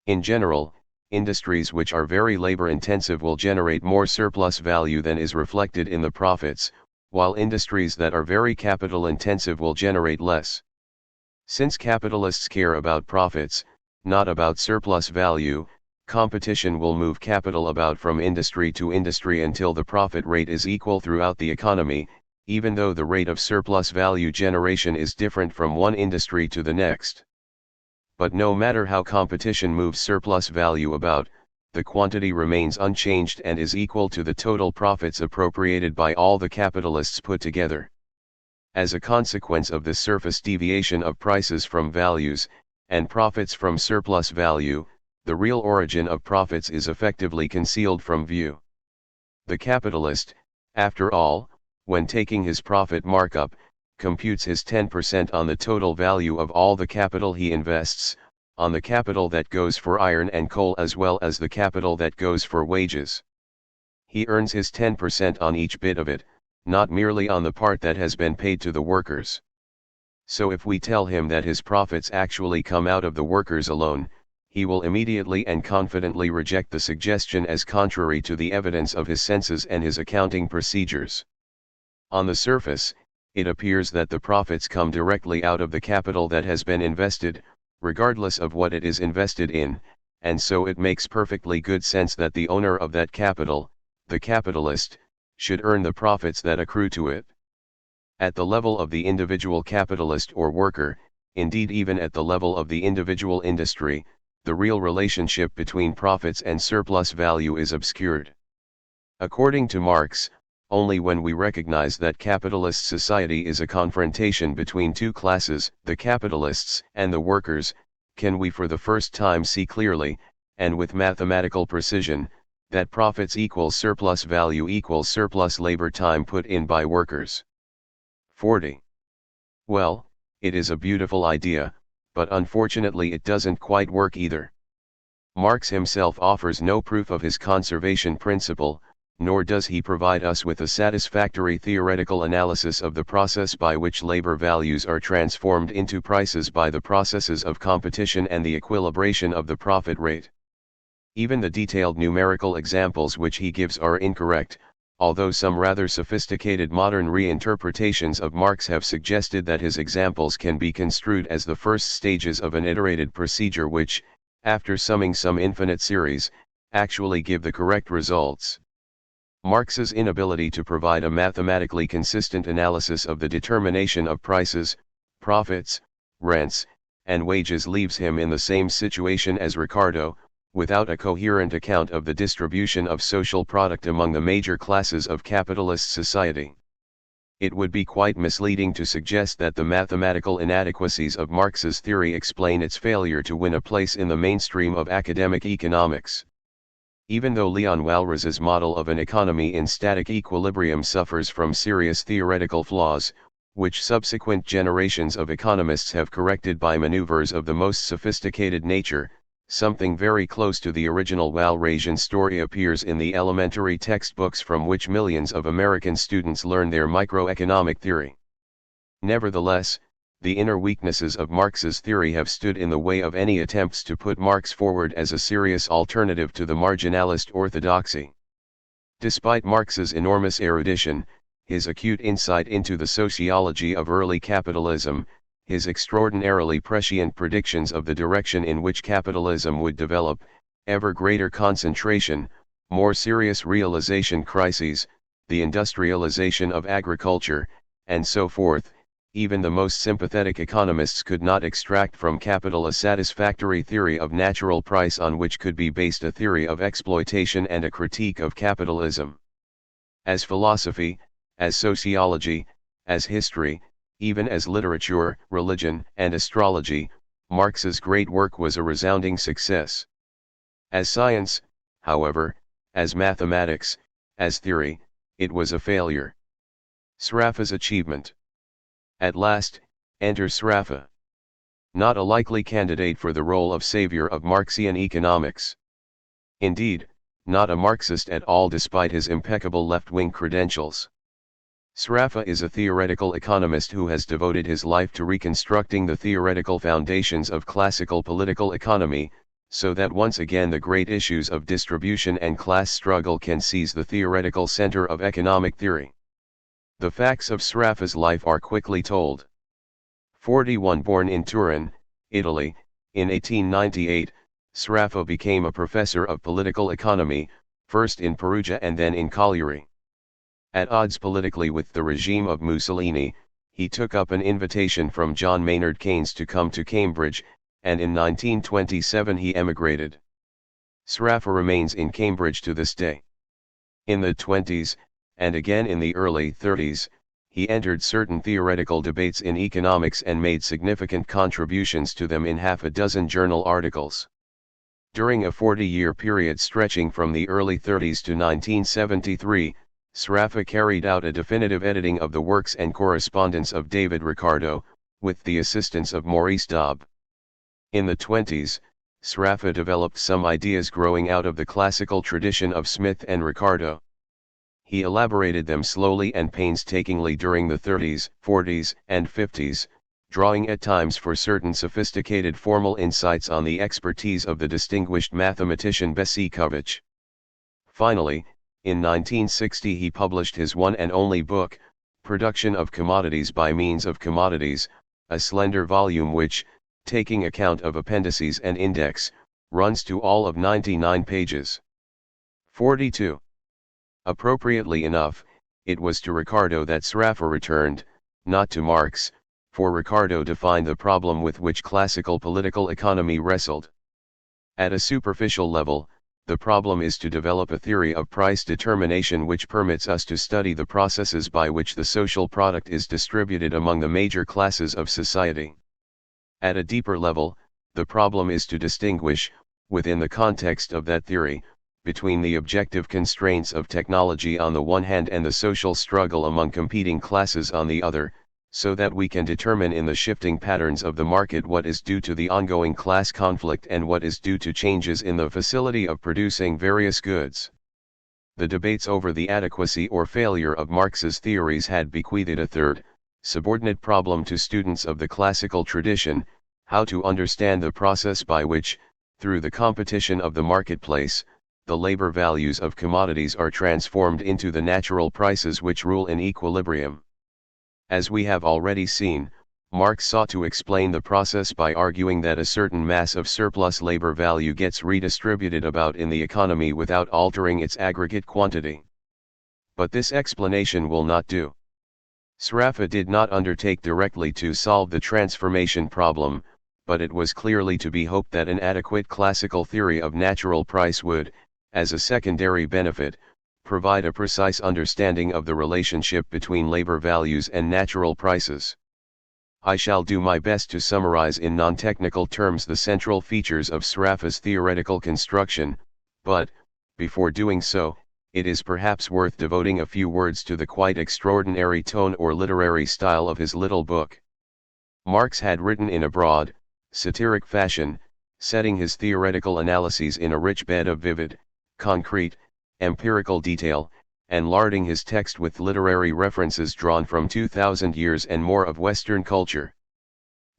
In general, industries which are very labor-intensive will generate more surplus value than is reflected in the profits, while industries that are very capital-intensive will generate less. Since capitalists care about profits, not about surplus value, competition will move capital about from industry to industry until the profit rate is equal throughout the economy, even though the rate of surplus value generation is different from one industry to the next. But no matter how competition moves surplus value about, the quantity remains unchanged and is equal to the total profits appropriated by all the capitalists put together. As a consequence of this surface deviation of prices from values, and profits from surplus value, the real origin of profits is effectively concealed from view. The capitalist, after all, when taking his profit markup, computes his 10% on the total value of all the capital he invests, on the capital that goes for iron and coal as well as the capital that goes for wages. He earns his 10% on each bit of it, not merely on the part that has been paid to the workers. So if we tell him that his profits actually come out of the workers alone, he will immediately and confidently reject the suggestion as contrary to the evidence of his senses and his accounting procedures. On the surface, it appears that the profits come directly out of the capital that has been invested, regardless of what it is invested in, and so it makes perfectly good sense that the owner of that capital, the capitalist, should earn the profits that accrue to it. At the level of the individual capitalist or worker, indeed even at the level of the individual industry, the real relationship between profits and surplus value is obscured. According to Marx, only when we recognize that capitalist society is a confrontation between two classes, the capitalists and the workers, can we for the first time see clearly, and with mathematical precision, that profits equals surplus value equals surplus labor time put in by workers. 40. Well, it is a beautiful idea, but unfortunately it doesn't quite work either. Marx himself offers no proof of his conservation principle, nor does he provide us with a satisfactory theoretical analysis of the process by which labor values are transformed into prices by the processes of competition and the equilibration of the profit rate. Even the detailed numerical examples which he gives are incorrect, although some rather sophisticated modern reinterpretations of Marx have suggested that his examples can be construed as the first stages of an iterated procedure which, after summing some infinite series, actually give the correct results. Marx's inability to provide a mathematically consistent analysis of the determination of prices, profits, rents, and wages leaves him in the same situation as Ricardo, without a coherent account of the distribution of social product among the major classes of capitalist society. It would be quite misleading to suggest that the mathematical inadequacies of Marx's theory explain its failure to win a place in the mainstream of academic economics. Even though Leon Walras's model of an economy in static equilibrium suffers from serious theoretical flaws, which subsequent generations of economists have corrected by maneuvers of the most sophisticated nature, something very close to the original Walrasian story appears in the elementary textbooks from which millions of American students learn their microeconomic theory. Nevertheless, the inner weaknesses of Marx's theory have stood in the way of any attempts to put Marx forward as a serious alternative to the marginalist orthodoxy. Despite Marx's enormous erudition, his acute insight into the sociology of early capitalism, his extraordinarily prescient predictions of the direction in which capitalism would develop, ever greater concentration, more serious realization crises, the industrialization of agriculture, and so forth, even the most sympathetic economists could not extract from capital a satisfactory theory of natural price on which could be based a theory of exploitation and a critique of capitalism. As philosophy, as sociology, as history, even as literature, religion, and astrology, Marx's great work was a resounding success. As science, however, as mathematics, as theory, it was a failure. Sraffa's achievement. At last, enters Sraffa. Not a likely candidate for the role of savior of Marxian economics. Indeed, not a Marxist at all despite his impeccable left-wing credentials. Sraffa is a theoretical economist who has devoted his life to reconstructing the theoretical foundations of classical political economy, so that once again the great issues of distribution and class struggle can seize the theoretical center of economic theory. The facts of Sraffa's life are quickly told. 41 Born in Turin, Italy, in 1898, Sraffa became a professor of political economy, first in Perugia and then in Cagliari. At odds politically with the regime of Mussolini, he took up an invitation from John Maynard Keynes to come to Cambridge, and in 1927 he emigrated. Sraffa remains in Cambridge to this day. In the 20s, and again in the early 30s, he entered certain theoretical debates in economics and made significant contributions to them in half a dozen journal articles. During a 40-year period stretching from the early 30s to 1973, Sraffa carried out a definitive editing of the works and correspondence of David Ricardo, with the assistance of Maurice Daub. In the 20s, Sraffa developed some ideas growing out of the classical tradition of Smith and Ricardo. He elaborated them slowly and painstakingly during the 30s, 40s, and 50s, drawing at times for certain sophisticated formal insights on the expertise of the distinguished mathematician Besicovitch. Finally, in 1960 he published his one and only book, Production of Commodities by Means of Commodities, a slender volume which, taking account of appendices and index, runs to all of 99 pages. 42. Appropriately enough, it was to Ricardo that Sraffa returned, not to Marx, for Ricardo defined the problem with which classical political economy wrestled. At a superficial level, the problem is to develop a theory of price determination which permits us to study the processes by which the social product is distributed among the major classes of society. At a deeper level, the problem is to distinguish, within the context of that theory, between the objective constraints of technology on the one hand and the social struggle among competing classes on the other, so that we can determine in the shifting patterns of the market what is due to the ongoing class conflict and what is due to changes in the facility of producing various goods. The debates over the adequacy or failure of Marx's theories had bequeathed a third, subordinate problem to students of the classical tradition: how to understand the process by which, through the competition of the marketplace, the labor values of commodities are transformed into the natural prices which rule in equilibrium. As we have already seen, Marx sought to explain the process by arguing that a certain mass of surplus labor value gets redistributed about in the economy without altering its aggregate quantity. But this explanation will not do. Sraffa did not undertake directly to solve the transformation problem, but it was clearly to be hoped that an adequate classical theory of natural price would, as a secondary benefit, provide a precise understanding of the relationship between labor values and natural prices. I shall do my best to summarize in non-technical terms the central features of Sraffa's theoretical construction, but, before doing so, it is perhaps worth devoting a few words to the quite extraordinary tone or literary style of his little book. Marx had written in a broad, satiric fashion, setting his theoretical analyses in a rich bed of vivid, concrete, empirical detail, and larding his text with literary references drawn from 2,000 years and more of Western culture.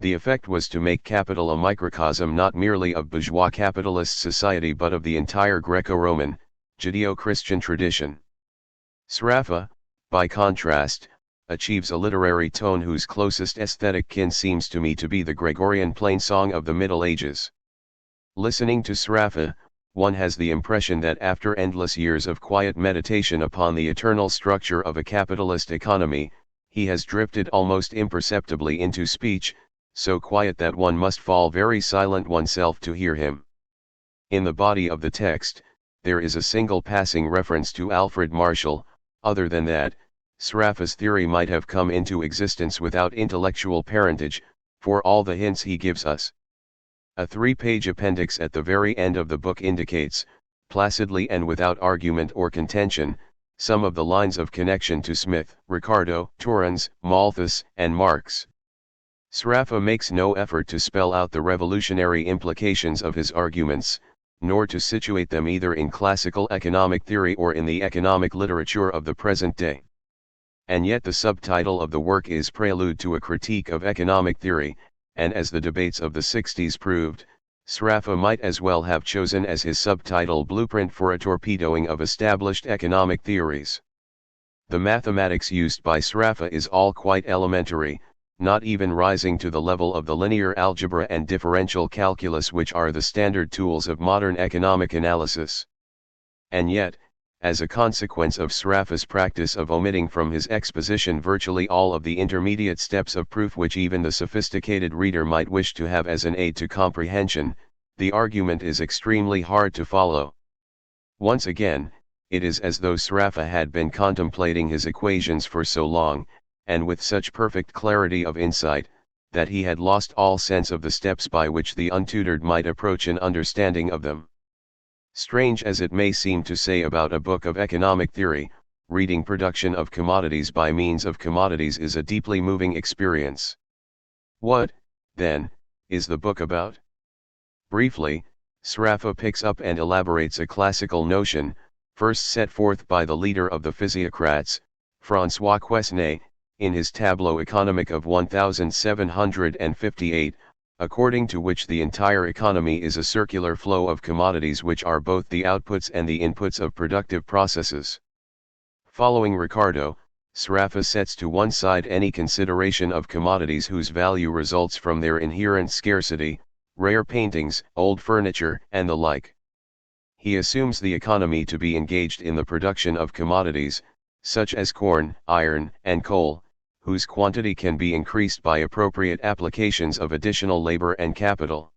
The effect was to make Capital a microcosm not merely of bourgeois capitalist society but of the entire Greco-Roman, Judeo-Christian tradition. Sraffa, by contrast, achieves a literary tone whose closest aesthetic kin seems to me to be the Gregorian plainsong of the Middle Ages. Listening to Sraffa, one has the impression that after endless years of quiet meditation upon the eternal structure of a capitalist economy, he has drifted almost imperceptibly into speech, so quiet that one must fall very silent oneself to hear him. In the body of the text, there is a single passing reference to Alfred Marshall. Other than that, Sraffa's theory might have come into existence without intellectual parentage, for all the hints he gives us. A 3-page appendix at the very end of the book indicates, placidly and without argument or contention, some of the lines of connection to Smith, Ricardo, Torrens, Malthus, and Marx. Sraffa makes no effort to spell out the revolutionary implications of his arguments, nor to situate them either in classical economic theory or in the economic literature of the present day. And yet the subtitle of the work is Prelude to a Critique of Economic Theory, and as the debates of the 60s proved, Sraffa might as well have chosen as his subtitle Blueprint for a Torpedoing of Established Economic Theories. The mathematics used by Sraffa is all quite elementary, not even rising to the level of the linear algebra and differential calculus which are the standard tools of modern economic analysis. And yet, as a consequence of Sraffa's practice of omitting from his exposition virtually all of the intermediate steps of proof which even the sophisticated reader might wish to have as an aid to comprehension, the argument is extremely hard to follow. Once again, it is as though Sraffa had been contemplating his equations for so long, and with such perfect clarity of insight, that he had lost all sense of the steps by which the untutored might approach an understanding of them. Strange as it may seem to say about a book of economic theory, reading production of commodities by means of commodities is a deeply moving experience. What, then, is the book about? Briefly, Sraffa picks up and elaborates a classical notion, first set forth by the leader of the physiocrats, François Quesnay, in his Tableau économique of 1758, according to which the entire economy is a circular flow of commodities which are both the outputs and the inputs of productive processes. Following Ricardo, Sraffa sets to one side any consideration of commodities whose value results from their inherent scarcity, rare paintings, old furniture, and the like. He assumes the economy to be engaged in the production of commodities, such as corn, iron, and coal, whose quantity can be increased by appropriate applications of additional labor and capital.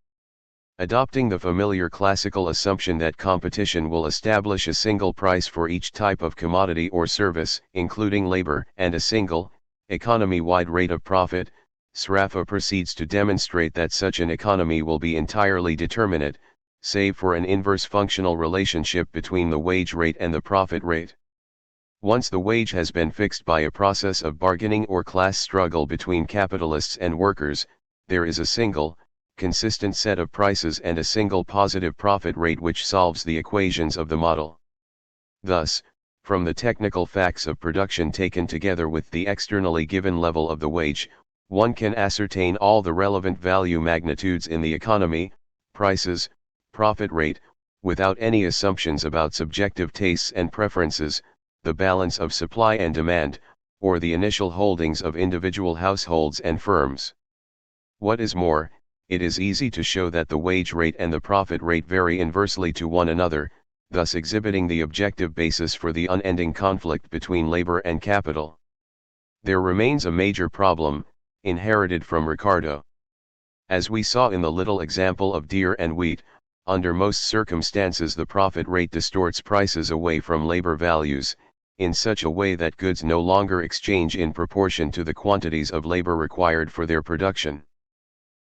Adopting the familiar classical assumption that competition will establish a single price for each type of commodity or service, including labor, and a single, economy-wide rate of profit, Sraffa proceeds to demonstrate that such an economy will be entirely determinate, save for an inverse functional relationship between the wage rate and the profit rate. Once the wage has been fixed by a process of bargaining or class struggle between capitalists and workers, there is a single, consistent set of prices and a single positive profit rate which solves the equations of the model. Thus, from the technical facts of production taken together with the externally given level of the wage, one can ascertain all the relevant value magnitudes in the economy, prices, profit rate, without any assumptions about subjective tastes and preferences, the balance of supply and demand, or the initial holdings of individual households and firms. What is more, it is easy to show that the wage rate and the profit rate vary inversely to one another, thus exhibiting the objective basis for the unending conflict between labor and capital. There remains a major problem, inherited from Ricardo. As we saw in the little example of deer and wheat, under most circumstances the profit rate distorts prices away from labor values, in such a way that goods no longer exchange in proportion to the quantities of labor required for their production.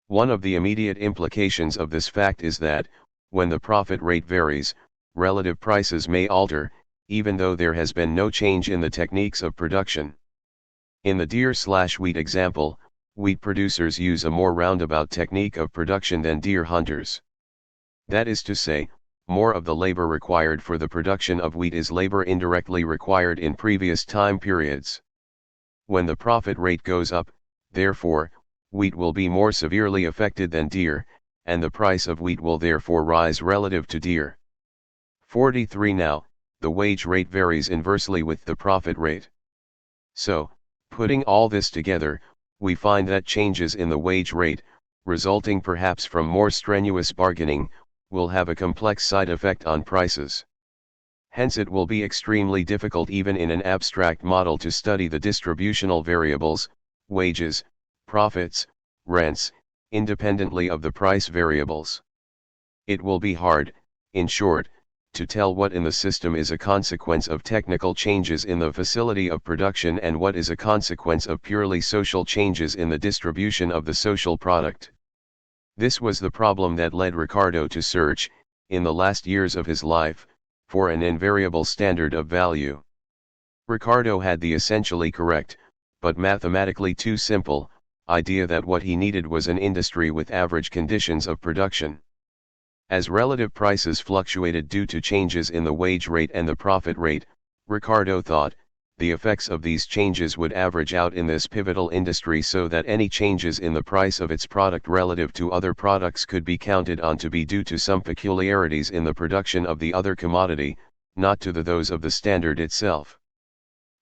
One of the immediate implications of this fact is that, when the profit rate varies, relative prices may alter, even though there has been no change in the techniques of production. In the deer/wheat example, wheat producers use a more roundabout technique of production than deer hunters. That is to say, more of the labor required for the production of wheat is labor indirectly required in previous time periods. When the profit rate goes up, therefore, wheat will be more severely affected than deer, and the price of wheat will therefore rise relative to deer. 43 Now, the wage rate varies inversely with the profit rate. So, putting all this together, we find that changes in the wage rate, resulting perhaps from more strenuous bargaining, will have a complex side effect on prices. Hence it will be extremely difficult even in an abstract model to study the distributional variables, wages, profits, rents, independently of the price variables. It will be hard, in short, to tell what in the system is a consequence of technical changes in the facility of production and what is a consequence of purely social changes in the distribution of the social product. This was the problem that led Ricardo to search, in the last years of his life, for an invariable standard of value. Ricardo had the essentially correct, but mathematically too simple, idea that what he needed was an industry with average conditions of production. As relative prices fluctuated due to changes in the wage rate and the profit rate, Ricardo thought, the effects of these changes would average out in this pivotal industry so that any changes in the price of its product relative to other products could be counted on to be due to some peculiarities in the production of the other commodity, not to those of the standard itself.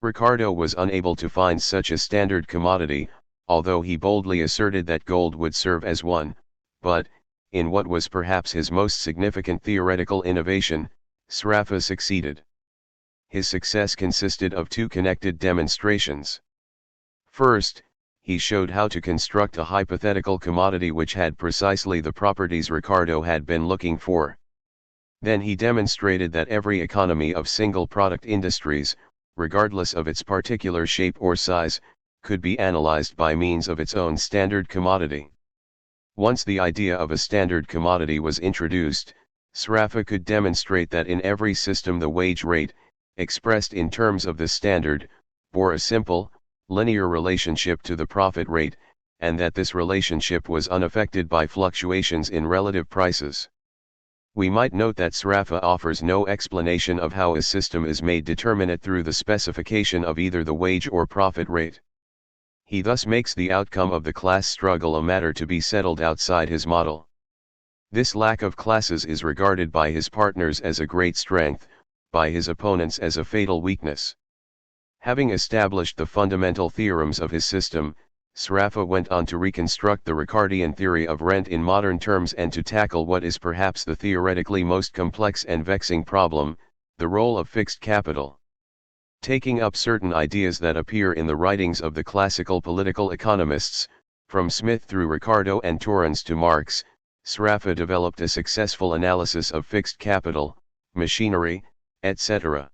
Ricardo was unable to find such a standard commodity, although he boldly asserted that gold would serve as one, but, in what was perhaps his most significant theoretical innovation, Sraffa succeeded. His success consisted of two connected demonstrations. First, he showed how to construct a hypothetical commodity which had precisely the properties Ricardo had been looking for. Then he demonstrated that every economy of single-product industries, regardless of its particular shape or size, could be analyzed by means of its own standard commodity. Once the idea of a standard commodity was introduced, Sraffa could demonstrate that in every system the wage rate, expressed in terms of the standard, bore a simple, linear relationship to the profit rate, and that this relationship was unaffected by fluctuations in relative prices. We might note that Sraffa offers no explanation of how a system is made determinate through the specification of either the wage or profit rate. He thus makes the outcome of the class struggle a matter to be settled outside his model. This lack of classes is regarded by his partners as a great strength, by his opponents as a fatal weakness. Having established the fundamental theorems of his system, Sraffa went on to reconstruct the Ricardian theory of rent in modern terms and to tackle what is perhaps the theoretically most complex and vexing problem, the role of fixed capital. Taking up certain ideas that appear in the writings of the classical political economists, from Smith through Ricardo and Torrens to Marx, Sraffa developed a successful analysis of fixed capital, machinery, etc.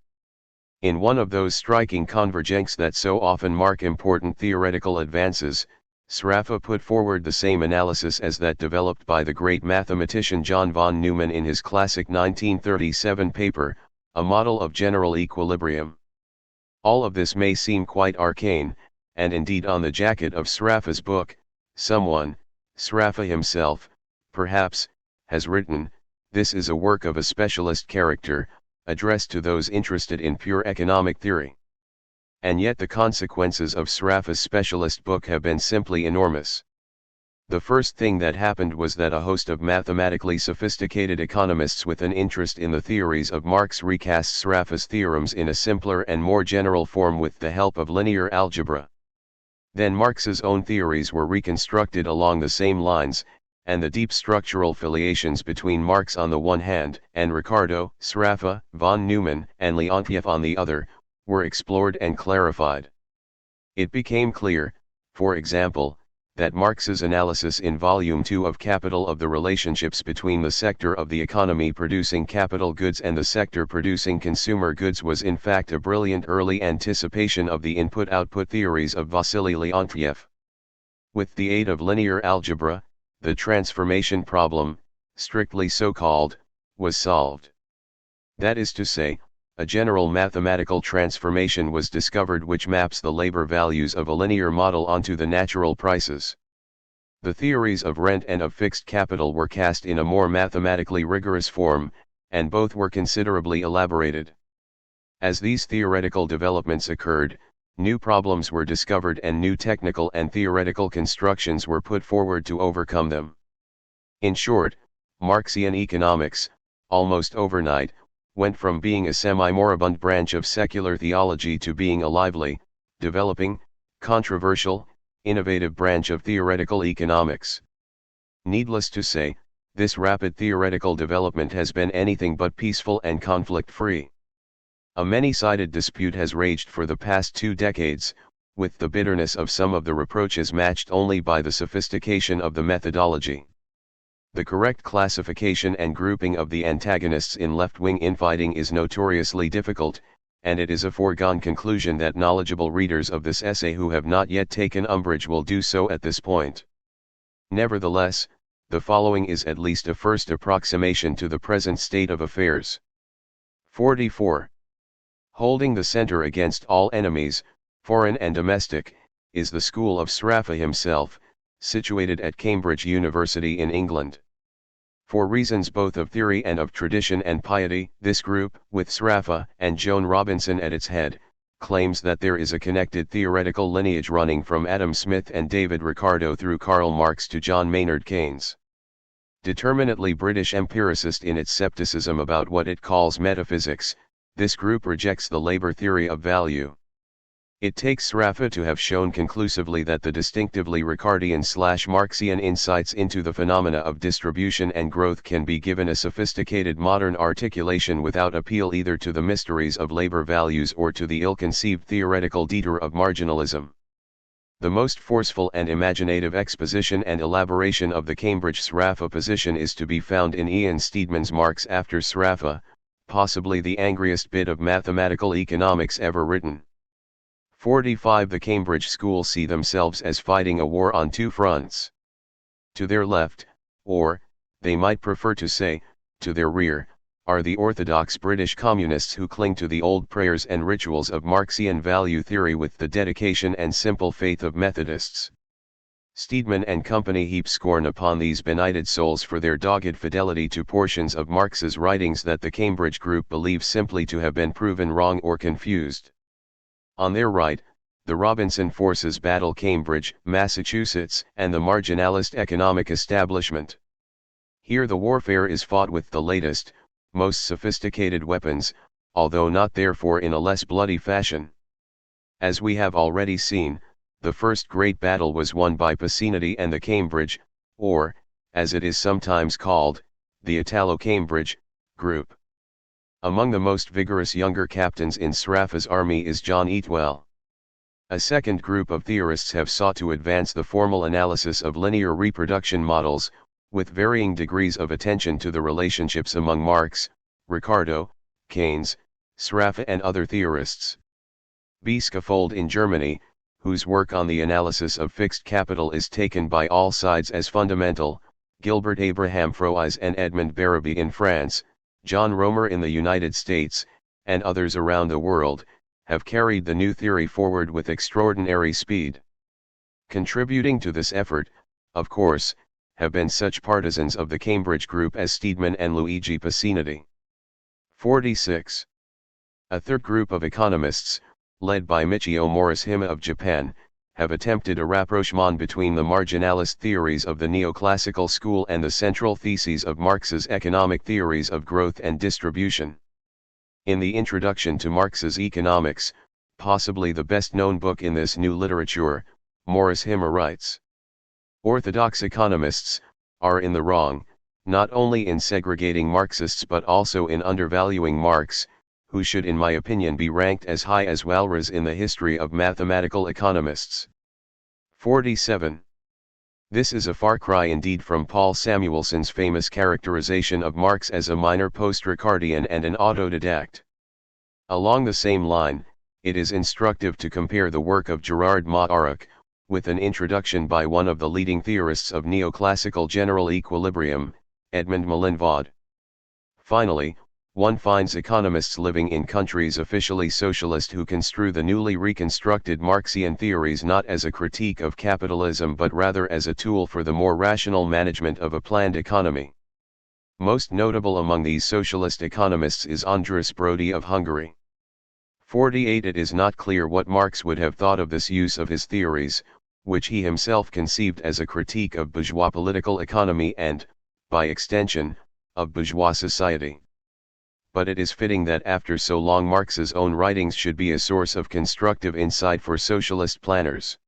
In one of those striking convergences that so often mark important theoretical advances, Sraffa put forward the same analysis as that developed by the great mathematician John von Neumann in his classic 1937 paper, A Model of General Equilibrium. All of this may seem quite arcane, and indeed on the jacket of Sraffa's book, someone, Sraffa himself, perhaps, has written, "This is a work of a specialist character, addressed to those interested in pure economic theory." And yet the consequences of Sraffa's specialist book have been simply enormous. The first thing that happened was that a host of mathematically sophisticated economists with an interest in the theories of Marx recast Sraffa's theorems in a simpler and more general form with the help of linear algebra. Then Marx's own theories were reconstructed along the same lines, and the deep structural filiations between Marx on the one hand and Ricardo, Sraffa, von Neumann, and Leontiev on the other, were explored and clarified. It became clear, for example, that Marx's analysis in Volume 2 of Capital of the relationships between the sector of the economy producing capital goods and the sector producing consumer goods was in fact a brilliant early anticipation of the input-output theories of Vasily Leontiev. With the aid of linear algebra, the transformation problem, strictly so-called, was solved. That is to say, a general mathematical transformation was discovered which maps the labor values of a linear model onto the natural prices. The theories of rent and of fixed capital were cast in a more mathematically rigorous form, and both were considerably elaborated. As these theoretical developments occurred, new problems were discovered and new technical and theoretical constructions were put forward to overcome them. In short, Marxian economics, almost overnight, went from being a semi-moribund branch of secular theology to being a lively, developing, controversial, innovative branch of theoretical economics. Needless to say, this rapid theoretical development has been anything but peaceful and conflict-free. A many-sided dispute has raged for the past 2 decades, with the bitterness of some of the reproaches matched only by the sophistication of the methodology. The correct classification and grouping of the antagonists in left-wing infighting is notoriously difficult, and it is a foregone conclusion that knowledgeable readers of this essay who have not yet taken umbrage will do so at this point. Nevertheless, the following is at least a first approximation to the present state of affairs. 44. Holding the center against all enemies, foreign and domestic, is the school of Sraffa himself, situated at Cambridge University in England. For reasons both of theory and of tradition and piety, this group, with Sraffa and Joan Robinson at its head, claims that there is a connected theoretical lineage running from Adam Smith and David Ricardo through Karl Marx to John Maynard Keynes. Determinately British empiricist in its skepticism about what it calls metaphysics, this group rejects the labor theory of value. It takes Sraffa to have shown conclusively that the distinctively Ricardian/Marxian insights into the phenomena of distribution and growth can be given a sophisticated modern articulation without appeal either to the mysteries of labor values or to the ill-conceived theoretical detour of marginalism. The most forceful and imaginative exposition and elaboration of the Cambridge Sraffa position is to be found in Ian Steedman's Marx after Sraffa, possibly the angriest bit of mathematical economics ever written. 45. The Cambridge School see themselves as fighting a war on 2 fronts. To their left, or, they might prefer to say, to their rear, are the orthodox British communists who cling to the old prayers and rituals of Marxian value theory with the dedication and simple faith of Methodists. Steedman and company heap scorn upon these benighted souls for their dogged fidelity to portions of Marx's writings that the Cambridge group believe simply to have been proven wrong or confused. On their right, the Robinson forces battle Cambridge, Massachusetts, and the marginalist economic establishment. Here the warfare is fought with the latest, most sophisticated weapons, although not therefore in a less bloody fashion. As we have already seen, the first great battle was won by Pacinity and the Cambridge, or, as it is sometimes called, the Italo-Cambridge, group. Among the most vigorous younger captains in Sraffa's army is John Eatwell. A second group of theorists have sought to advance the formal analysis of linear reproduction models, with varying degrees of attention to the relationships among Marx, Ricardo, Keynes, Sraffa and other theorists. B. Scaffold in Germany, whose work on the analysis of fixed capital is taken by all sides as fundamental, Gilbert Abraham Froise and Edmond Barraby in France, John Romer in the United States, and others around the world, have carried the new theory forward with extraordinary speed. Contributing to this effort, of course, have been such partisans of the Cambridge group as Steedman and Luigi Pacinity. 46. A third group of economists, led by Michio Morishima of Japan, have attempted a rapprochement between the marginalist theories of the neoclassical school and the central theses of Marx's economic theories of growth and distribution. In the introduction to Marx's Economics, possibly the best-known book in this new literature, Morishima writes, "Orthodox economists, are in the wrong, not only in segregating Marxists but also in undervaluing Marx, who should in my opinion be ranked as high as Walras in the history of mathematical economists. 47. This is a far cry indeed from Paul Samuelson's famous characterization of Marx as a minor post-Ricardian and an autodidact. Along the same line, it is instructive to compare the work of Gerard Mauruck, with an introduction by one of the leading theorists of neoclassical general equilibrium, Edmund Malenvod. Finally, one finds economists living in countries officially socialist who construe the newly reconstructed Marxian theories not as a critique of capitalism but rather as a tool for the more rational management of a planned economy. Most notable among these socialist economists is András Bródy of Hungary. 48. It is not clear what Marx would have thought of this use of his theories, which he himself conceived as a critique of bourgeois political economy and, by extension, of bourgeois society. But it is fitting that after so long Marx's own writings should be a source of constructive insight for socialist planners.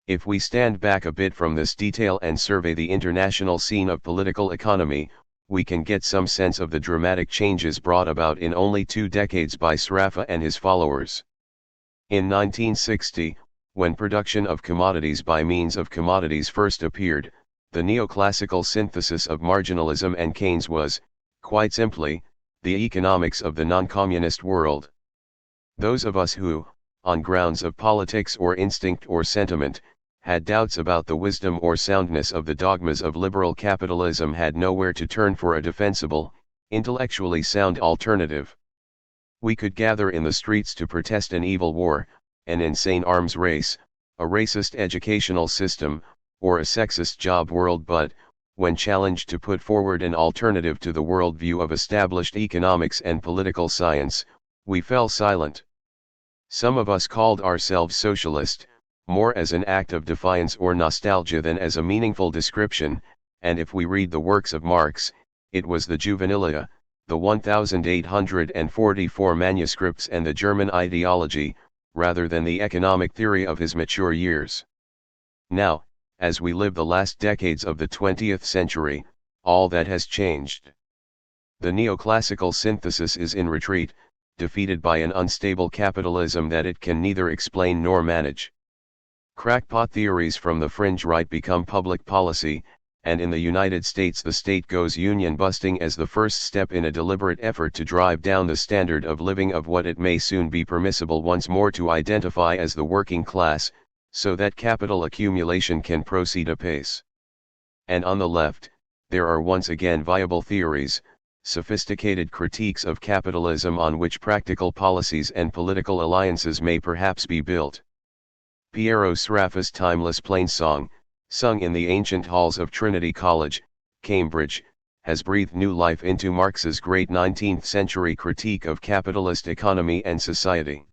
If we stand back a bit from this detail and survey the international scene of political economy, we can get some sense of the dramatic changes brought about in only 2 decades by Sraffa and his followers. In 1960, when production of commodities by means of commodities first appeared, the neoclassical synthesis of marginalism and Keynes was, quite simply, the economics of the non-communist world. Those of us who, on grounds of politics or instinct or sentiment, had doubts about the wisdom or soundness of the dogmas of liberal capitalism had nowhere to turn for a defensible, intellectually sound alternative. We could gather in the streets to protest an evil war, an insane arms race, a racist educational system, or a sexist job world, but, when challenged to put forward an alternative to the worldview of established economics and political science, we fell silent. Some of us called ourselves socialist, more as an act of defiance or nostalgia than as a meaningful description, and if we read the works of Marx, it was the Juvenilia, the 1844 manuscripts and the German ideology, rather than the economic theory of his mature years. Now, as we live the last decades of the 20th century, all that has changed. The neoclassical synthesis is in retreat, defeated by an unstable capitalism that it can neither explain nor manage. Crackpot theories from the fringe right become public policy, and in the United States the state goes union busting as the first step in a deliberate effort to drive down the standard of living of what it may soon be permissible once more to identify as the working class, so that capital accumulation can proceed apace. And on the left, there are once again viable theories, sophisticated critiques of capitalism on which practical policies and political alliances may perhaps be built. Piero Sraffa's timeless plainsong, sung in the ancient halls of Trinity College, Cambridge, has breathed new life into Marx's great 19th-century critique of capitalist economy and society.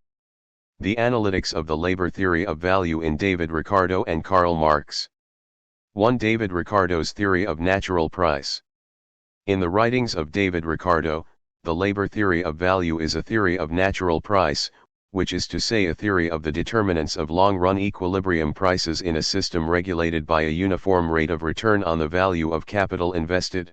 The Analytics of the Labor Theory of Value in David Ricardo and Karl Marx. 1. David Ricardo's Theory of Natural Price. In the writings of David Ricardo, the labor theory of value is a theory of natural price, which is to say a theory of the determinants of long-run equilibrium prices in a system regulated by a uniform rate of return on the value of capital invested.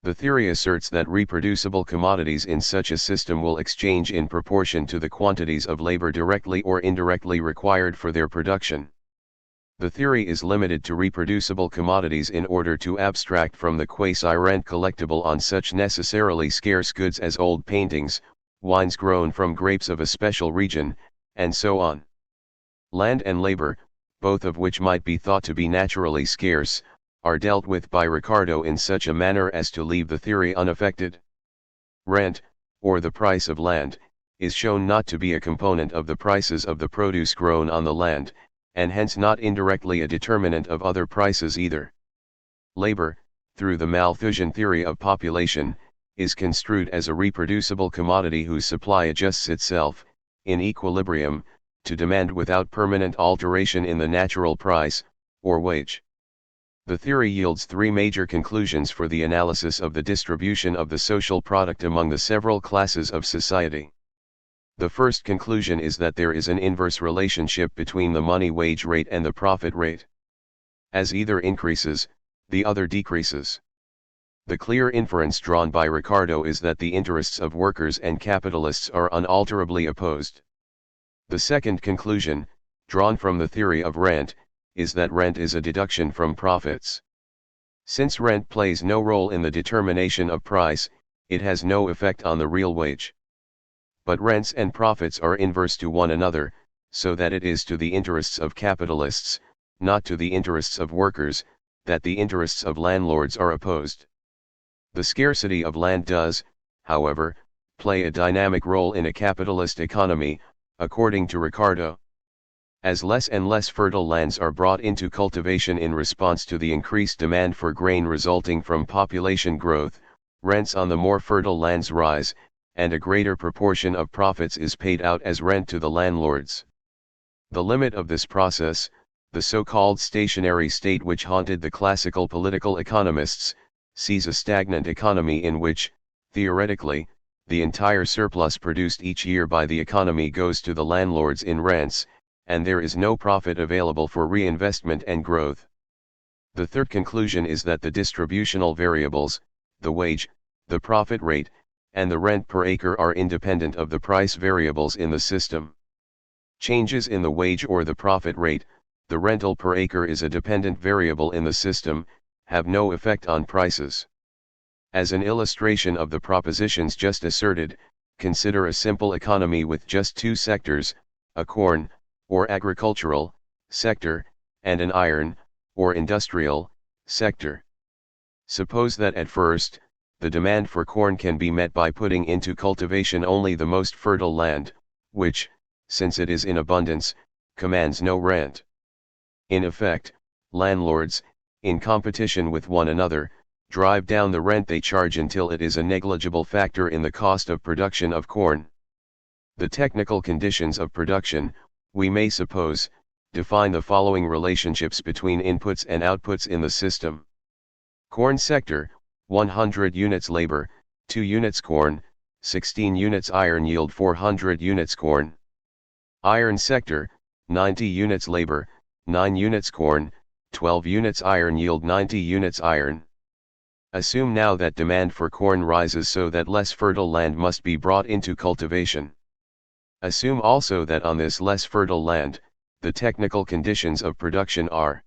The theory asserts that reproducible commodities in such a system will exchange in proportion to the quantities of labor directly or indirectly required for their production. The theory is limited to reproducible commodities in order to abstract from the quasi-rent collectible on such necessarily scarce goods as old paintings, wines grown from grapes of a special region, and so on. Land and labor, both of which might be thought to be naturally scarce, are dealt with by Ricardo in such a manner as to leave the theory unaffected. Rent, or the price of land, is shown not to be a component of the prices of the produce grown on the land, and hence not indirectly a determinant of other prices either. Labor, through the Malthusian theory of population, is construed as a reproducible commodity whose supply adjusts itself, in equilibrium, to demand without permanent alteration in the natural price, or wage. The theory yields 3 major conclusions for the analysis of the distribution of the social product among the several classes of society. The first conclusion is that there is an inverse relationship between the money wage rate and the profit rate. As either increases, the other decreases. The clear inference drawn by Ricardo is that the interests of workers and capitalists are unalterably opposed. The second conclusion, drawn from the theory of rent, is that rent is a deduction from profits. Since rent plays no role in the determination of price, it has no effect on the real wage. But rents and profits are inverse to one another, so that it is to the interests of capitalists, not to the interests of workers, that the interests of landlords are opposed. The scarcity of land does, however, play a dynamic role in a capitalist economy, according to Ricardo. As less and less fertile lands are brought into cultivation in response to the increased demand for grain resulting from population growth, rents on the more fertile lands rise, and a greater proportion of profits is paid out as rent to the landlords. The limit of this process, the so-called stationary state which haunted the classical political economists, sees a stagnant economy in which, theoretically, the entire surplus produced each year by the economy goes to the landlords in rents, and there is no profit available for reinvestment and growth. The third conclusion is that the distributional variables, the wage, the profit rate, and the rent per acre are independent of the price variables in the system. Changes in the wage or the profit rate, the rental per acre is a dependent variable in the system, have no effect on prices. As an illustration of the propositions just asserted, consider a simple economy with just two sectors, a corn, or agricultural, sector, and an iron, or industrial, sector. Suppose that at first, the demand for corn can be met by putting into cultivation only the most fertile land, which, since it is in abundance, commands no rent. In effect, landlords, in competition with one another, drive down the rent they charge until it is a negligible factor in the cost of production of corn. The technical conditions of production, we may suppose, define the following relationships between inputs and outputs in the system. Corn sector, 100 units labor, 2 units corn, 16 units iron yield 400 units corn. Iron sector, 90 units labor, 9 units corn, 12 units iron yield 90 units iron. Assume now that demand for corn rises so that less fertile land must be brought into cultivation. Assume also that on this less fertile land, the technical conditions of production are: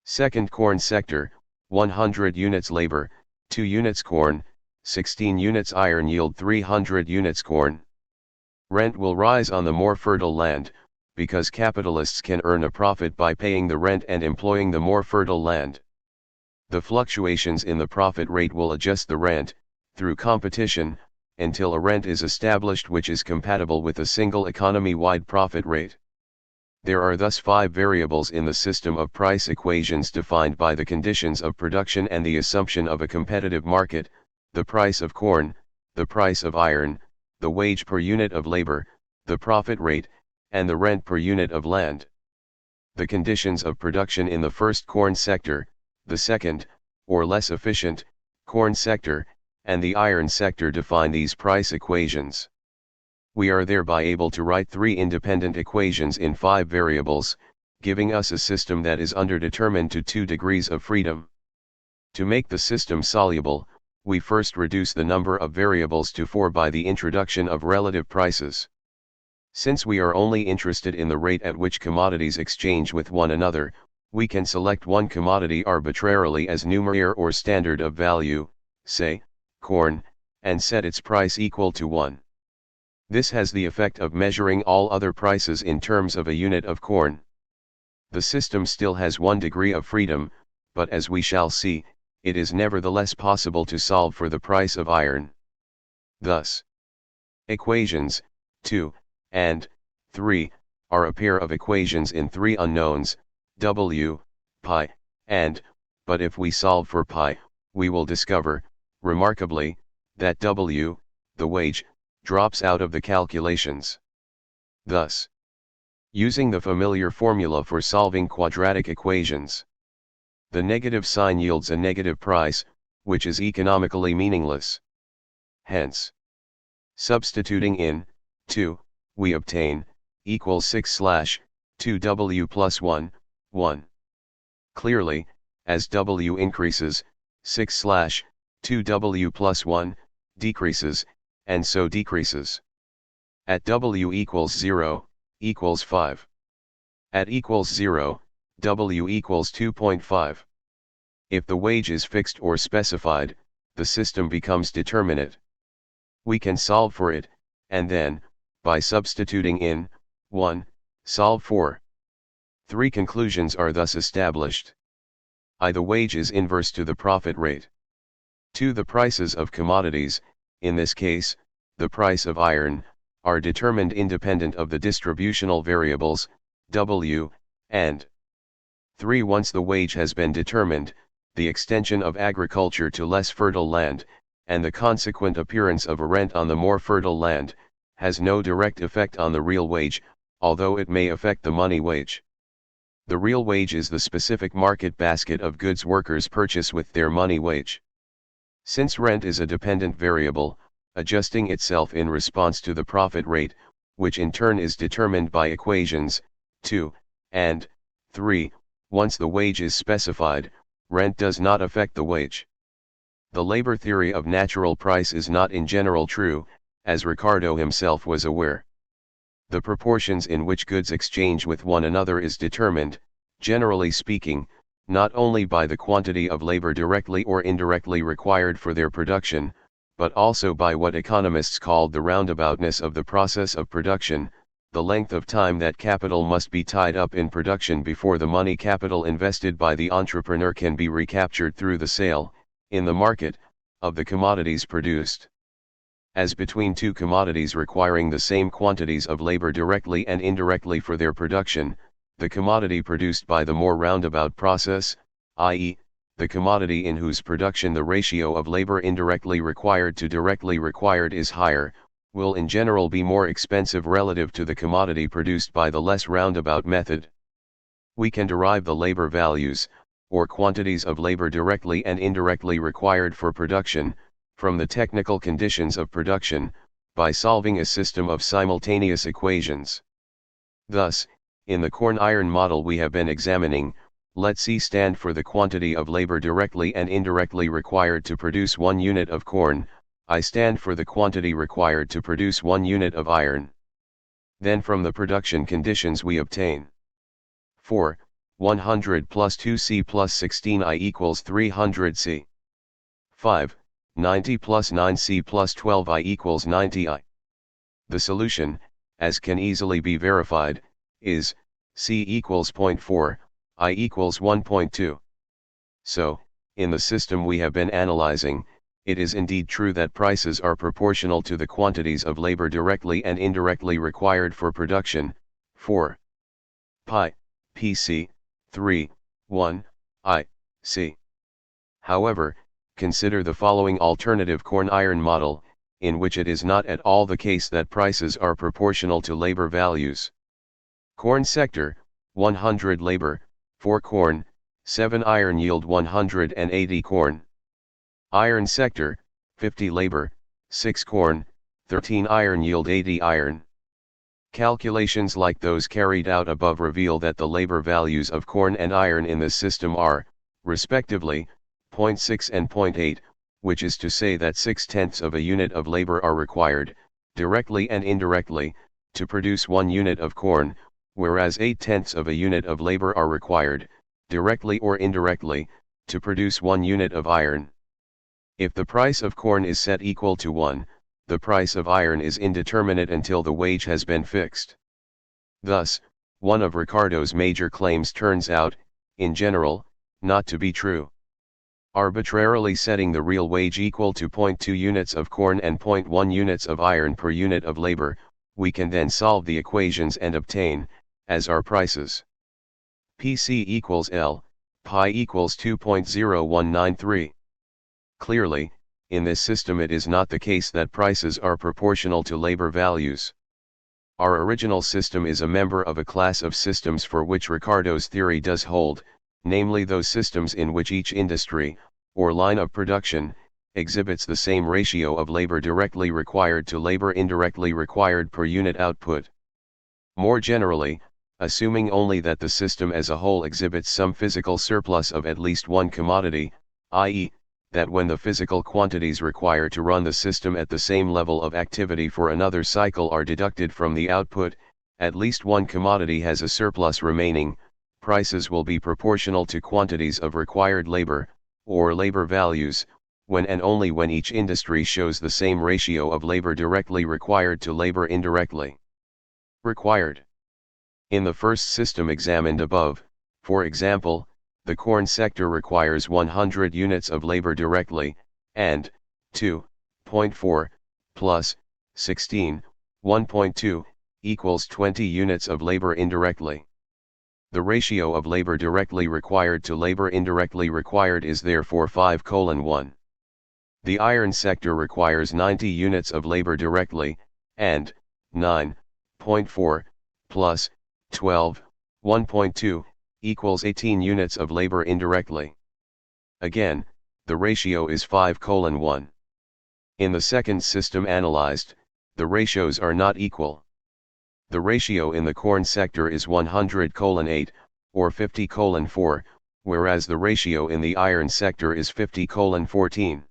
second corn sector, 100 units labor, 2 units corn, 16 units iron yield 300 units corn. Rent will rise on the more fertile land, because capitalists can earn a profit by paying the rent and employing the more fertile land. The fluctuations in the profit rate will adjust the rent, through competition, until a rent is established which is compatible with a single economy-wide profit rate. There are thus 5 variables in the system of price equations defined by the conditions of production and the assumption of a competitive market: the price of corn, the price of iron, the wage per unit of labor, the profit rate, and the rent per unit of land. The conditions of production in the first corn sector, the second, or less efficient, corn sector, and the iron sector define these price equations. We are thereby able to write 3 independent equations in 5 variables, giving us a system that is underdetermined to 2 degrees of freedom. To make the system soluble, we first reduce the number of variables to 4 by the introduction of relative prices. Since we are only interested in the rate at which commodities exchange with one another, we can select one commodity arbitrarily as numeraire or standard of value, say, corn, and set its price equal to 1. This has the effect of measuring all other prices in terms of a unit of corn. The system still has 1 degree of freedom, but as we shall see, it is nevertheless possible to solve for the price of iron. Thus, equations 2 and 3 are a pair of equations in 3 unknowns, w, pi, and, but if we solve for pi, we will discover, remarkably, that w, the wage, drops out of the calculations. Thus, using the familiar formula for solving quadratic equations, the negative sign yields a negative price, which is economically meaningless. Hence, substituting in 2, we obtain equals 6/2w plus 1, 1. Clearly, as W increases, 6/2W plus 1, decreases, and so decreases. At W equals 0, equals 5. At equals 0, W equals 2.5. If the wage is fixed or specified, the system becomes determinate. We can solve for it, and then, by substituting in 1, solve for. 3 conclusions are thus established. I. The wage is inverse to the profit rate. 2. The prices of commodities, in this case, the price of iron, are determined independent of the distributional variables, W, and 3. Once the wage has been determined, the extension of agriculture to less fertile land, and the consequent appearance of a rent on the more fertile land, has no direct effect on the real wage, although it may affect the money wage. The real wage is the specific market basket of goods workers purchase with their money wage. Since rent is a dependent variable, adjusting itself in response to the profit rate, which in turn is determined by equations 2 and 3, once the wage is specified, rent does not affect the wage. The labor theory of natural price is not in general true, as Ricardo himself was aware. The proportions in which goods exchange with one another is determined, generally speaking, not only by the quantity of labor directly or indirectly required for their production, but also by what economists call the roundaboutness of the process of production, the length of time that capital must be tied up in production before the money capital invested by the entrepreneur can be recaptured through the sale, in the market, of the commodities produced. As between two commodities requiring the same quantities of labor directly and indirectly for their production, the commodity produced by the more roundabout process, i.e., the commodity in whose production the ratio of labor indirectly required to directly required is higher, will in general be more expensive relative to the commodity produced by the less roundabout method. We can derive the labor values, or quantities of labor directly and indirectly required for production, from the technical conditions of production, by solving a system of simultaneous equations. Thus, in the corn-iron model we have been examining, let C stand for the quantity of labor directly and indirectly required to produce 1 unit of corn, I stand for the quantity required to produce 1 unit of iron. Then from the production conditions we obtain 4, 100 plus 2C plus 16I equals 300C. 5, 90 plus 9C plus 12I equals 90I. The solution, as can easily be verified, is C equals 0.4, I equals 1.2. So, in the system we have been analyzing, it is indeed true that prices are proportional to the quantities of labor directly and indirectly required for production, 4 pi, PC, 3, 1, I, C. However, consider the following alternative corn-iron model, in which it is not at all the case that prices are proportional to labor values. Corn sector, 100 labor, 4 corn, 7 iron yield 180 corn. Iron sector, 50 labor, 6 corn, 13 iron yield 80 iron. Calculations like those carried out above reveal that the labor values of corn and iron in this system are, respectively, 0.6 and 0.8, which is to say that 6/10ths of a unit of labor are required, directly and indirectly, to produce 1 unit of corn, whereas 8/10ths of a unit of labor are required, directly or indirectly, to produce 1 unit of iron. If the price of corn is set equal to 1, the price of iron is indeterminate until the wage has been fixed. Thus, one of Ricardo's major claims turns out, in general, not to be true. Arbitrarily setting the real wage equal to 0.2 units of corn and 0.1 units of iron per unit of labor, we can then solve the equations and obtain, as our prices. PC equals L, pi equals 2.0193. Clearly, in this system it is not the case that prices are proportional to labor values. Our original system is a member of a class of systems for which Ricardo's theory does hold, namely those systems in which each industry, or line of production, exhibits the same ratio of labor directly required to labor indirectly required per unit output. More generally, assuming only that the system as a whole exhibits some physical surplus of at least one commodity, i.e., that when the physical quantities required to run the system at the same level of activity for another cycle are deducted from the output, at least one commodity has a surplus remaining. Prices will be proportional to quantities of required labor, or labor values, when and only when each industry shows the same ratio of labor directly required to labor indirectly required. In the first system examined above, for example, the corn sector requires 100 units of labor directly, and 2.4 plus 16, 1.2, equals 20 units of labor indirectly. The ratio of labor directly required to labor indirectly required is therefore 5:1. The iron sector requires 90 units of labor directly, and 9.4 plus 12, 1.2, equals 18 units of labor indirectly. Again, the ratio is 5:1. In the second system analyzed, the ratios are not equal. The ratio in the corn sector is 100:8, or 50:4, whereas the ratio in the iron sector is 50:14.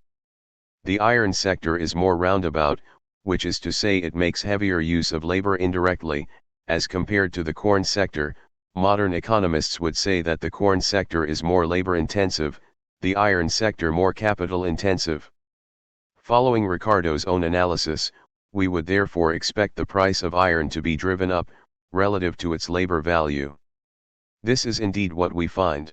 The iron sector is more roundabout, which is to say it makes heavier use of labor indirectly, as compared to the corn sector. Modern economists would say that the corn sector is more labor-intensive, the iron sector more capital-intensive. Following Ricardo's own analysis, we would therefore expect the price of iron to be driven up, relative to its labor value. This is indeed what we find.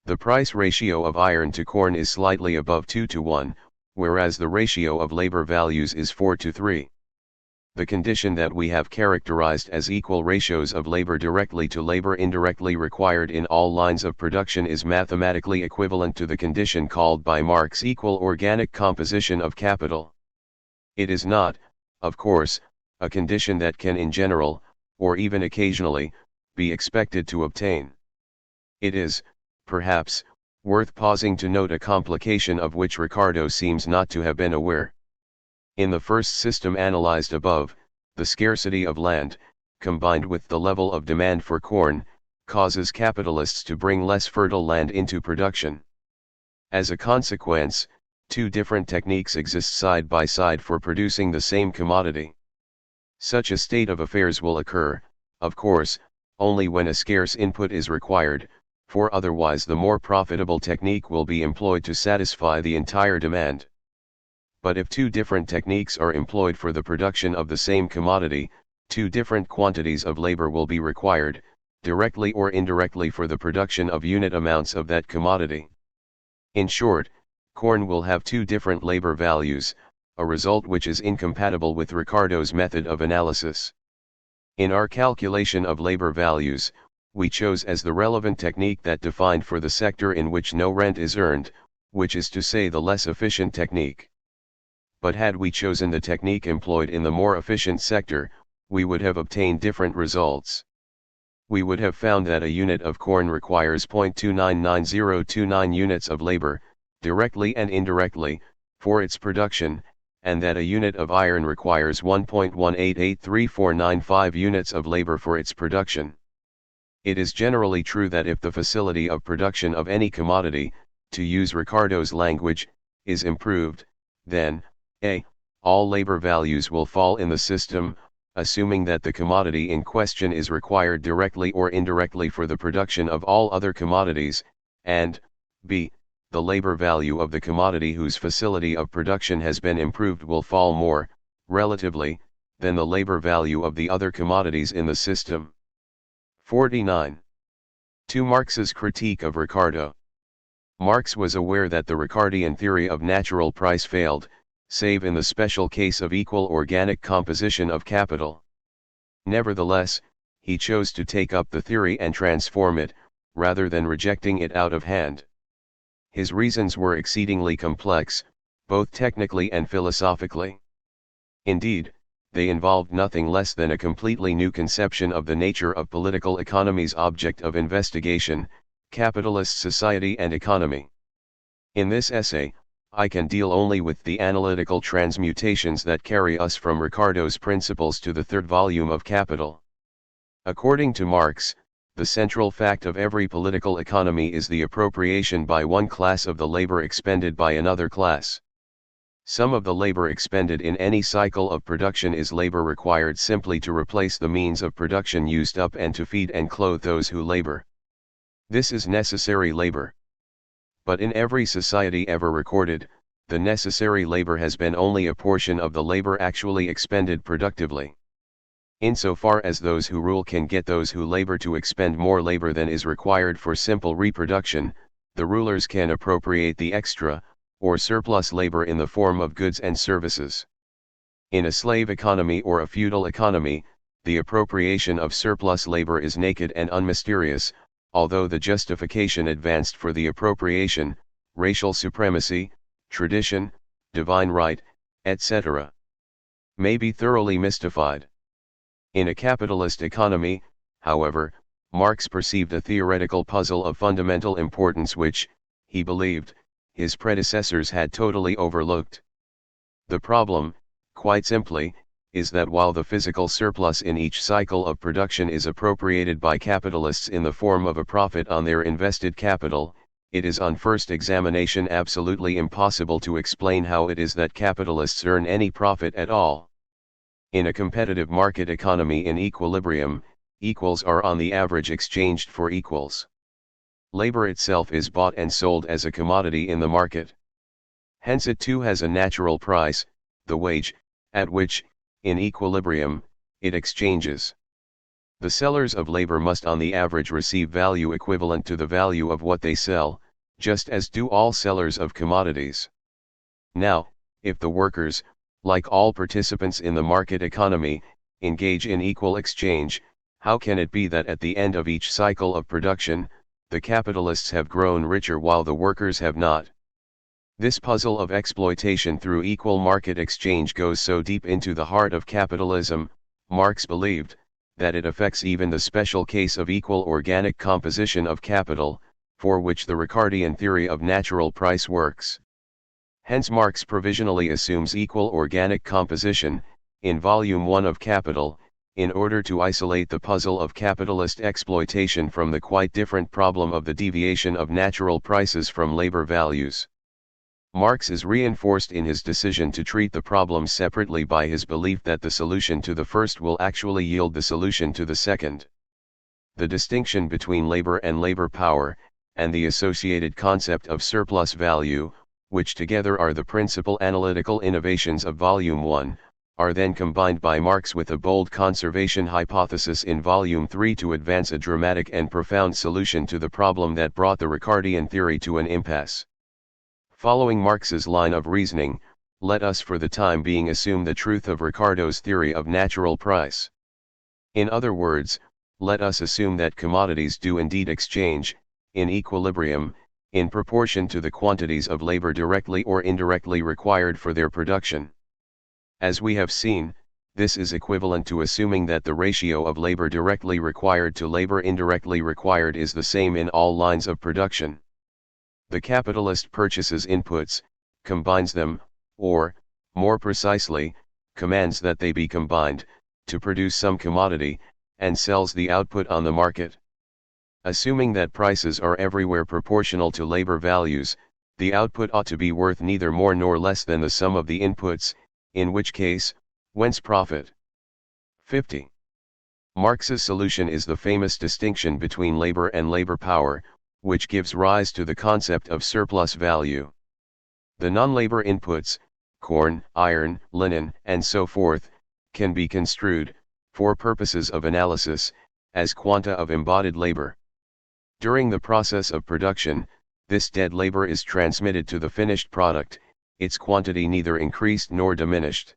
The price ratio of iron to corn is slightly above 2:1, whereas the ratio of labor values is 4:3. The condition that we have characterized as equal ratios of labor directly to labor indirectly required in all lines of production is mathematically equivalent to the condition called by Marx equal organic composition of capital. It is not, of course, a condition that can in general, or even occasionally, be expected to obtain. It is, perhaps, worth pausing to note a complication of which Ricardo seems not to have been aware. In the first system analyzed above, the scarcity of land, combined with the level of demand for corn, causes capitalists to bring less fertile land into production. As a consequence, two different techniques exist side by side for producing the same commodity. Such a state of affairs will occur, of course, only when a scarce input is required, for otherwise the more profitable technique will be employed to satisfy the entire demand. But if two different techniques are employed for the production of the same commodity, two different quantities of labor will be required, directly or indirectly for the production of unit amounts of that commodity. In short, corn will have two different labor values, a result which is incompatible with Ricardo's method of analysis. In our calculation of labor values, we chose as the relevant technique that defined for the sector in which no rent is earned, which is to say the less efficient technique. But had we chosen the technique employed in the more efficient sector, we would have obtained different results. We would have found that a unit of corn requires 0.299029 units of labor, directly and indirectly, for its production, and that a unit of iron requires 1.1883495 units of labor for its production. It is generally true that if the facility of production of any commodity, to use Ricardo's language, is improved, then, all labor values will fall in the system, assuming that the commodity in question is required directly or indirectly for the production of all other commodities, and, b, the labor value of the commodity whose facility of production has been improved will fall more, relatively, than the labor value of the other commodities in the system. 49. To Marx's critique of Ricardo. Marx was aware that the Ricardian theory of natural price failed, save in the special case of equal organic composition of capital. Nevertheless, he chose to take up the theory and transform it, rather than rejecting it out of hand. His reasons were exceedingly complex, both technically and philosophically. Indeed, they involved nothing less than a completely new conception of the nature of political economy's object of investigation, capitalist society and economy. In this essay, I can deal only with the analytical transmutations that carry us from Ricardo's principles to the third volume of Capital. According to Marx, the central fact of every political economy is the appropriation by one class of the labor expended by another class. Some of the labor expended in any cycle of production is labor required simply to replace the means of production used up and to feed and clothe those who labor. This is necessary labor. But in every society ever recorded, the necessary labor has been only a portion of the labor actually expended productively. Insofar as those who rule can get those who labor to expend more labor than is required for simple reproduction, the rulers can appropriate the extra, or surplus labor in the form of goods and services. In a slave economy or a feudal economy, the appropriation of surplus labor is naked and unmysterious, although the justification advanced for the appropriation, racial supremacy, tradition, divine right, etc., may be thoroughly mystified. In a capitalist economy, however, Marx perceived a theoretical puzzle of fundamental importance which, he believed, his predecessors had totally overlooked. The problem, quite simply, is that while the physical surplus in each cycle of production is appropriated by capitalists in the form of a profit on their invested capital, it is on first examination absolutely impossible to explain how it is that capitalists earn any profit at all. In a competitive market economy in equilibrium, equals are on the average exchanged for equals. Labor itself is bought and sold as a commodity in the market. Hence it too has a natural price, the wage, at which, in equilibrium, it exchanges. The sellers of labor must on the average receive value equivalent to the value of what they sell, just as do all sellers of commodities. Now, if the workers, like all participants in the market economy, engage in equal exchange, how can it be that at the end of each cycle of production, the capitalists have grown richer while the workers have not? This puzzle of exploitation through equal market exchange goes so deep into the heart of capitalism, Marx believed, that it affects even the special case of equal organic composition of capital, for which the Ricardian theory of natural price works. Hence Marx provisionally assumes equal organic composition, in Volume 1 of Capital, in order to isolate the puzzle of capitalist exploitation from the quite different problem of the deviation of natural prices from labor values. Marx is reinforced in his decision to treat the problem separately by his belief that the solution to the first will actually yield the solution to the second. The distinction between labor and labor power, and the associated concept of surplus value, which together are the principal analytical innovations of Volume 1, are then combined by Marx with a bold conservation hypothesis in Volume 3 to advance a dramatic and profound solution to the problem that brought the Ricardian theory to an impasse. Following Marx's line of reasoning, let us for the time being assume the truth of Ricardo's theory of natural price. In other words, let us assume that commodities do indeed exchange, in equilibrium, in proportion to the quantities of labor directly or indirectly required for their production. As we have seen, this is equivalent to assuming that the ratio of labor directly required to labor indirectly required is the same in all lines of production. The capitalist purchases inputs, combines them, or, more precisely, commands that they be combined, to produce some commodity, and sells the output on the market. Assuming that prices are everywhere proportional to labor values, the output ought to be worth neither more nor less than the sum of the inputs, in which case, whence profit? 50. Marx's solution is the famous distinction between labor and labor power, which gives rise to the concept of surplus value. The non-labor inputs, corn, iron, linen, and so forth, can be construed, for purposes of analysis, as quanta of embodied labor. During the process of production, this dead labor is transmitted to the finished product, its quantity neither increased nor diminished.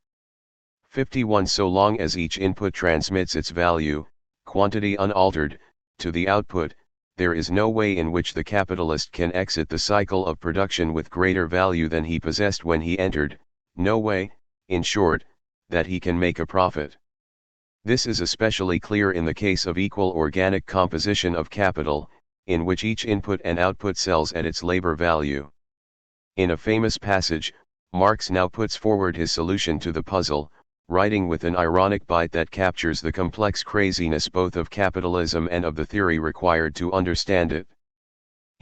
51. So long as each input transmits its value, quantity unaltered, to the output, there is no way in which the capitalist can exit the cycle of production with greater value than he possessed when he entered, no way, in short, that he can make a profit. This is especially clear in the case of equal organic composition of capital, in which each input and output sells at its labor value. In a famous passage, Marx now puts forward his solution to the puzzle, writing with an ironic bite that captures the complex craziness both of capitalism and of the theory required to understand it.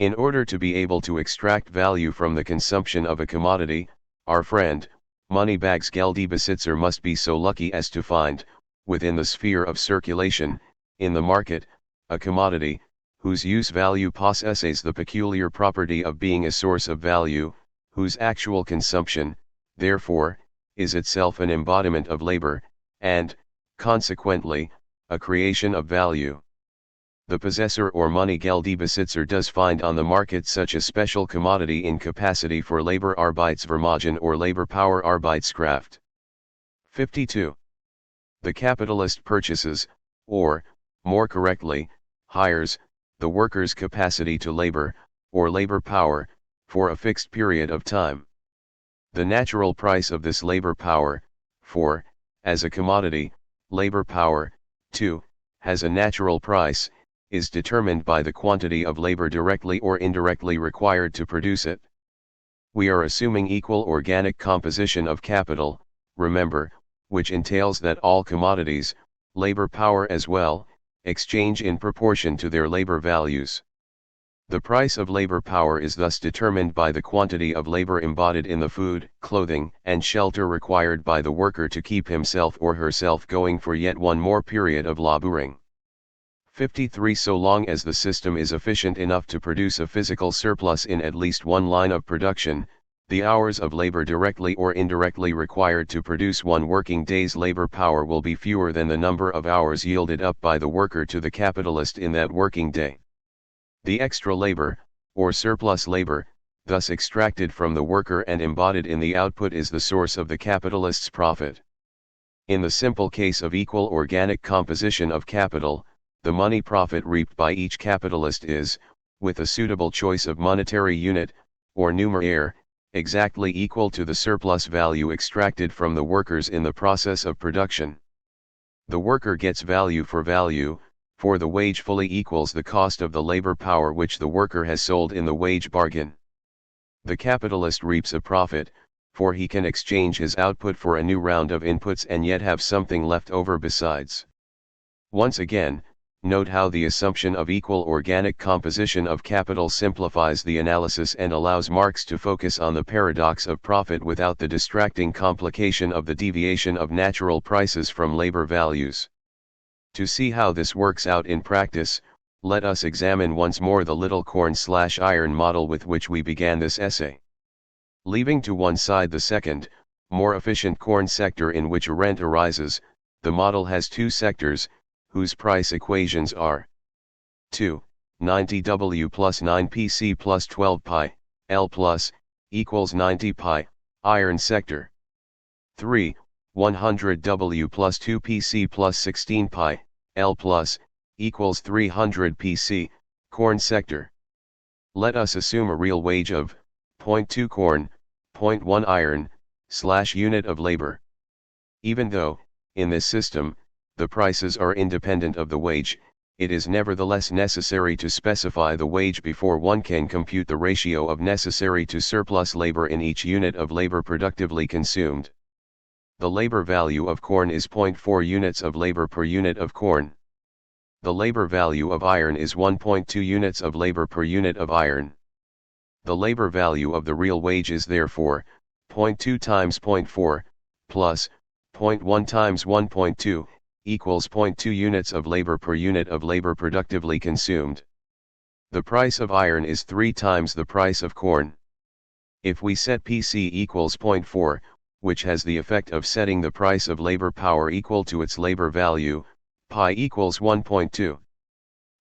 In order to be able to extract value from the consumption of a commodity, our friend, Moneybags Geldbesitzer must be so lucky as to find, within the sphere of circulation, in the market, a commodity, whose use value possesses the peculiar property of being a source of value, whose actual consumption, therefore, is itself an embodiment of labor, and, consequently, a creation of value. The possessor or money Geldbesitzer does find on the market such a special commodity in capacity for labor Arbeitsvermögen or labor power Arbeitskraft. 52. The capitalist purchases, or, more correctly, hires, the worker's capacity to labor, or labor power, for a fixed period of time. The natural price of this labor power, for, as a commodity, labor power, too, has a natural price, is determined by the quantity of labor directly or indirectly required to produce it. We are assuming equal organic composition of capital, remember, which entails that all commodities, labor power as well, exchange in proportion to their labor values. The price of labor power is thus determined by the quantity of labor embodied in the food, clothing, and shelter required by the worker to keep himself or herself going for yet one more period of laboring. 53. So long as the system is efficient enough to produce a physical surplus in at least one line of production, the hours of labor directly or indirectly required to produce one working day's labor power will be fewer than the number of hours yielded up by the worker to the capitalist in that working day. The extra labor, or surplus labor, thus extracted from the worker and embodied in the output is the source of the capitalist's profit. In the simple case of equal organic composition of capital, the money profit reaped by each capitalist is, with a suitable choice of monetary unit, or numeraire, exactly equal to the surplus value extracted from the workers in the process of production. The worker gets value, for the wage fully equals the cost of the labor power which the worker has sold in the wage bargain. The capitalist reaps a profit, for he can exchange his output for a new round of inputs and yet have something left over besides. Once again, note how the assumption of equal organic composition of capital simplifies the analysis and allows Marx to focus on the paradox of profit without the distracting complication of the deviation of natural prices from labor values. To see how this works out in practice, let us examine once more the little corn/iron model with which we began this essay. Leaving to one side the second, more efficient corn sector in which a rent arises, the model has two sectors, whose price equations are 2. 90W plus 9PC plus 12 pi, L plus, equals 90 pi, iron sector. 3. 100W plus 2PC plus 16 pi, L plus, equals 300 PC, corn sector. Let us assume a real wage of 0.2 corn, 0.1 iron, / unit of labor. Even though, in this system, the prices are independent of the wage, it is nevertheless necessary to specify the wage before one can compute the ratio of necessary to surplus labor in each unit of labor productively consumed. The labor value of corn is 0.4 units of labor per unit of corn. The labor value of iron is 1.2 units of labor per unit of iron. The labor value of the real wage is therefore 0.2 times 0.4 plus 0.1 times 1.2 equals 0.2 units of labor per unit of labor productively consumed. The price of iron is 3 times the price of corn. If we set PC equals 0.4, which has the effect of setting the price of labor power equal to its labor value, pi equals 1.2.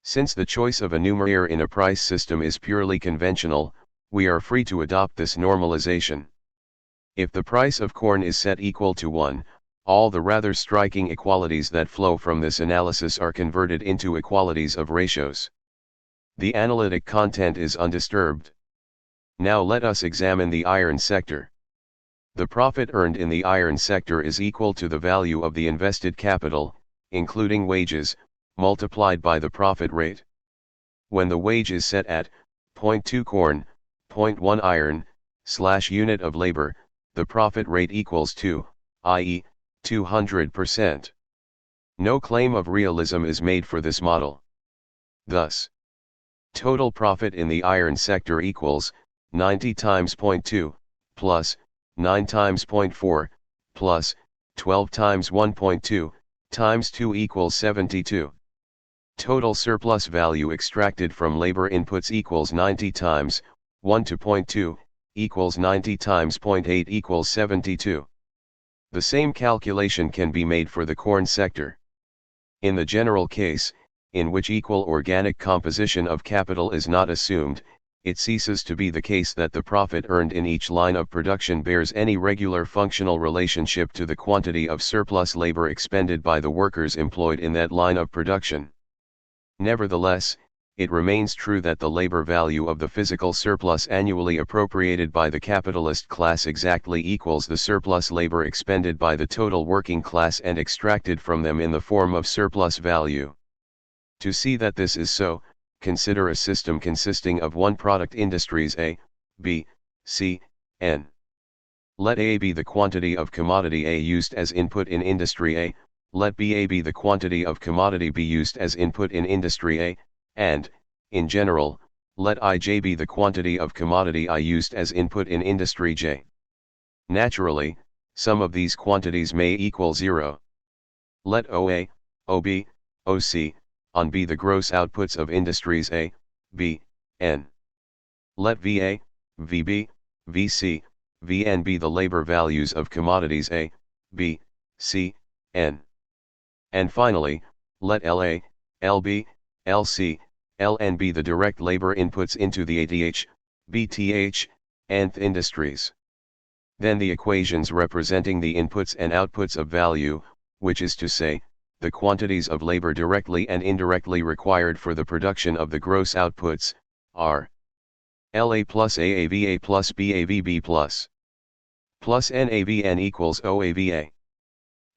Since the choice of a numeraire in a price system is purely conventional, we are free to adopt this normalization. If the price of corn is set equal to 1, all the rather striking equalities that flow from this analysis are converted into equalities of ratios. The analytic content is undisturbed. Now let us examine the iron sector. The profit earned in the iron sector is equal to the value of the invested capital, including wages, multiplied by the profit rate. When the wage is set at 0.2 corn, 0.1 iron, / unit of labor, the profit rate equals 2, i.e., 200%. No claim of realism is made for this model. Thus, total profit in the iron sector equals 90 times 0.2, plus 9 times 0.4, plus 12 times 1.2, times 2 equals 72. Total surplus value extracted from labor inputs equals 90 times 1 to 0.2, equals 90 times 0.8 equals 72. The same calculation can be made for the corn sector. In the general case, in which equal organic composition of capital is not assumed, it ceases to be the case that the profit earned in each line of production bears any regular functional relationship to the quantity of surplus labor expended by the workers employed in that line of production. Nevertheless, it remains true that the labor value of the physical surplus annually appropriated by the capitalist class exactly equals the surplus labor expended by the total working class and extracted from them in the form of surplus value. To see that this is so, consider a system consisting of one product industries A, B, C, N. Let A be the quantity of commodity A used as input in industry A, let BA be the quantity of commodity B used as input in industry A, and, in general, let IJ be the quantity of commodity I used as input in industry J. Naturally, some of these quantities may equal 0. Let OA, OB, OC, on be the gross outputs of industries A, B, N. Let VA, VB, VC, VN be the labor values of commodities A, B, C, N. And finally, let LA, LB, LC, LN be the direct labor inputs into the ATH, BTH, nth industries. Then the equations representing the inputs and outputs of value, which is to say, the quantities of labor directly and indirectly required for the production of the gross outputs, are LA plus AAVA plus BAVB plus NAVN equals OAVA.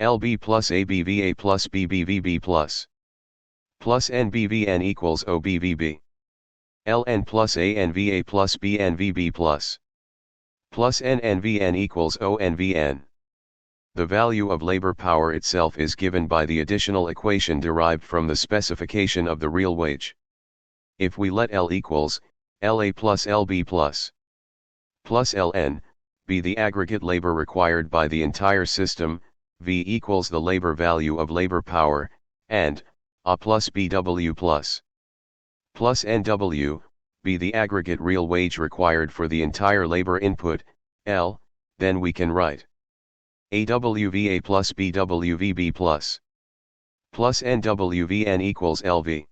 LB plus ABVA plus BBVB plus NBVN equals OBVB. LN plus ANVA plus BNVB plus NNVN equals ONVN. The value of labor power itself is given by the additional equation derived from the specification of the real wage. If we let L equals LA plus LB plus LN be the aggregate labor required by the entire system, V equals the labor value of labor power, and A plus BW plus NW be the aggregate real wage required for the entire labor input, L, then we can write AWVA plus BWVB plus NWVN equals LV.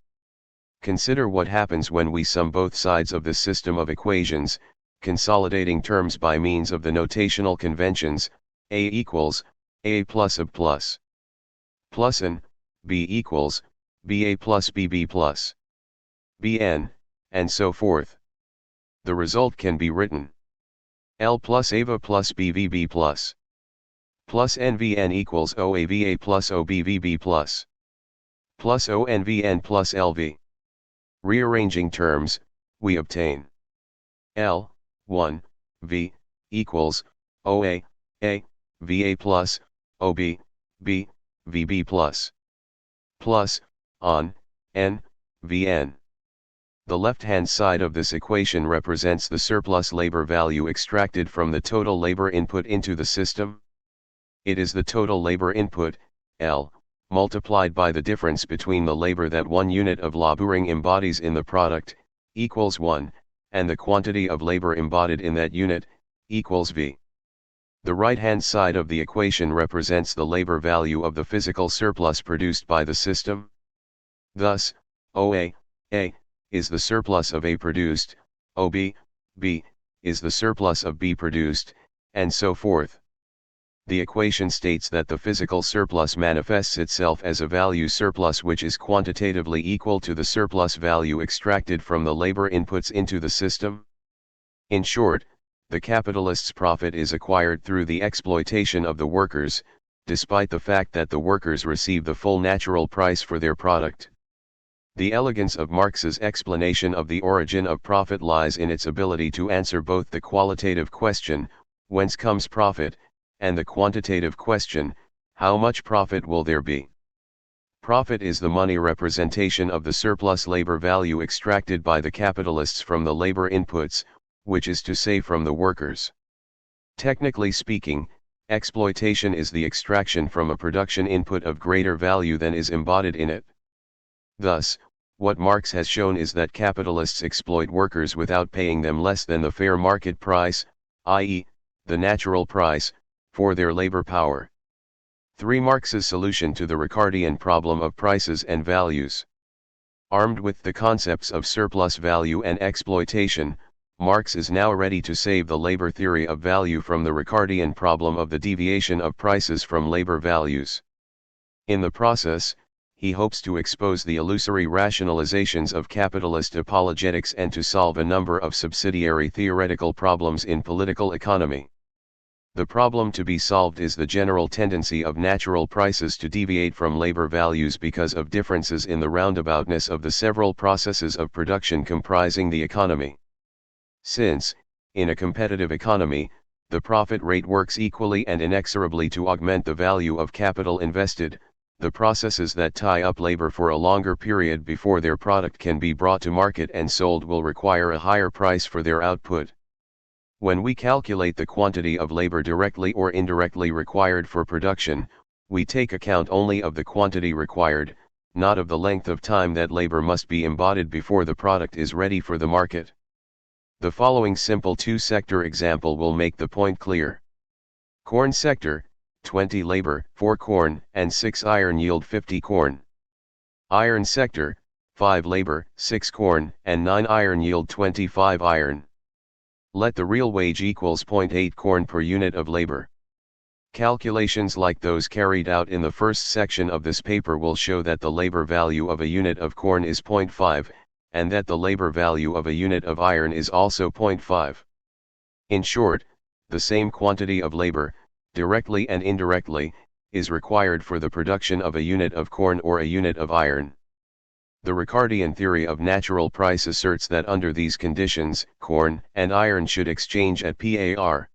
Consider what happens when we sum both sides of this system of equations, consolidating terms by means of the notational conventions, A equals A plus of plus N, B equals BA plus BB plus BN, and so forth. The result can be written L plus AVA plus BVB plus NVN equals OAVA plus OBVB plus ONVN plus LV. Rearranging terms, we obtain L, 1, V, equals OA, A, VA plus OB, B, VB plus on, N, VN. The left-hand side of this equation represents the surplus labor value extracted from the total labor input into the system. It is the total labor input, L, multiplied by the difference between the labor that one unit of laboring embodies in the product, equals 1, and the quantity of labor embodied in that unit, equals V. The right-hand side of the equation represents the labor value of the physical surplus produced by the system. Thus, OA, A, is the surplus of A produced, OB, B, is the surplus of B produced, and so forth. The equation states that the physical surplus manifests itself as a value surplus which is quantitatively equal to the surplus value extracted from the labor inputs into the system. In short, the capitalist's profit is acquired through the exploitation of the workers, despite the fact that the workers receive the full natural price for their product. The elegance of Marx's explanation of the origin of profit lies in its ability to answer both the qualitative question, whence comes profit, and the quantitative question, How much profit will there be? Profit is the money representation of the surplus labor value extracted by the capitalists from the labor inputs, which is to say from the workers. Technically speaking, exploitation is the extraction from a production input of greater value than is embodied in it. Thus, what Marx has shown is that capitalists exploit workers without paying them less than the fair market price, i.e., the natural price, for their labor power. 3. Marx's solution to the Ricardian problem of prices and values. Armed with the concepts of surplus value and exploitation, Marx is now ready to save the labor theory of value from the Ricardian problem of the deviation of prices from labor values. In the process, he hopes to expose the illusory rationalizations of capitalist apologetics and to solve a number of subsidiary theoretical problems in political economy. The problem to be solved is the general tendency of natural prices to deviate from labor values because of differences in the roundaboutness of the several processes of production comprising the economy. Since, in a competitive economy, the profit rate works equally and inexorably to augment the value of capital invested, the processes that tie up labor for a longer period before their product can be brought to market and sold will require a higher price for their output. When we calculate the quantity of labor directly or indirectly required for production, we take account only of the quantity required, not of the length of time that labor must be embodied before the product is ready for the market. The following simple two-sector example will make the point clear. Corn sector, 20 labor, 4 corn, and 6 iron yield 50 corn. Iron sector, 5 labor, 6 corn, and 9 iron yield 25 iron. Let the real wage equals 0.8 corn per unit of labor. Calculations like those carried out in the first section of this paper will show that the labor value of a unit of corn is 0.5, and that the labor value of a unit of iron is also 0.5. In short, the same quantity of labor, directly and indirectly, is required for the production of a unit of corn or a unit of iron. The Ricardian theory of natural price asserts that under these conditions, corn and iron should exchange at par.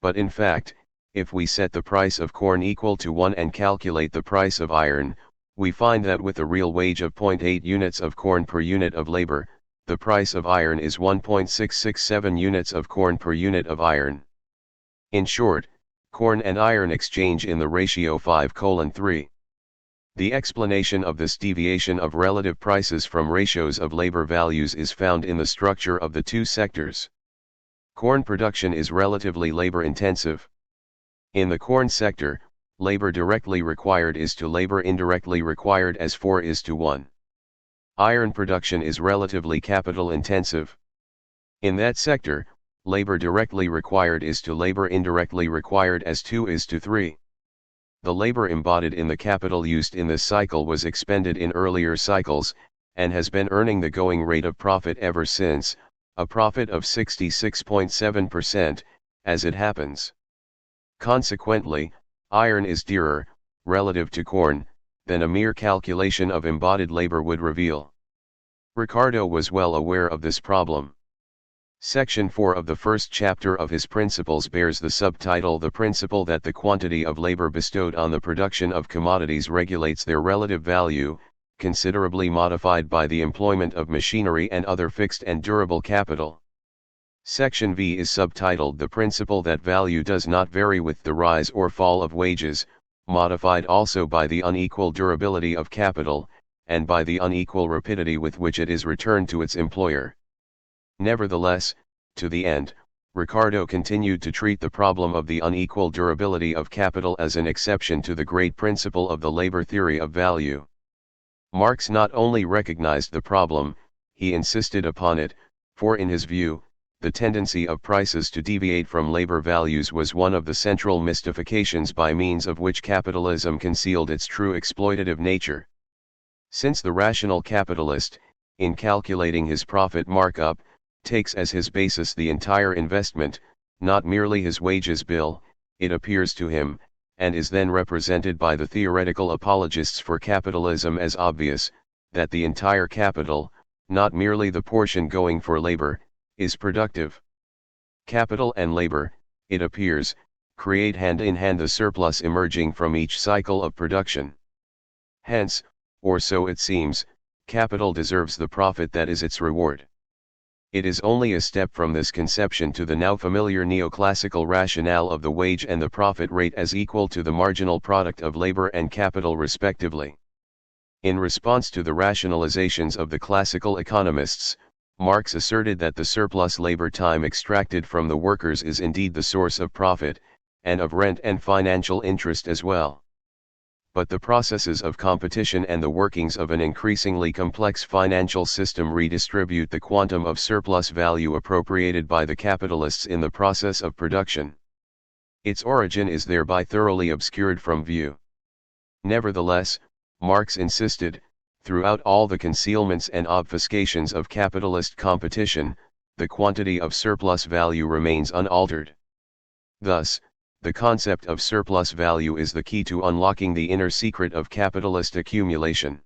But in fact, if we set the price of corn equal to 1 and calculate the price of iron, we find that with a real wage of 0.8 units of corn per unit of labor, the price of iron is 1.667 units of corn per unit of iron. In short, corn and iron exchange in the ratio 5:3. The explanation of this deviation of relative prices from ratios of labor values is found in the structure of the two sectors. Corn production is relatively labor-intensive. In the corn sector, labor directly required is to labor indirectly required as 4:1. Iron production is relatively capital-intensive. In that sector, labor directly required is to labor indirectly required as 2:3. The labor embodied in the capital used in this cycle was expended in earlier cycles, and has been earning the going rate of profit ever since, a profit of 66.7%, as it happens. Consequently, iron is dearer, relative to corn, than a mere calculation of embodied labor would reveal. Ricardo was well aware of this problem. Section 4 of the first chapter of his Principles bears the subtitle "The Principle that the quantity of labor bestowed on the production of commodities regulates their relative value, considerably modified by the employment of machinery and other fixed and durable capital." Section V is subtitled "The Principle that value does not vary with the rise or fall of wages, modified also by the unequal durability of capital, and by the unequal rapidity with which it is returned to its employer." Nevertheless, to the end, Ricardo continued to treat the problem of the unequal durability of capital as an exception to the great principle of the labor theory of value. Marx not only recognized the problem, he insisted upon it, for in his view, the tendency of prices to deviate from labor values was one of the central mystifications by means of which capitalism concealed its true exploitative nature. Since the rational capitalist, in calculating his profit markup, takes as his basis the entire investment, not merely his wages bill, it appears to him, and is then represented by the theoretical apologists for capitalism as obvious, that the entire capital, not merely the portion going for labor, is productive. Capital and labor, it appears, create hand in hand the surplus emerging from each cycle of production. Hence, or so it seems, capital deserves the profit that is its reward. It is only a step from this conception to the now familiar neoclassical rationale of the wage and the profit rate as equal to the marginal product of labor and capital respectively. In response to the rationalizations of the classical economists, Marx asserted that the surplus labor time extracted from the workers is indeed the source of profit, and of rent and financial interest as well. But the processes of competition and the workings of an increasingly complex financial system redistribute the quantum of surplus value appropriated by the capitalists in the process of production. Its origin is thereby thoroughly obscured from view. Nevertheless, Marx insisted, throughout all the concealments and obfuscations of capitalist competition, the quantity of surplus value remains unaltered. Thus, the concept of surplus value is the key to unlocking the inner secret of capitalist accumulation.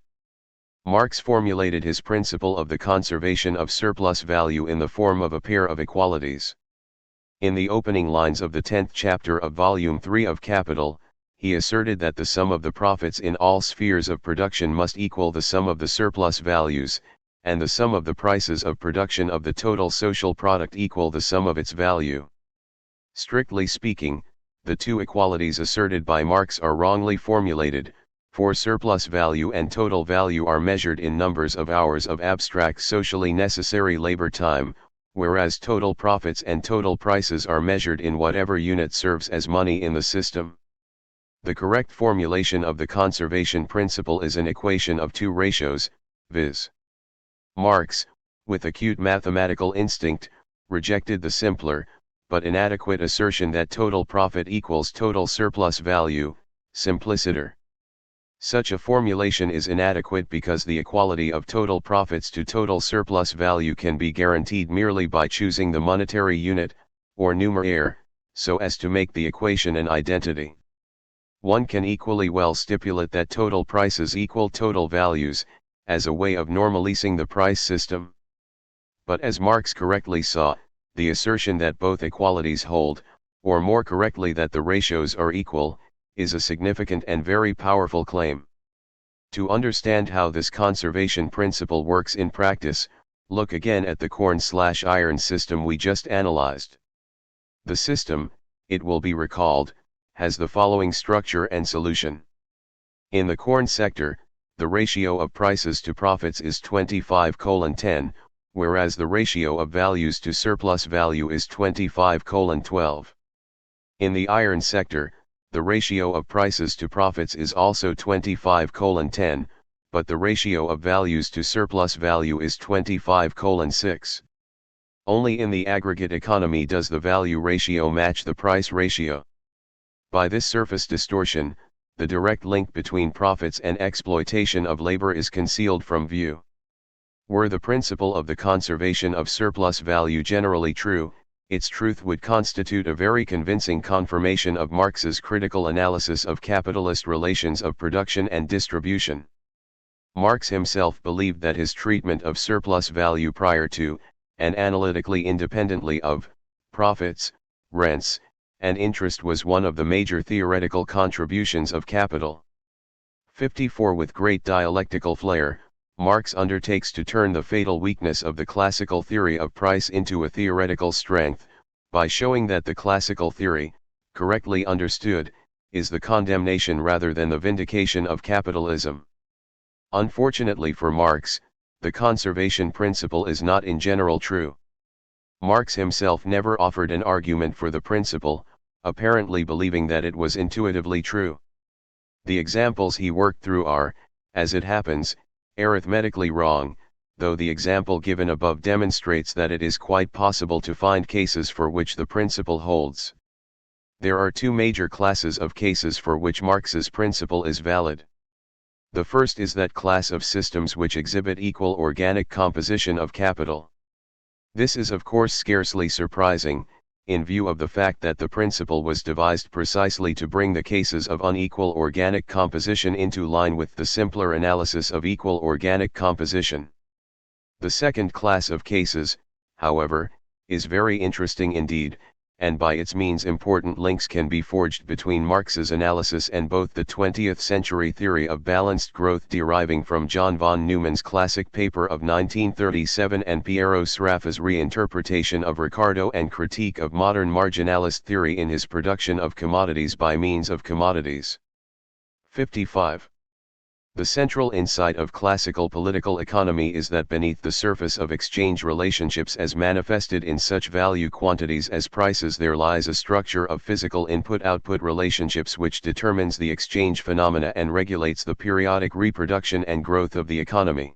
Marx formulated his principle of the conservation of surplus value in the form of a pair of equalities. In the opening lines of the 10th chapter of Volume 3 of Capital, he asserted that the sum of the profits in all spheres of production must equal the sum of the surplus values, and the sum of the prices of production of the total social product equal the sum of its value. Strictly speaking, the two equalities asserted by Marx are wrongly formulated, for surplus value and total value are measured in numbers of hours of abstract socially necessary labor time, whereas total profits and total prices are measured in whatever unit serves as money in the system. The correct formulation of the conservation principle is an equation of two ratios, viz. Marx, with acute mathematical instinct, rejected the simpler, but inadequate assertion that total profit equals total surplus value, simpliciter. Such a formulation is inadequate because the equality of total profits to total surplus value can be guaranteed merely by choosing the monetary unit, or numeraire, so as to make the equation an identity. One can equally well stipulate that total prices equal total values, as a way of normalizing the price system. But as Marx correctly saw, the assertion that both equalities hold, or more correctly that the ratios are equal, is a significant and very powerful claim. To understand how this conservation principle works in practice, look again at the corn/iron system we just analyzed. The system, it will be recalled, has the following structure and solution. In the corn sector, the ratio of prices to profits is 25:10, whereas the ratio of values to surplus value is 25:12. In the iron sector, the ratio of prices to profits is also 25:10, but the ratio of values to surplus value is 25:6. Only in the aggregate economy does the value ratio match the price ratio. By this surface distortion, the direct link between profits and exploitation of labor is concealed from view. Were the principle of the conservation of surplus value generally true, its truth would constitute a very convincing confirmation of Marx's critical analysis of capitalist relations of production and distribution. Marx himself believed that his treatment of surplus value prior to, and analytically independently of, profits, rents, and interest was one of the major theoretical contributions of capital. 54. With great dialectical flair, Marx undertakes to turn the fatal weakness of the classical theory of price into a theoretical strength, by showing that the classical theory, correctly understood, is the condemnation rather than the vindication of capitalism. Unfortunately for Marx, the conservation principle is not in general true. Marx himself never offered an argument for the principle, apparently believing that it was intuitively true. The examples he worked through are, as it happens, arithmetically wrong, though the example given above demonstrates that it is quite possible to find cases for which the principle holds. There are two major classes of cases for which Marx's principle is valid. The first is that class of systems which exhibit equal organic composition of capital. This is of course scarcely surprising, in view of the fact that the principle was devised precisely to bring the cases of unequal organic composition into line with the simpler analysis of equal organic composition. The second class of cases, however, is very interesting indeed, and by its means important links can be forged between Marx's analysis and both the 20th century theory of balanced growth deriving from John von Neumann's classic paper of 1937 and Piero Sraffa's reinterpretation of Ricardo and critique of modern marginalist theory in his production of commodities by means of commodities. 55. The central insight of classical political economy is that beneath the surface of exchange relationships as manifested in such value quantities as prices there lies a structure of physical input-output relationships which determines the exchange phenomena and regulates the periodic reproduction and growth of the economy.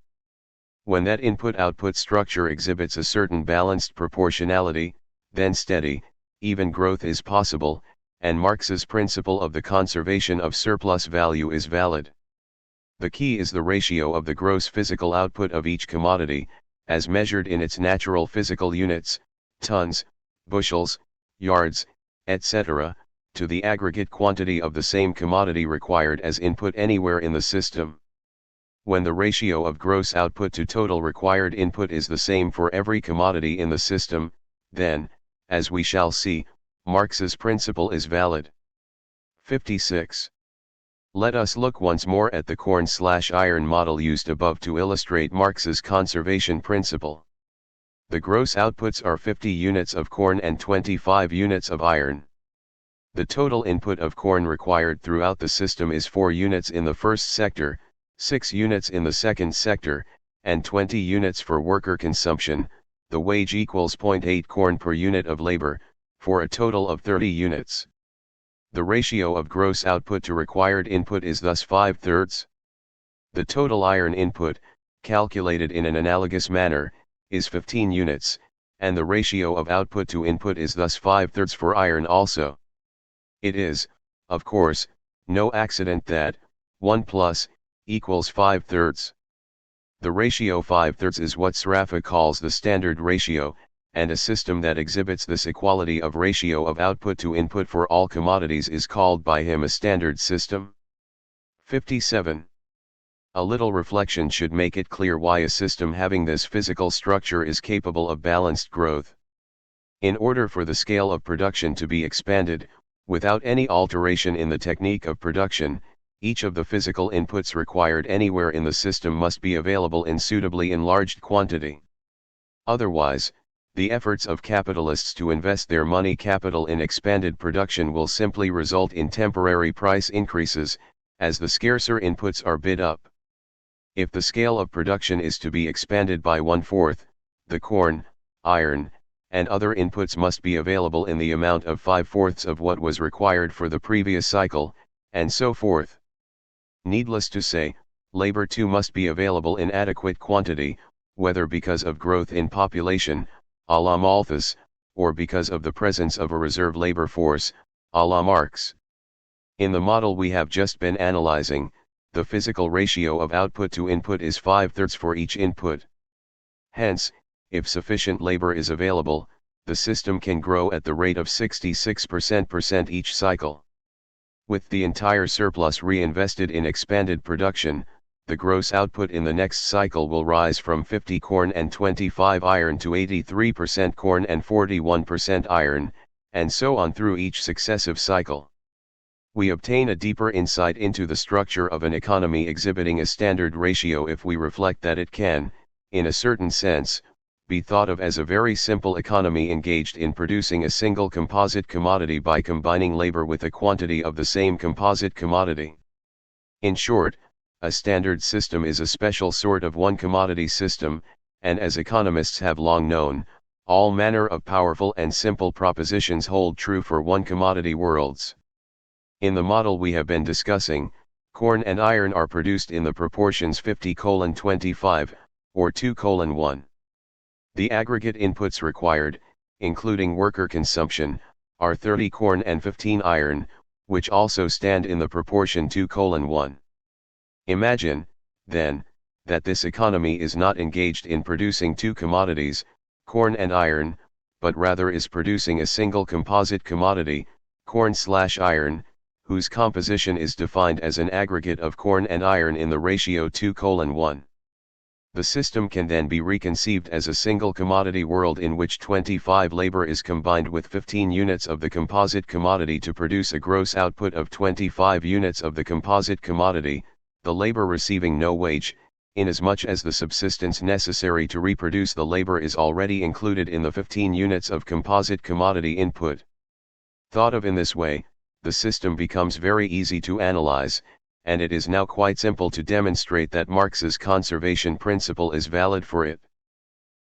When that input-output structure exhibits a certain balanced proportionality, then steady, even growth is possible, and Marx's principle of the conservation of surplus value is valid. The key is the ratio of the gross physical output of each commodity, as measured in its natural physical units, tons, bushels, yards, etc., to the aggregate quantity of the same commodity required as input anywhere in the system. When the ratio of gross output to total required input is the same for every commodity in the system, then, as we shall see, Marx's principle is valid. 56. Let us look once more at the corn/iron model used above to illustrate Marx's conservation principle. The gross outputs are 50 units of corn and 25 units of iron. The total input of corn required throughout the system is 4 units in the first sector, 6 units in the second sector, and 20 units for worker consumption. The wage equals 0.8 corn per unit of labor, for a total of 30 units. The ratio of gross output to required input is thus 5/3. The total iron input, calculated in an analogous manner, is 15 units, and the ratio of output to input is thus 5/3 for iron also. It is, of course, no accident that 1 plus equals 5/3. The ratio 5/3 is what Sraffa calls the standard ratio, and a system that exhibits this equality of ratio of output to input for all commodities is called by him a standard system. 57. A little reflection should make it clear why a system having this physical structure is capable of balanced growth. In order for the scale of production to be expanded, without any alteration in the technique of production, each of the physical inputs required anywhere in the system must be available in suitably enlarged quantity. Otherwise, the efforts of capitalists to invest their money capital in expanded production will simply result in temporary price increases, as the scarcer inputs are bid up. If the scale of production is to be expanded by 1/4, the corn, iron, and other inputs must be available in the amount of 5/4 of what was required for the previous cycle, and so forth. Needless to say, labor too must be available in adequate quantity, whether because of growth in population, a la Malthus, or because of the presence of a reserve labor force, a la Marx. In the model we have just been analyzing, the physical ratio of output to input is 5/3 for each input. Hence, if sufficient labor is available, the system can grow at the rate of 66% each cycle. With the entire surplus reinvested in expanded production, the gross output in the next cycle will rise from 50 corn and 25 iron to 83% corn and 41% iron, and so on through each successive cycle. We obtain a deeper insight into the structure of an economy exhibiting a standard ratio if we reflect that it can, in a certain sense, be thought of as a very simple economy engaged in producing a single composite commodity by combining labor with a quantity of the same composite commodity. In short, a standard system is a special sort of one-commodity system, and as economists have long known, all manner of powerful and simple propositions hold true for one-commodity worlds. In the model we have been discussing, corn and iron are produced in the proportions 50:25, or 2:1. The aggregate inputs required, including worker consumption, are 30 corn and 15 iron, which also stand in the proportion 2:1. Imagine, then, that this economy is not engaged in producing two commodities, corn and iron, but rather is producing a single composite commodity, corn/iron, whose composition is defined as an aggregate of corn and iron in the ratio 2:1. The system can then be reconceived as a single commodity world in which 25 labor is combined with 15 units of the composite commodity to produce a gross output of 25 units of the composite commodity, the labor receiving no wage, inasmuch as the subsistence necessary to reproduce the labor is already included in the 15 units of composite commodity input. Thought of in this way, the system becomes very easy to analyze, and it is now quite simple to demonstrate that Marx's conservation principle is valid for it.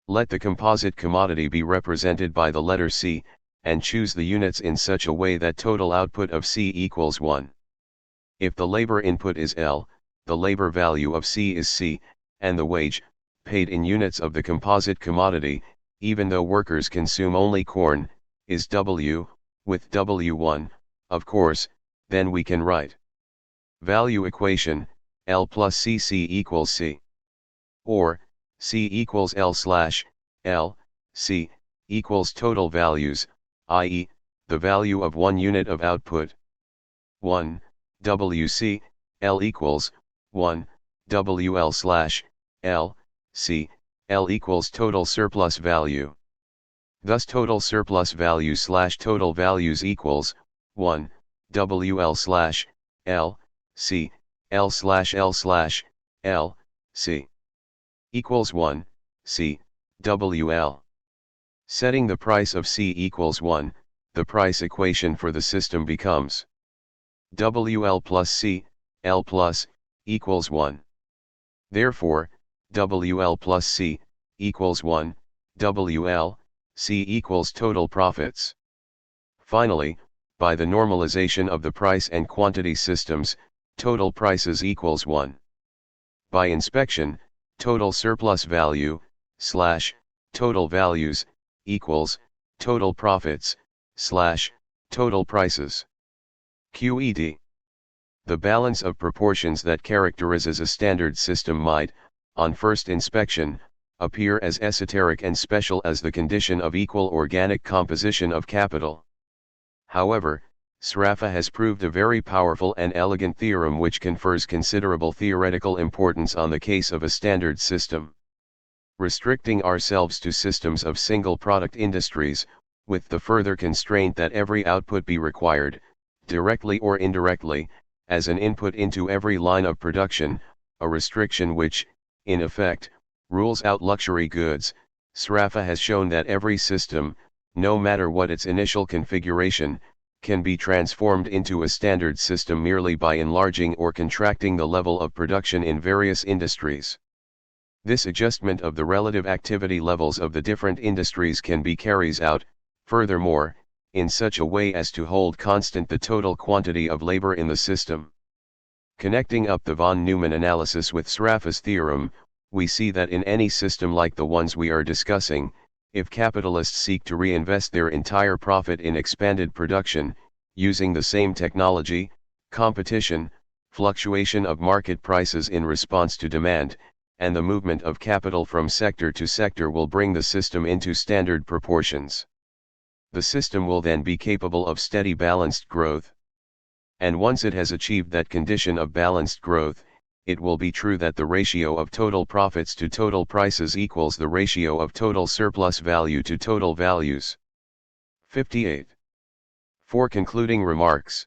Let the composite commodity be represented by the letter C, and choose the units in such a way that total output of C equals 1. If the labor input is L, the labor value of C is C, and the wage, paid in units of the composite commodity, even though workers consume only corn, is W, with W1, of course, then we can write value equation, L plus CC equals C. Or, C equals L slash, L, C, equals total values, i.e., the value of one unit of output. 1, WC, L equals, 1, WL slash, L, C, L equals total surplus value. Thus total surplus value slash total values equals, 1, WL slash, L, C, L slash L slash, L, C, equals 1, C, WL. Setting the price of C equals 1, the price equation for the system becomes WL plus C, L plus, equals 1. Therefore, WL plus C, equals 1, WL, C equals total profits. Finally, by the normalization of the price and quantity systems, total prices equals 1. By inspection, total surplus value, slash, total values, equals, total profits, slash, total prices. QED. The balance of proportions that characterizes a standard system might, on first inspection, appear as esoteric and special as the condition of equal organic composition of capital. However, Sraffa has proved a very powerful and elegant theorem which confers considerable theoretical importance on the case of a standard system. Restricting ourselves to systems of single product industries, with the further constraint that every output be required, directly or indirectly, as an input into every line of production, a restriction which, in effect, rules out luxury goods, Sraffa has shown that every system, no matter what its initial configuration, can be transformed into a standard system merely by enlarging or contracting the level of production in various industries. This adjustment of the relative activity levels of the different industries can be carried out, furthermore, in such a way as to hold constant the total quantity of labor in the system. Connecting up the von Neumann analysis with Sraffa's theorem, we see that in any system like the ones we are discussing, if capitalists seek to reinvest their entire profit in expanded production, using the same technology, competition, fluctuation of market prices in response to demand, and the movement of capital from sector to sector will bring the system into standard proportions. The system will then be capable of steady balanced growth. And once it has achieved that condition of balanced growth, it will be true that the ratio of total profits to total prices equals the ratio of total surplus value to total values. 58. For concluding remarks.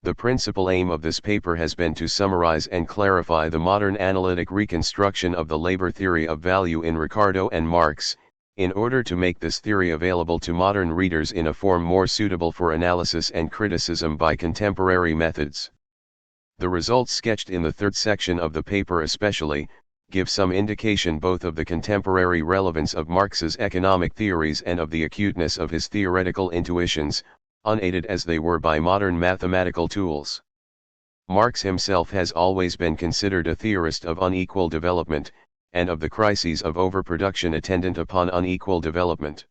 The principal aim of this paper has been to summarize and clarify the modern analytic reconstruction of the labor theory of value in Ricardo and Marx, in order to make this theory available to modern readers in a form more suitable for analysis and criticism by contemporary methods. The results sketched in the third section of the paper especially, give some indication both of the contemporary relevance of Marx's economic theories and of the acuteness of his theoretical intuitions, unaided as they were by modern mathematical tools. Marx himself has always been considered a theorist of unequal development, and of the crises of overproduction attendant upon unequal development.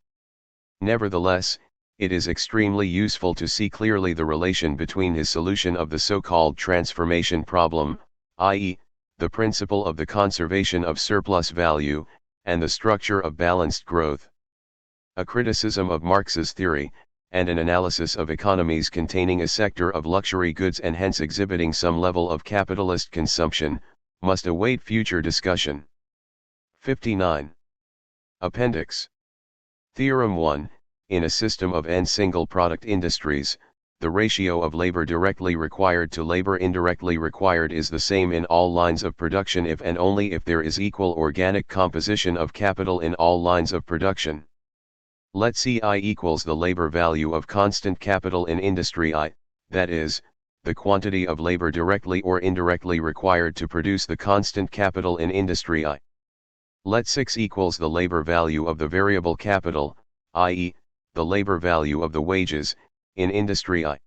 Nevertheless, it is extremely useful to see clearly the relation between his solution of the so-called transformation problem, i.e., the principle of the conservation of surplus value, and the structure of balanced growth. A criticism of Marx's theory, and an analysis of economies containing a sector of luxury goods and hence exhibiting some level of capitalist consumption, must await future discussion. 59. Appendix. Theorem 1, in a system of n single product industries, the ratio of labor directly required to labor indirectly required is the same in all lines of production if and only if there is equal organic composition of capital in all lines of production. Let CI equals the labor value of constant capital in industry I, that is, the quantity of labor directly or indirectly required to produce the constant capital in industry I. Let 6 equals the labor value of the variable capital, i.e., the labor value of the wages, in industry I.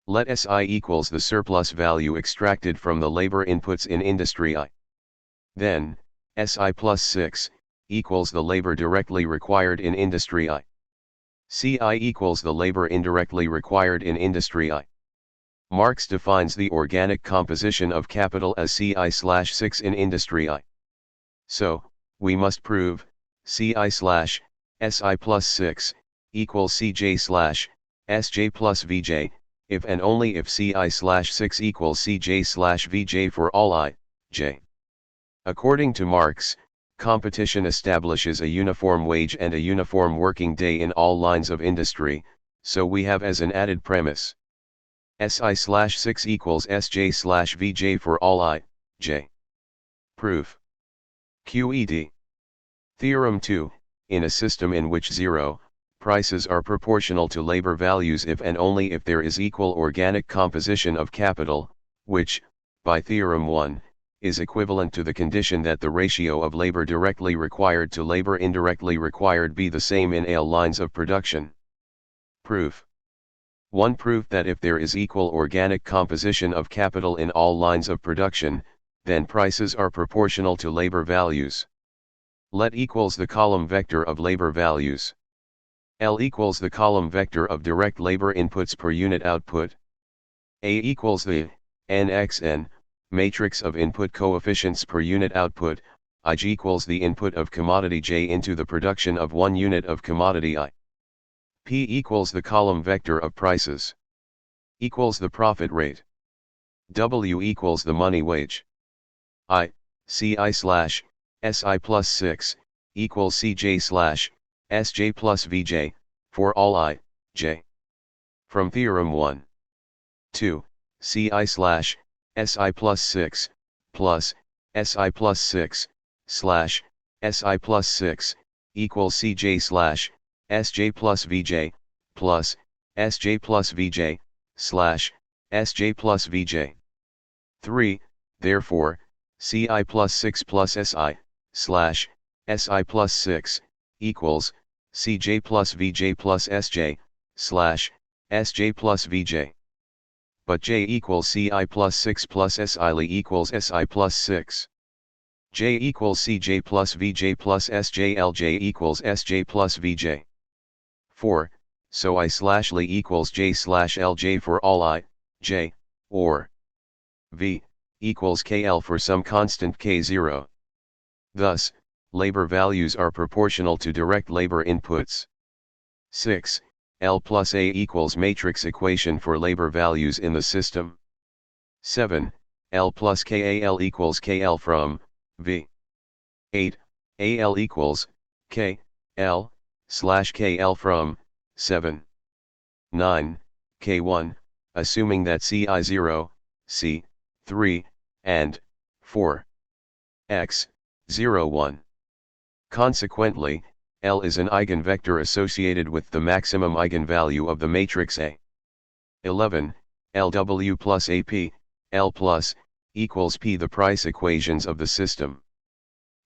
Let SI equals the surplus value extracted from the labor inputs in industry I. Then, SI plus 6, equals the labor directly required in industry I. CI equals the labor indirectly required in industry I. Marx defines the organic composition of capital as CI/6 in industry I. So, we must prove, CI/SI plus 6, equals CJ/SJ plus VJ, if and only if CI/6 equals CJ/VJ for all I, J. According to Marx, competition establishes a uniform wage and a uniform working day in all lines of industry, so we have as an added premise, SI/6 equals SJ/VJ for all I, J. Proof. QED. Theorem 2, in a system in which 0, prices are proportional to labor values if and only if there is equal organic composition of capital, which, by Theorem 1, is equivalent to the condition that the ratio of labor directly required to labor indirectly required be the same in all lines of production. Proof. 1. Proof that if there is equal organic composition of capital in all lines of production, then prices are proportional to labor values. Let equals the column vector of labor values. L equals the column vector of direct labor inputs per unit output. A equals the nxn matrix of input coefficients per unit output. Ig equals the input of commodity J into the production of 1 unit of commodity I. P equals the column vector of prices. Equals the profit rate. W equals the money wage. I, CI/SI plus 6, equals CJ/SJ plus VJ, for all I, J. From Theorem 1. 2, CI/SI plus 6, plus, SI plus 6, SI plus 6, equals CJ/SJ plus VJ, plus, SJ plus VJ, SJ plus VJ. 3, therefore, CI plus 6 plus SI plus 6, equals, CJ plus VJ plus SJ plus VJ. But J equals CI plus 6 plus SI equals SI plus 6. J equals CJ plus VJ plus SJ. LJ equals SJ plus VJ. 4, so I/L equals J/LJ for all I, J, or V, equals KL for some constant K0. Thus, labor values are proportional to direct labor inputs. 6. L plus A equals matrix equation for labor values in the system. 7. L plus KAL equals KL from V. 8. AL equals KL slash KL from 7. 9. K1, assuming that CI0, C3, and 4. X, 0, 1. Consequently, L is an eigenvector associated with the maximum eigenvalue of the matrix A. 11. LW plus AP, L plus, equals P. The price equations of the system.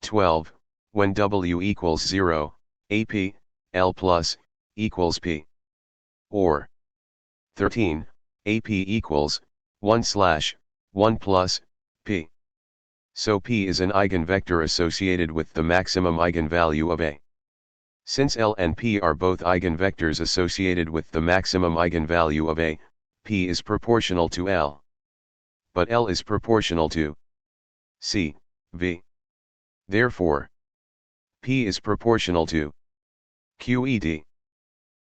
12. When W equals 0, AP, L plus, equals P. Or 13. AP equals 1/1 plus P. So P is an eigenvector associated with the maximum eigenvalue of A. Since L and P are both eigenvectors associated with the maximum eigenvalue of A, P is proportional to L. But L is proportional to C, V. Therefore, P is proportional to QED.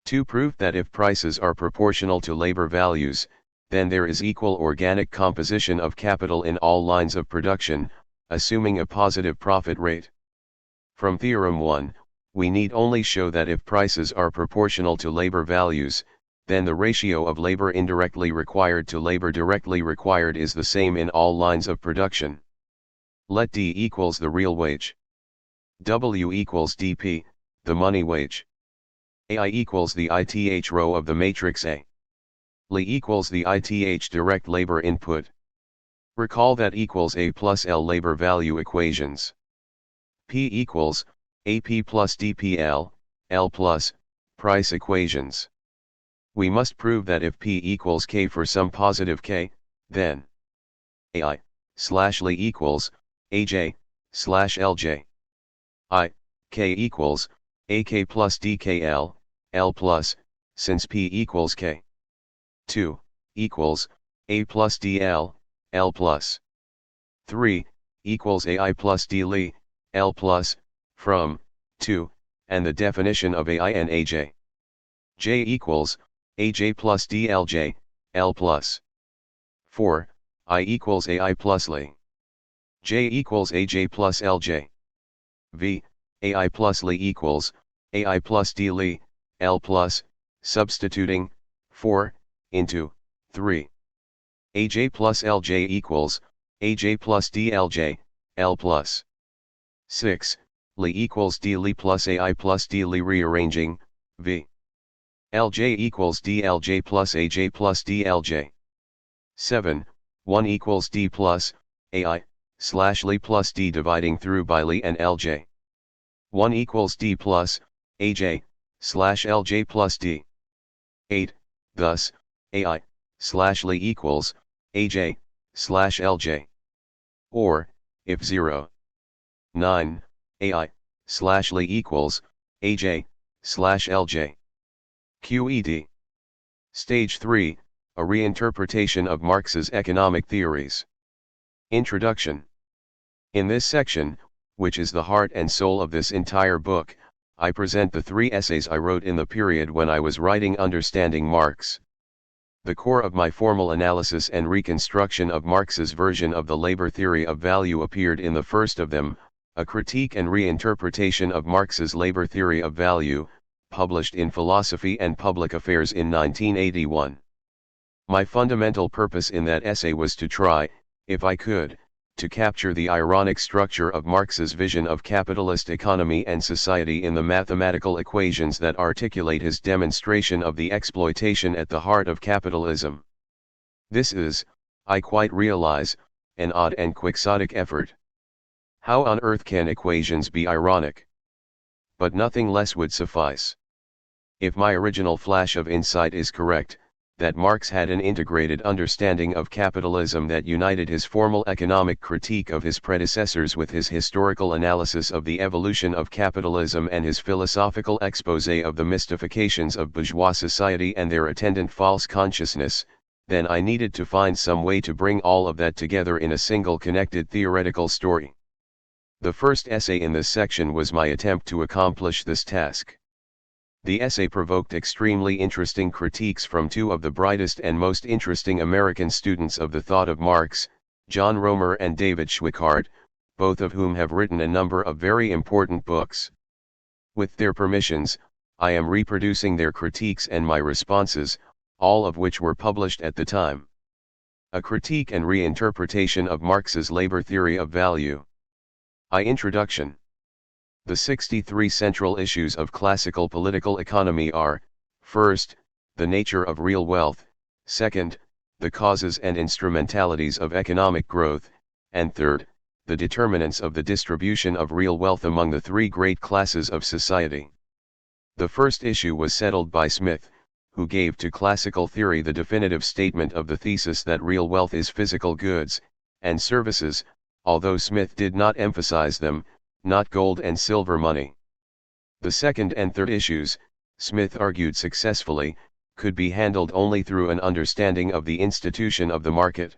To prove that if prices are proportional to labor values, then there is equal organic composition of capital in all lines of production, assuming a positive profit rate. From Theorem 1, we need only show that if prices are proportional to labor values, then the ratio of labor indirectly required to labor directly required is the same in all lines of production. Let D equals the real wage. W equals dP, the money wage. AI equals the ith row of the matrix A. L equals the ith direct labor input. Recall that equals A plus L labor value equations. P equals AP plus DPL, L plus price equations. We must prove that if P equals K for some positive K, then AI slash L equals AJ slash LJ. K equals AK plus DKL, L plus, since P equals K. 2 equals A plus DL, L plus. 3 equals AI plus DL, L plus, from 2, and the definition of AI and AJ. J equals AJ plus DLJ, L plus. 4, I equals AI plus L. J equals AJ plus LJ. V, AI plus L equals AI plus DL, L plus, substituting 4 into 3. AJ plus LJ equals AJ plus DLJ, L plus. 6, L equals DL plus AI plus DL rearranging, V. LJ equals DLJ plus AJ plus DLJ. 7, 1 equals D plus, AI, slash L plus D dividing through by L and LJ. 1 equals D plus, AJ, slash LJ plus D. 8, thus, AI, slash L equals, AJ, slash LJ. Or, if 0. 9, AI, slash L equals, AJ, slash LJ. QED. Stage 3, a reinterpretation of Marx's economic theories. Introduction. In this section, which is the heart and soul of this entire book, I present the 3 essays I wrote in the period when I was writing Understanding Marx. The core of my formal analysis and reconstruction of Marx's version of the labor theory of value appeared in the first of them, a critique and reinterpretation of Marx's labor theory of value, published in Philosophy and Public Affairs in 1981. My fundamental purpose in that essay was to try, if I could, to capture the ironic structure of Marx's vision of capitalist economy and society in the mathematical equations that articulate his demonstration of the exploitation at the heart of capitalism. This is, I quite realize, an odd and quixotic effort. How on earth can equations be ironic? But nothing less would suffice. If my original flash of insight is correct, that Marx had an integrated understanding of capitalism that united his formal economic critique of his predecessors with his historical analysis of the evolution of capitalism and his philosophical exposé of the mystifications of bourgeois society and their attendant false consciousness, then I needed to find some way to bring all of that together in a single connected theoretical story. The first essay in this section was my attempt to accomplish this task. The essay provoked extremely interesting critiques from 2 of the brightest and most interesting American students of the thought of Marx, John Roemer and David Schweikart, both of whom have written a number of very important books. With their permissions, I am reproducing their critiques and my responses, all of which were published at the time. A critique and reinterpretation of Marx's labor theory of value. Introduction. The 63 central issues of classical political economy are, first, the nature of real wealth, second, the causes and instrumentalities of economic growth, and third, the determinants of the distribution of real wealth among the 3 great classes of society. The first issue was settled by Smith, who gave to classical theory the definitive statement of the thesis that real wealth is physical goods and services, although Smith did not emphasize them, not gold and silver money. The second and third issues, Smith argued successfully, could be handled only through an understanding of the institution of the market.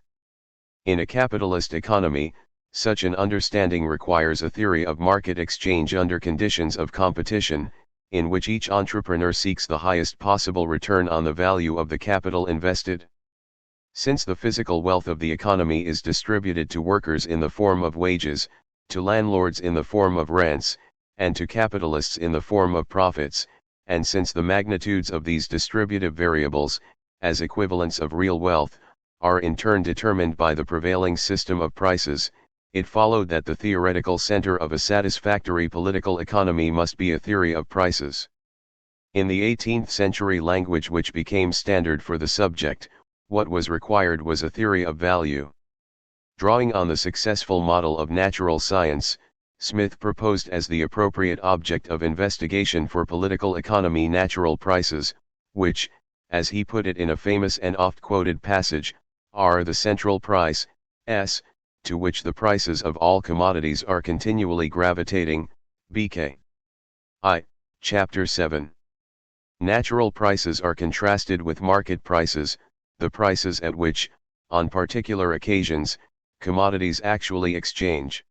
In a capitalist economy, such an understanding requires a theory of market exchange under conditions of competition, in which each entrepreneur seeks the highest possible return on the value of the capital invested. Since the physical wealth of the economy is distributed to workers in the form of wages, to landlords in the form of rents, and to capitalists in the form of profits, and since the magnitudes of these distributive variables, as equivalents of real wealth, are in turn determined by the prevailing system of prices, it followed that the theoretical center of a satisfactory political economy must be a theory of prices. In the 18th century language which became standard for the subject, what was required was a theory of value. Drawing on the successful model of natural science, Smith proposed as the appropriate object of investigation for political economy natural prices, which, as he put it in a famous and oft-quoted passage, are the central price, S, to which the prices of all commodities are continually gravitating, BK. I, Chapter 7. Natural prices are contrasted with market prices, the prices at which, on particular occasions, commodities actually exchange.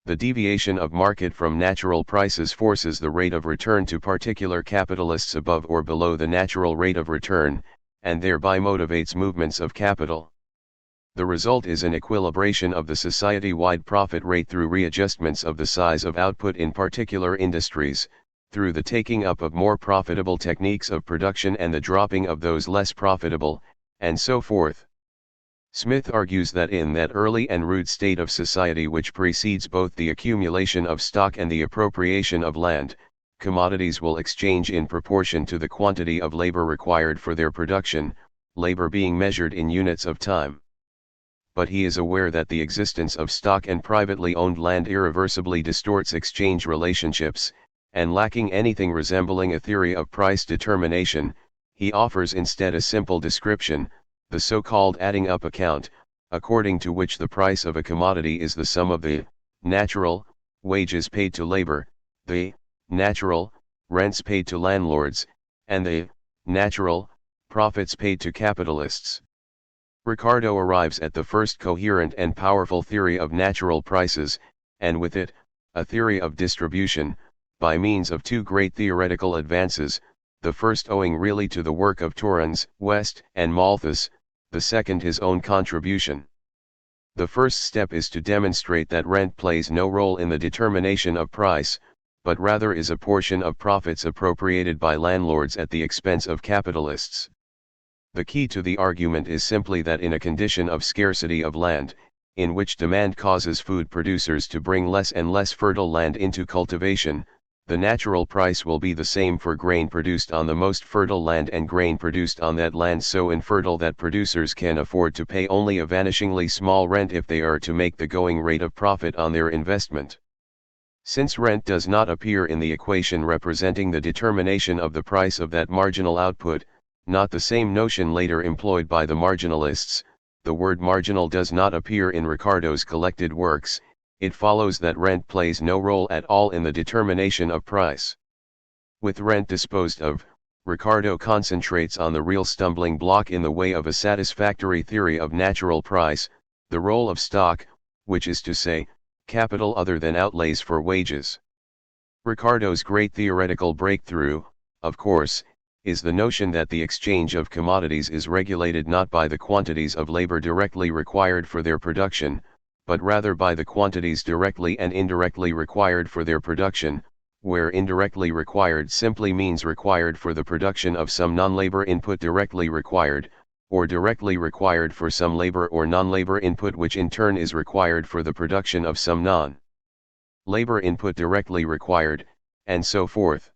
The deviation of market from natural prices forces the rate of return to particular capitalists above or below the natural rate of return, and thereby motivates movements of capital. The result is an equilibration of the society-wide profit rate through readjustments of the size of output in particular industries, through the taking up of more profitable techniques of production and the dropping of those less profitable, and so forth. Smith argues that in that early and rude state of society which precedes both the accumulation of stock and the appropriation of land, commodities will exchange in proportion to the quantity of labor required for their production, labor being measured in units of time. But he is aware that the existence of stock and privately owned land irreversibly distorts exchange relationships, and lacking anything resembling a theory of price determination, he offers instead a simple description, the so-called adding up account, according to which the price of a commodity is the sum of the natural wages paid to labor, the natural rents paid to landlords, and the natural profits paid to capitalists. Ricardo arrives at the first coherent and powerful theory of natural prices, and with it, a theory of distribution, by means of two great theoretical advances, the first owing really to the work of Torrens, West, and Malthus, the second his own contribution. The first step is to demonstrate that rent plays no role in the determination of price, but rather is a portion of profits appropriated by landlords at the expense of capitalists. The key to the argument is simply that in a condition of scarcity of land, in which demand causes food producers to bring less and less fertile land into cultivation, the natural price will be the same for grain produced on the most fertile land and grain produced on that land so infertile that producers can afford to pay only a vanishingly small rent if they are to make the going rate of profit on their investment. Since rent does not appear in the equation representing the determination of the price of that marginal output, not the same notion later employed by the marginalists, the word marginal does not appear in Ricardo's collected works, it follows that rent plays no role at all in the determination of price. With rent disposed of, Ricardo concentrates on the real stumbling block in the way of a satisfactory theory of natural price, the role of stock, which is to say, capital other than outlays for wages. Ricardo's great theoretical breakthrough, of course, is the notion that the exchange of commodities is regulated not by the quantities of labor directly required for their production, but rather by the quantities directly and indirectly required for their production, where indirectly required simply means required for the production of some non-labor input directly required, or directly required for some labor or non-labor input which in turn is required for the production of some non-labor input directly required, and so forth.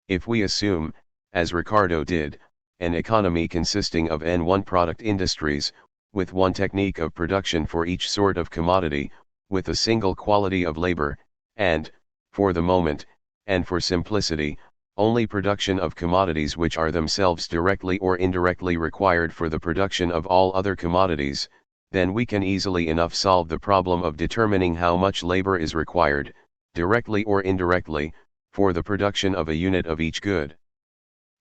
If we assume, as Ricardo did, an economy consisting of n one-product industries, with one technique of production for each sort of commodity, with a single quality of labor, and, for the moment, and for simplicity, only production of commodities which are themselves directly or indirectly required for the production of all other commodities, then we can easily enough solve the problem of determining how much labor is required, directly or indirectly, for the production of a unit of each good.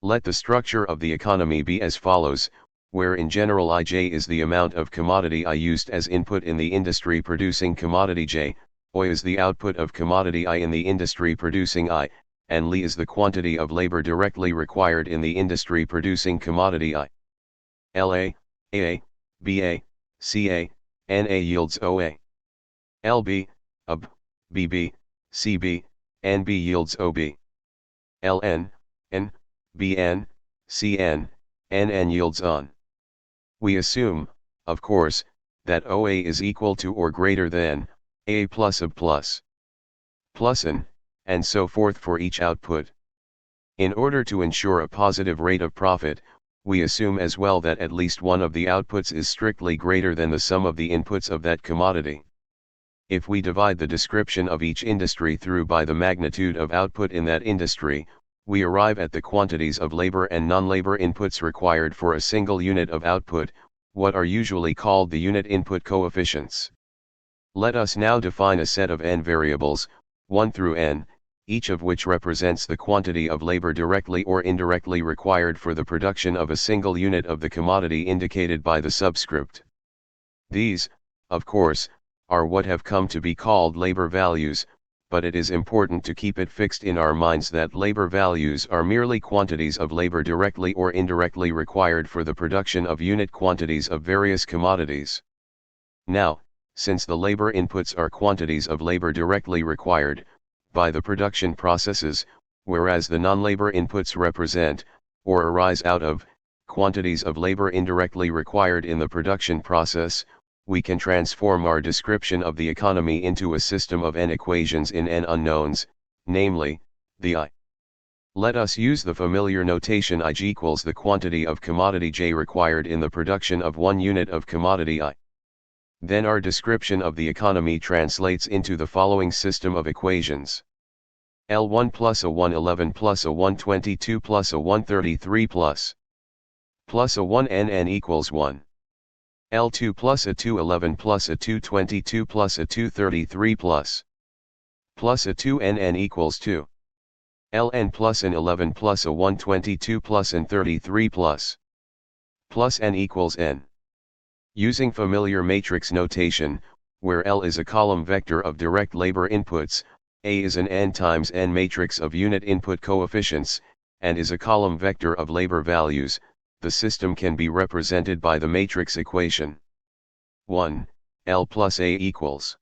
Let the structure of the economy be as follows, where in general Ij is the amount of commodity I used as input in the industry producing commodity J, Oi is the output of commodity I in the industry producing I, and Li is the quantity of labor directly required in the industry producing commodity I. La, Aa, Ba, Ca, Na yields Oa. Lb, Ab, Bb, Cb, NB yields OB. Ln, N, Bn, Cn, Nn yields On. We assume, of course, that OA is equal to or greater than A plus AB plus N, and so forth for each output. In order to ensure a positive rate of profit, we assume as well that at least one of the outputs is strictly greater than the sum of the inputs of that commodity. If we divide the description of each industry through by the magnitude of output in that industry, we arrive at the quantities of labor and non-labor inputs required for a single unit of output, what are usually called the unit input coefficients. Let us now define a set of n variables, 1 through n, each of which represents the quantity of labor directly or indirectly required for the production of a single unit of the commodity indicated by the subscript. These, of course, are what have come to be called labor values, but it is important to keep it fixed in our minds that labor values are merely quantities of labor directly or indirectly required for the production of unit quantities of various commodities. Now, since the labor inputs are quantities of labor directly required by the production processes, whereas the non-labor inputs represent, or arise out of, quantities of labor indirectly required in the production process, we can transform our description of the economy into a system of n equations in n unknowns, namely, the I. Let us use the familiar notation I equals the quantity of commodity J required in the production of one unit of commodity I. Then our description of the economy translates into the following system of equations. L1 plus A111 plus A122 plus A133 plus A1NN equals 1. L2 plus A211 plus A222 plus A233 plus A2NN equals 2. Ln plus N11 plus A122 plus N33 plus N equals N. Using familiar matrix notation, where L is a column vector of direct labor inputs, A is an n times n matrix of unit input coefficients, and is a column vector of labor values, the system can be represented by the matrix equation. 1. L plus A equals.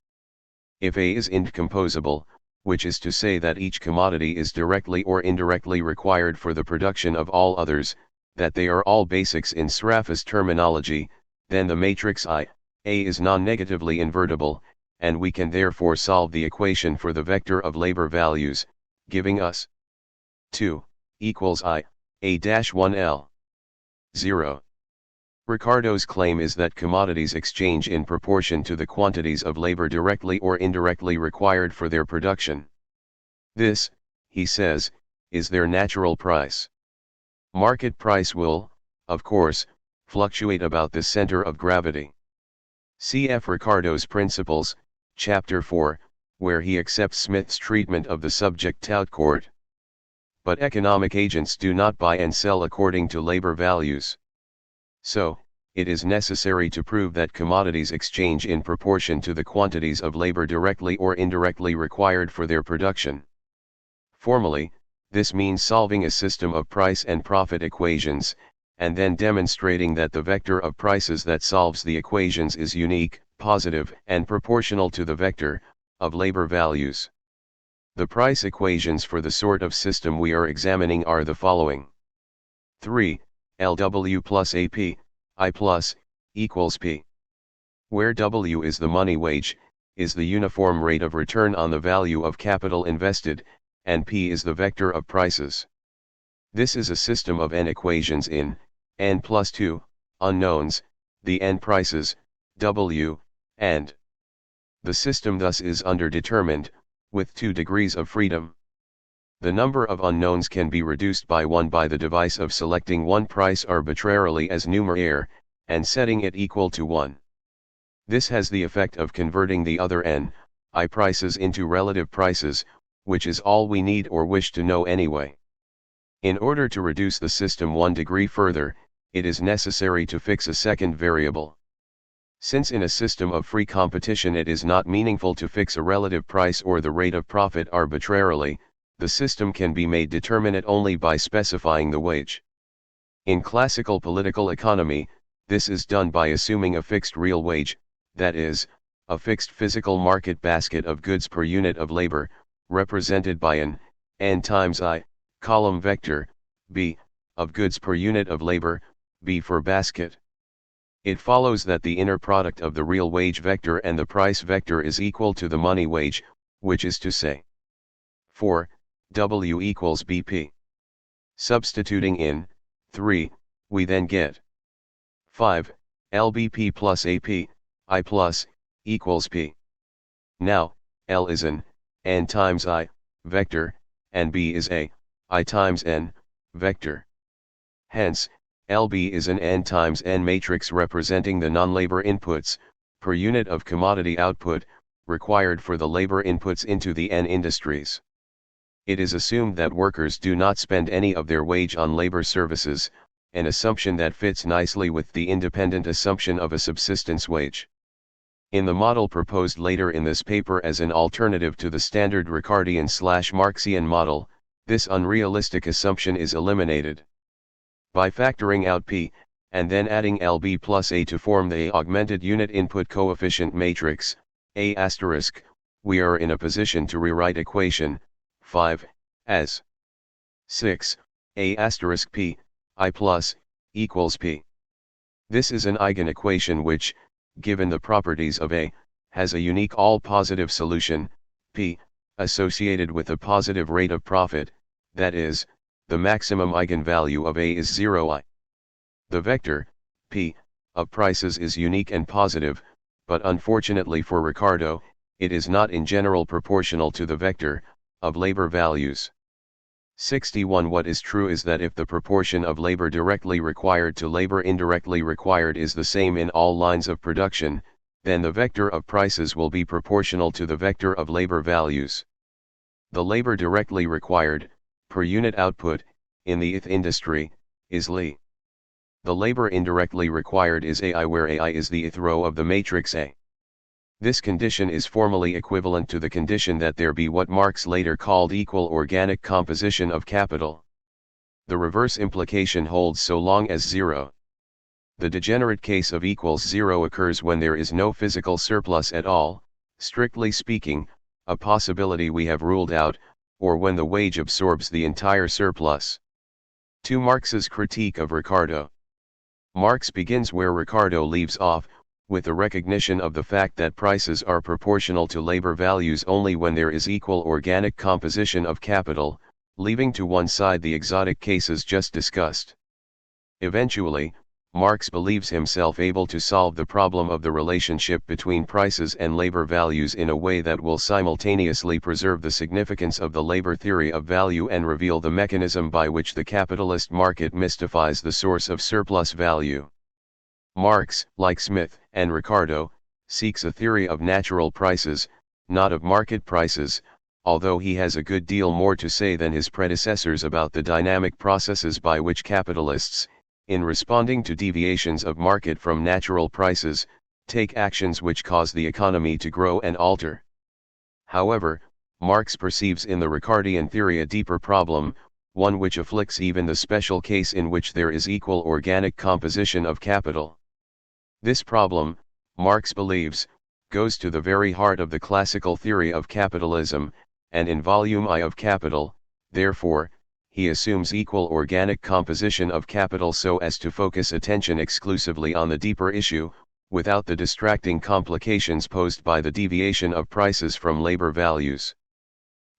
If A is indecomposable, which is to say that each commodity is directly or indirectly required for the production of all others, that they are all basics in Sraffa's terminology, then the matrix I, A is non-negatively invertible, and we can therefore solve the equation for the vector of labor values, giving us 2 equals I, A-1L. 0. Ricardo's claim is that commodities exchange in proportion to the quantities of labor directly or indirectly required for their production. This, he says, is their natural price. Market price will, of course, fluctuate about the center of gravity. Cf. Ricardo's Principles, Chapter 4, where he accepts Smith's treatment of the subject tout court. But economic agents do not buy and sell according to labor values. So, it is necessary to prove that commodities exchange in proportion to the quantities of labor directly or indirectly required for their production. Formally, this means solving a system of price and profit equations, and then demonstrating that the vector of prices that solves the equations is unique, positive, and proportional to the vector of labor values. The price equations for the sort of system we are examining are the following. 3. LW plus AP, I plus, equals P. Where W is the money wage, is the uniform rate of return on the value of capital invested, and P is the vector of prices. This is a system of n equations in n plus 2 unknowns, the n prices, W, and the system thus is underdetermined, with 2 degrees of freedom. The number of unknowns can be reduced by 1 by the device of selecting one price arbitrarily as numeraire, and setting it equal to 1. This has the effect of converting the other n, I prices into relative prices, which is all we need or wish to know anyway. In order to reduce the system 1 degree further, it is necessary to fix a second variable. Since in a system of free competition it is not meaningful to fix a relative price or the rate of profit arbitrarily, the system can be made determinate only by specifying the wage. In classical political economy, this is done by assuming a fixed real wage, that is, a fixed physical market basket of goods per unit of labor, represented by an n times I column vector, B, of goods per unit of labor, B for basket. It follows that the inner product of the real wage vector and the price vector is equal to the money wage, which is to say, for W equals BP. Substituting in 3, we then get 5 LBP plus AP, I plus, equals P. Now, L is an n times I vector, and B is a I times n vector. Hence, LB is an n times n matrix representing the non-labor inputs, per unit of commodity output, required for the labor inputs into the n industries. It is assumed that workers do not spend any of their wage on labor services, an assumption that fits nicely with the independent assumption of a subsistence wage. In the model proposed later in this paper as an alternative to the standard Ricardian/Marxian model, this unrealistic assumption is eliminated. By factoring out P, and then adding LB plus A to form the augmented unit input coefficient matrix, A*, we are in a position to rewrite equation 5 as 6 A** P, I plus, equals P. This is an eigenequation which, given the properties of A, has a unique all-positive solution, P, associated with a positive rate of profit, that is, the maximum eigenvalue of A is 0I. The vector, P, of prices is unique and positive, but unfortunately for Ricardo, it is not in general proportional to the vector, of labor values. 61 What is true is that if the proportion of labor directly required to labor indirectly required is the same in all lines of production, then the vector of prices will be proportional to the vector of labor values. The labor directly required, per unit output, in the ith industry, is Li. The labor indirectly required is AI, where AI is the ith row of the matrix A. This condition is formally equivalent to the condition that there be what Marx later called equal organic composition of capital. The reverse implication holds so long as 0. The degenerate case of equals 0 occurs when there is no physical surplus at all, strictly speaking, a possibility we have ruled out, or when the wage absorbs the entire surplus. To Marx's critique of Ricardo. Marx begins where Ricardo leaves off, with the recognition of the fact that prices are proportional to labor values only when there is equal organic composition of capital, leaving to one side the exotic cases just discussed. Eventually, Marx believes himself able to solve the problem of the relationship between prices and labor values in a way that will simultaneously preserve the significance of the labor theory of value and reveal the mechanism by which the capitalist market mystifies the source of surplus value. Marx, like Smith and Ricardo, seeks a theory of natural prices, not of market prices, although he has a good deal more to say than his predecessors about the dynamic processes by which capitalists, in responding to deviations of market from natural prices, take actions which cause the economy to grow and alter. However, Marx perceives in the Ricardian theory a deeper problem, one which afflicts even the special case in which there is equal organic composition of capital. This problem, Marx believes, goes to the very heart of the classical theory of capitalism, and in volume I of Capital, therefore, he assumes equal organic composition of capital so as to focus attention exclusively on the deeper issue, without the distracting complications posed by the deviation of prices from labor values.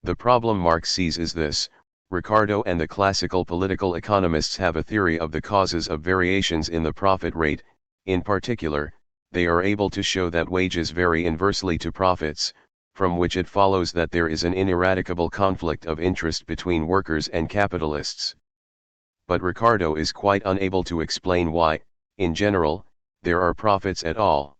The problem Marx sees is this: Ricardo and the classical political economists have a theory of the causes of variations in the profit rate. In particular, they are able to show that wages vary inversely to profits, from which it follows that there is an ineradicable conflict of interest between workers and capitalists. But Ricardo is quite unable to explain why, in general, there are profits at all.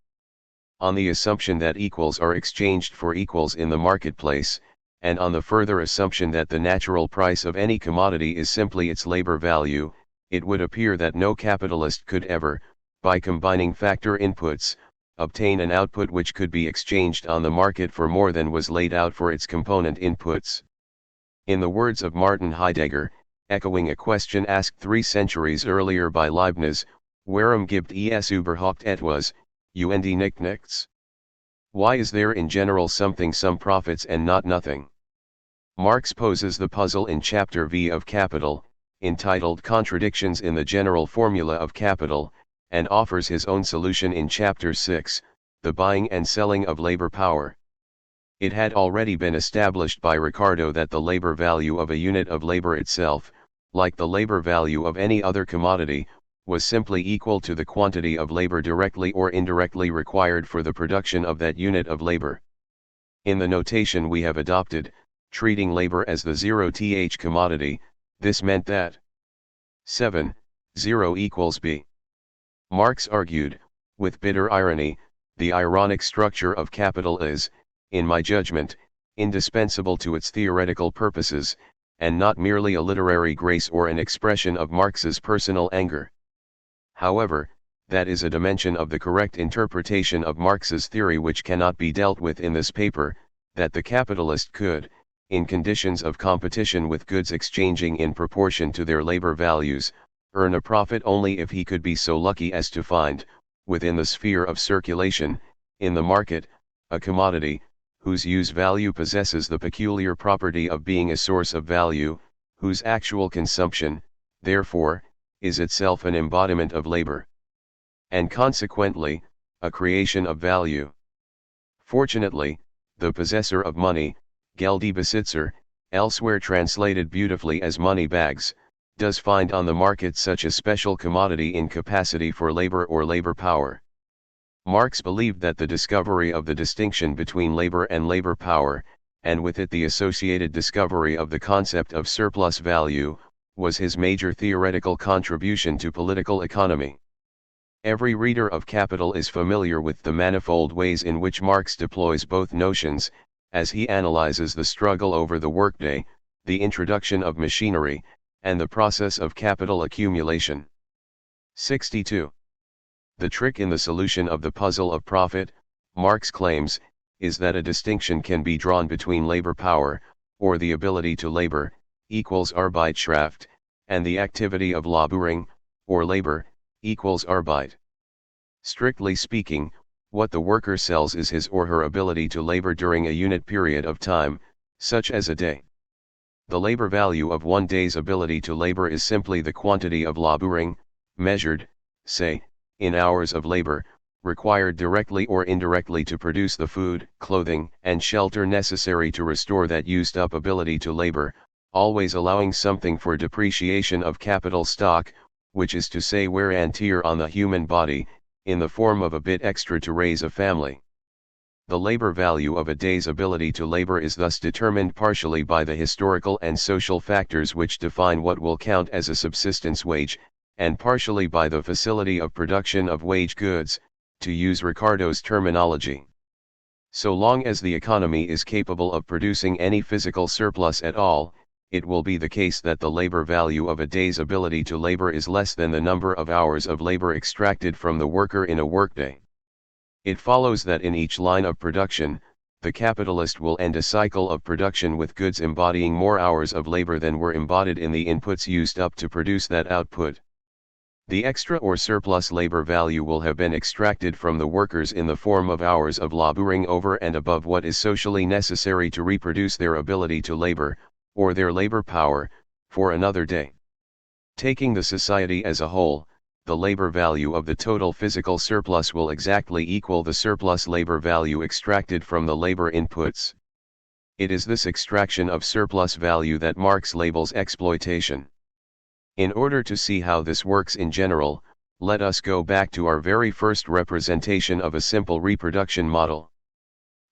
On the assumption that equals are exchanged for equals in the marketplace, and on the further assumption that the natural price of any commodity is simply its labor value, it would appear that no capitalist could ever, by combining factor inputs, obtain an output which could be exchanged on the market for more than was laid out for its component inputs. In the words of Martin Heidegger, echoing a question asked 3 centuries earlier by Leibniz, warum gibt es überhaupt etwas, und nicht nichts? Why is there in general something, some profits and not nothing? Marx poses the puzzle in Chapter V of Capital, entitled Contradictions in the General Formula of Capital, and offers his own solution in Chapter 6, The Buying and Selling of Labor Power. It had already been established by Ricardo that the labor value of a unit of labor itself, like the labor value of any other commodity, was simply equal to the quantity of labor directly or indirectly required for the production of that unit of labor. In the notation we have adopted, treating labor as the 0th commodity, this meant that 7, 0 equals B. Marx argued, with bitter irony, the ironic structure of capital is, in my judgment, indispensable to its theoretical purposes, and not merely a literary grace or an expression of Marx's personal anger. However, that is a dimension of the correct interpretation of Marx's theory which cannot be dealt with in this paper, that the capitalist could, in conditions of competition with goods exchanging in proportion to their labor values, earn a profit only if he could be so lucky as to find, within the sphere of circulation, in the market, a commodity, whose use value possesses the peculiar property of being a source of value, whose actual consumption, therefore, is itself an embodiment of labor, and consequently, a creation of value. Fortunately, the possessor of money, Geldbesitzer, elsewhere translated beautifully as money bags, does find on the market such a special commodity in capacity for labor or labor power. Marx believed that the discovery of the distinction between labor and labor power, and with it the associated discovery of the concept of surplus value, was his major theoretical contribution to political economy. Every reader of Capital is familiar with the manifold ways in which Marx deploys both notions, as he analyzes the struggle over the workday, the introduction of machinery, and the process of capital accumulation. 62. The trick in the solution of the puzzle of profit, Marx claims, is that a distinction can be drawn between labor power, or the ability to labor, equals Arbeitskraft, and the activity of laboring, or labor, equals Arbeit. Strictly speaking, what the worker sells is his or her ability to labor during a unit period of time, such as a day. The labor value of one day's ability to labor is simply the quantity of laboring, measured, say, in hours of labor, required directly or indirectly to produce the food, clothing, and shelter necessary to restore that used-up ability to labor, always allowing something for depreciation of capital stock, which is to say wear and tear on the human body, in the form of a bit extra to raise a family. The labor value of a day's ability to labor is thus determined partially by the historical and social factors which define what will count as a subsistence wage, and partially by the facility of production of wage goods, to use Ricardo's terminology. So long as the economy is capable of producing any physical surplus at all, it will be the case that the labor value of a day's ability to labor is less than the number of hours of labor extracted from the worker in a workday. It follows that in each line of production, the capitalist will end a cycle of production with goods embodying more hours of labor than were embodied in the inputs used up to produce that output. The extra or surplus labor value will have been extracted from the workers in the form of hours of laboring over and above what is socially necessary to reproduce their ability to labor, or their labor power, for another day. Taking the society as a whole, the labor value of the total physical surplus will exactly equal the surplus labor value extracted from the labor inputs. It is this extraction of surplus value that Marx labels exploitation. In order to see how this works in general, let us go back to our very first representation of a simple reproduction model.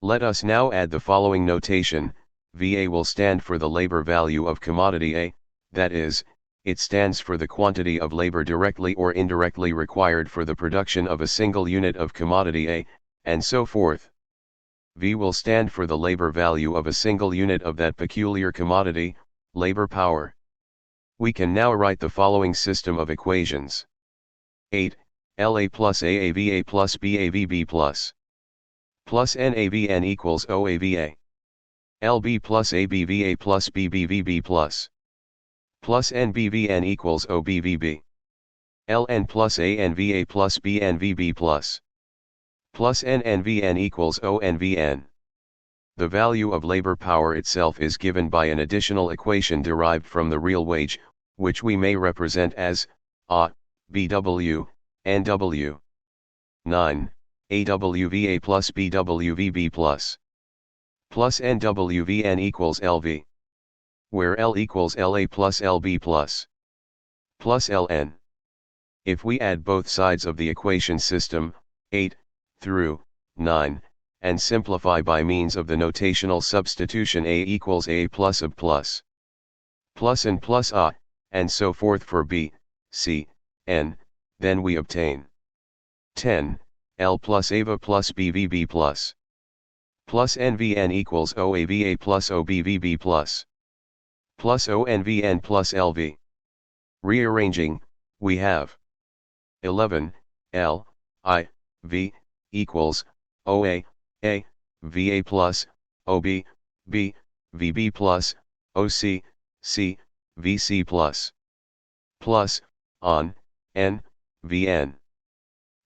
Let us now add the following notation: VA will stand for the labor value of commodity A, that is, it stands for the quantity of labor directly or indirectly required for the production of a single unit of commodity A, and so forth. V will stand for the labor value of a single unit of that peculiar commodity, labor power. We can now write the following system of equations. 8. LA plus AAVA plus BAVB plus NAVN equals OAVA. LB plus ABVA plus BBVB plus NBVN equals OBVB. LN plus ANVA plus BNVB plus NNVN equals ONVN. The value of labor power itself is given by an additional equation derived from the real wage, which we may represent as A, BW, NW. 9. AWVA plus BWVB plus NWVN equals LV, where L equals LA plus LB plus LN. If we add both sides of the equation system, 8 through 9, and simplify by means of the notational substitution A equals A plus of plus N plus A, and so forth for B, C, N, then we obtain 10, L plus AVA plus BVB plus NVN equals OAVA plus OBVB plus ONVN plus LV. Rearranging, we have 11, L, I, V, equals, OA, A, VA plus, OB, B, VB plus, OC, C, VC plus, on, N, VN.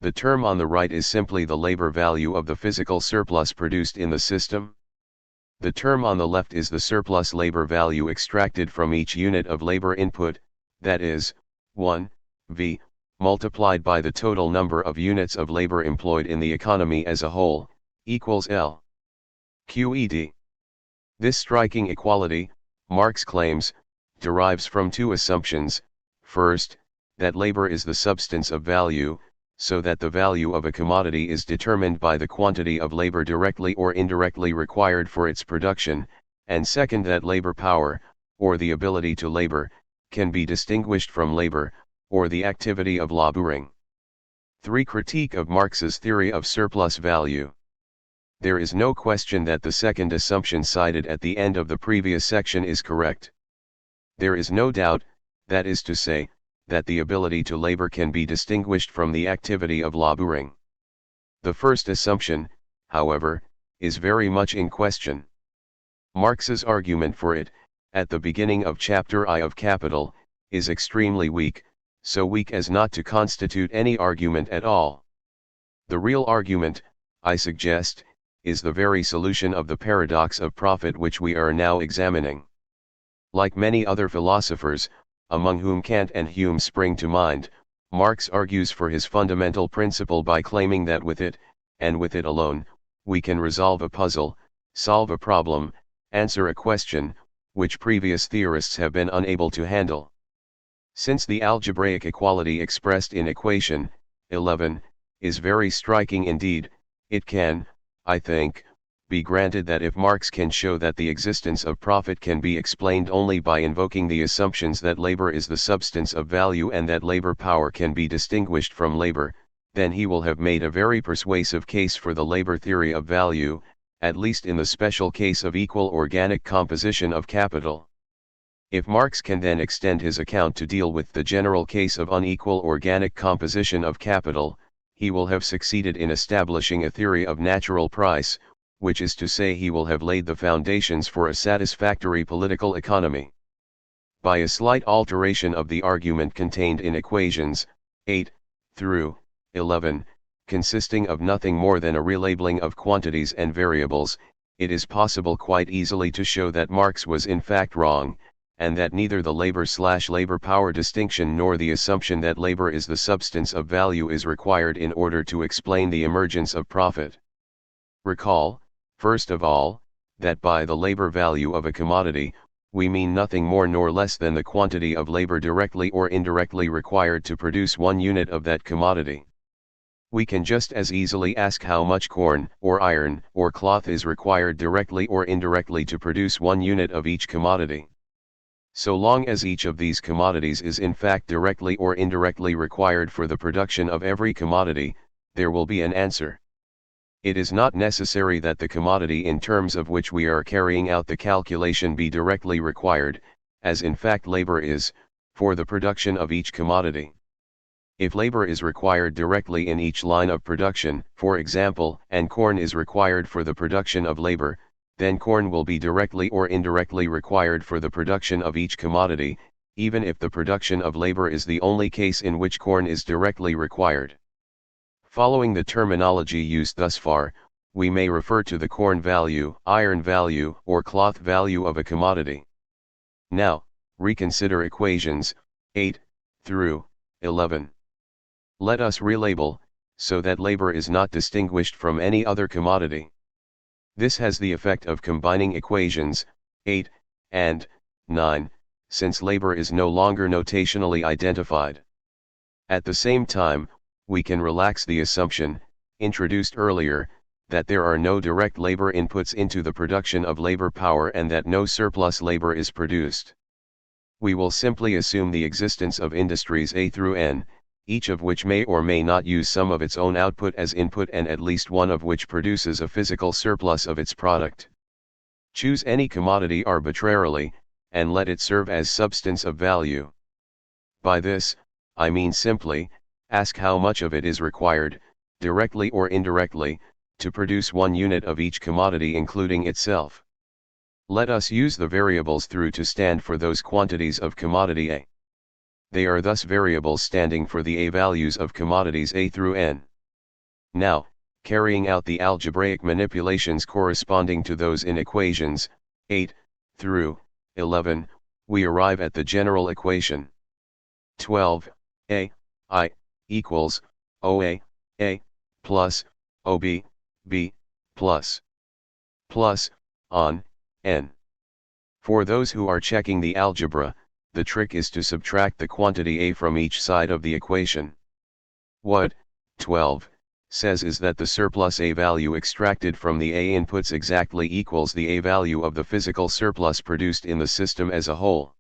The term on the right is simply the labor value of the physical surplus produced in the system. The term on the left is the surplus labor value extracted from each unit of labor input, that is, 1, V, multiplied by the total number of units of labor employed in the economy as a whole, equals L. QED. This striking equality, Marx claims, derives from two assumptions: first, that labor is the substance of value, so that the value of a commodity is determined by the quantity of labor directly or indirectly required for its production, and second, that labor power, or the ability to labor, can be distinguished from labor, or the activity of laboring. 3. Critique of Marx's theory of surplus value. There is no question that the second assumption cited at the end of the previous section is correct. There is no doubt, that is to say, that the ability to labor can be distinguished from the activity of laboring. The first assumption, however, is very much in question. Marx's argument for it, at the beginning of chapter I of Capital, is extremely weak, so weak as not to constitute any argument at all. The real argument, I suggest, is the very solution of the paradox of profit which we are now examining. Like many other philosophers, among whom Kant and Hume spring to mind, Marx argues for his fundamental principle by claiming that with it, and with it alone, we can resolve a puzzle, solve a problem, answer a question, which previous theorists have been unable to handle. Since the algebraic equality expressed in equation 11 is very striking indeed, it can, I think, be granted that if Marx can show that the existence of profit can be explained only by invoking the assumptions that labor is the substance of value and that labor power can be distinguished from labor, then he will have made a very persuasive case for the labor theory of value, at least in the special case of equal organic composition of capital. If Marx can then extend his account to deal with the general case of unequal organic composition of capital, he will have succeeded in establishing a theory of natural price, which is to say he will have laid the foundations for a satisfactory political economy. By a slight alteration of the argument contained in equations 8 through 11, consisting of nothing more than a relabeling of quantities and variables, it is possible quite easily to show that Marx was in fact wrong, and that neither the labor/labor power distinction nor the assumption that labor is the substance of value is required in order to explain the emergence of profit. Recall, first of all, that by the labor value of a commodity, we mean nothing more nor less than the quantity of labor directly or indirectly required to produce one unit of that commodity. We can just as easily ask how much corn, or iron, or cloth is required directly or indirectly to produce one unit of each commodity. So long as each of these commodities is in fact directly or indirectly required for the production of every commodity, there will be an answer. It is not necessary that the commodity in terms of which we are carrying out the calculation be directly required, as in fact labor is, for the production of each commodity. If labor is required directly in each line of production, for example, and corn is required for the production of labor, then corn will be directly or indirectly required for the production of each commodity, even if the production of labor is the only case in which corn is directly required. Following the terminology used thus far, we may refer to the corn value, iron value, or cloth value of a commodity. Now, reconsider equations 8 through 11. Let us relabel, so that labor is not distinguished from any other commodity. This has the effect of combining equations 8 and 9, since labor is no longer notationally identified. At the same time, we can relax the assumption, introduced earlier, that there are no direct labor inputs into the production of labor power and that no surplus labor is produced. We will simply assume the existence of industries A through N, each of which may or may not use some of its own output as input and at least one of which produces a physical surplus of its product. Choose any commodity arbitrarily, and let it serve as substance of value. By this, I mean simply, ask how much of it is required, directly or indirectly, to produce 1 unit of each commodity including itself. Let us use the variables through to stand for those quantities of commodity A. They are thus variables standing for the A values of commodities A through N. Now, carrying out the algebraic manipulations corresponding to those in equations 8 through 11, we arrive at the general equation. 12 A I equals OA A plus OB B plus on N. For those who are checking the algebra, the trick is to subtract the quantity A from each side of the equation. What 12 says is that the surplus A value extracted from the A inputs exactly equals the A value of the physical surplus produced in the system as a whole.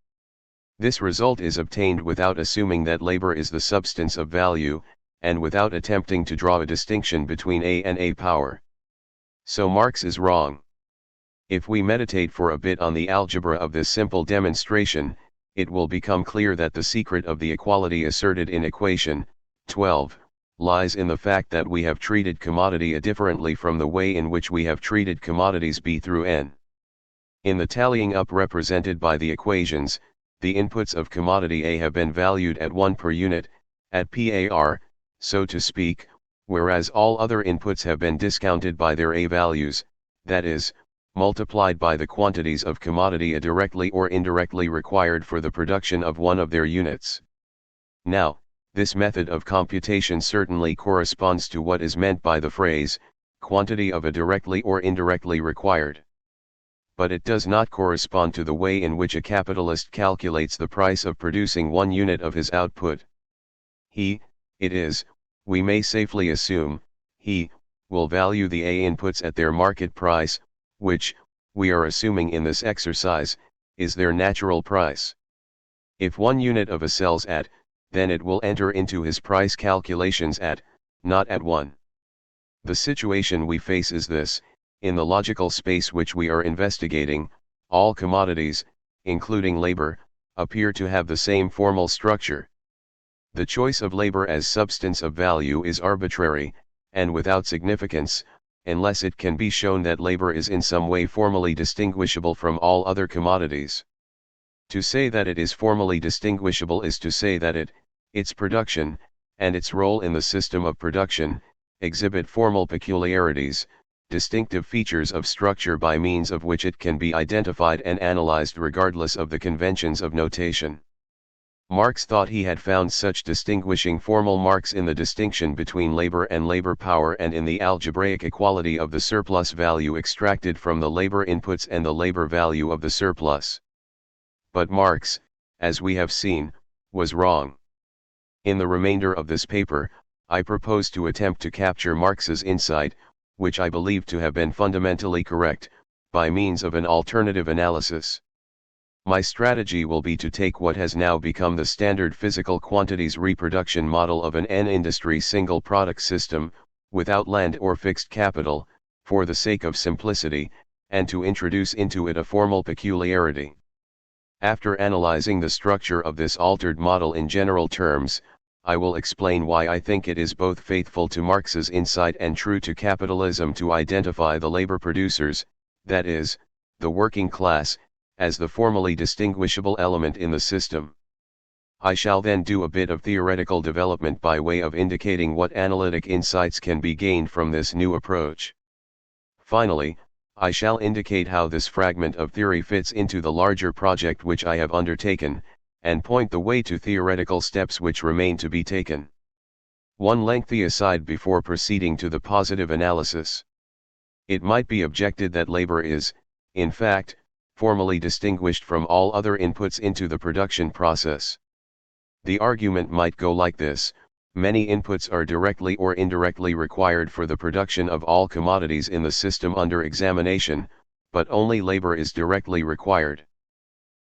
This result is obtained without assuming that labor is the substance of value, and without attempting to draw a distinction between A and A power. So Marx is wrong. If we meditate for a bit on the algebra of this simple demonstration, it will become clear that the secret of the equality asserted in equation 12 lies in the fact that we have treated commodity A differently from the way in which we have treated commodities B through N. In the tallying up represented by the equations, the inputs of commodity A have been valued at 1 per unit, at PAR, so to speak, whereas all other inputs have been discounted by their A values, that is, multiplied by the quantities of commodity A directly or indirectly required for the production of one of their units. Now, this method of computation certainly corresponds to what is meant by the phrase, quantity of A directly or indirectly required. But it does not correspond to the way in which a capitalist calculates the price of producing 1 unit of his output. It is, we may safely assume, will value the A inputs at their market price, which, we are assuming in this exercise, is their natural price. If 1 unit of A sells at, then it will enter into his price calculations at, not at 1. The situation we face is this: in the logical space which we are investigating, all commodities, including labor, appear to have the same formal structure. The choice of labor as substance of value is arbitrary, and without significance, unless it can be shown that labor is in some way formally distinguishable from all other commodities. To say that it is formally distinguishable is to say that its production, and its role in the system of production, exhibit formal peculiarities, distinctive features of structure by means of which it can be identified and analyzed regardless of the conventions of notation. Marx thought he had found such distinguishing formal marks in the distinction between labor and labor power and in the algebraic equality of the surplus value extracted from the labor inputs and the labor value of the surplus. But Marx, as we have seen, was wrong. In the remainder of this paper, I propose to attempt to capture Marx's insight, which I believe to have been fundamentally correct, by means of an alternative analysis. My strategy will be to take what has now become the standard physical quantities reproduction model of an N-industry single product system, without land or fixed capital, for the sake of simplicity, and to introduce into it a formal peculiarity. After analyzing the structure of this altered model in general terms, I will explain why I think it is both faithful to Marx's insight and true to capitalism to identify the labor producers, that is, the working class, as the formally distinguishable element in the system. I shall then do a bit of theoretical development by way of indicating what analytic insights can be gained from this new approach. Finally, I shall indicate how this fragment of theory fits into the larger project which I have undertaken, and point the way to theoretical steps which remain to be taken. One lengthy aside before proceeding to the positive analysis. It might be objected that labor is, in fact, formally distinguished from all other inputs into the production process. The argument might go like this: many inputs are directly or indirectly required for the production of all commodities in the system under examination, but only labor is directly required.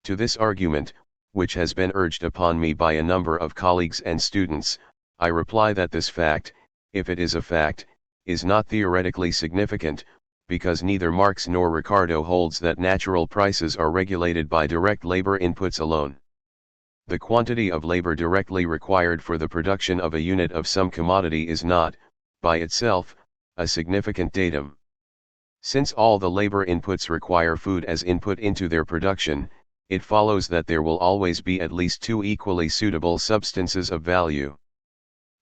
To this argument, which has been urged upon me by a number of colleagues and students, I reply that this fact, if it is a fact, is not theoretically significant, because neither Marx nor Ricardo holds that natural prices are regulated by direct labor inputs alone. The quantity of labor directly required for the production of a unit of some commodity is not, by itself, a significant datum. Since all the labor inputs require food as input into their production, it follows that there will always be at least two equally suitable substances of value.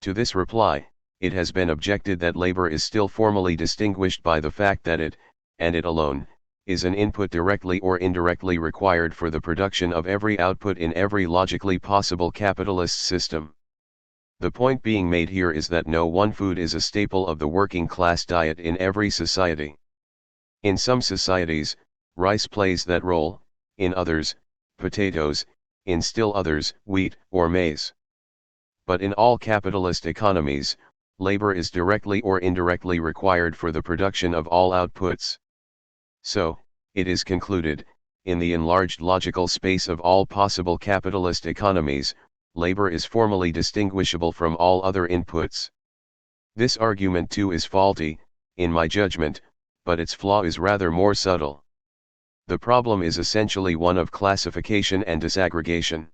To this reply, it has been objected that labor is still formally distinguished by the fact that it, and it alone, is an input directly or indirectly required for the production of every output in every logically possible capitalist system. The point being made here is that no one food is a staple of the working class diet in every society. In some societies, rice plays that role, in others, potatoes, in still others, wheat or maize. But in all capitalist economies, labor is directly or indirectly required for the production of all outputs. So, it is concluded, in the enlarged logical space of all possible capitalist economies, labor is formally distinguishable from all other inputs. This argument too is faulty, in my judgment, but its flaw is rather more subtle. The problem is essentially one of classification and disaggregation.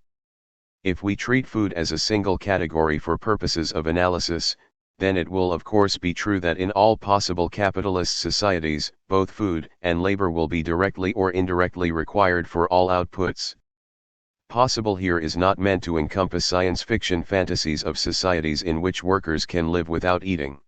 If we treat food as a single category for purposes of analysis, then it will of course be true that in all possible capitalist societies, both food and labor will be directly or indirectly required for all outputs. Possible here is not meant to encompass science fiction fantasies of societies in which workers can live without eating.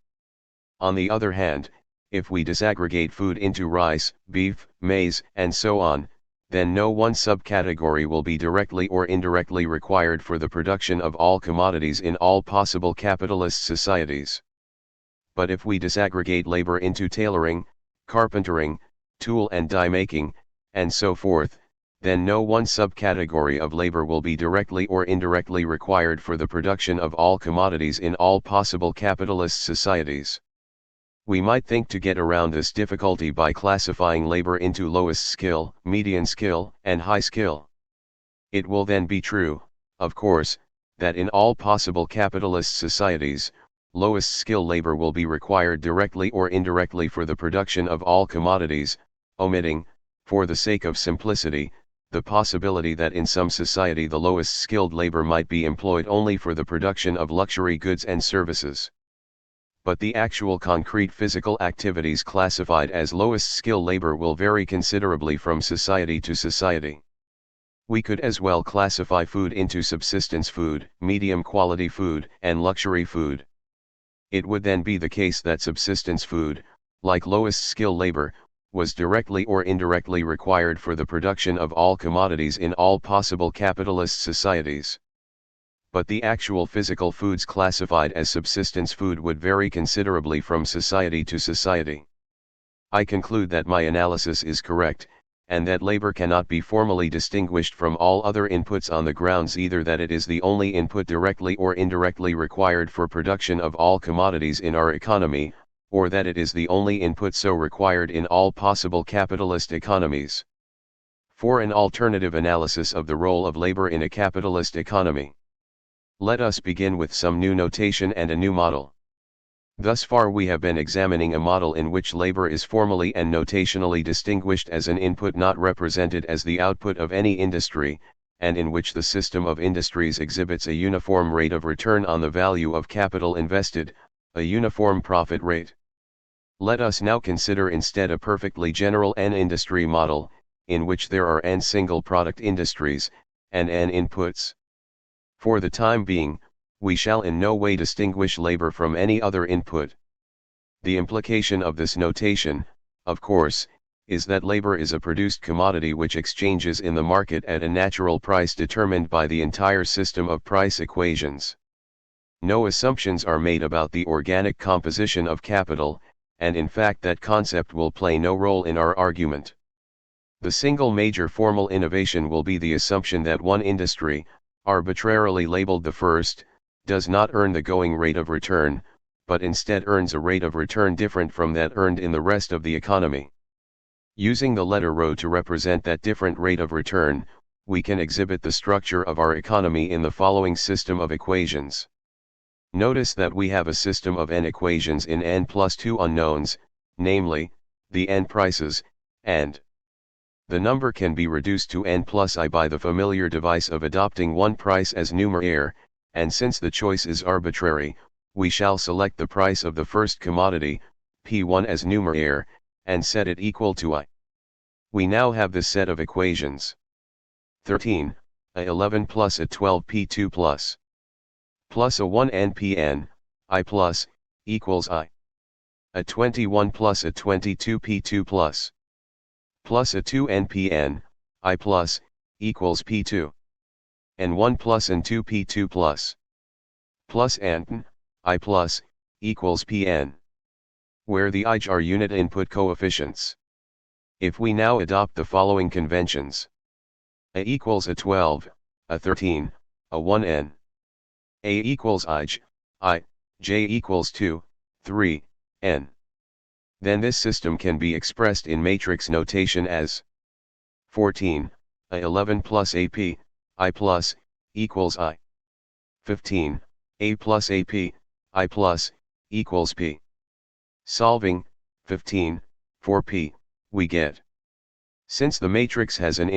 On the other hand, if we disaggregate food into rice, beef, maize, and so on, then no one subcategory will be directly or indirectly required for the production of all commodities in all possible capitalist societies. But if we disaggregate labor into tailoring, carpentering, tool and die making, and so forth, then no one subcategory of labor will be directly or indirectly required for the production of all commodities in all possible capitalist societies. We might think to get around this difficulty by classifying labor into lowest skill, median skill, and high skill. It will then be true, of course, that in all possible capitalist societies, lowest skill labor will be required directly or indirectly for the production of all commodities, omitting, for the sake of simplicity, the possibility that in some society the lowest skilled labor might be employed only for the production of luxury goods and services. But the actual concrete physical activities classified as lowest skill labor will vary considerably from society to society. We could as well classify food into subsistence food, medium quality food, and luxury food. It would then be the case that subsistence food, like lowest skill labor, was directly or indirectly required for the production of all commodities in all possible capitalist societies. But the actual physical foods classified as subsistence food would vary considerably from society to society. I conclude that my analysis is correct, and that labor cannot be formally distinguished from all other inputs on the grounds either that it is the only input directly or indirectly required for production of all commodities in our economy, or that it is the only input so required in all possible capitalist economies. For an alternative analysis of the role of labor in a capitalist economy, let us begin with some new notation and a new model. Thus far we have been examining a model in which labor is formally and notationally distinguished as an input not represented as the output of any industry, and in which the system of industries exhibits a uniform rate of return on the value of capital invested, a uniform profit rate. Let us now consider instead a perfectly general N-industry model, in which there are N single product industries, and N inputs. For the time being, we shall in no way distinguish labor from any other input. The implication of this notation, of course, is that labor is a produced commodity which exchanges in the market at a natural price determined by the entire system of price equations. No assumptions are made about the organic composition of capital, and in fact that concept will play no role in our argument. The single major formal innovation will be the assumption that one industry, arbitrarily labeled the first, does not earn the going rate of return, but instead earns a rate of return different from that earned in the rest of the economy. Using the letter ρ to represent that different rate of return, we can exhibit the structure of our economy in the following system of equations. Notice that we have a system of n equations in n plus 2 unknowns, namely, the n prices, and the number can be reduced to n plus I by the familiar device of adopting one price as numeraire, and since the choice is arbitrary, we shall select the price of the first commodity, P1 as numeraire, and set it equal to I. We now have this set of equations. 13, a 11 plus a 12 P2 plus a 1 NPN, I plus, equals I. A 21 plus a 22 P2 plus a 2 NPN, I plus, equals P2. And 1 plus and 2 P2 plus N, I plus, equals Pn. Where the ij are unit input coefficients. If we now adopt the following conventions. A equals a 12, a 13, a 1n. A equals ij, I, j equals 2, 3, n. Then this system can be expressed in matrix notation as 14, a 11 plus ap, I plus, equals I. 15, a plus ap, I plus, equals p. Solving, 15, for p, we get. Since the matrix has an